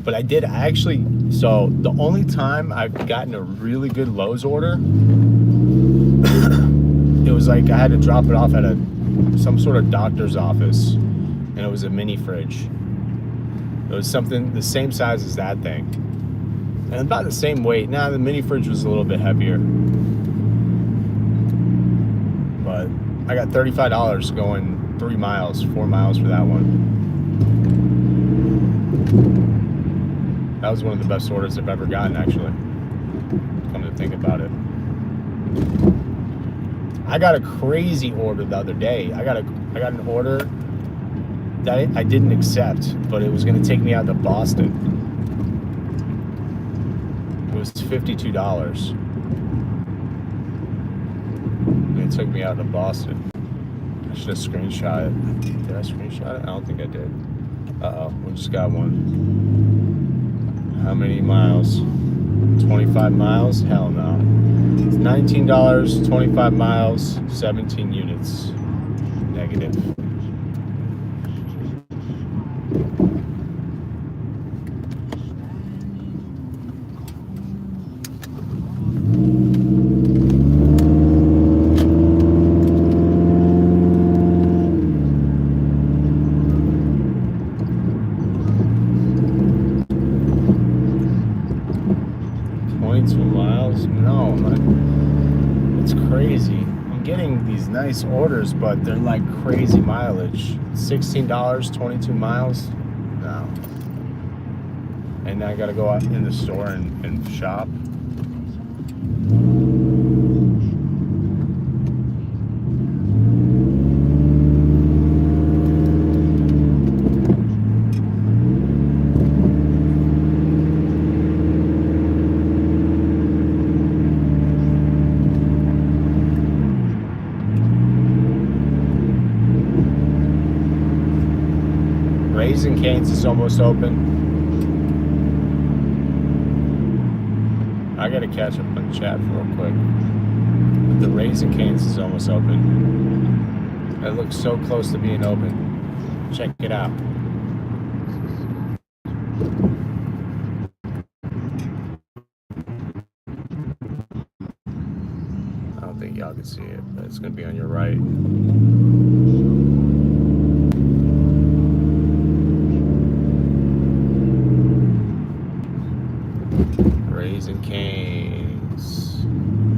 But I actually, so the only time I've gotten a really good Lowe's order, it was like I had to drop it off at some sort of doctor's office, and it was a mini fridge. It was something the same size as that thing, and about the same weight. Now the mini fridge was a little bit heavier, but I got $35 going 4 miles for that one. That was one of the best orders I've ever gotten, actually. Come to think about it. I got a crazy order the other day. I got an order that I didn't accept, but it was going to take me out to Boston. It was $52. And it took me out to Boston. I should have screenshot it. Did I screenshot it? I don't think I did. Uh-oh, we just got one. How many miles? 25 miles? Hell no. It's $19, 25 miles, 17 units. Negative. Nice orders, but they're like crazy mileage. $16, 22 miles. No. And I gotta go out in the store and shop. Raising Cane's is almost open. I gotta catch up on chat real quick. But the Raising Cane's is almost open. It looks so close to being open. Check it out. I don't think y'all can see it, but it's gonna be on your right. Raising Cane's.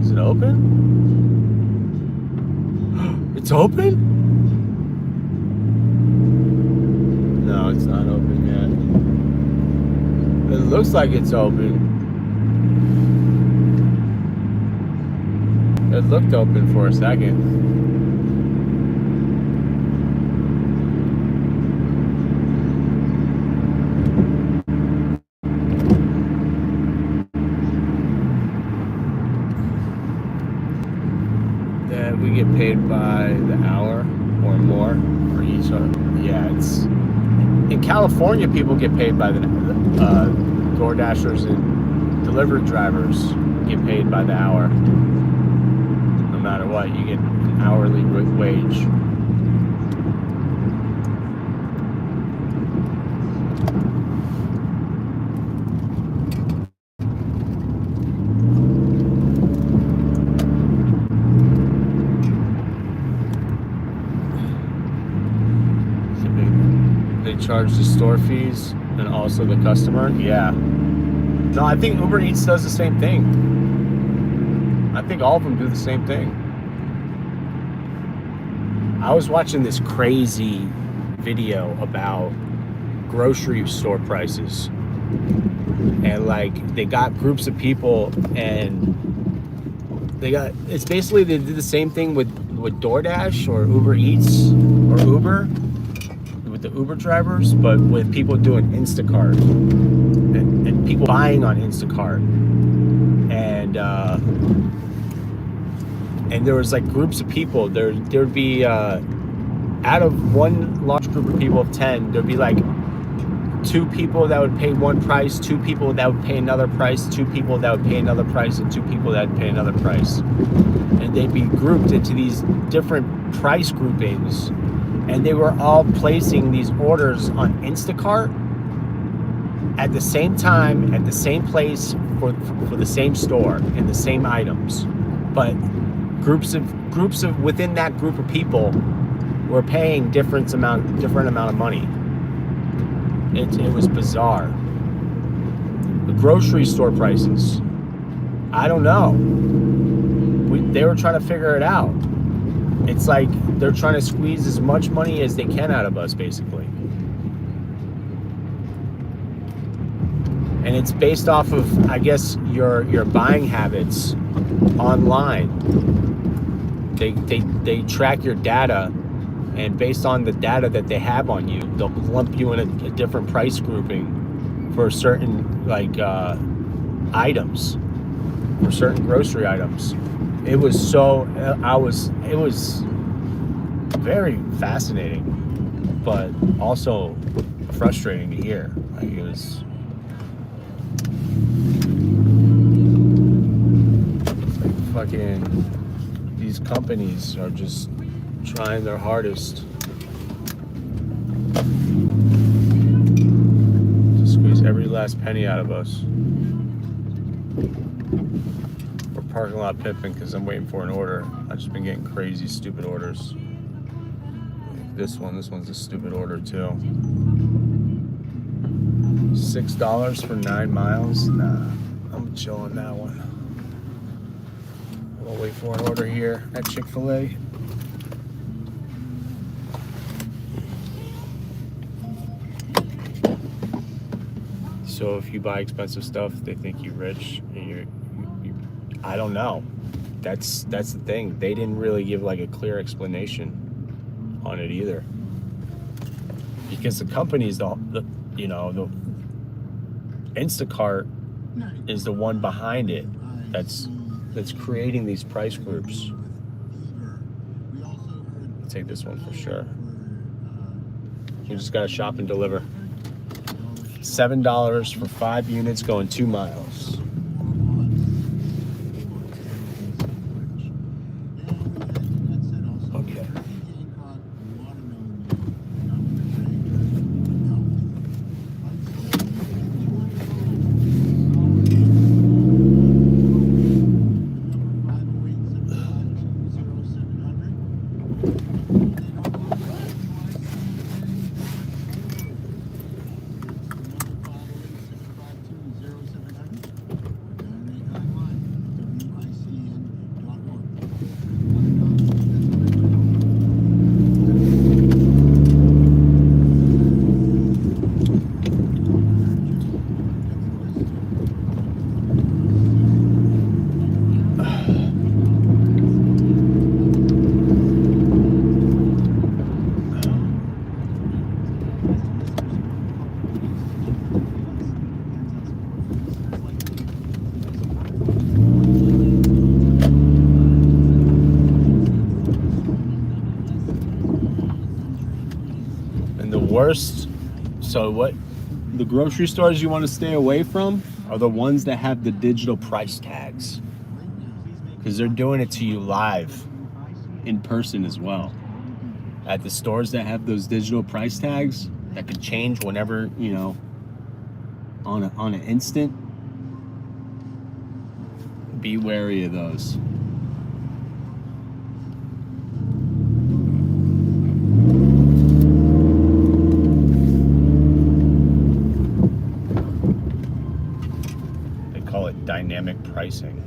Is it open? It's open? No, it's not open yet. It looks like it's open. It looked open for a second. We get paid by the hour or more for each other. Yeah, in California, people get paid by the DoorDashers and delivery drivers get paid by the hour. No matter what, you get an hourly wage. They charge the store fees and also the customer. Yeah. No, I think Uber Eats does the same thing. I think all of them do the same thing. I was watching this crazy video about grocery store prices. And like they got groups of people and it's basically they did the same thing with DoorDash or Uber Eats or Uber with the Uber drivers, but with people doing Instacart and people buying on Instacart. And there was like groups of people. There'd be out of one large group of people of 10, there'd be like 2 people that would pay one price, 2 people that would pay another price, 2 people that would pay another price, and 2 people that would pay another price. And they'd be grouped into these different price groupings, and they were all placing these orders on Instacart at the same time, at the same place, for the same store and the same items. But groups of within that group of people were paying different amount of money. It was bizarre. The grocery store prices, I don't know. They were trying to figure it out. It's like they're trying to squeeze as much money as they can out of us, basically. And it's based off of, I guess, your buying habits online. They track your data, and based on the data that they have on you, they'll lump you in a different price grouping for certain items, for certain grocery items. It was very fascinating, but also frustrating to hear. Like it was. It's like fucking. These companies are just trying their hardest to squeeze every last penny out of us. We're parking lot pimping because I'm waiting for an order. I've just been getting crazy, stupid orders. This one's a stupid order too. $6 for 9 miles? Nah, I'm chill on that one. We'll wait for an order here at Chick-fil-A. So if you buy expensive stuff, they think you're rich, and I don't know. That's the thing. They didn't really give like a clear explanation on it either. Because the company's the Instacart is the one behind it that's creating these price groups. I'll take this one for sure. You just gotta shop and deliver. $7 for 5 units going 2 miles. Okay. worst So what? The grocery stores you want to stay away from are the ones that have the digital price tags, Because they're doing it to you live. in person as well. At the stores that have those digital price tags, That could change whenever. you know, on an instant, be wary of those. They call it dynamic pricing.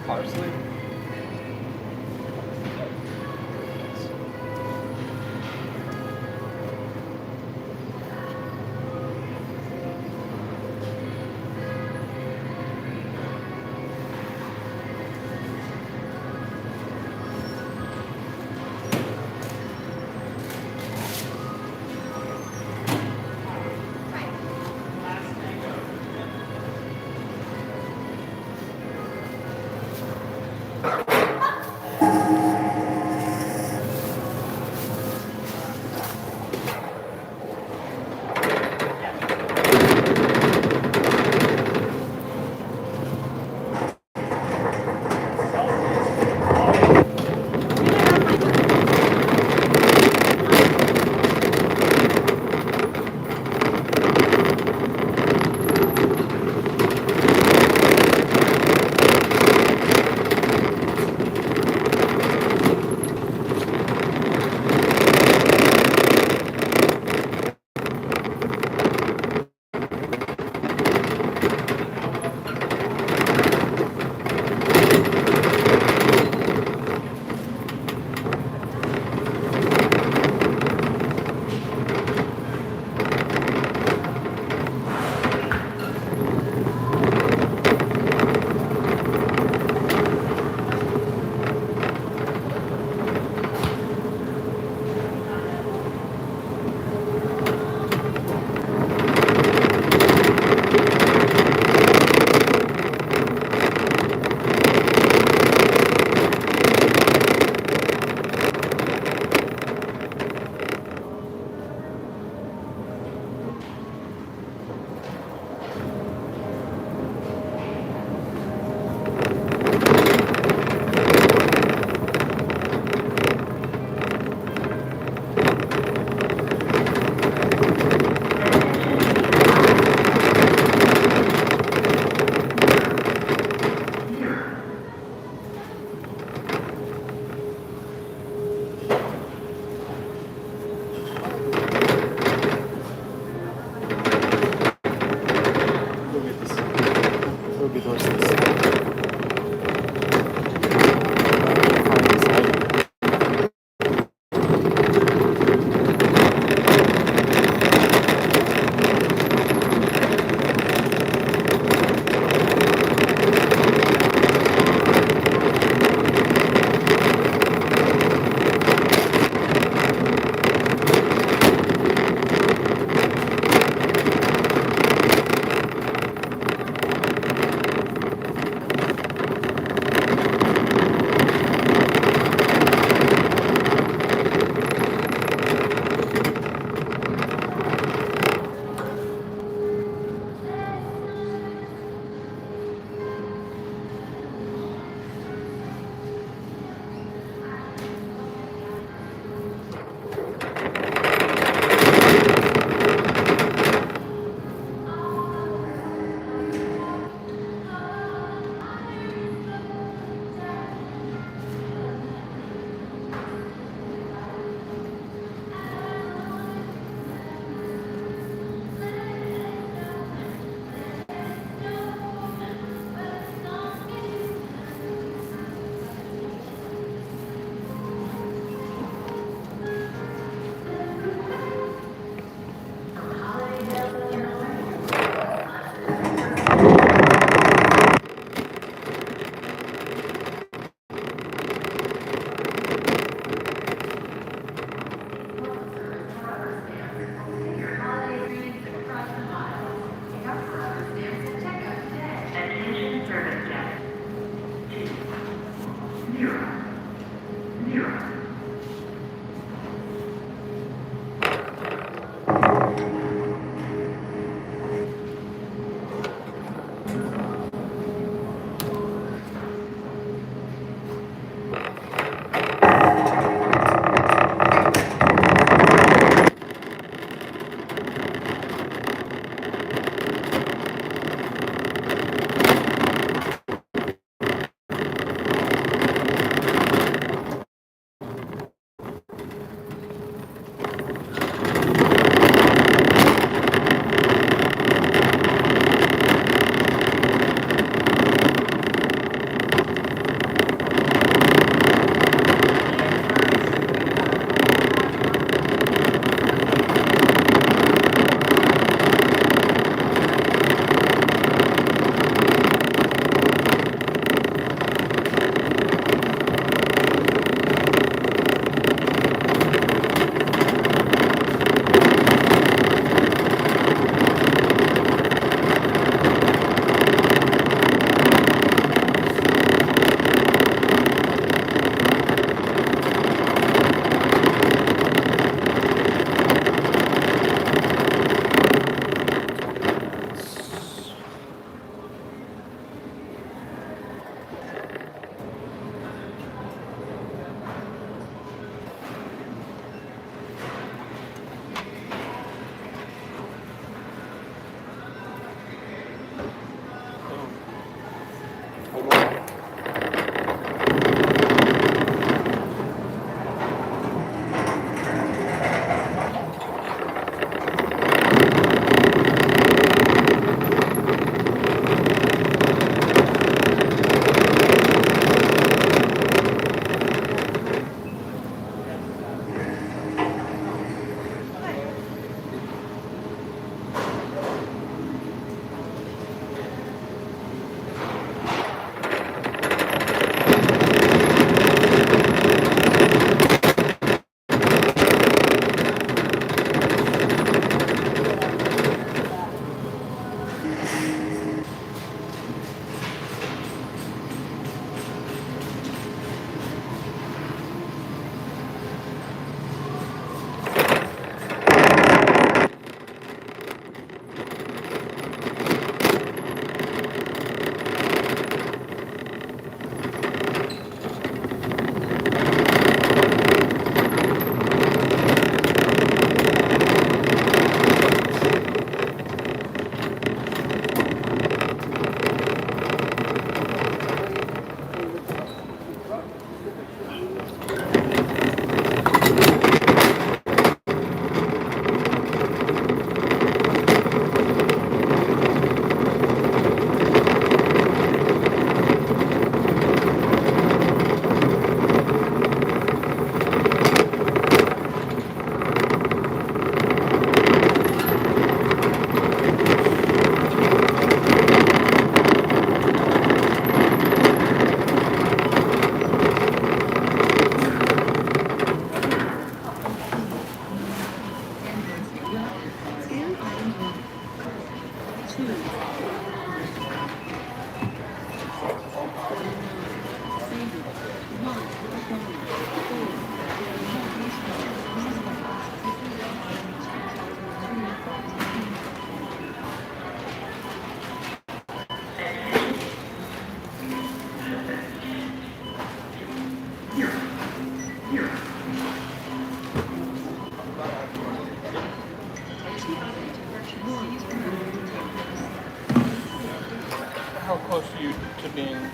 Parsley?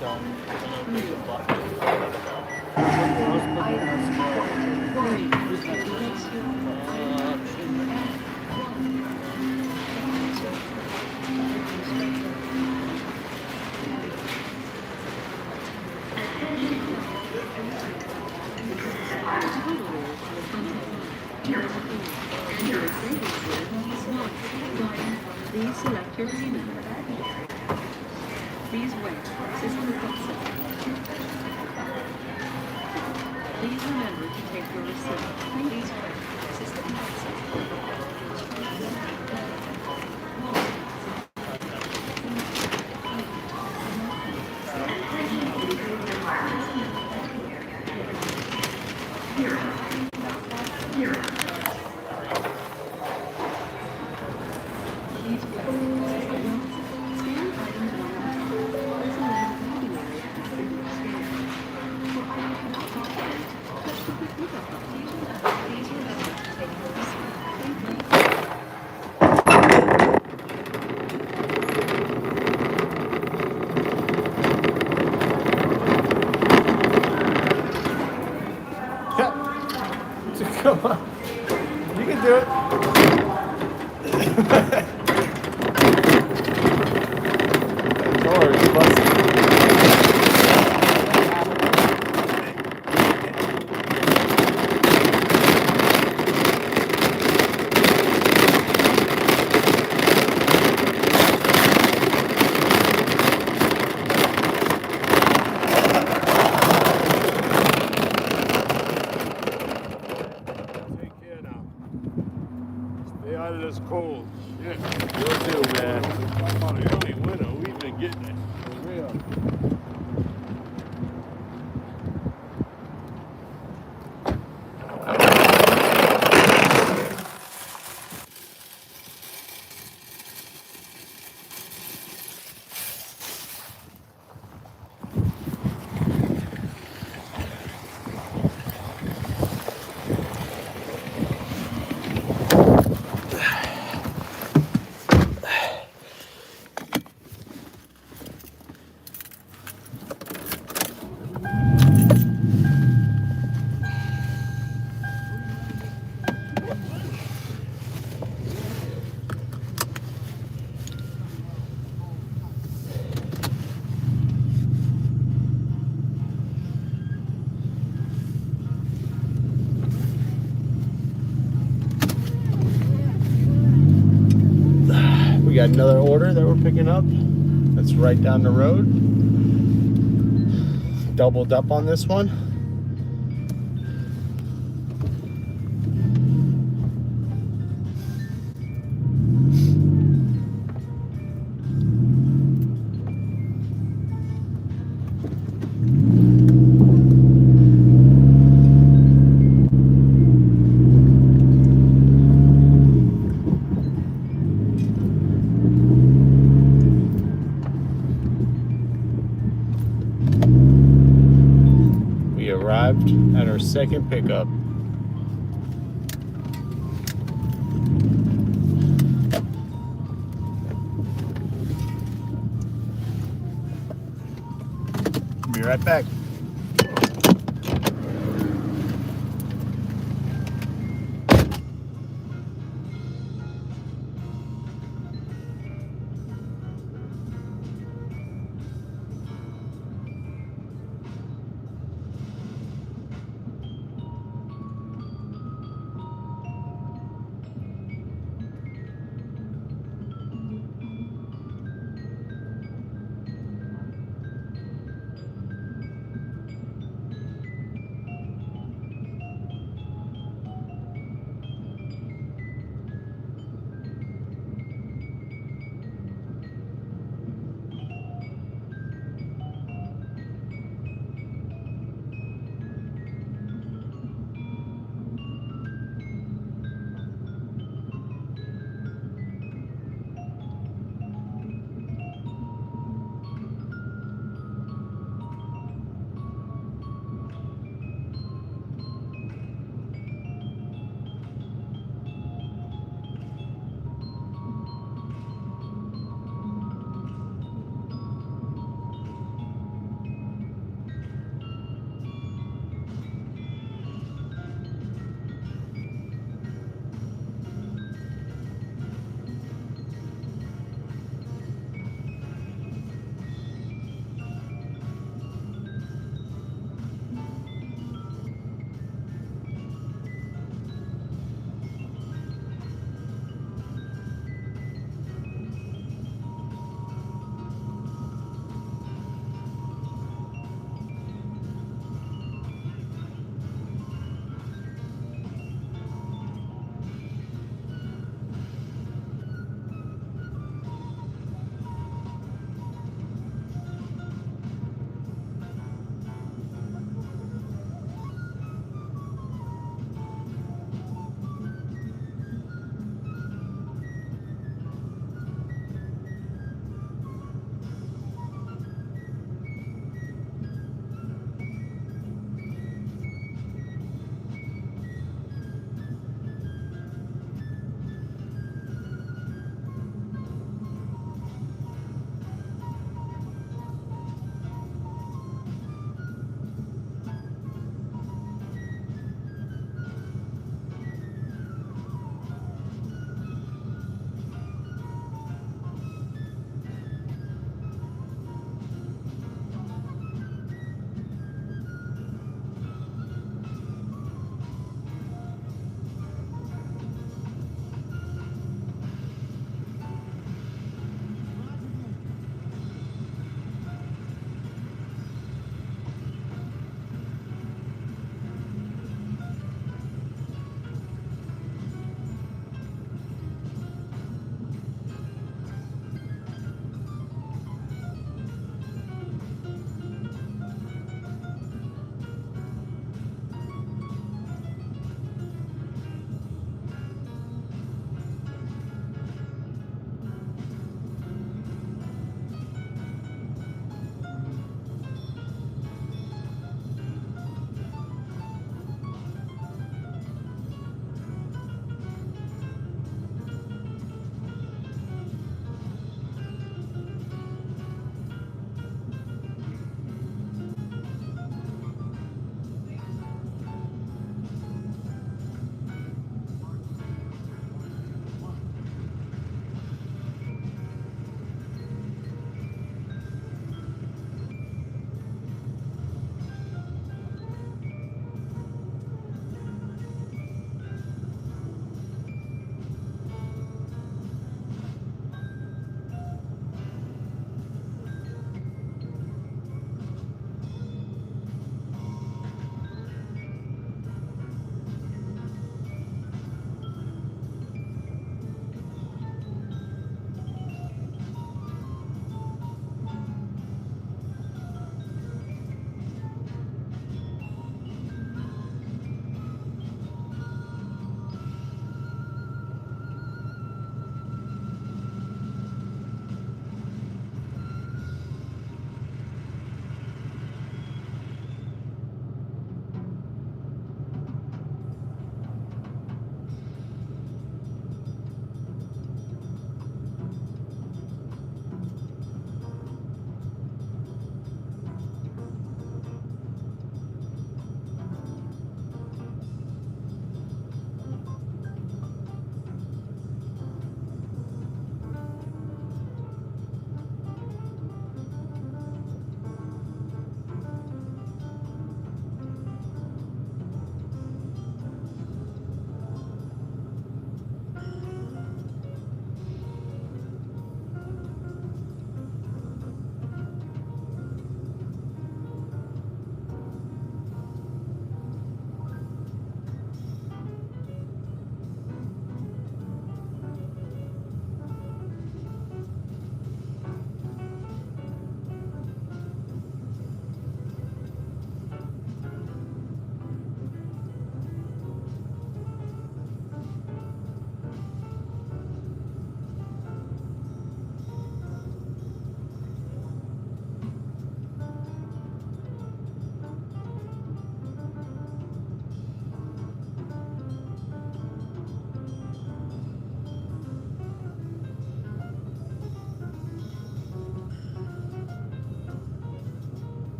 Please select your payment. Please wait. System processing. Please remember to take your receipt. Please wait. System Come on. You can do it. Door is busted. Stay out of this cold. Shit. You too, man. Talk about the early winter. We've been getting it. For real. We got another order that we're picking up. That's right down the road. Doubled up on this one. We arrived at our second pickup. Be right back.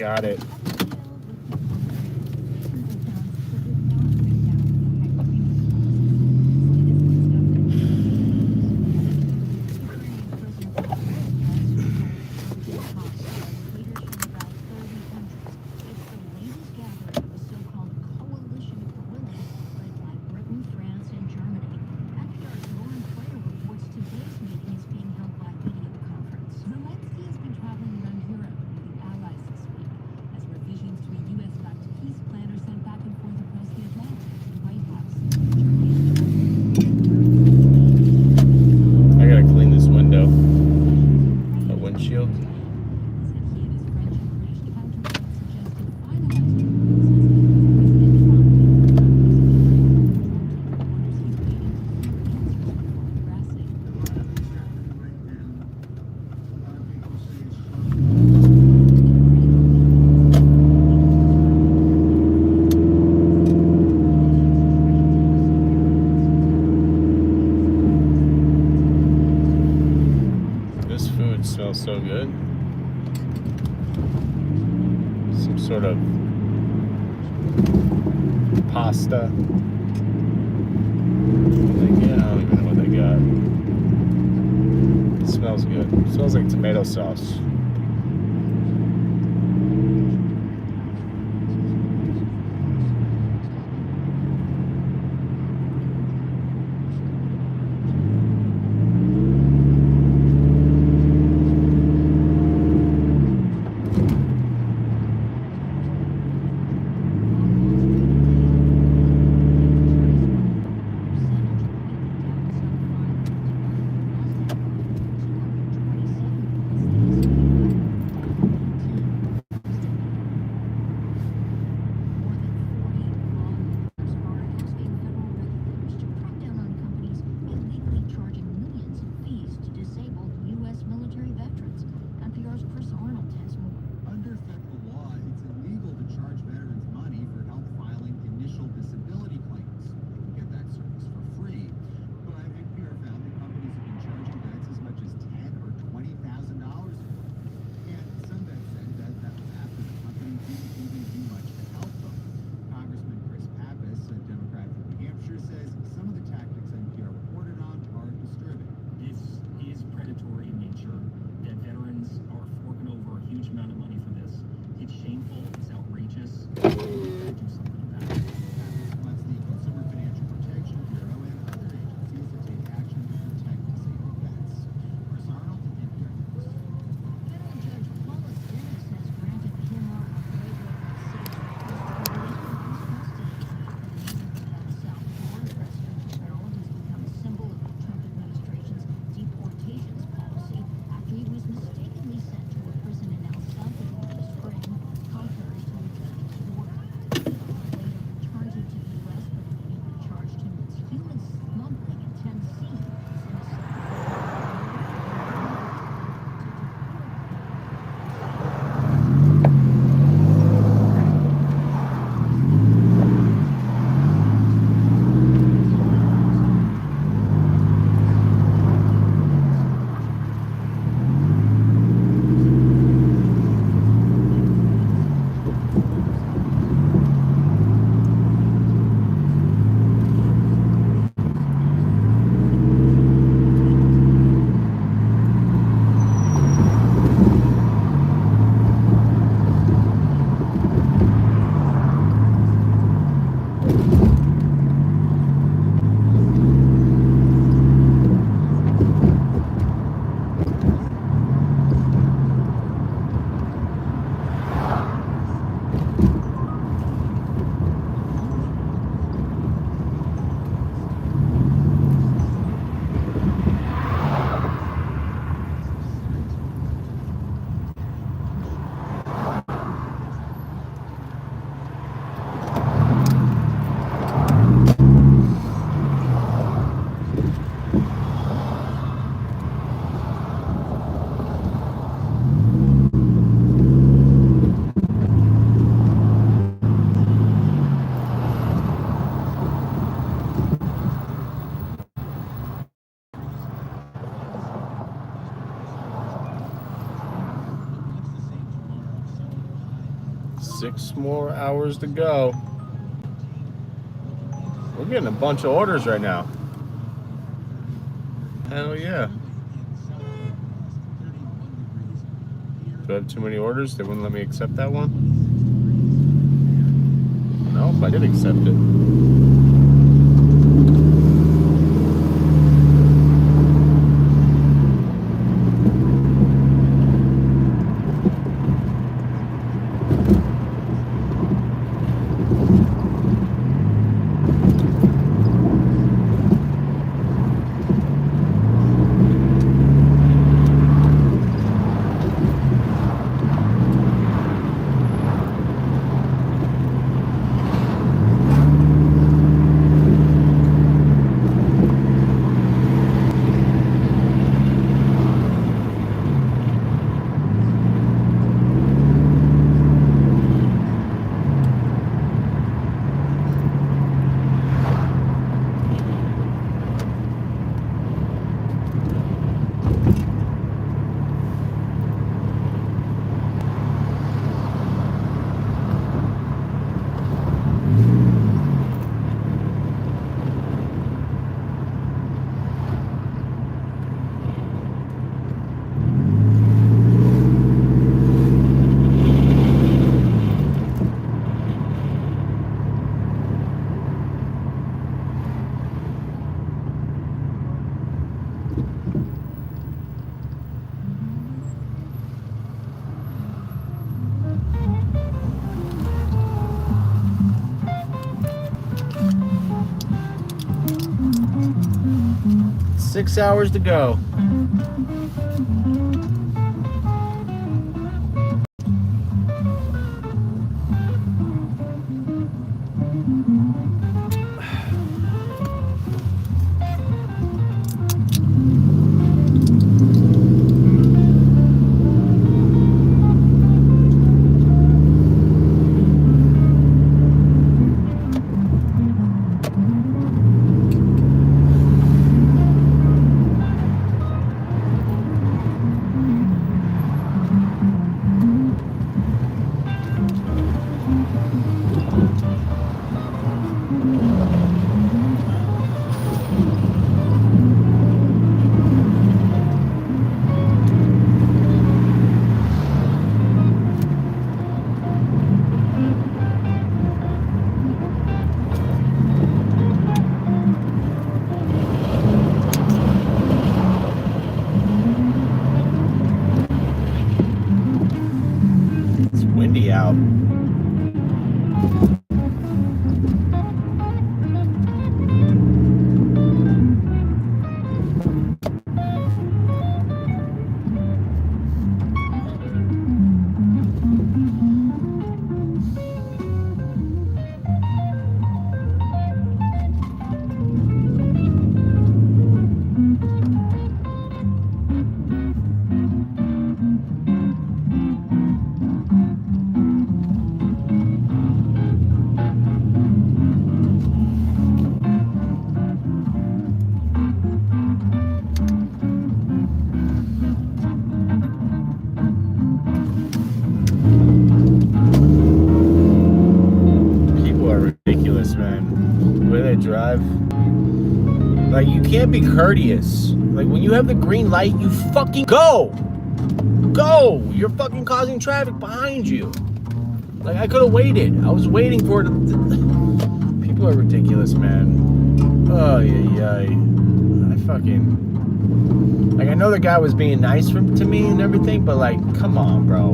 Got it. I gotta clean this window. The windshield. This food smells so good. Some sort of pasta. I don't even know what they got. It smells good. It smells like tomato sauce. 6 more hours to go. We're getting a bunch of orders right now. Hell yeah. Do I have too many orders? They wouldn't let me accept that one? Nope, I did accept it. Six hours to go. Out. Drive. Like, you can't be courteous. Like, when you have the green light, you fucking go. Go. You're fucking causing traffic behind you. Like, I could have waited. I was waiting for it. People are ridiculous, man. Oh, yeah. I fucking... Like, I know the guy was being nice to me and everything, but, like, come on, bro.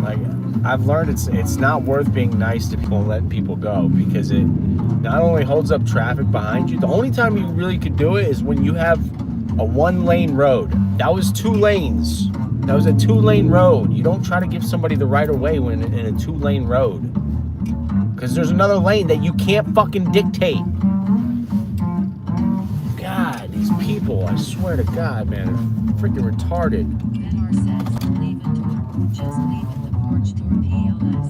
Like, I've learned it's not worth being nice to people and letting people go, because it not only holds up traffic behind you. The only time you really could do it is when you have a 1-lane road. That was 2 lanes. That was a 2-lane road. You don't try to give somebody the right of way when in a 2-lane road, because there's another lane that you can't fucking dictate. God, these people, I swear to God, man, are freaking retarded. NR says, leave it door. Just leave it the porch door PLS.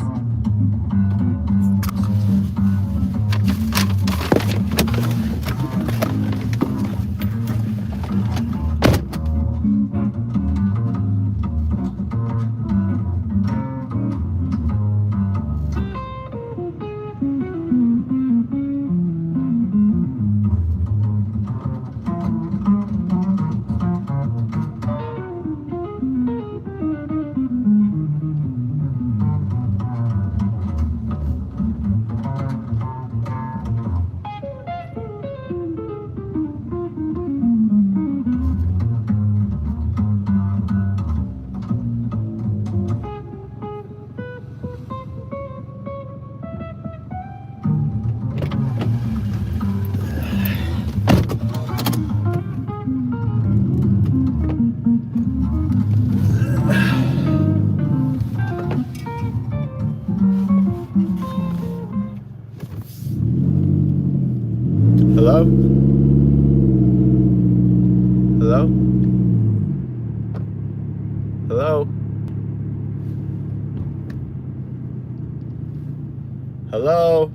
Hello? Hello? Hello? Hello?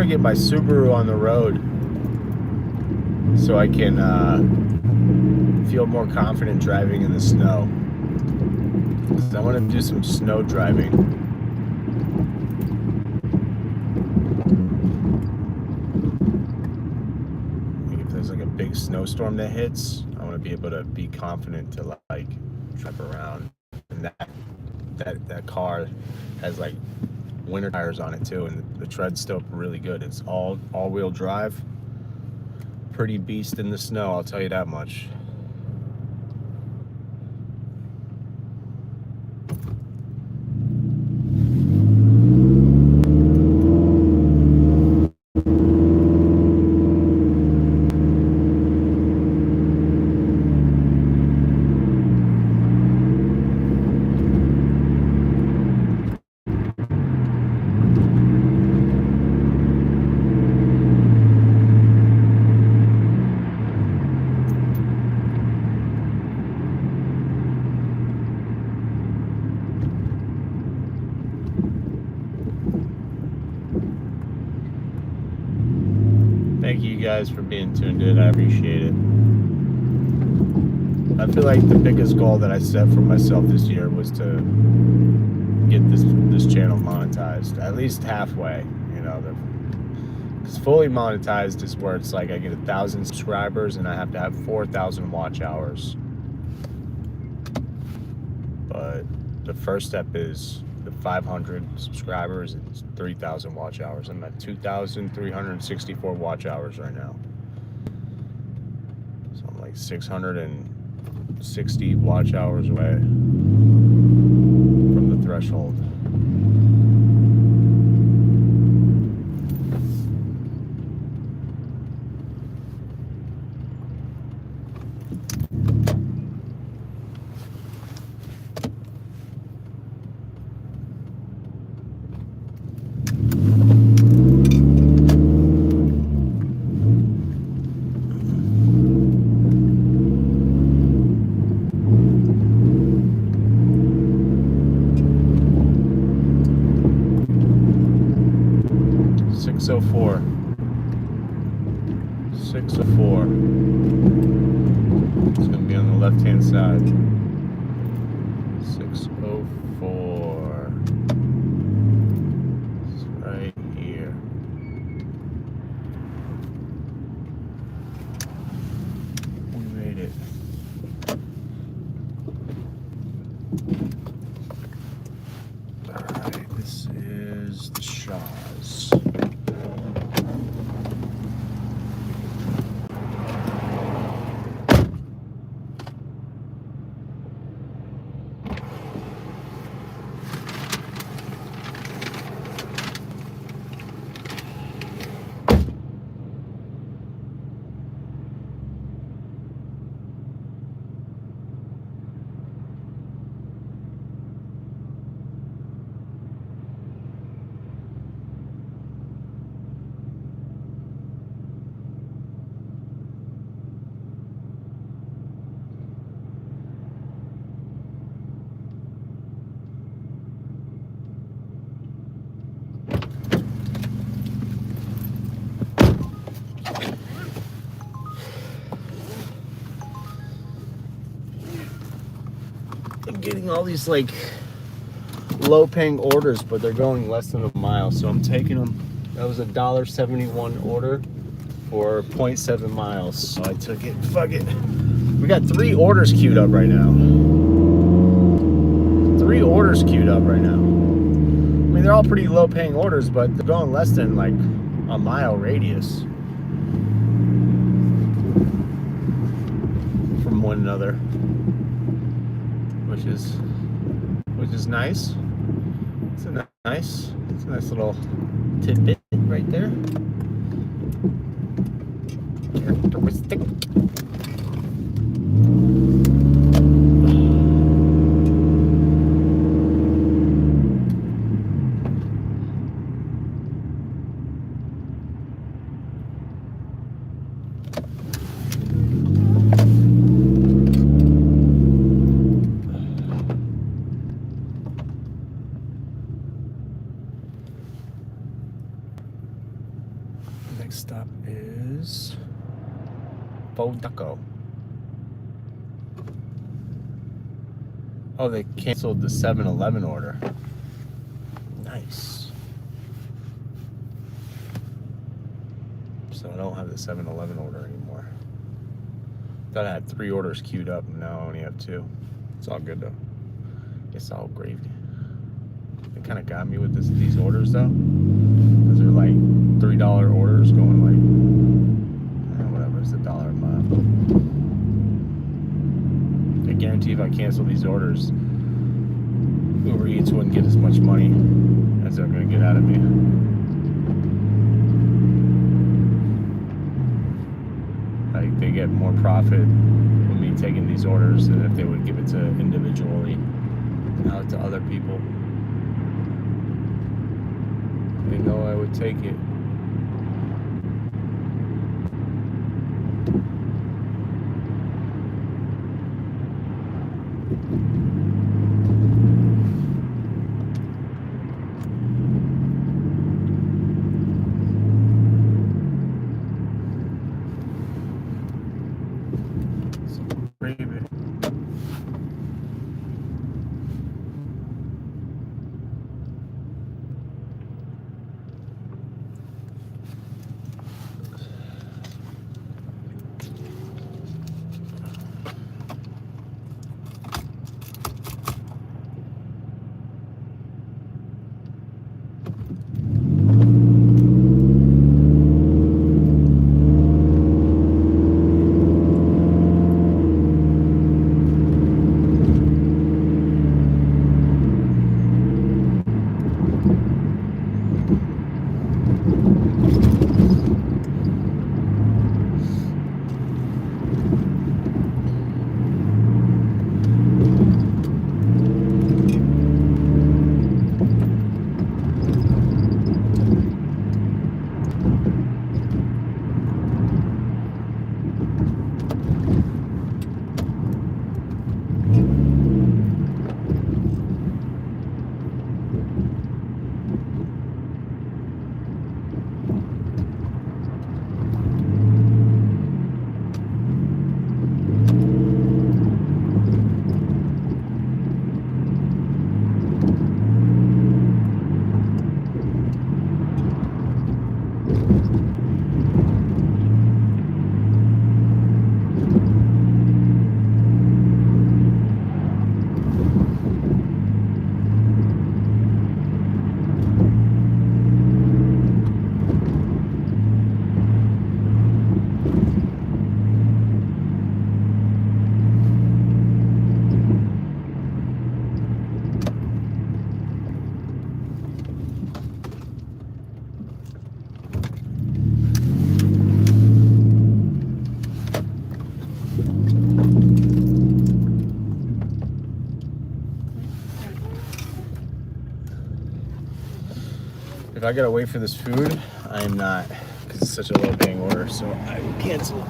Get my Subaru on the road so I can feel more confident driving in the snow. 'Cause I want to do some snow driving. If there's like a big snowstorm that hits, I want to be able to be confident to like drive around. And that car has like winter tires on it too, and the tread's still really good. It's all-wheel drive. Pretty beast in the snow, I'll tell you that much. Thank you guys for being tuned in. I appreciate it. I feel like the biggest goal that I set for myself this year was to get this channel monetized, at least halfway. You know, because fully monetized is where it's like I get 1,000 subscribers and I have to have 4,000 watch hours. But the first step is the 500 subscribers and 3,000 watch hours. I'm at 2,364 watch hours right now. So I'm like 660 watch hours away from the threshold. Oh, 604. It's going to be on the left hand side. 604. It's right here. We made it. Alright, this is the Shaws. I'm getting all these like low-paying orders, but they're going less than a mile, so I'm taking them. That was a $1.71 order for 0.7 miles, so I took it. Fuck it. We got 3 orders queued up right now. 3 orders orders queued up right now. I mean, they're all pretty low paying orders, but they're going less than like a mile radius from one another, which is nice. It's a nice little tidbit right there. Characteristic. Next stop is Bodaco. Oh, they canceled the 7-Eleven order. Nice. So I don't have the 7-Eleven order anymore. Thought I had 3 orders queued up, and now I only have 2. It's all good though. It's all gravy. They kind of got me with these orders though, because they're like $3 orders going like, whatever, it's $1 a mile. I guarantee if I cancel these orders, UberEATs wouldn't get as much money as they're going to get out of me. Like, they get more profit with me taking these orders than if they would give it to individually out to other people. They know I would take it. If I gotta wait for this food, I am not, because it's such a low paying order, so I will cancel.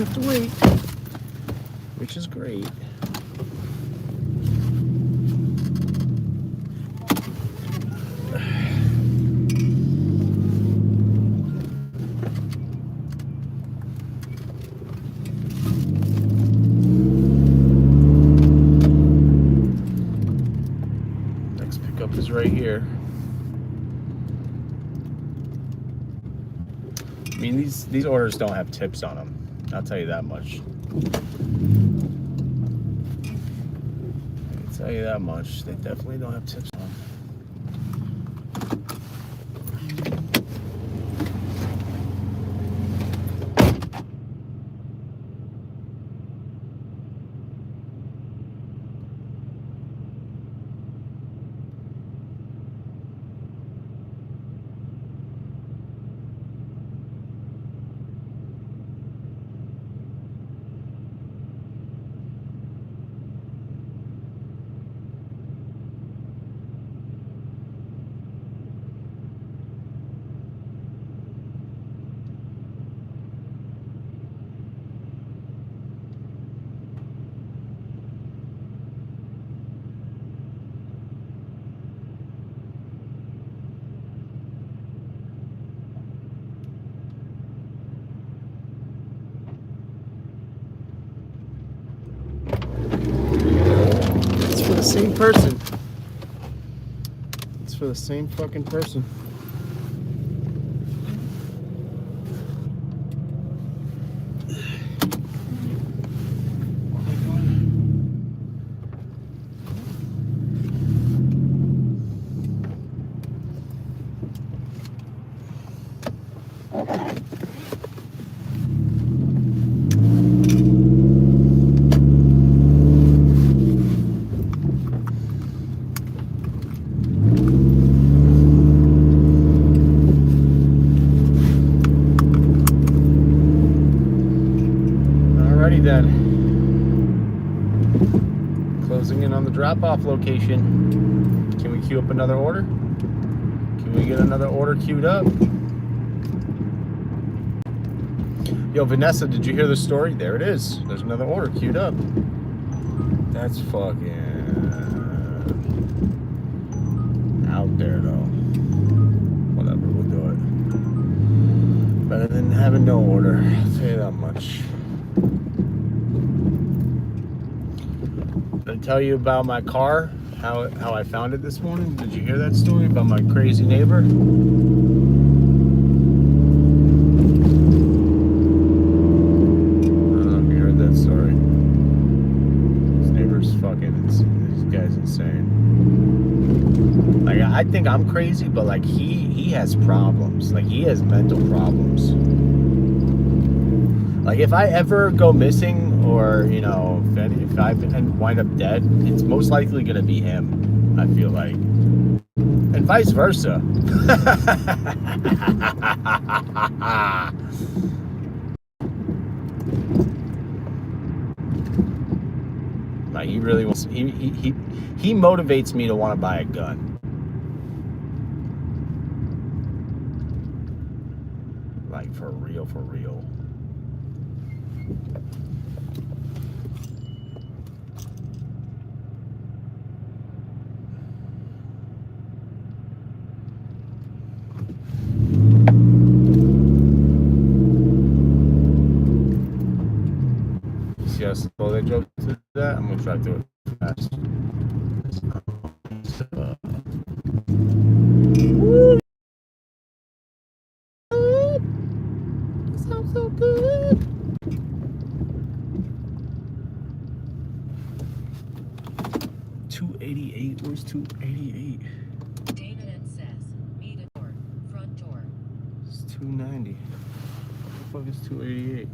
have to wait, which is great. Next pickup is right here. I mean, these orders don't have tips on them. I'll tell you that much. I'll tell you that much. They definitely don't have tips on them. It's for the same person. It's for the same fucking person. Alrighty then. Closing in on the drop-off location. Can we queue up another order? Can we get another order queued up? Yo, Vanessa, did you hear the story? There it is. There's another order queued up. That's fucking out there, though. Whatever, we'll do it. Better than having no order. I'll tell you that much. Did I tell you about my car? How I found it this morning? Did you hear that story about my crazy neighbor? I don't know if you heard that story. This neighbor's fucking, this guy's insane. Like, I think I'm crazy, but like he has problems. Like, he has mental problems. Like, if I ever go missing, or you know, if I wind up dead, it's most likely gonna be him, I feel like, and vice versa. Like, he really wants. He motivates me to want to buy a gun. Like, for real, for real. See how slow they drove to that? I'm gonna try to do it fast. Woo! Sounds so good. $288. Where's $288? David and says, meet a door, front door. It's $290. What the fuck is $288?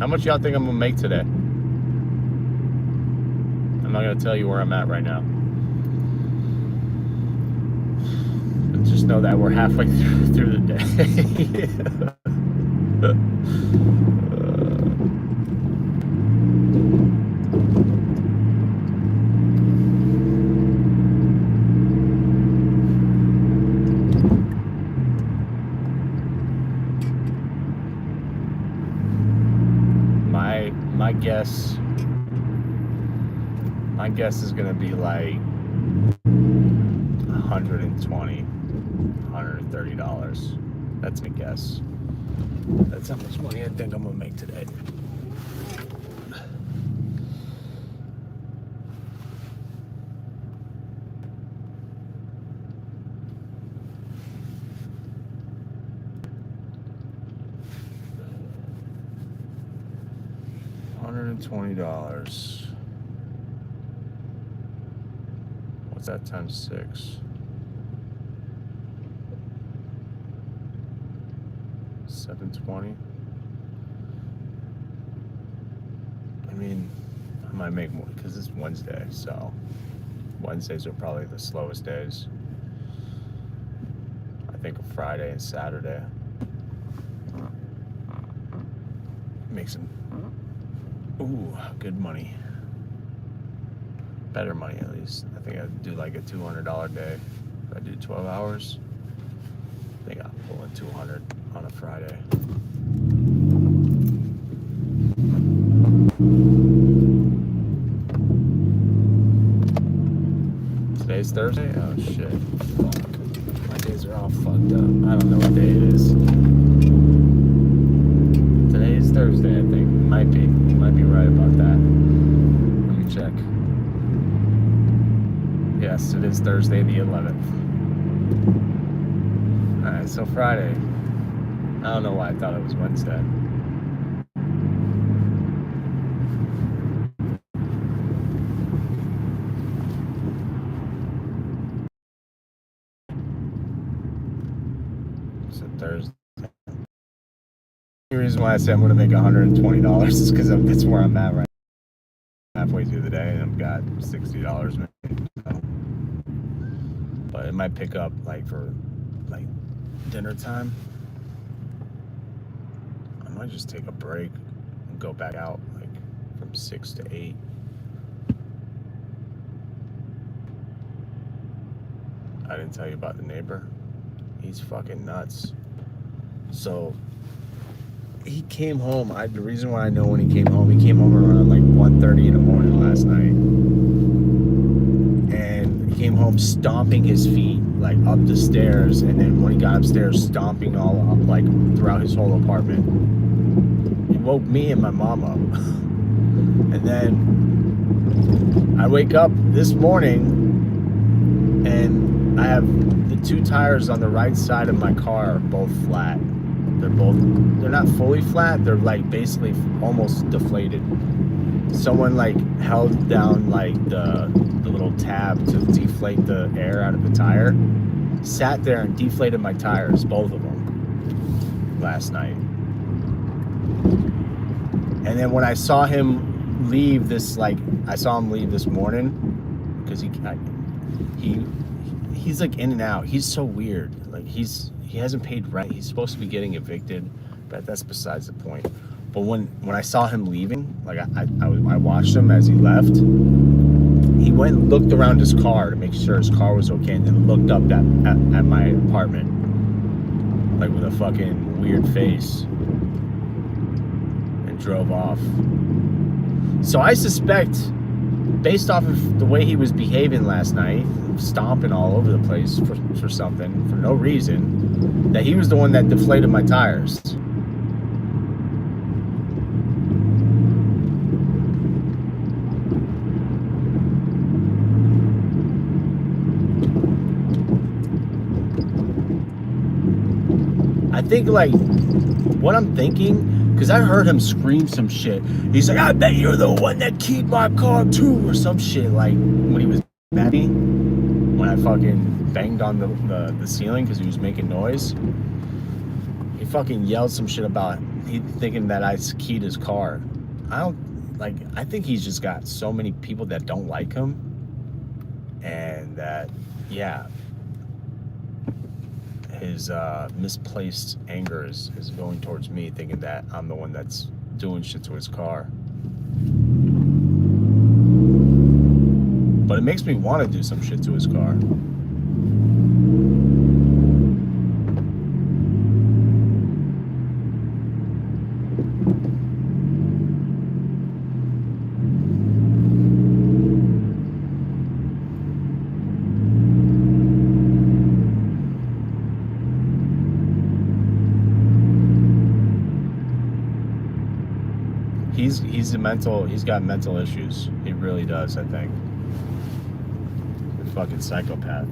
How much y'all think I'm gonna make today? I'm not gonna tell you where I'm at right now. But just know that we're halfway through the day. My guess is gonna be like $120, $130. That's my guess. That's how much money I think I'm gonna make today. $120. What's that times 6? 720. I mean, I might make more because it's Wednesday, so Wednesdays are probably the slowest days. I think of Friday and Saturday. Make some good money. Better money at least. I think I'd do like a $200 day. If I do 12 hours, I think I'll pull in 200 on a Friday. Today's Thursday? Oh shit. Fuck. My days are all fucked up. I don't know what day it is. Today is Thursday, I think. Might be. Might be right about that. Let me check. Yes, it is Thursday the 11th. Alright, so Friday. I don't know why I thought it was Wednesday. It's a Thursday. The reason why I say I'm going to make $120 is because that's where I'm at right now. Halfway through the day, and I've got $60 made. So. But it might pick up like for like dinner time. I might just take a break and go back out like from 6 to 8. I didn't tell you about the neighbor. He's fucking nuts. So he came home. The reason why I know when he came home around like 1:30 in the morning last night. And he came home stomping his feet like up the stairs, and then when he got upstairs, stomping all up like throughout his whole apartment. He woke me and my mom up. And then I wake up this morning and I have the 2 tires on the right side of my car are both flat. They're not fully flat, they're like basically almost deflated. Someone like held down like the little tab to deflate the air out of the tire, sat there and deflated my tires, both of them, last night. And then when I saw him leave this, like, I saw him leave this morning, because he's like in and out. He's so weird. Like, he hasn't paid rent. He's supposed to be getting evicted, but that's besides the point. But when I saw him leaving, like, I watched him as he left. He went and looked around his car to make sure his car was okay, and then looked up at my apartment, like, with a fucking weird face, and drove off. So I suspect, based off of the way he was behaving last night, stomping all over the place for something, for no reason, that he was the one that deflated my tires. I think, like, what I'm thinking, because I heard him scream some shit. He's like, I bet you're the one that keyed my car too, or some shit, like, when he was mad at me, when I fucking banged on the ceiling because he was making noise. He fucking yelled some shit about thinking that I keyed his car. I think he's just got so many people that don't like him, and that, yeah, his misplaced anger is going towards me, thinking that I'm the one that's doing shit to his car. But it makes me want to do some shit to his car. He's got mental issues. He really does, I think. A fucking psychopath.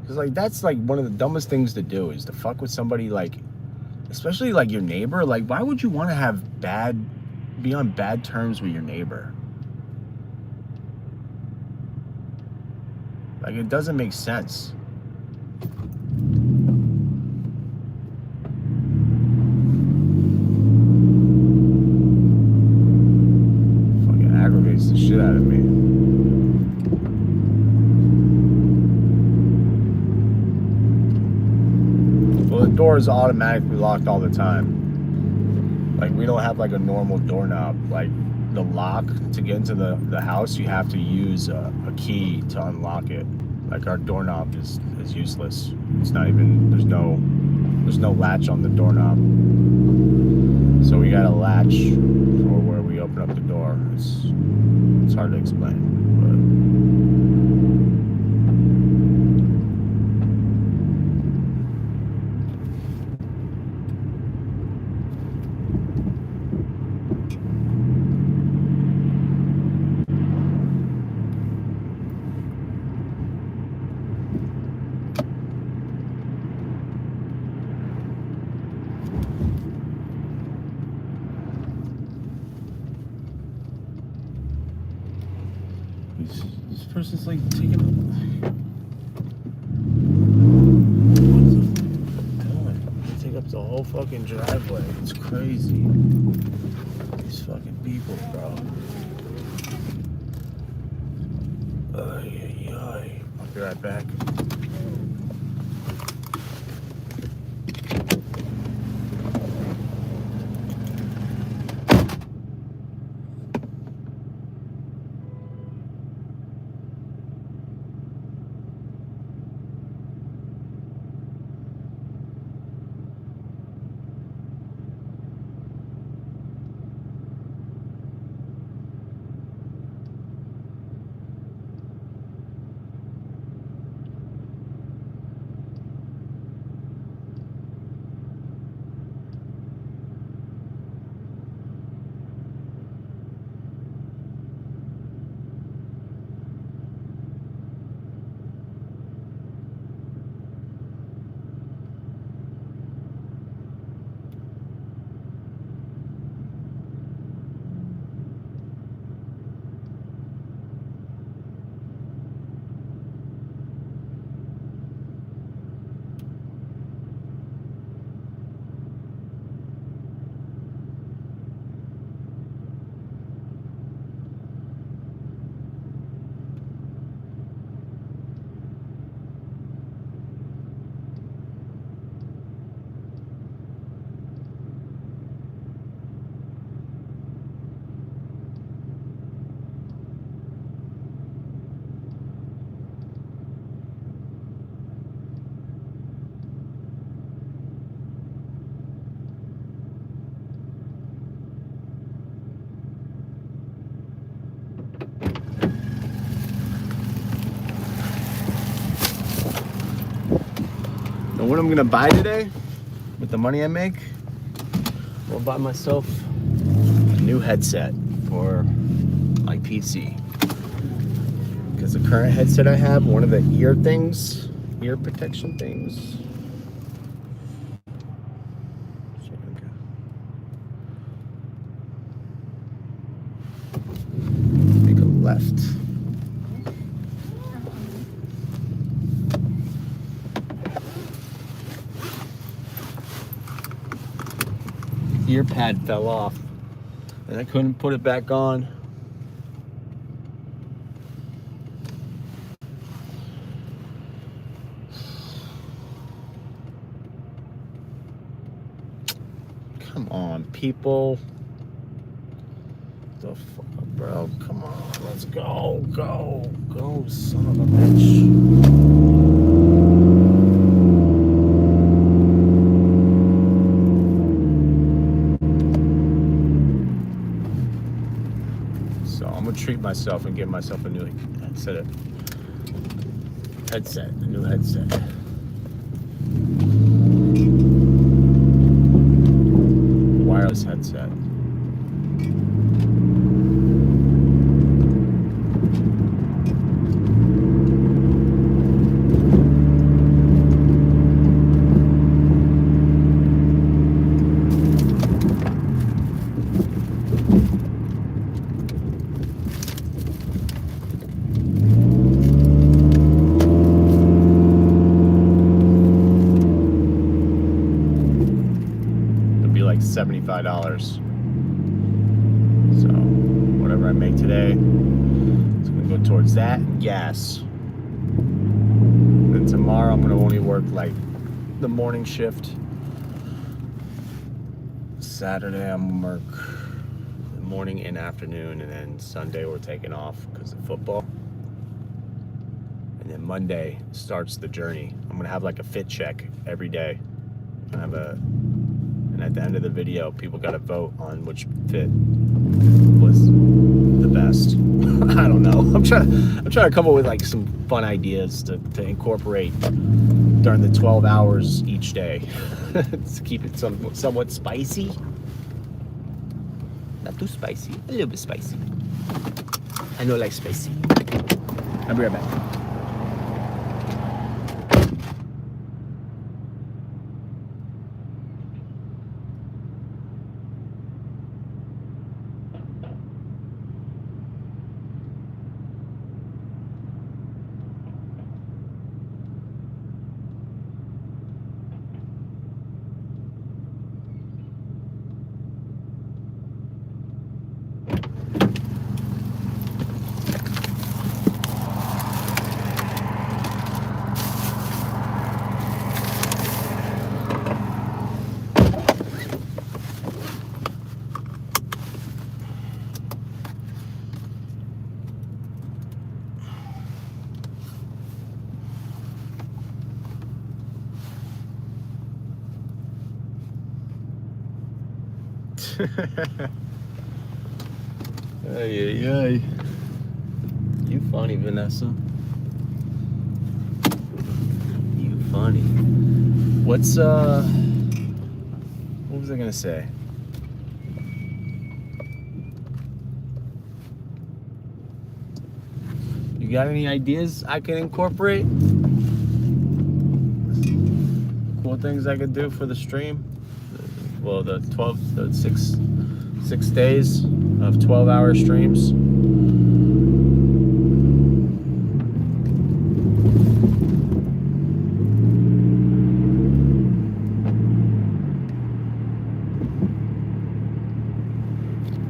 Cause, like, that's like one of the dumbest things to do, is to fuck with somebody, like, especially like your neighbor. Like, why would you want to be on bad terms with your neighbor? Like, it doesn't make sense. Fucking aggravates the shit out of me. Well, the door is automatically locked all the time. Like, we don't have like a normal doorknob. Like, the lock to get into the house, you have to use a key to unlock it. Like, our doorknob is useless. It's not even, there's no latch on the doorknob. So we got a latch for where we open up the door. It's hard to explain, this person's like taking They take up the whole fucking driveway. It's crazy. These fucking people, bro. I'll be right back. what I'm gonna buy today with the money I make, I'll buy myself a new headset for my PC. Because the current headset I have, one of the ear protection things. Make a left. Ear pad fell off and I couldn't put it back on. Come on, people. The fuck, bro. Come on, let's go, go, son of a bitch. Treat myself and give myself a new headset. A new headset. Wireless headset. $75. So whatever I make today, it's gonna go towards that and gas. Then tomorrow I'm gonna only work like the morning shift. Saturday I'm gonna work the morning and afternoon, and then Sunday we're taking off because of football. And then Monday starts the journey. I'm gonna have like a fit check every day. And at the end of the video, people got to vote on which fit was the best. I don't know. I'm trying to come up with like some fun ideas to incorporate during the 12 hours each day to keep it somewhat spicy. Not too spicy. A little bit spicy. I know, like spicy. I'll be right back. Ay. You funny, Vanessa. You funny. What was I gonna say? You got any ideas I can incorporate? Cool things I could do for the stream? Well, the 6 days of 12-hour streams.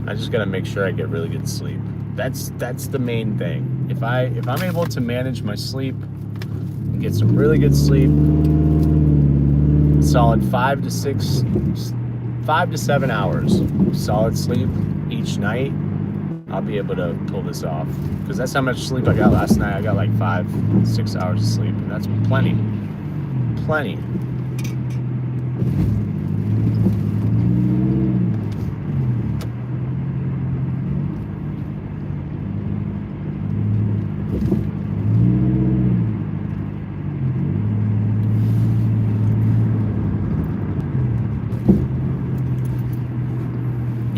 I just gotta make sure I get really good sleep. That's the main thing. If I'm able to manage my sleep and get some really good sleep, solid 5 to 7 hours solid sleep each night, I'll be able to pull this off. Because that's how much sleep I got last night. I got like 5-6 hours of sleep, and that's plenty.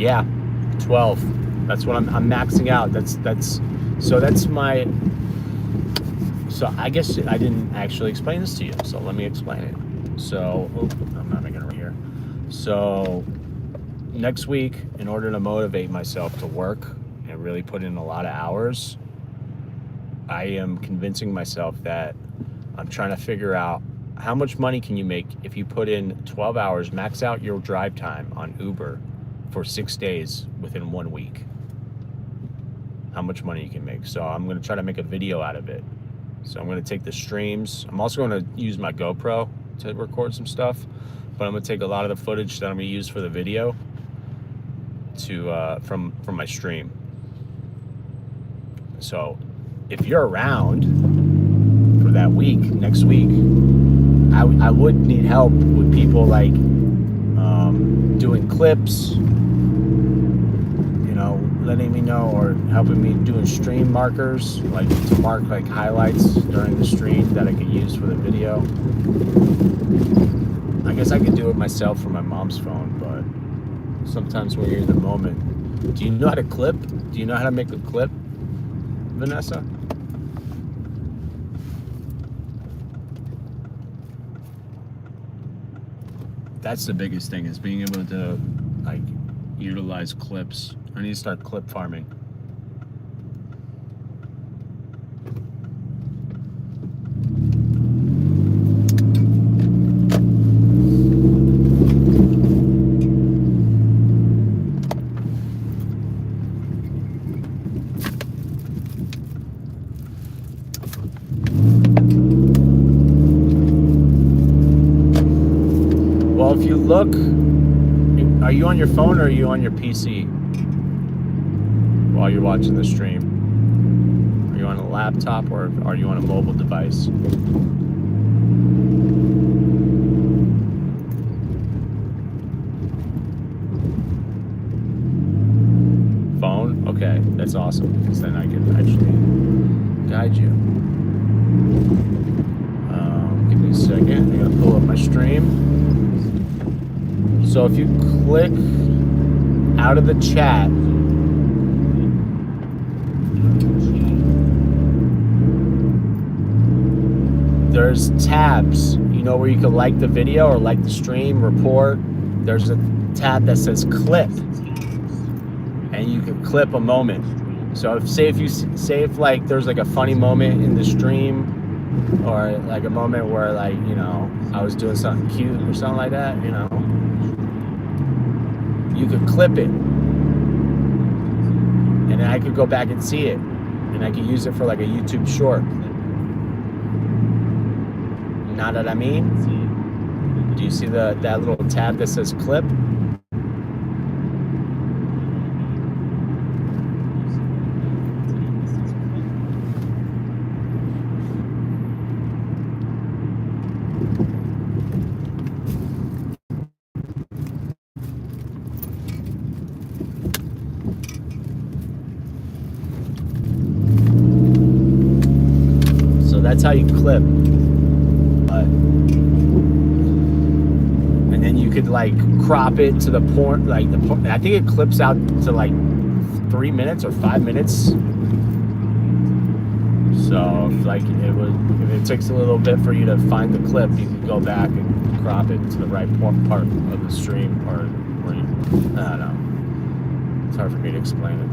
Yeah, 12. That's what I'm maxing out. That's my. So I guess I didn't actually explain this to you. So let me explain it. So I'm not making it right here. So next week, in order to motivate myself to work and really put in a lot of hours, I am convincing myself that I'm trying to figure out how much money can you make if you put in 12 hours, max out your drive time on Uber for 6 days within 1 week. How much money you can make. So I'm going to try to make a video out of it. So I'm going to take the streams. I'm also going to use my GoPro to record some stuff, but I'm going to take a lot of the footage that I'm going to use for the video to from my stream. So if you're around for that week, next week, I would need help with people like doing clips, letting me know, or helping me doing stream markers, like to mark like highlights during the stream that I could use for the video. I guess I could do it myself from my mom's phone, but sometimes when you're in the moment. Do you know how to clip? Do you know how to make a clip, Vanessa? That's the biggest thing, is being able to like utilize clips. I need to start clip farming. Well, if you look, are you on your phone or are you on your PC while you're watching the stream? Are you on a laptop or are you on a mobile device? Phone? Okay, that's awesome, because then I can actually guide you. Give me a second. I gotta pull up my stream. So if you click out of the chat, there's tabs, where you can like the video or like the stream, report. There's a tab that says clip, and you can clip a moment. So if like there's like a funny moment in the stream, or like a moment where like, I was doing something cute or something like that, you could clip it, and then I could go back and see it, and I could use it for like a YouTube short. Know what I mean? Do you see that little tab that says clip? That's how you clip. And then you could like crop it to the point, like I think it clips out to like 3 minutes or 5 minutes. So if it takes a little bit for you to find the clip, you can go back and crop it to the right part of the stream, or where I don't know. It's hard for me to explain it.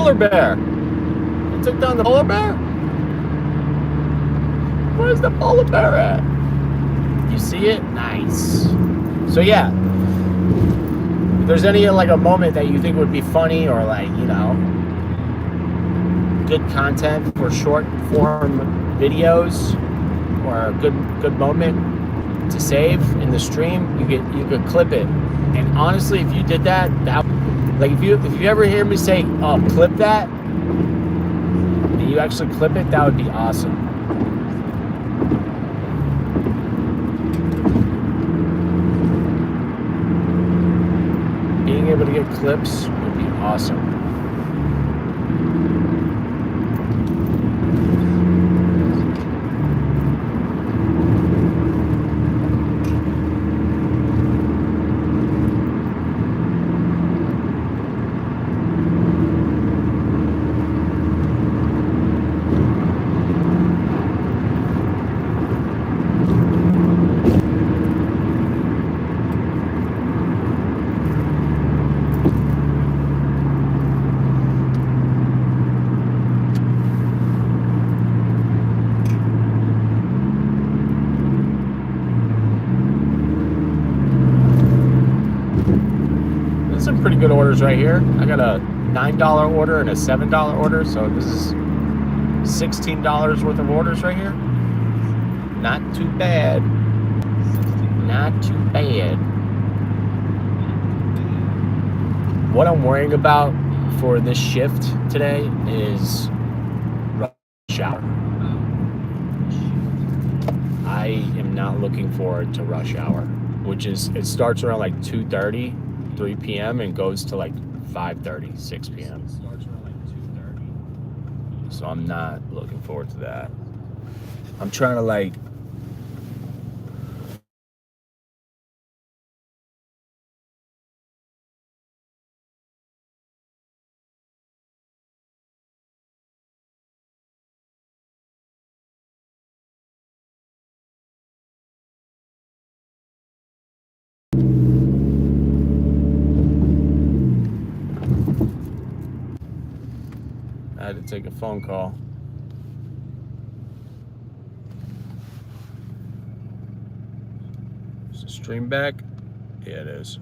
polar bear. They took down the polar bear? Where's the polar bear at? You see it? Nice. So yeah, if there's any like a moment that you think would be funny or like, you know, good content for short form videos or a good moment to save in the stream, you could clip it. And honestly, if you did that, like if you ever hear me say, "Oh, clip that," and you actually clip it, that would be awesome. Being able to get clips would be awesome. Pretty good orders right here. I got a $9 order and a $7 order, so this is $16 worth of orders right here. Not too bad. Not too bad. What I'm worrying about for this shift today is rush hour. I am not looking forward to rush hour, which is, it starts around like 2:30. 3 p.m. and goes to like 5:30, 6 p.m. So I'm not looking forward to that. I'm trying to like I had to take a phone call. Is the stream back? Yeah, it is.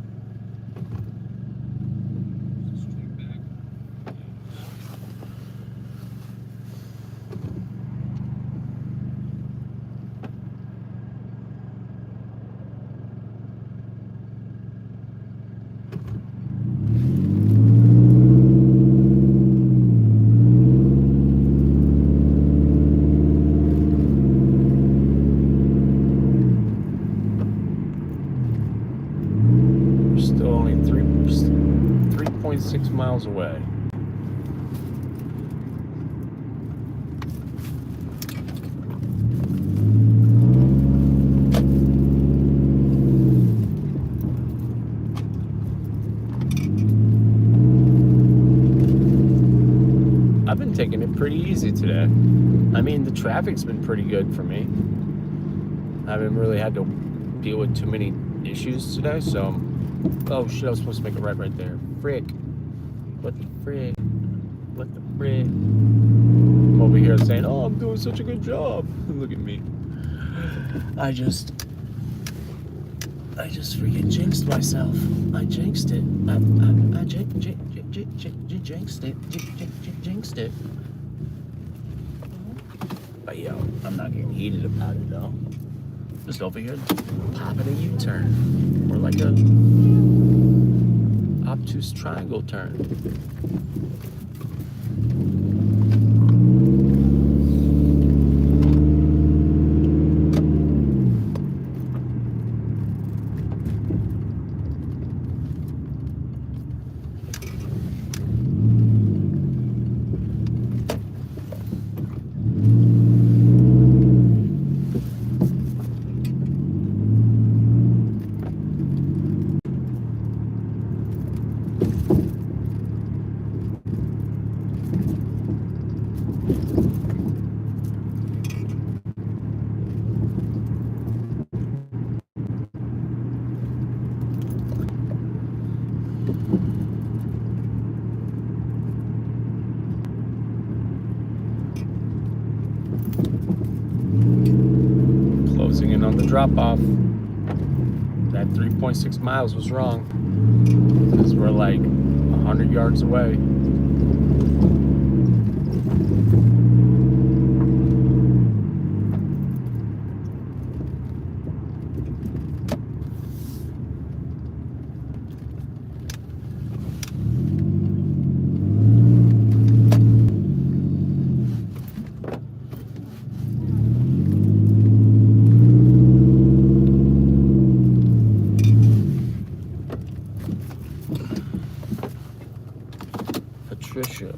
We're still only 3.6 miles away. I've been taking it pretty easy today. I mean, the traffic's been pretty good for me. I haven't really had to deal with too many issues today, so... Oh shit, I was supposed to make a right there. Frick. What the frick? What the frick? I'm over here saying, oh, I'm doing such a good job. Look at me. I just freaking jinxed myself. I jinxed it. I jinxed it. Jinxed it. But yo, I'm not getting heated about it though. Just over here popping a U-turn. Or like a obtuse triangle turn. drop off. That 3.6 miles was wrong. Because we're like 100 yards away. Patricia.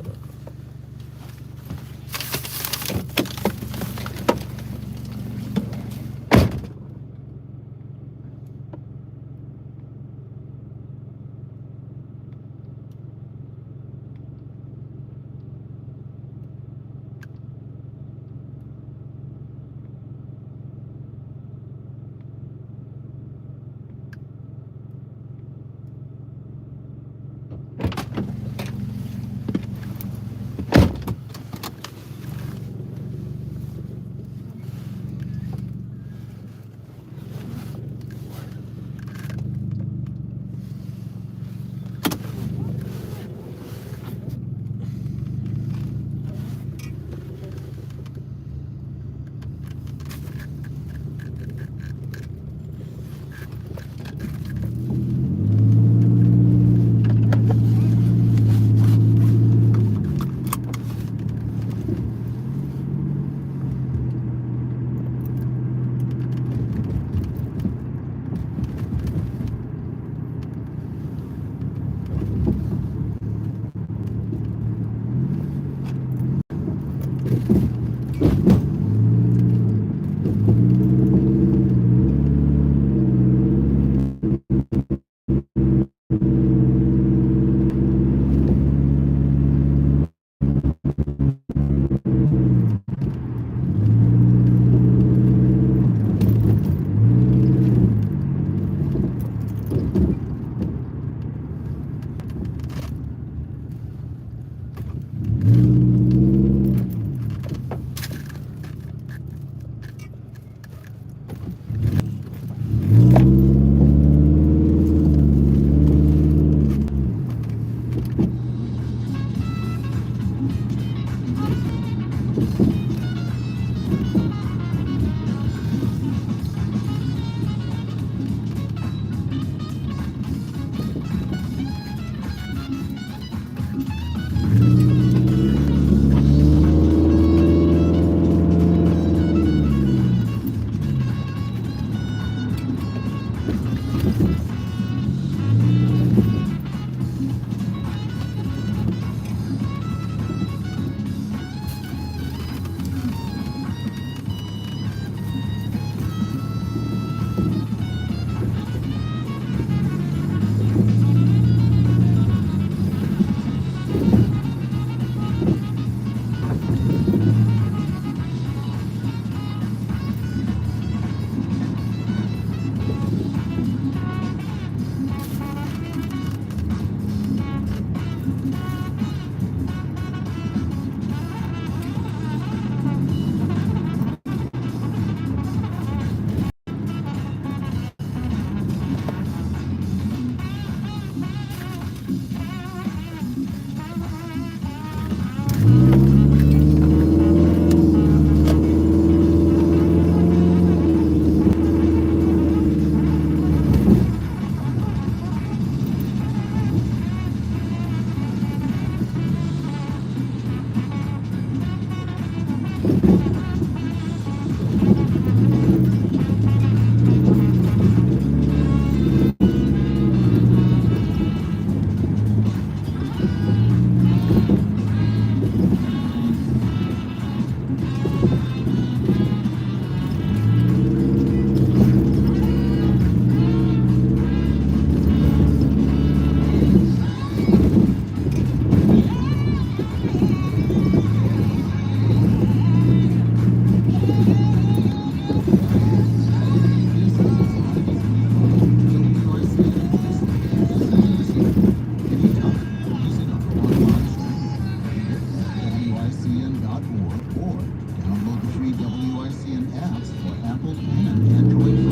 WICN.org or download the free WICN apps for Apple and Android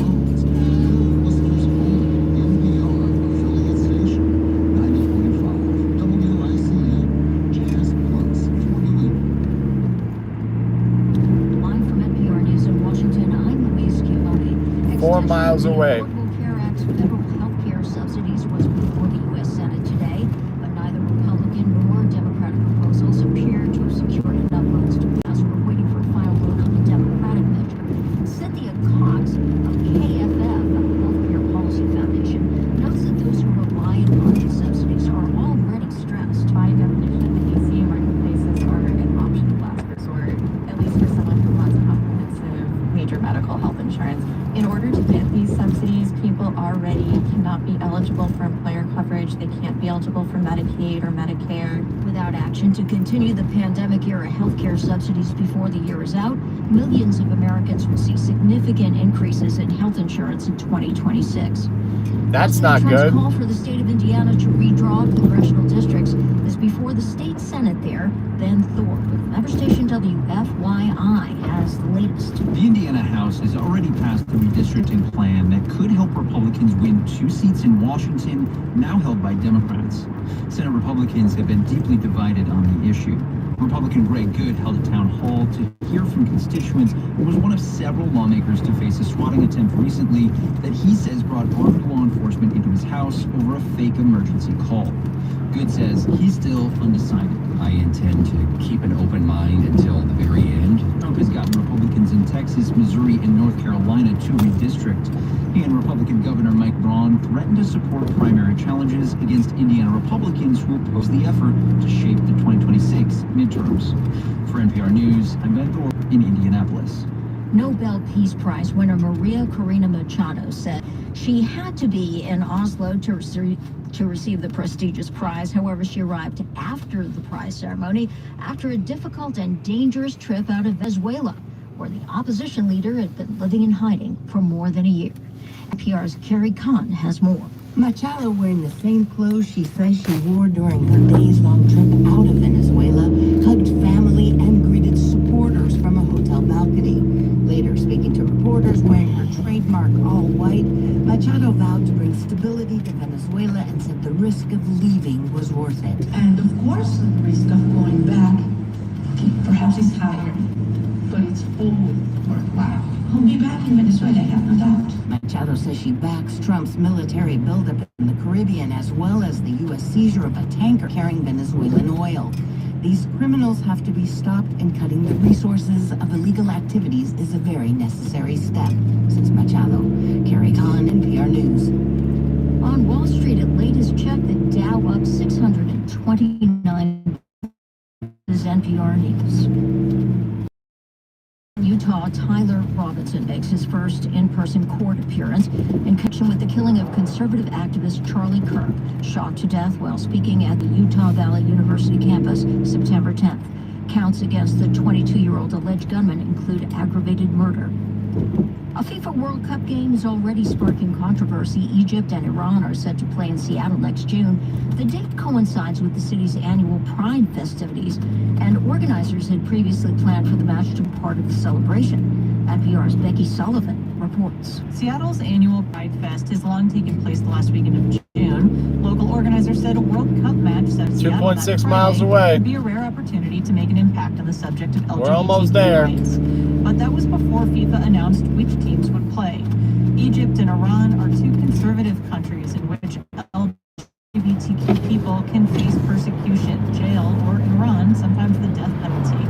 4 miles away. Affordable Care Act's federal health care subsidies was before the U.S. Senate today, but neither Republican nor Democratic proposals appear to have secured enough votes to pass. We're waiting for a final vote on the Democratic measure. Cynthia Cox of KFF, the Healthcare Policy Foundation, notes that those who rely on these subsidies are already stressed. By definition, easy marketplaces are an option of last resort, at least for someone who wants comprehensive major medical health insurance. In order to get these subsidies, people already cannot be eligible for employer coverage. They can't be eligible for Medicaid or Medicare. Without action to continue the pandemic-era healthcare subsidies before the year is out, millions of Americans will see significant increases in health insurance in 2026. That's not Trump's good. call for the state of Indiana to redraw congressional districts is before the state Senate there. Ben Thorpe of member station WFYI has the latest. The Indiana House has already passed a redistricting plan that could help Republicans win 2 seats in Washington, now held by Democrats. Senate Republicans have been deeply divided on the issue. Republican Greg Good held a town hall to hear from constituents and was one of several lawmakers to face a swatting attempt recently that he says brought armed law enforcement into his house over a fake emergency call. Good says he's still undecided. I intend to keep an open mind until the very end. Trump has gotten Republicans in Texas, Missouri, and North Carolina to redistrict. He and Republican Governor Mike Braun threatened to support primary challenges against Indiana Republicans who oppose the effort to shape the 2026 midterms. For NPR News, I'm Ben Thorpe in Indianapolis. Nobel Peace Prize winner Maria Corina Machado said she had to be in Oslo to receive the prestigious prize. However, she arrived after the prize ceremony after a difficult and dangerous trip out of Venezuela, where the opposition leader had been living in hiding for more than a year. NPR's Carrie Kahn has more. Machado, wearing the same clothes she says she wore during her days-long trip out of Venezuela, hugged family and greeted supporters from a hotel balcony. Later, speaking to reporters wearing her trademark all-white, Machado vowed to bring stability to Venezuela and said the risk of leaving was worth it. And of course, the risk of going back perhaps is higher, but it's all worthwhile. I'll be back in Venezuela, I have no doubt. Machado says she backs Trump's military buildup in the Caribbean, as well as the U.S. seizure of a tanker carrying Venezuelan oil. These criminals have to be stopped, and cutting the resources of illegal activities is a very necessary step, says Machado. Carrie Kahn, NPR News. On Wall Street, at latest check, the Dow up 629. This is NPR News. Utah, Tyler Robinson makes his first in-person court appearance in connection with the killing of conservative activist Charlie Kirk, shot to death while speaking at the Utah Valley University campus September 10th. Counts against the 22-year-old alleged gunman include aggravated murder. A FIFA World Cup game is already sparking controversy. Egypt and Iran are set to play in Seattle next June. The date coincides with the city's annual Pride festivities, and organizers had previously planned for the match to be part of the celebration. NPR's Becky Sullivan reports. Seattle's annual Pride Fest has long taken place the last weekend of June. Local organizers said a World Cup match set in Seattle 2.6 miles away would be a rare opportunity to make an impact on the subject of LGBT We're almost there. rights. But that was before FIFA announced which teams would play. Egypt and Iran are two conservative countries in which LGBTQ people can face persecution, jail, or in Iran, sometimes the death penalty.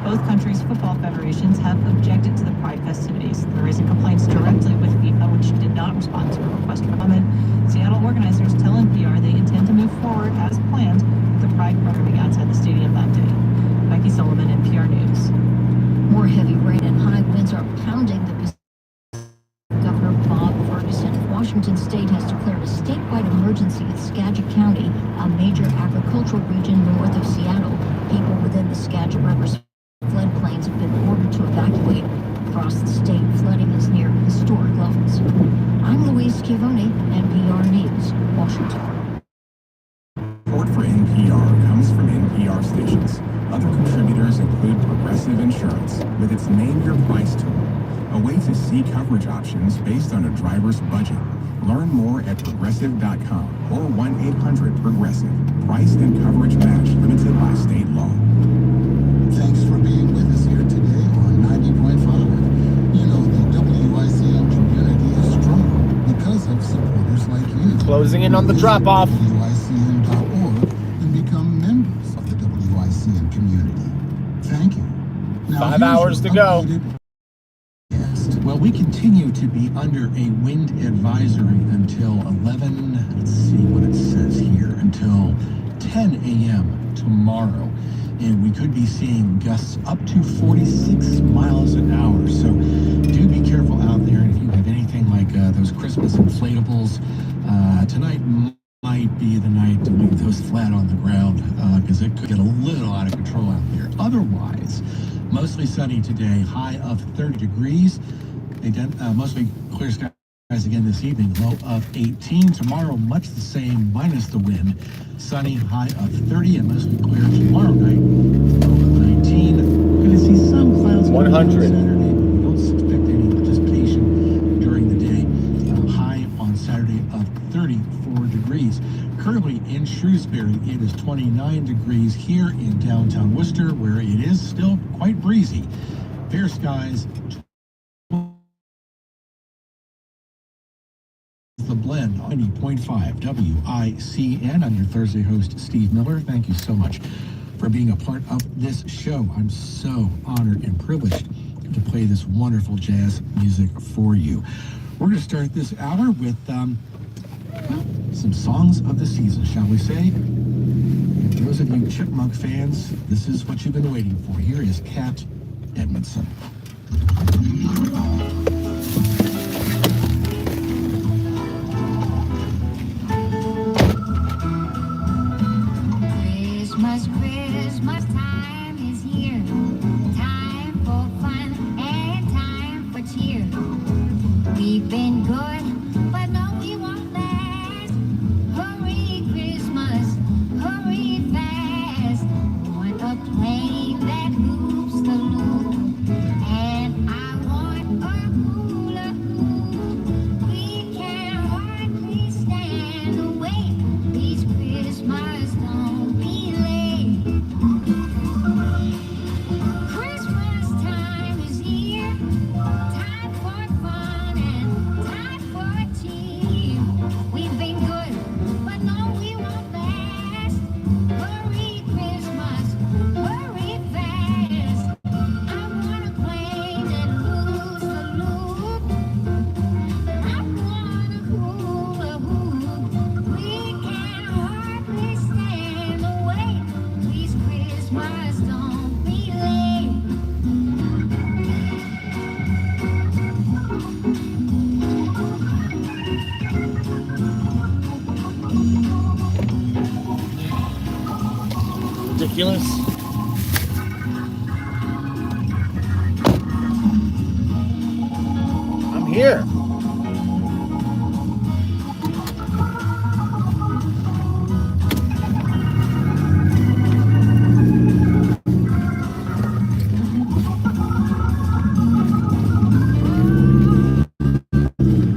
Both countries' football federations have objected to the Pride festivities. They're raising complaints directly with FIFA, which did not respond to a request for comment. Seattle organizers tell NPR they intend to move forward as planned with the Pride programming outside the stadium that day. Becky Sullivan, NPR News. More heavy rain and high winds are pounding the Pacific. Governor Bob Ferguson of Washington State has declared a statewide emergency in Skagit County, a major agricultural region north of Seattle. People within the Skagit River's floodplains have been ordered to evacuate. Across the state, flooding is near historic levels. I'm Louise Schiavone, NPR News, Washington. Support for NPR comes from NPR stations. Other contributors include Progressive Insurance with its Name Your Price tool, a way to see coverage options based on a driver's budget. Learn more at progressive.com or 1-800-PROGRESSIVE. Price and coverage match limited by state law. Thanks for being with us here today on 90.5. You know, the WICM community is Closing in on the drop-off. WICN.org and become members of the WICN community. Thank you. Now, 5 here's hours your to go. Well, we continue to be under a wind advisory until 11, let's see what it says here, until 10 a.m. tomorrow. And we could be seeing gusts up to 46 miles an hour. So do be careful out there. And if you have anything like those Christmas inflatables, tonight might be the night to leave those flat on the ground because it could get a little out of control out there. Otherwise, mostly sunny today, high of 30 degrees. Mostly clear skies again this evening, low of 18. Tomorrow, much the same, minus the wind. Sunny, high of 30, and mostly clear tomorrow night, low of 19. We're going to see some clouds 100. Saturday, but we don't expect any precipitation during the day. High on Saturday of 34 degrees. Currently in Shrewsbury, it is 29 degrees here in downtown Worcester, where it is still quite breezy. Fair skies. The Blend on 90.5 WICN. I'm your Thursday host, Steve Miller. Thank you so much for being a part of this show. I'm so honored and privileged to play this wonderful jazz music for you. We're going to start this hour with some songs of the season, shall we say? And for those of you Chipmunk fans, this is what you've been waiting for. Here is Cat Edmondson. Christmas time is here. Time for fun and time for cheer. We've been good, but no, we won't last. Hurry, Christmas, hurry fast. Want a plane that loops the loop, and I want a hula hoop. We can hardly stand the wait. These Christmas don't be late. Christmas time is here. Time for fun and time for cheer. We've been good, but no, we won't last. Hurry, Christmas, hurry fast. I want a plane that moves the loop. I want a hula hoop. We can hardly stand the wait. Please, Christmas, don't be late. Ridiculous. I'm here.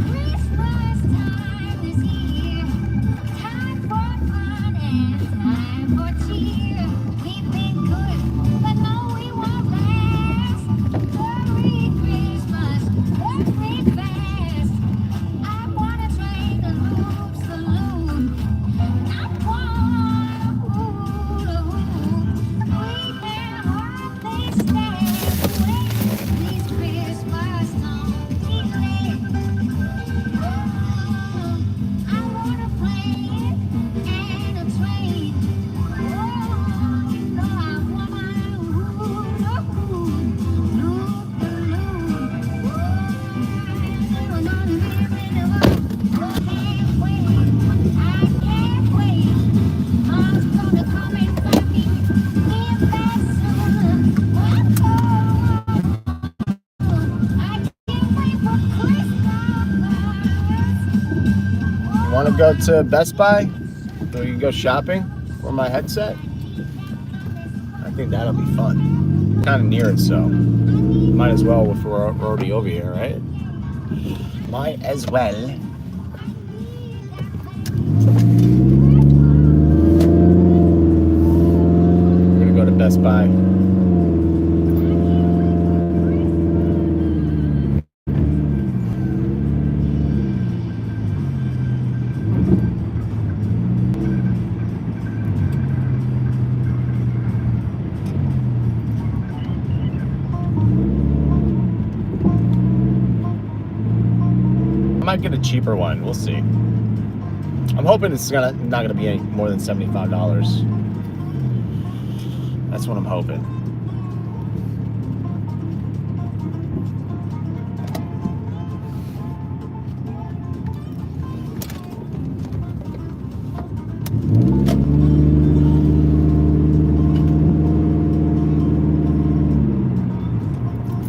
Christmas time is here. Time for fun and time for cheer. We've been good, but no, we won't last. Hurry, Christmas, hurry fast. I want a train that loops the loop. I want a hula hoop. We can hardly stand the wait. These Christmas don't be late. I want a plane and a train. Oh, you know I want my hula hoop, loop the loop. Oh, can't wait, I can't wait. Mom's gonna come and find me real fast soon. Oh, I can't wait for Christmas. You want to go to Best Buy so we can go shopping for my headset? I think that'll be fun. Kind of near it, so might as well if we're already over here, right? Might as well. We're gonna go to Best Buy. might get a cheaper one. We'll see. I'm hoping it's not gonna be any more than $75. That's what I'm hoping.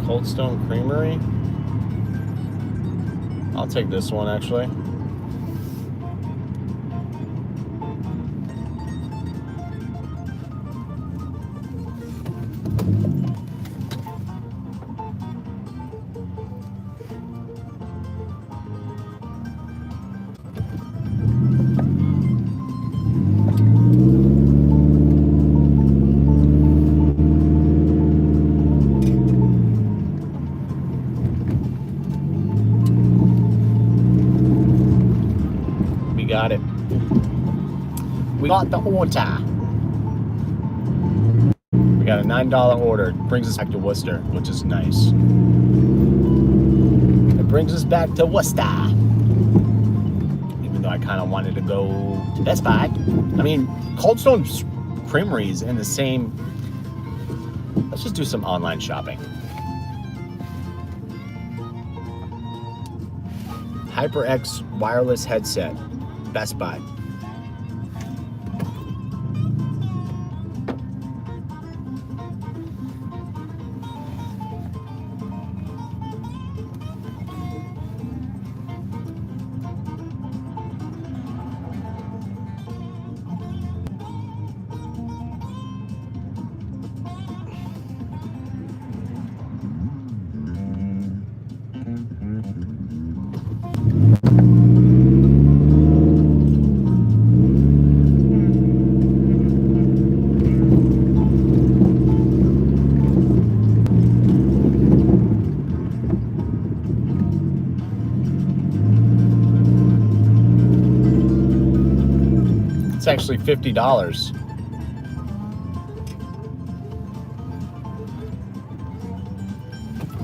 Cold Stone Creamery. I'll take this one actually. Got it. We got the order. We got a $9 order. It brings us back to Worcester, which is nice. It brings us back to Worcester. Even though I kind of wanted to go to Best Buy. I mean, Cold Stone Creamery is in the same. Let's just do some online shopping. HyperX wireless headset. Best Buy. It's actually $50.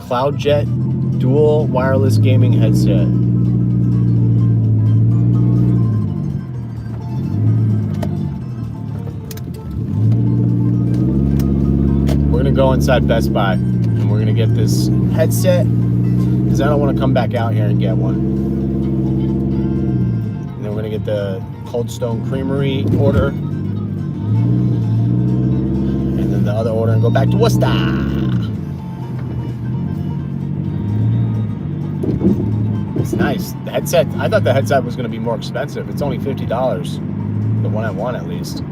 CloudJet dual wireless gaming headset. We're gonna go inside Best Buy and we're gonna get this headset because I don't want to come back out here and get one. And then we're gonna get the Cold Stone Creamery order, and then the other order, and go back to Worcester. It's nice. The headset. I thought the headset was going to be more expensive. It's only $50. The one I want, at least.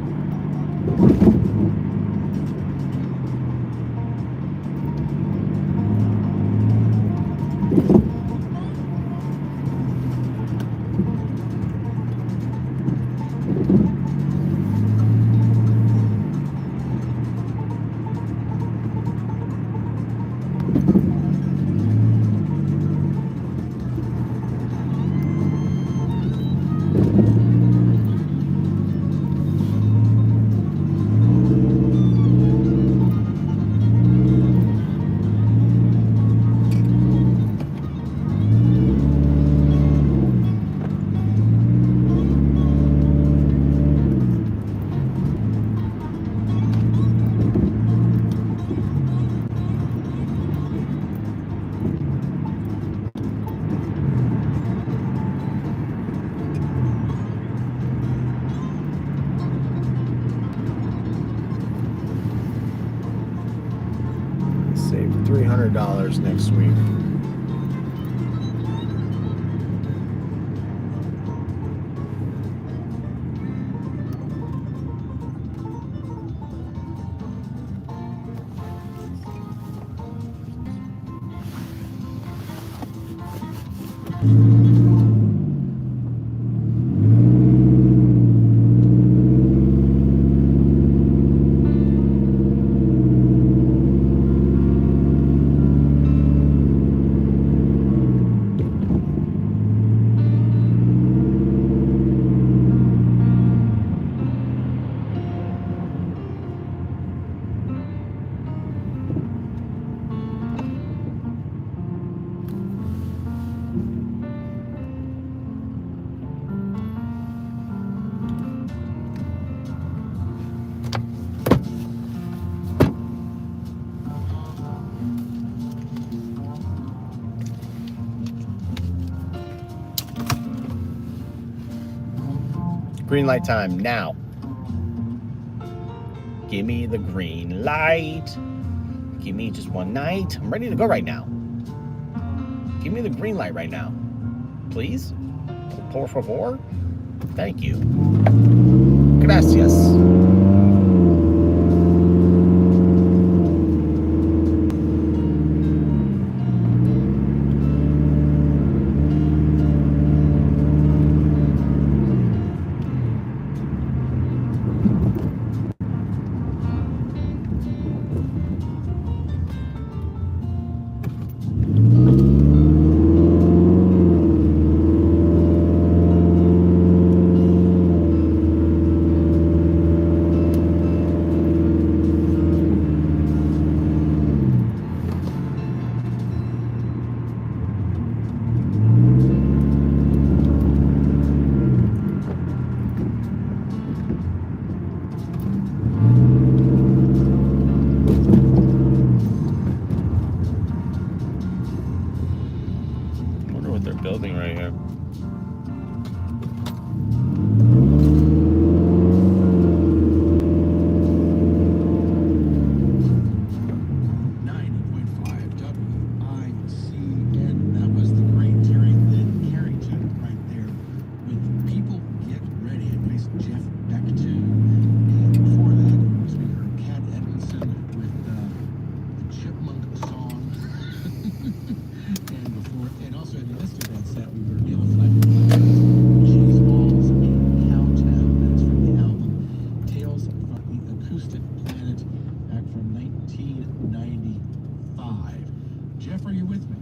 Save $300 next week. Green light time now. Give me the green light. Give me just one night. I'm ready to go right now. Give me the green light right now. Please? Por favor? Thank you. Gracias. Building right here. Jeff, are you with me?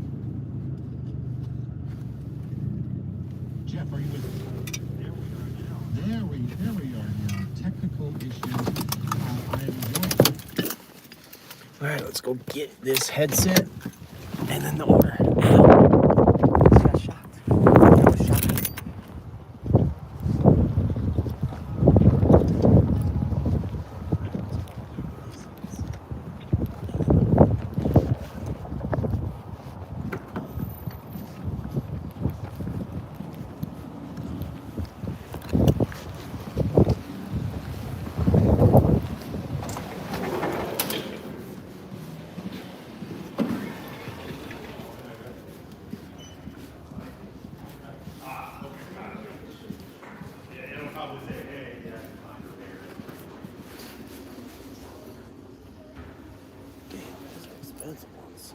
Jeff, are you with me? There we are now. Technical issues. I am enjoying. All right, let's go get this headset and then the order. Expensive ones.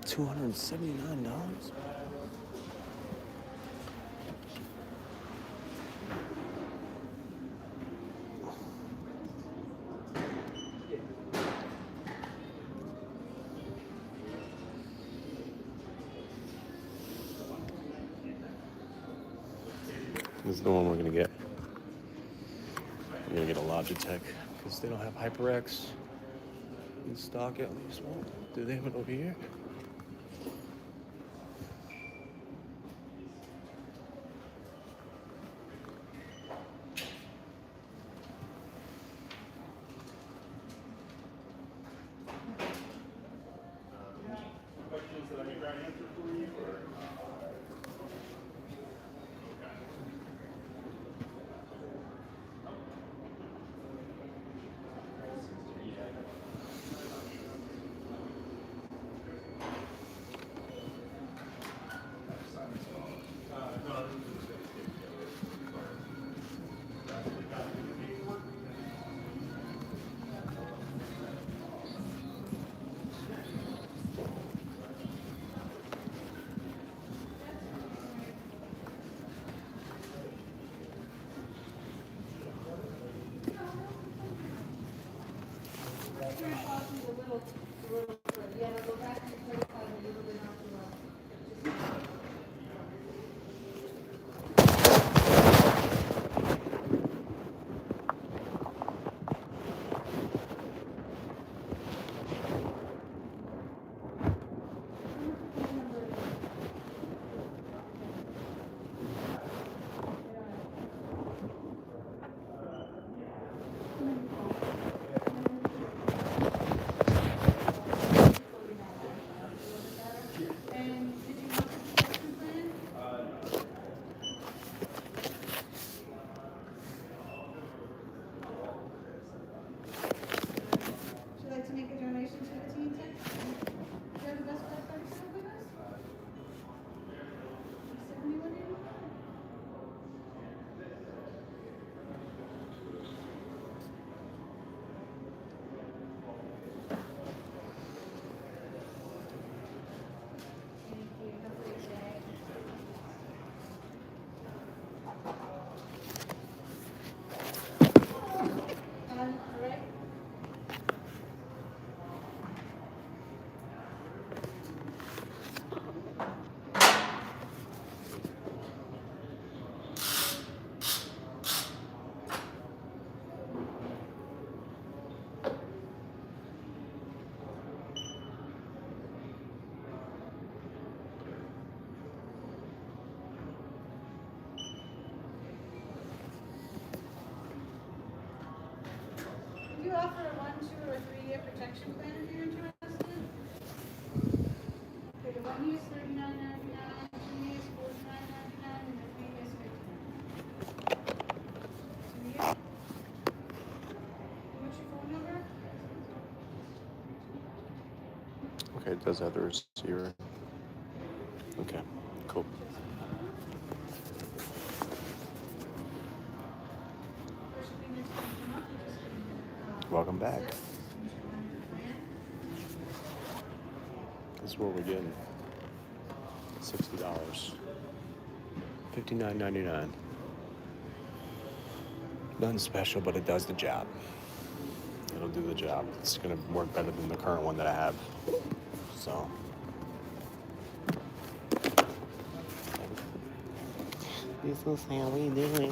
$279. This is the one we're gonna get. I'm gonna get a Logitech because they don't have HyperX in stock at least. Well, do they have it over here? Questions that I can try to answer for you, or? offer a 1, 2, or 3-year protection plan if you're interested. Okay, the 1 year is $39.99, 2 years $49.99, and the 3 years $59. 2 years. What's your phone number? Okay, it does have the receiver. Okay, cool. Welcome back. This is what we're getting. $60. $59.99. Nothing special, but it does the job. It'll do the job. It's gonna work better than the current one that I have. So. This is how we do it.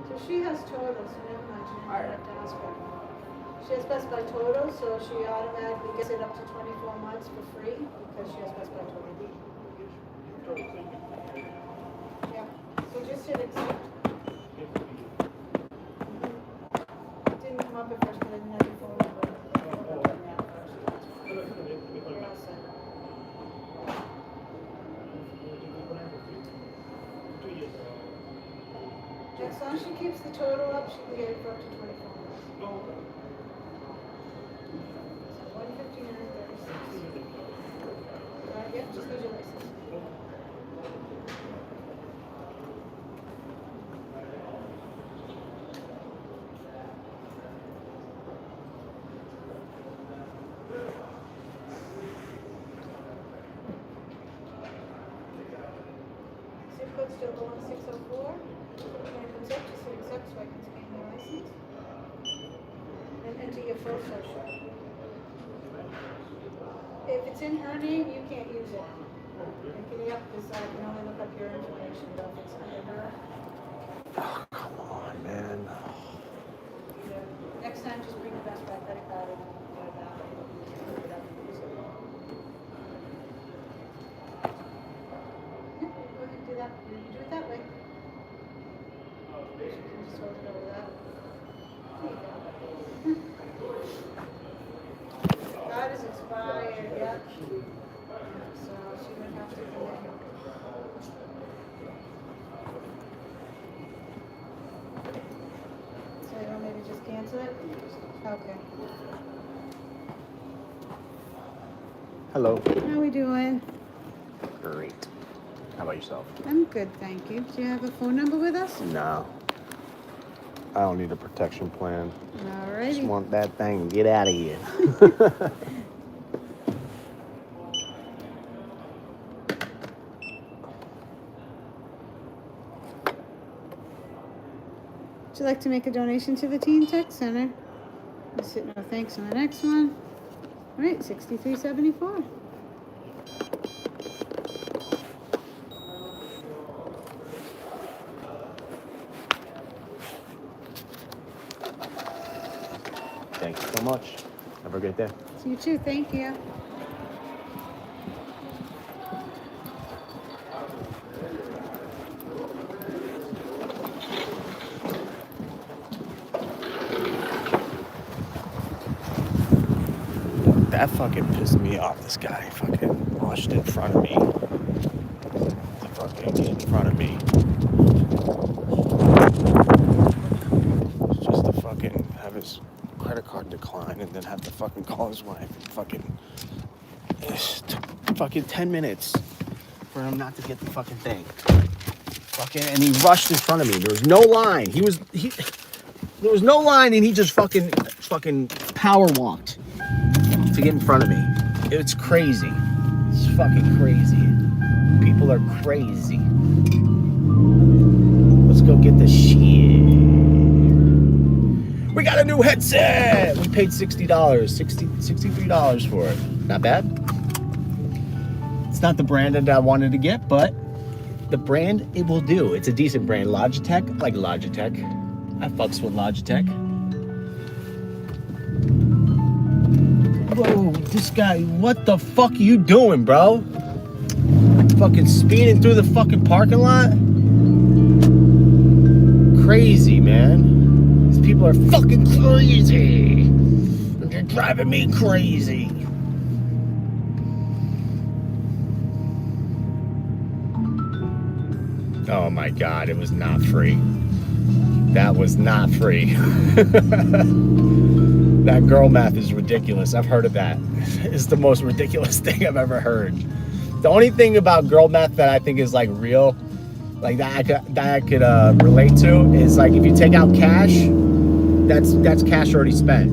So she has total, so never mind, you didn't have to ask her. She has Best Buy Total, so she automatically gets it up to 24 months for free because she has Best Buy Total. Yeah, so just hit accept. It didn't come up at first, but I didn't have your phone number. You're all set. As long as she keeps the total up, she can get it for up to 24 months. So 159.36. Yep, just need your license. Zip code still 1604. Accept, just hit accept so I can scan your license. And enter your full social. If it's in her name, you can't use it. Pick it up because I can only look up your information, but if it's under her. Oh, come on, man. Next time, just bring the Best Buy credit card and get it out. Pick it up and use it. Yeah, go ahead and do that. You do it that way. Just hold it over that. There you go. Card is expired, yeah. So she would have to come in. So you want me to just cancel it? Okay. Hello. How we doing? Great. How about yourself? I'm good, thank you. Do you have a phone number with us? No. I don't need a protection plan. Alrighty. Just want that thing to get out of here. Would you like to make a donation to the Teen Tech Center? Just hit no thanks on the next one. All right, $63.74. Thank you so much. Have a great day. You too, thank you. That fucking pissed me off. This guy fucking rushed in front of me. To fucking get in front of me. Just to fucking have his credit card decline and then have to fucking call his wife and fucking... It took fucking 10 minutes for him not to get the fucking thing. Fucking, and he rushed in front of me. There was no line. There was no line and he just fucking power walked. to get in front of me. It's crazy. It's fucking crazy. People are crazy. Let's go get this shit. We got a new headset. We paid $60, $63 for it. Not bad. It's not the brand that I wanted to get, but the brand, it will do. It's a decent brand. Logitech, I like Logitech. I fucks with Logitech. Whoa, this guy, what the fuck you doing, bro? Fucking speeding through the fucking parking lot? Crazy, man. These people are fucking crazy. They're driving me crazy. Oh my God, it was not free. That was not free. That girl math is ridiculous. I've heard of that. It's the most ridiculous thing I've ever heard. The only thing about girl math that I think is like real, like that I could relate to is like if you take out cash, that's cash already spent.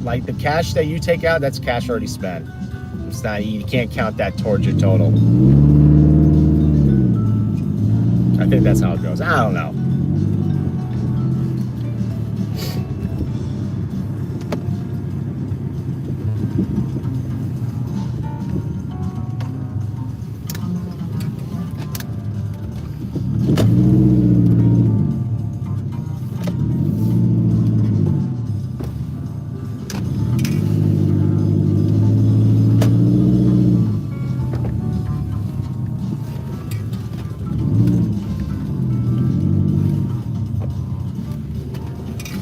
Like the cash that you take out, that's cash already spent. It's not, you can't count that towards your total. I think that's how it goes. I don't know.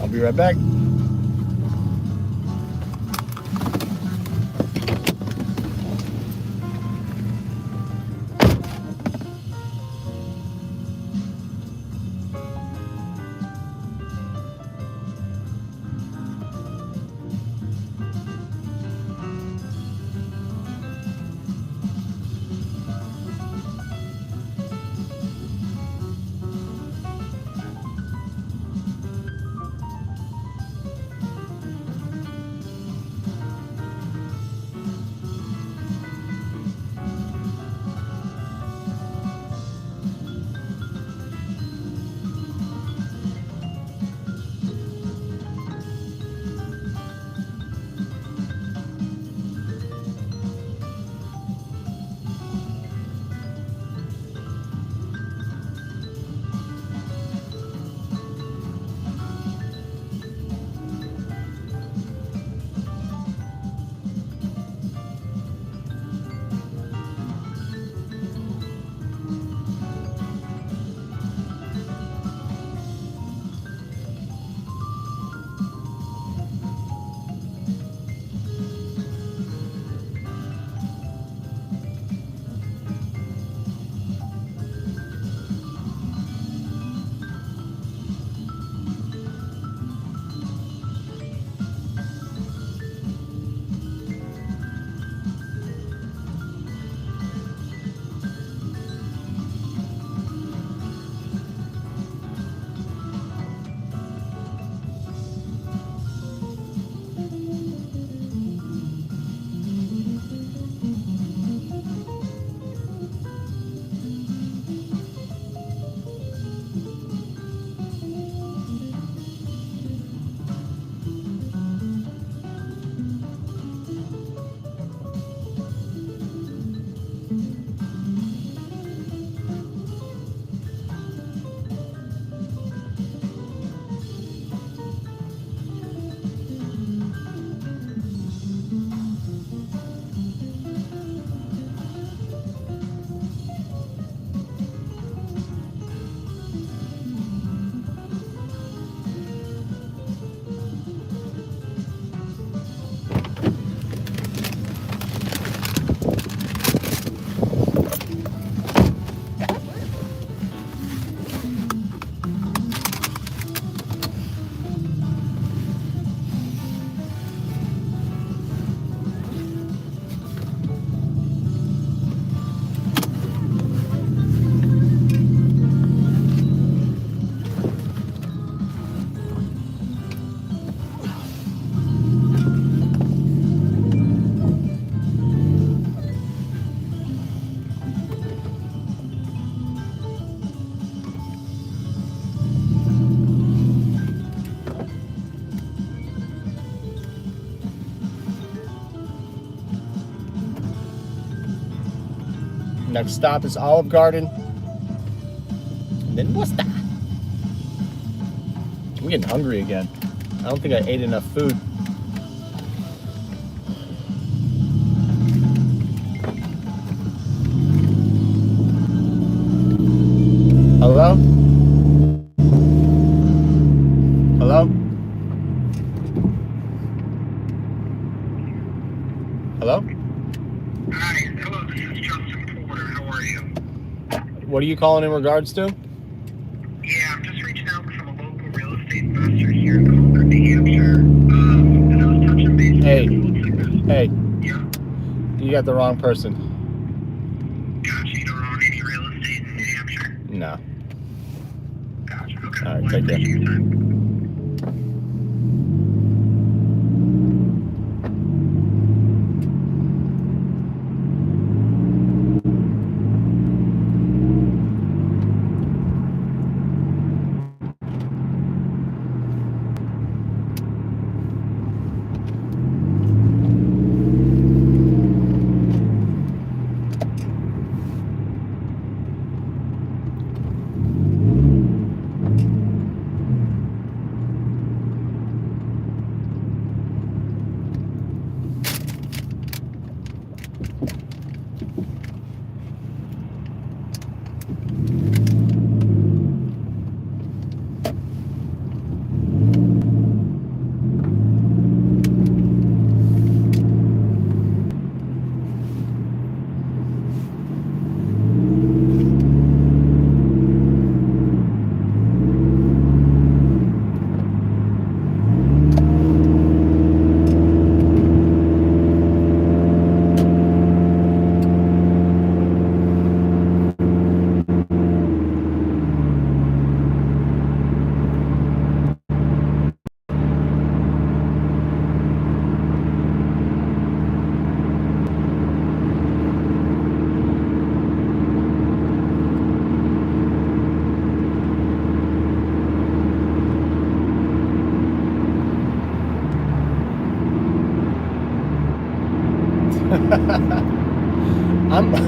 I'll be right back. Next stop is Olive Garden. And then Worcester. I'm getting hungry again. I don't think I ate enough food. Hello? Hello? Hello? Hi, hello, this is Justin Porter. How are you? What are you calling in regards to? Yeah, I'm just reaching out from a local real estate investor here in Concord, New Hampshire. And I was touching base. Hey. Hey. Yeah. You got the wrong person. Gotcha, you don't own any real estate in New Hampshire? No. Gotcha, okay. All right, take care. Appreciate your time.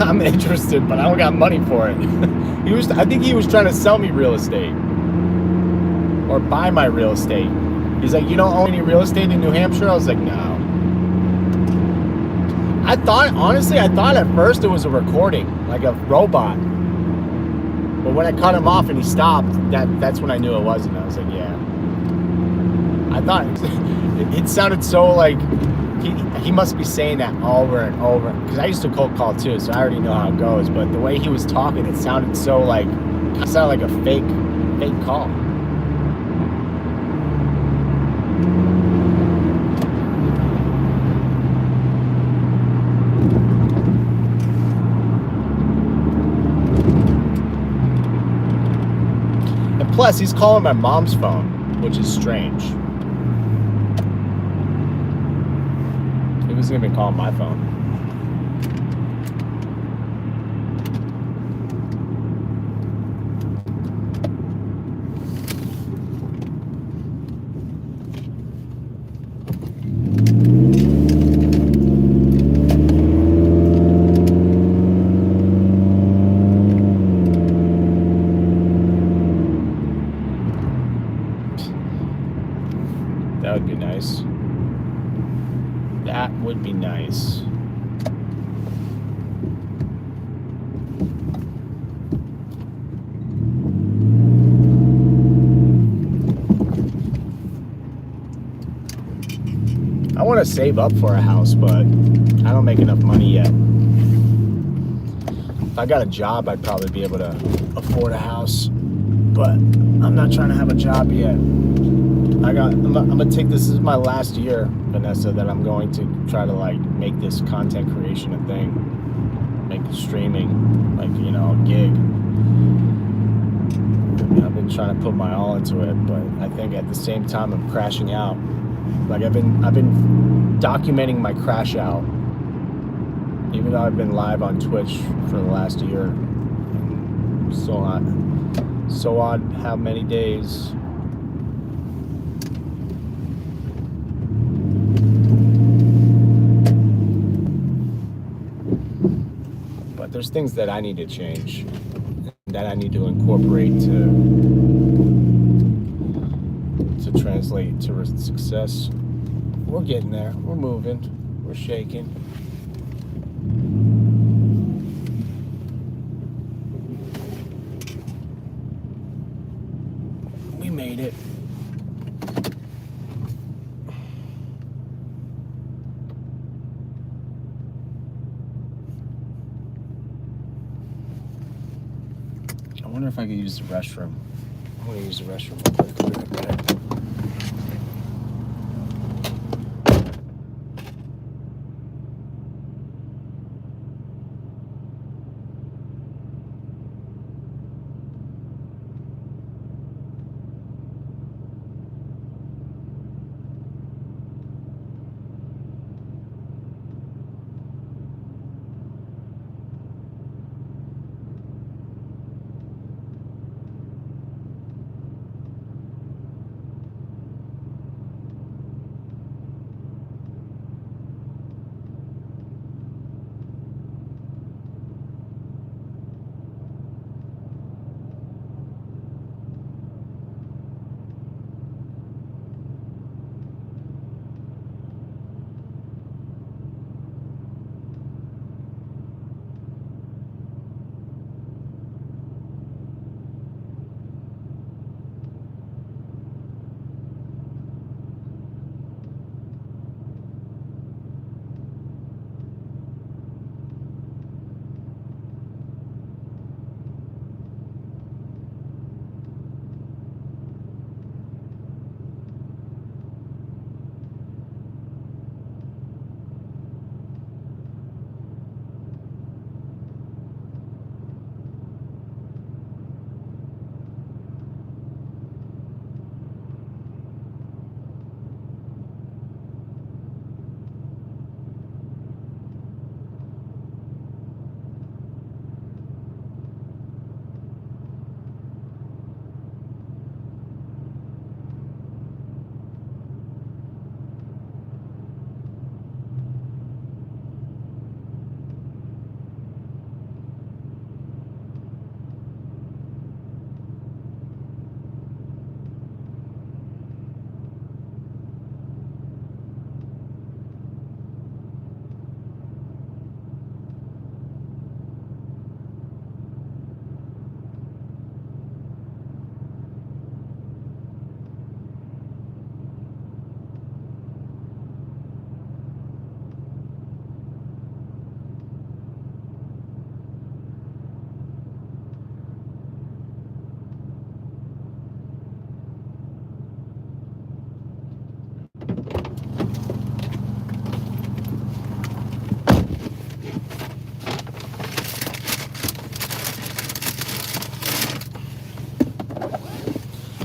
I'm interested, but I don't got money for it. I think he was trying to sell me real estate or buy my real estate. He's like, you don't own any real estate in New Hampshire? I was like, no. Honestly, I thought at first it was a recording, like a robot. But when I cut him off and he stopped, that's when I knew it wasn't. I was like, yeah. I thought it sounded so like he must be saying that over and over, because I used to cold call too, so I already know how it goes. But the way he was talking, it sounded so like, it sounded like a fake call. And plus, he's calling my mom's phone, which is strange. He wasn't even calling my phone. That would be nice. That would be nice. I want to save up for a house, but I don't make enough money yet. If I got a job, I'd probably be able to afford a house, but I'm not trying to have a job yet. I'm gonna take this is my last year, Vanessa, that I'm going to try to like make this content creation a thing, make streaming like, you know, a gig. I've been trying to put my all into it, but I think at the same time I'm crashing out. Like I've been documenting my crash out, even though I've been live on Twitch for the last year. So on how many days. But there's things that I need to change, that I need to incorporate to translate to success. We're getting there. We're moving. We're shaking. We made it. I wonder if I could use the restroom. I'm gonna use the restroom real quick. I'll be right back.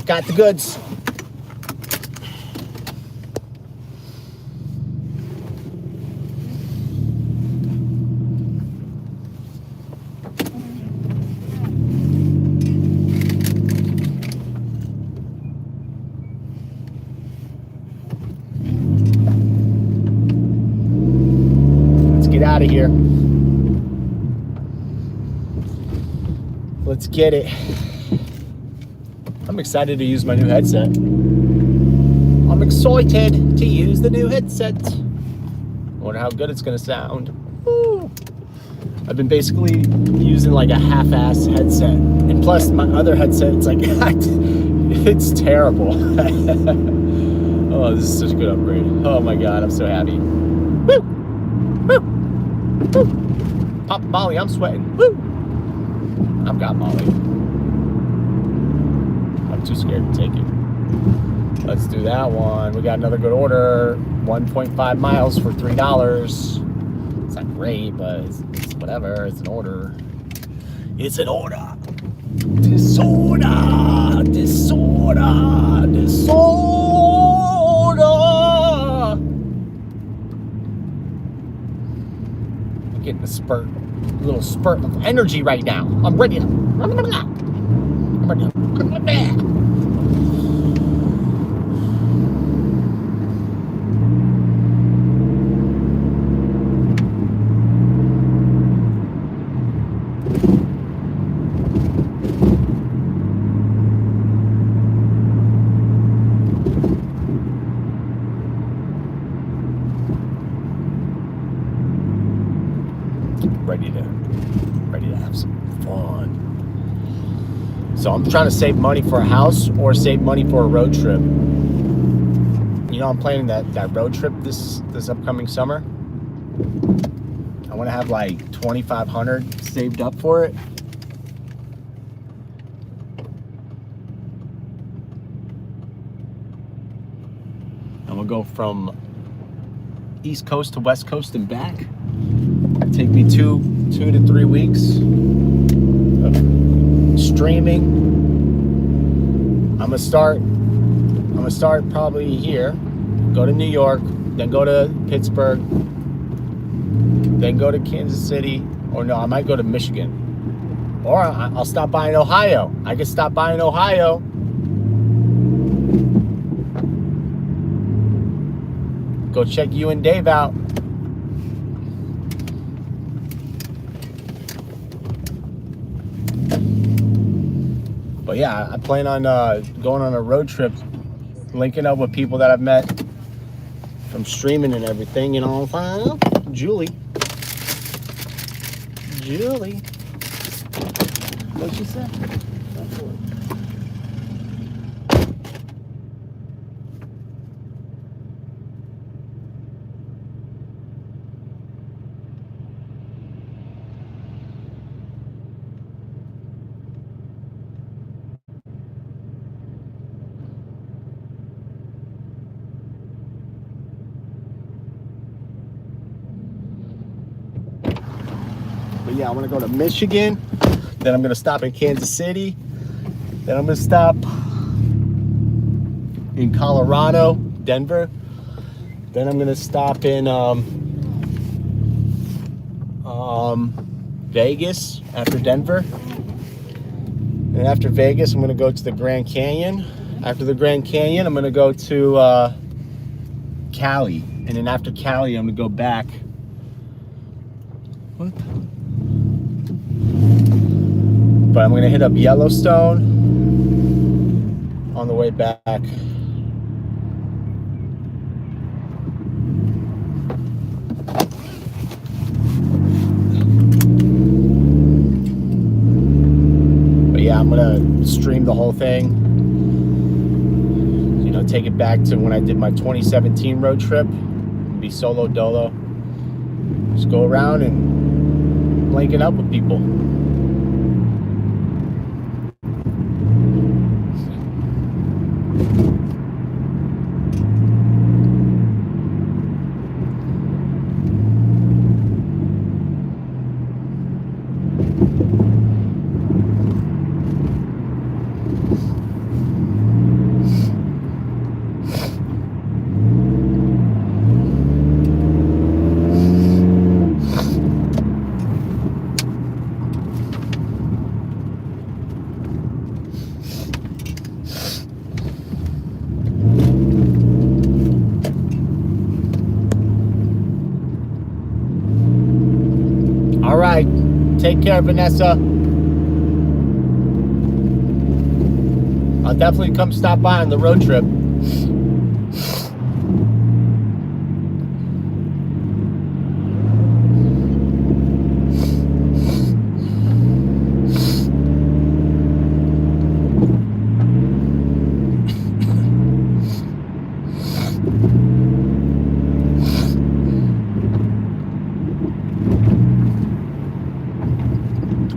Got the goods. Let's get out of here. Let's get it. I'm excited to use my new headset. I'm excited to use the new headset. I wonder how good it's gonna sound. Woo. I've been basically using like a half-ass headset. And plus my other headset, it's like, it's terrible. Oh, this is such a good upgrade. Oh my God, I'm so happy. Woo! Woo! Woo! Pop Molly, I'm sweating. Woo! I've got Molly. I'm too scared to take it. Let's do that one. We got another good order. 1.5 miles for $3. It's not great, but it's whatever. It's an order. It's an order. Disorder. Disorder. Disorder. I'm getting a little spurt of energy right now. I'm ready to. I'm ready to. ready to have some fun. So I'm trying to save money for a house or save money for a road trip. You know, I'm planning that road trip this upcoming summer. I want to have like $2,500 saved up for it. And we'll go from East Coast to West Coast and back. Take me two to 3 weeks of streaming. I'm gonna start probably here, go to New York, then go to Pittsburgh, then go to Kansas City, or no, I might go to Michigan, or I'll stop by in Ohio. I could stop by in Ohio. Go check you and Dave out. But yeah, I plan on going on a road trip, linking up with people that I've met from streaming and everything, you know. Julie. What'd you say? But yeah, I want to go to Michigan. Then I'm going to stop in Kansas City. Then I'm going to stop in Colorado, Denver. Then I'm going to stop in Vegas after Denver. And after Vegas, I'm going to go to the Grand Canyon. After the Grand Canyon, I'm going to go to Cali. And then after Cali, I'm going to go back. What? But I'm going to hit up Yellowstone on the way back. But yeah, I'm going to stream the whole thing. You know, take it back to when I did my 2017 road trip. Be solo dolo. Just go around and linking up with people. All right, take care, Vanessa. I'll definitely come stop by on the road trip.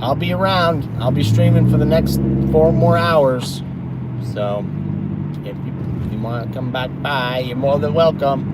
I'll be around. I'll be streaming for the next 4 more hours. So if you want to come back by, you're more than welcome.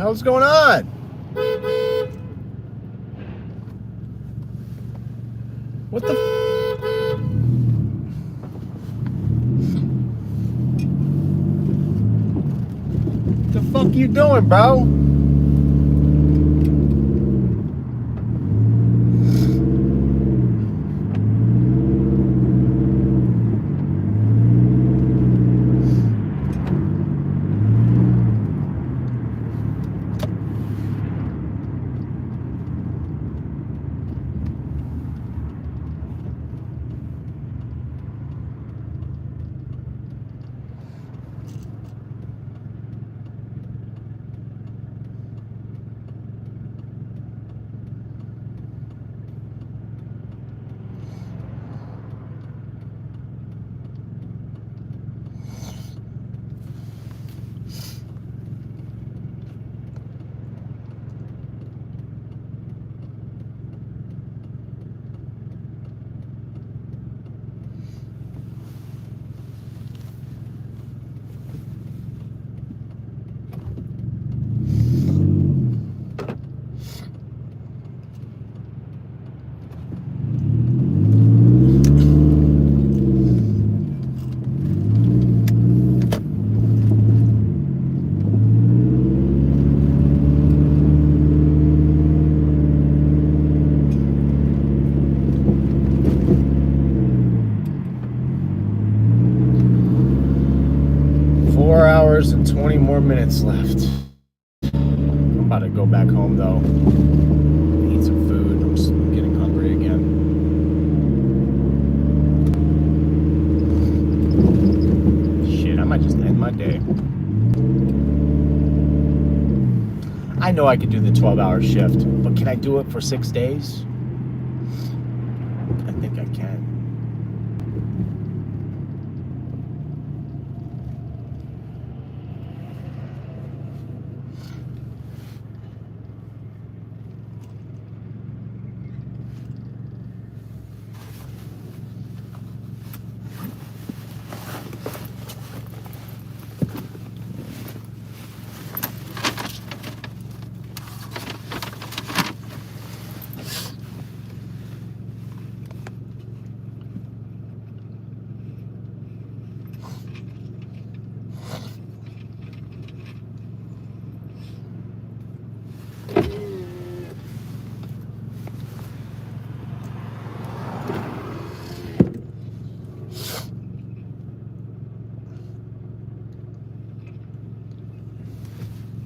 hell's going on? What the? The fuck you doing, bro? 4 hours and 20 more minutes left. I'm about to go back home though. Eat some food. I'm just getting hungry again. Shit, I might just end my day. I know I could do the 12-hour shift, but can I do it for 6 days? I think I can.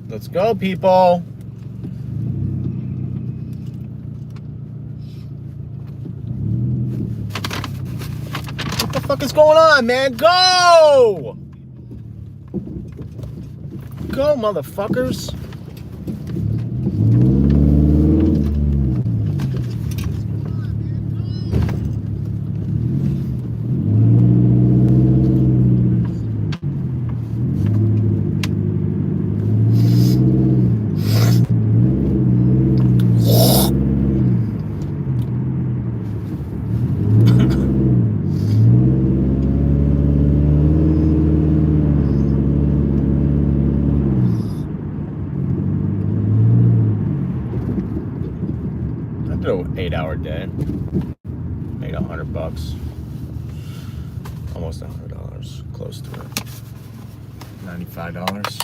Let's go, people. What the fuck is going on, man? Go! Go, motherfuckers. I did an 8-hour day. Made $100. Almost $100. Close to it. $95.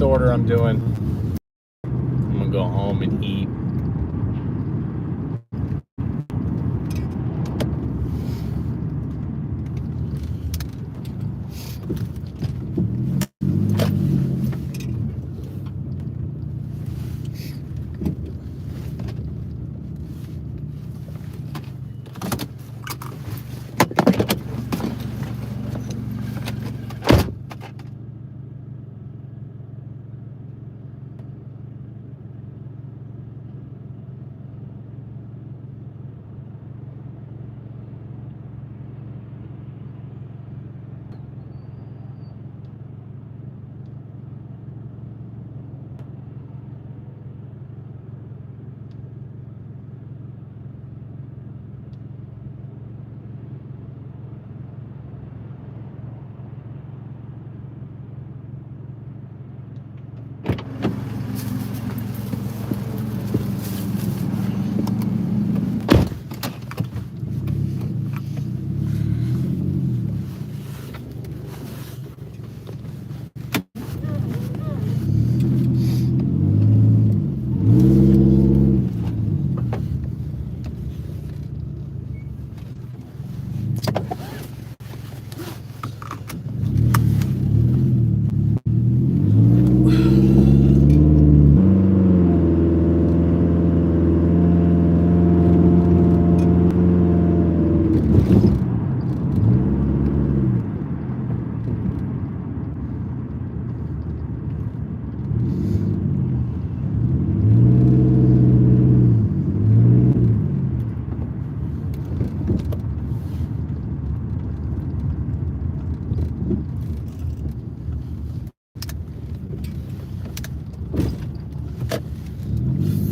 order I'm doing. I'm gonna go home and eat.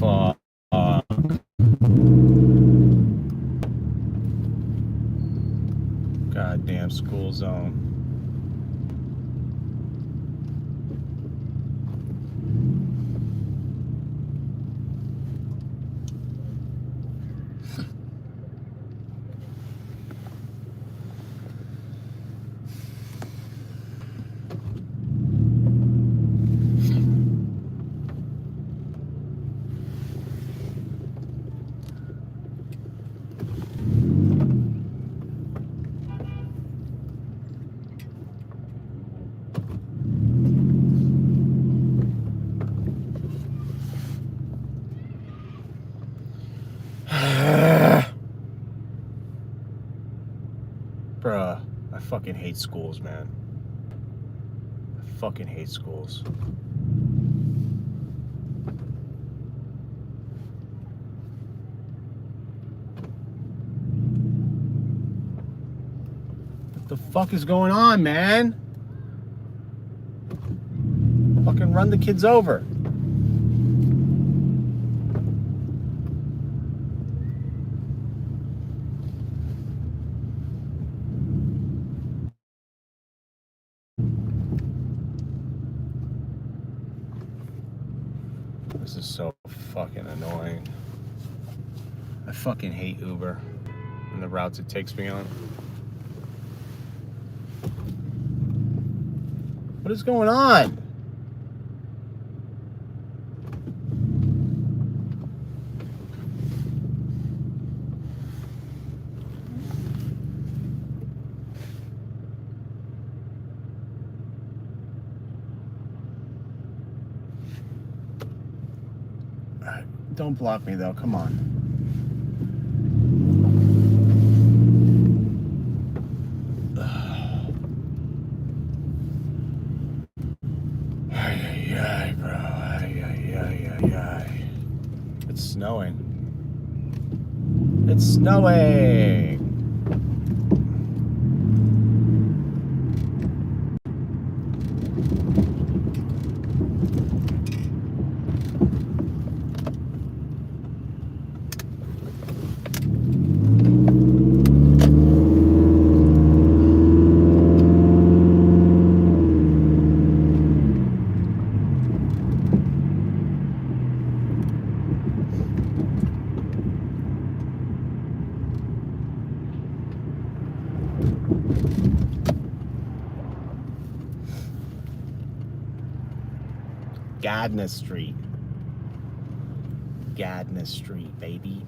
Fuck. Goddamn school zone. Bruh, I fucking hate schools, man. I fucking hate schools. What the fuck is going on, man? Fucking run the kids over. This is so fucking annoying. I fucking hate Uber and the routes it takes me on. What is going on? Don't block me though, come on. Ay, ay, ay, bro. Ay, ay, ay, ay, ay. It's snowing. It's snowing. Gadna Street. Gadna Street, baby.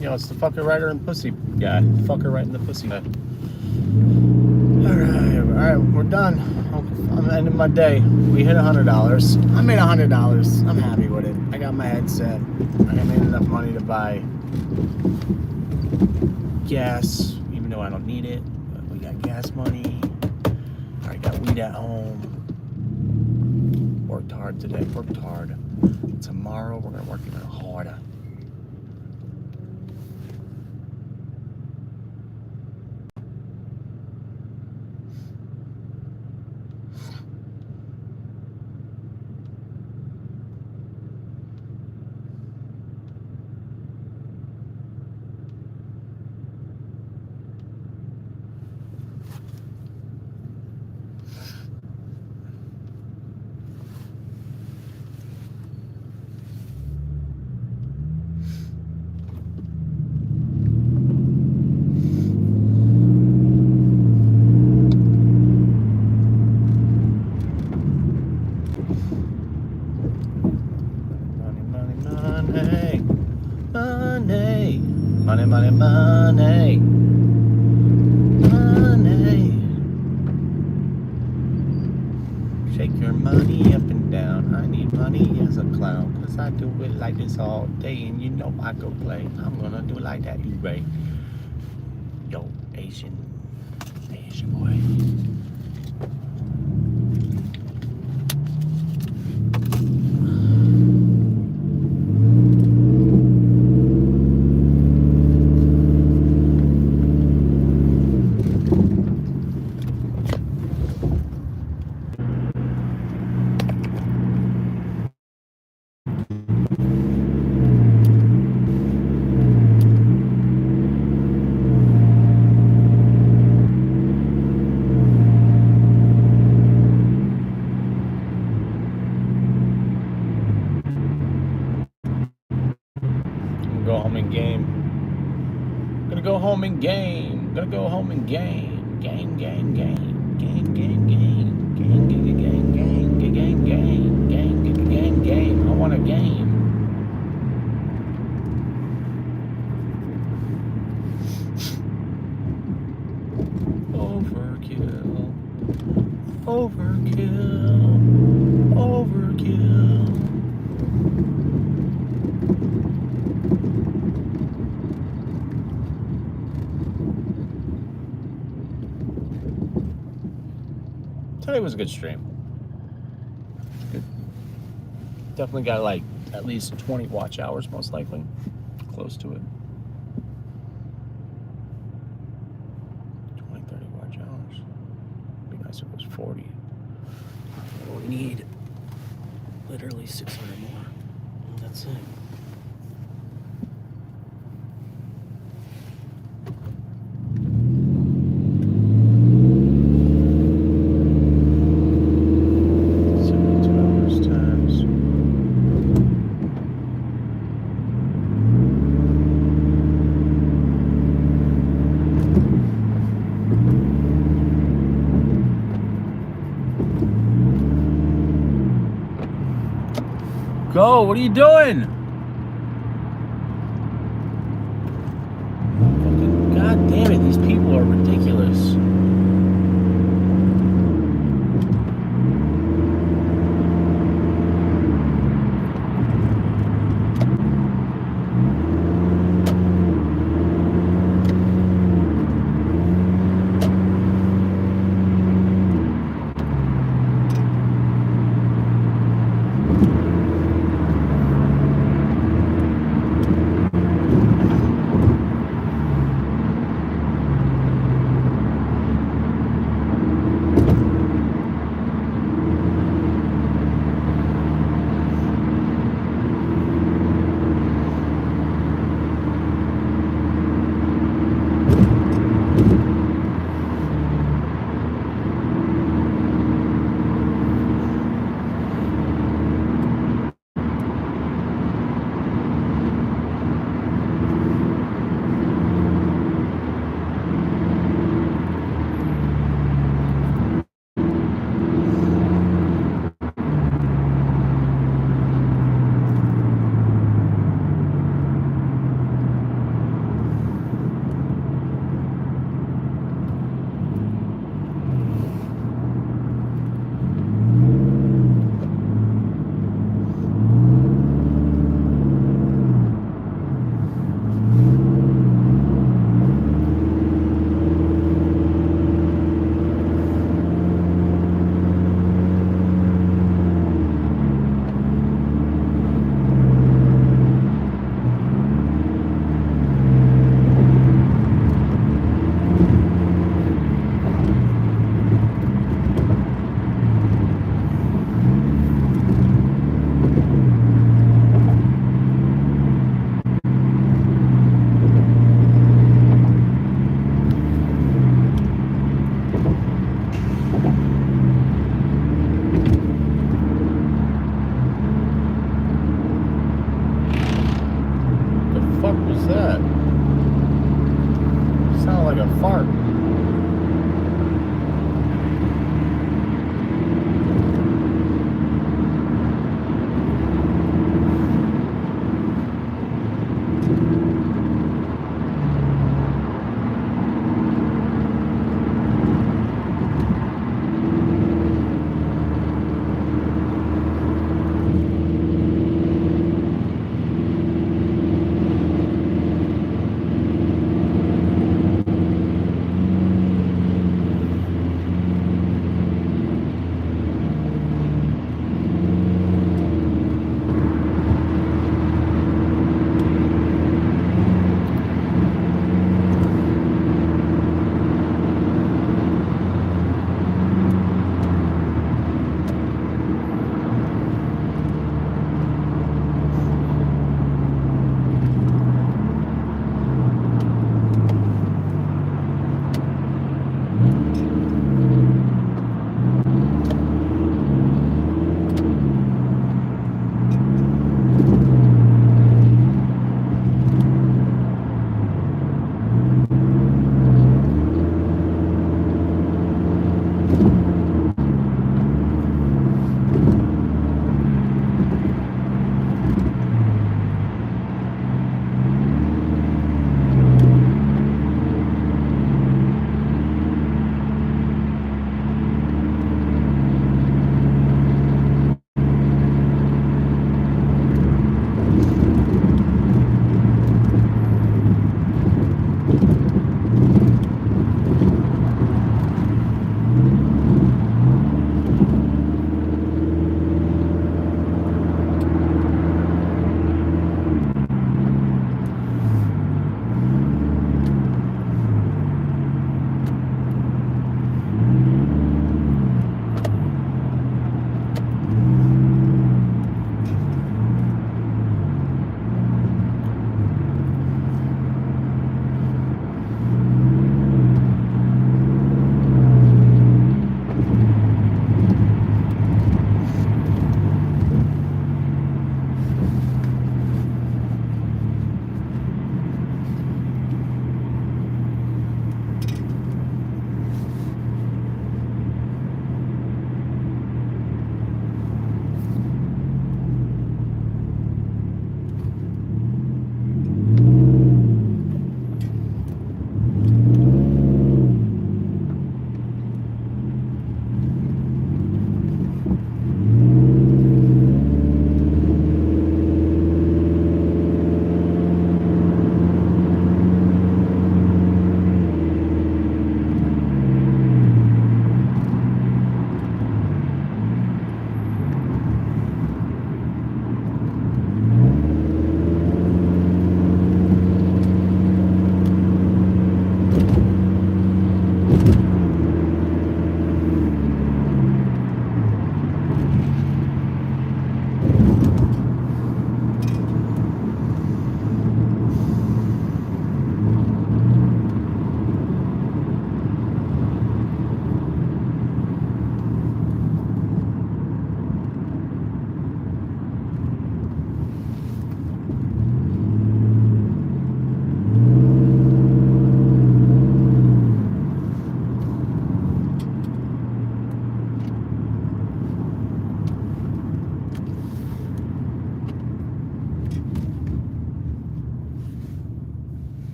Yo, it's the fucker rider and pussy guy. Fucker right in the pussy guy. Alright, we're done. I'm ending my day. We hit $100. I made $100. I'm happy with it. I got my headset. I made enough money to buy gas, even though I don't need it. But we got gas money. I got weed at home. Worked hard today. Worked hard. Tomorrow we're gonna work even harder. cause I do it like this all day, and you know I go play. I'm gonna do it like that, you right? Yo, Asian boy. Go home and game. Gonna go home and game. Gonna go home and game. Game. Game. Game. Game. Game. Game. Game. Game. Game. Game. Game. Game. Game. Game. Game. I want a game. Overkill. Overkill. Overkill. Today was a good stream. Good. Definitely got like at least 20 watch hours, most likely. Close to it. 20, 30 watch hours. It'd be nice if it was 40. We need literally 600 more. And that's it. Go, what are you doing? Fucking god damn it, these people are ridiculous.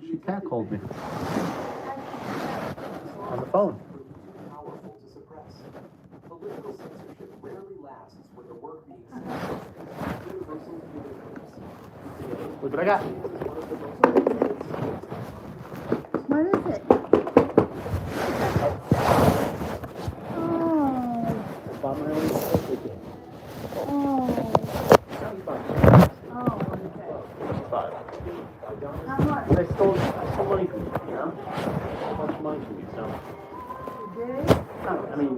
She catcalled me. On the phone. Powerful to suppress. Political censorship rarely lasts when the work being universal human rights. Look what I got. What is it? Oh. How much? I stole money from you, you know? A bunch of money from you, so. You did? No, I mean,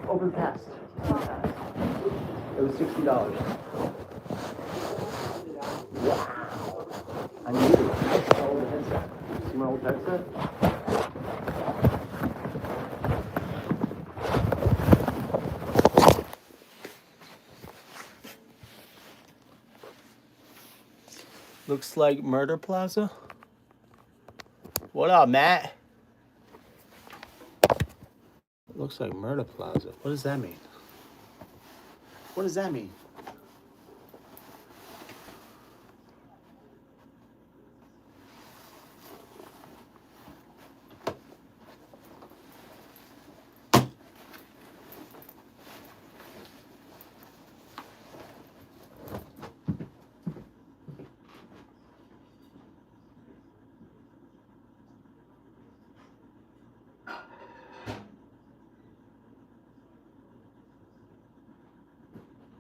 over the past. It was $60. Wow. I need it. My old headset. See my old headset? Looks like Murder Plaza. What up, Matt? Looks like Murder Plaza. What does that mean? What does that mean?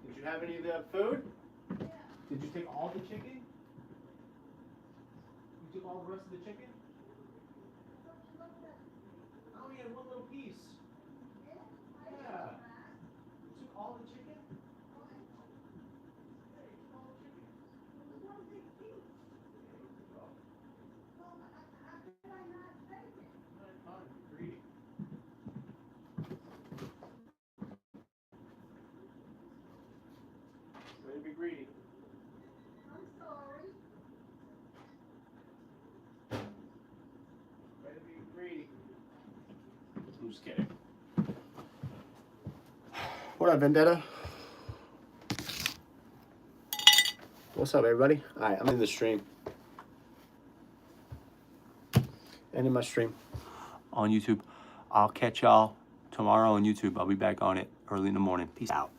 Did you have any of the food? Yeah. Did you take all the chicken? You took all the rest of the chicken? I only had one little piece. Yeah. You took all the chicken? Greedy. Ready to be greedy. I'm sorry. Ready to be greedy. I'm just kidding. What up, Vendetta? What's up, everybody? Alright, I'm in the stream. Ending my stream on YouTube. I'll catch y'all tomorrow on YouTube. I'll be back on it early in the morning. Peace out.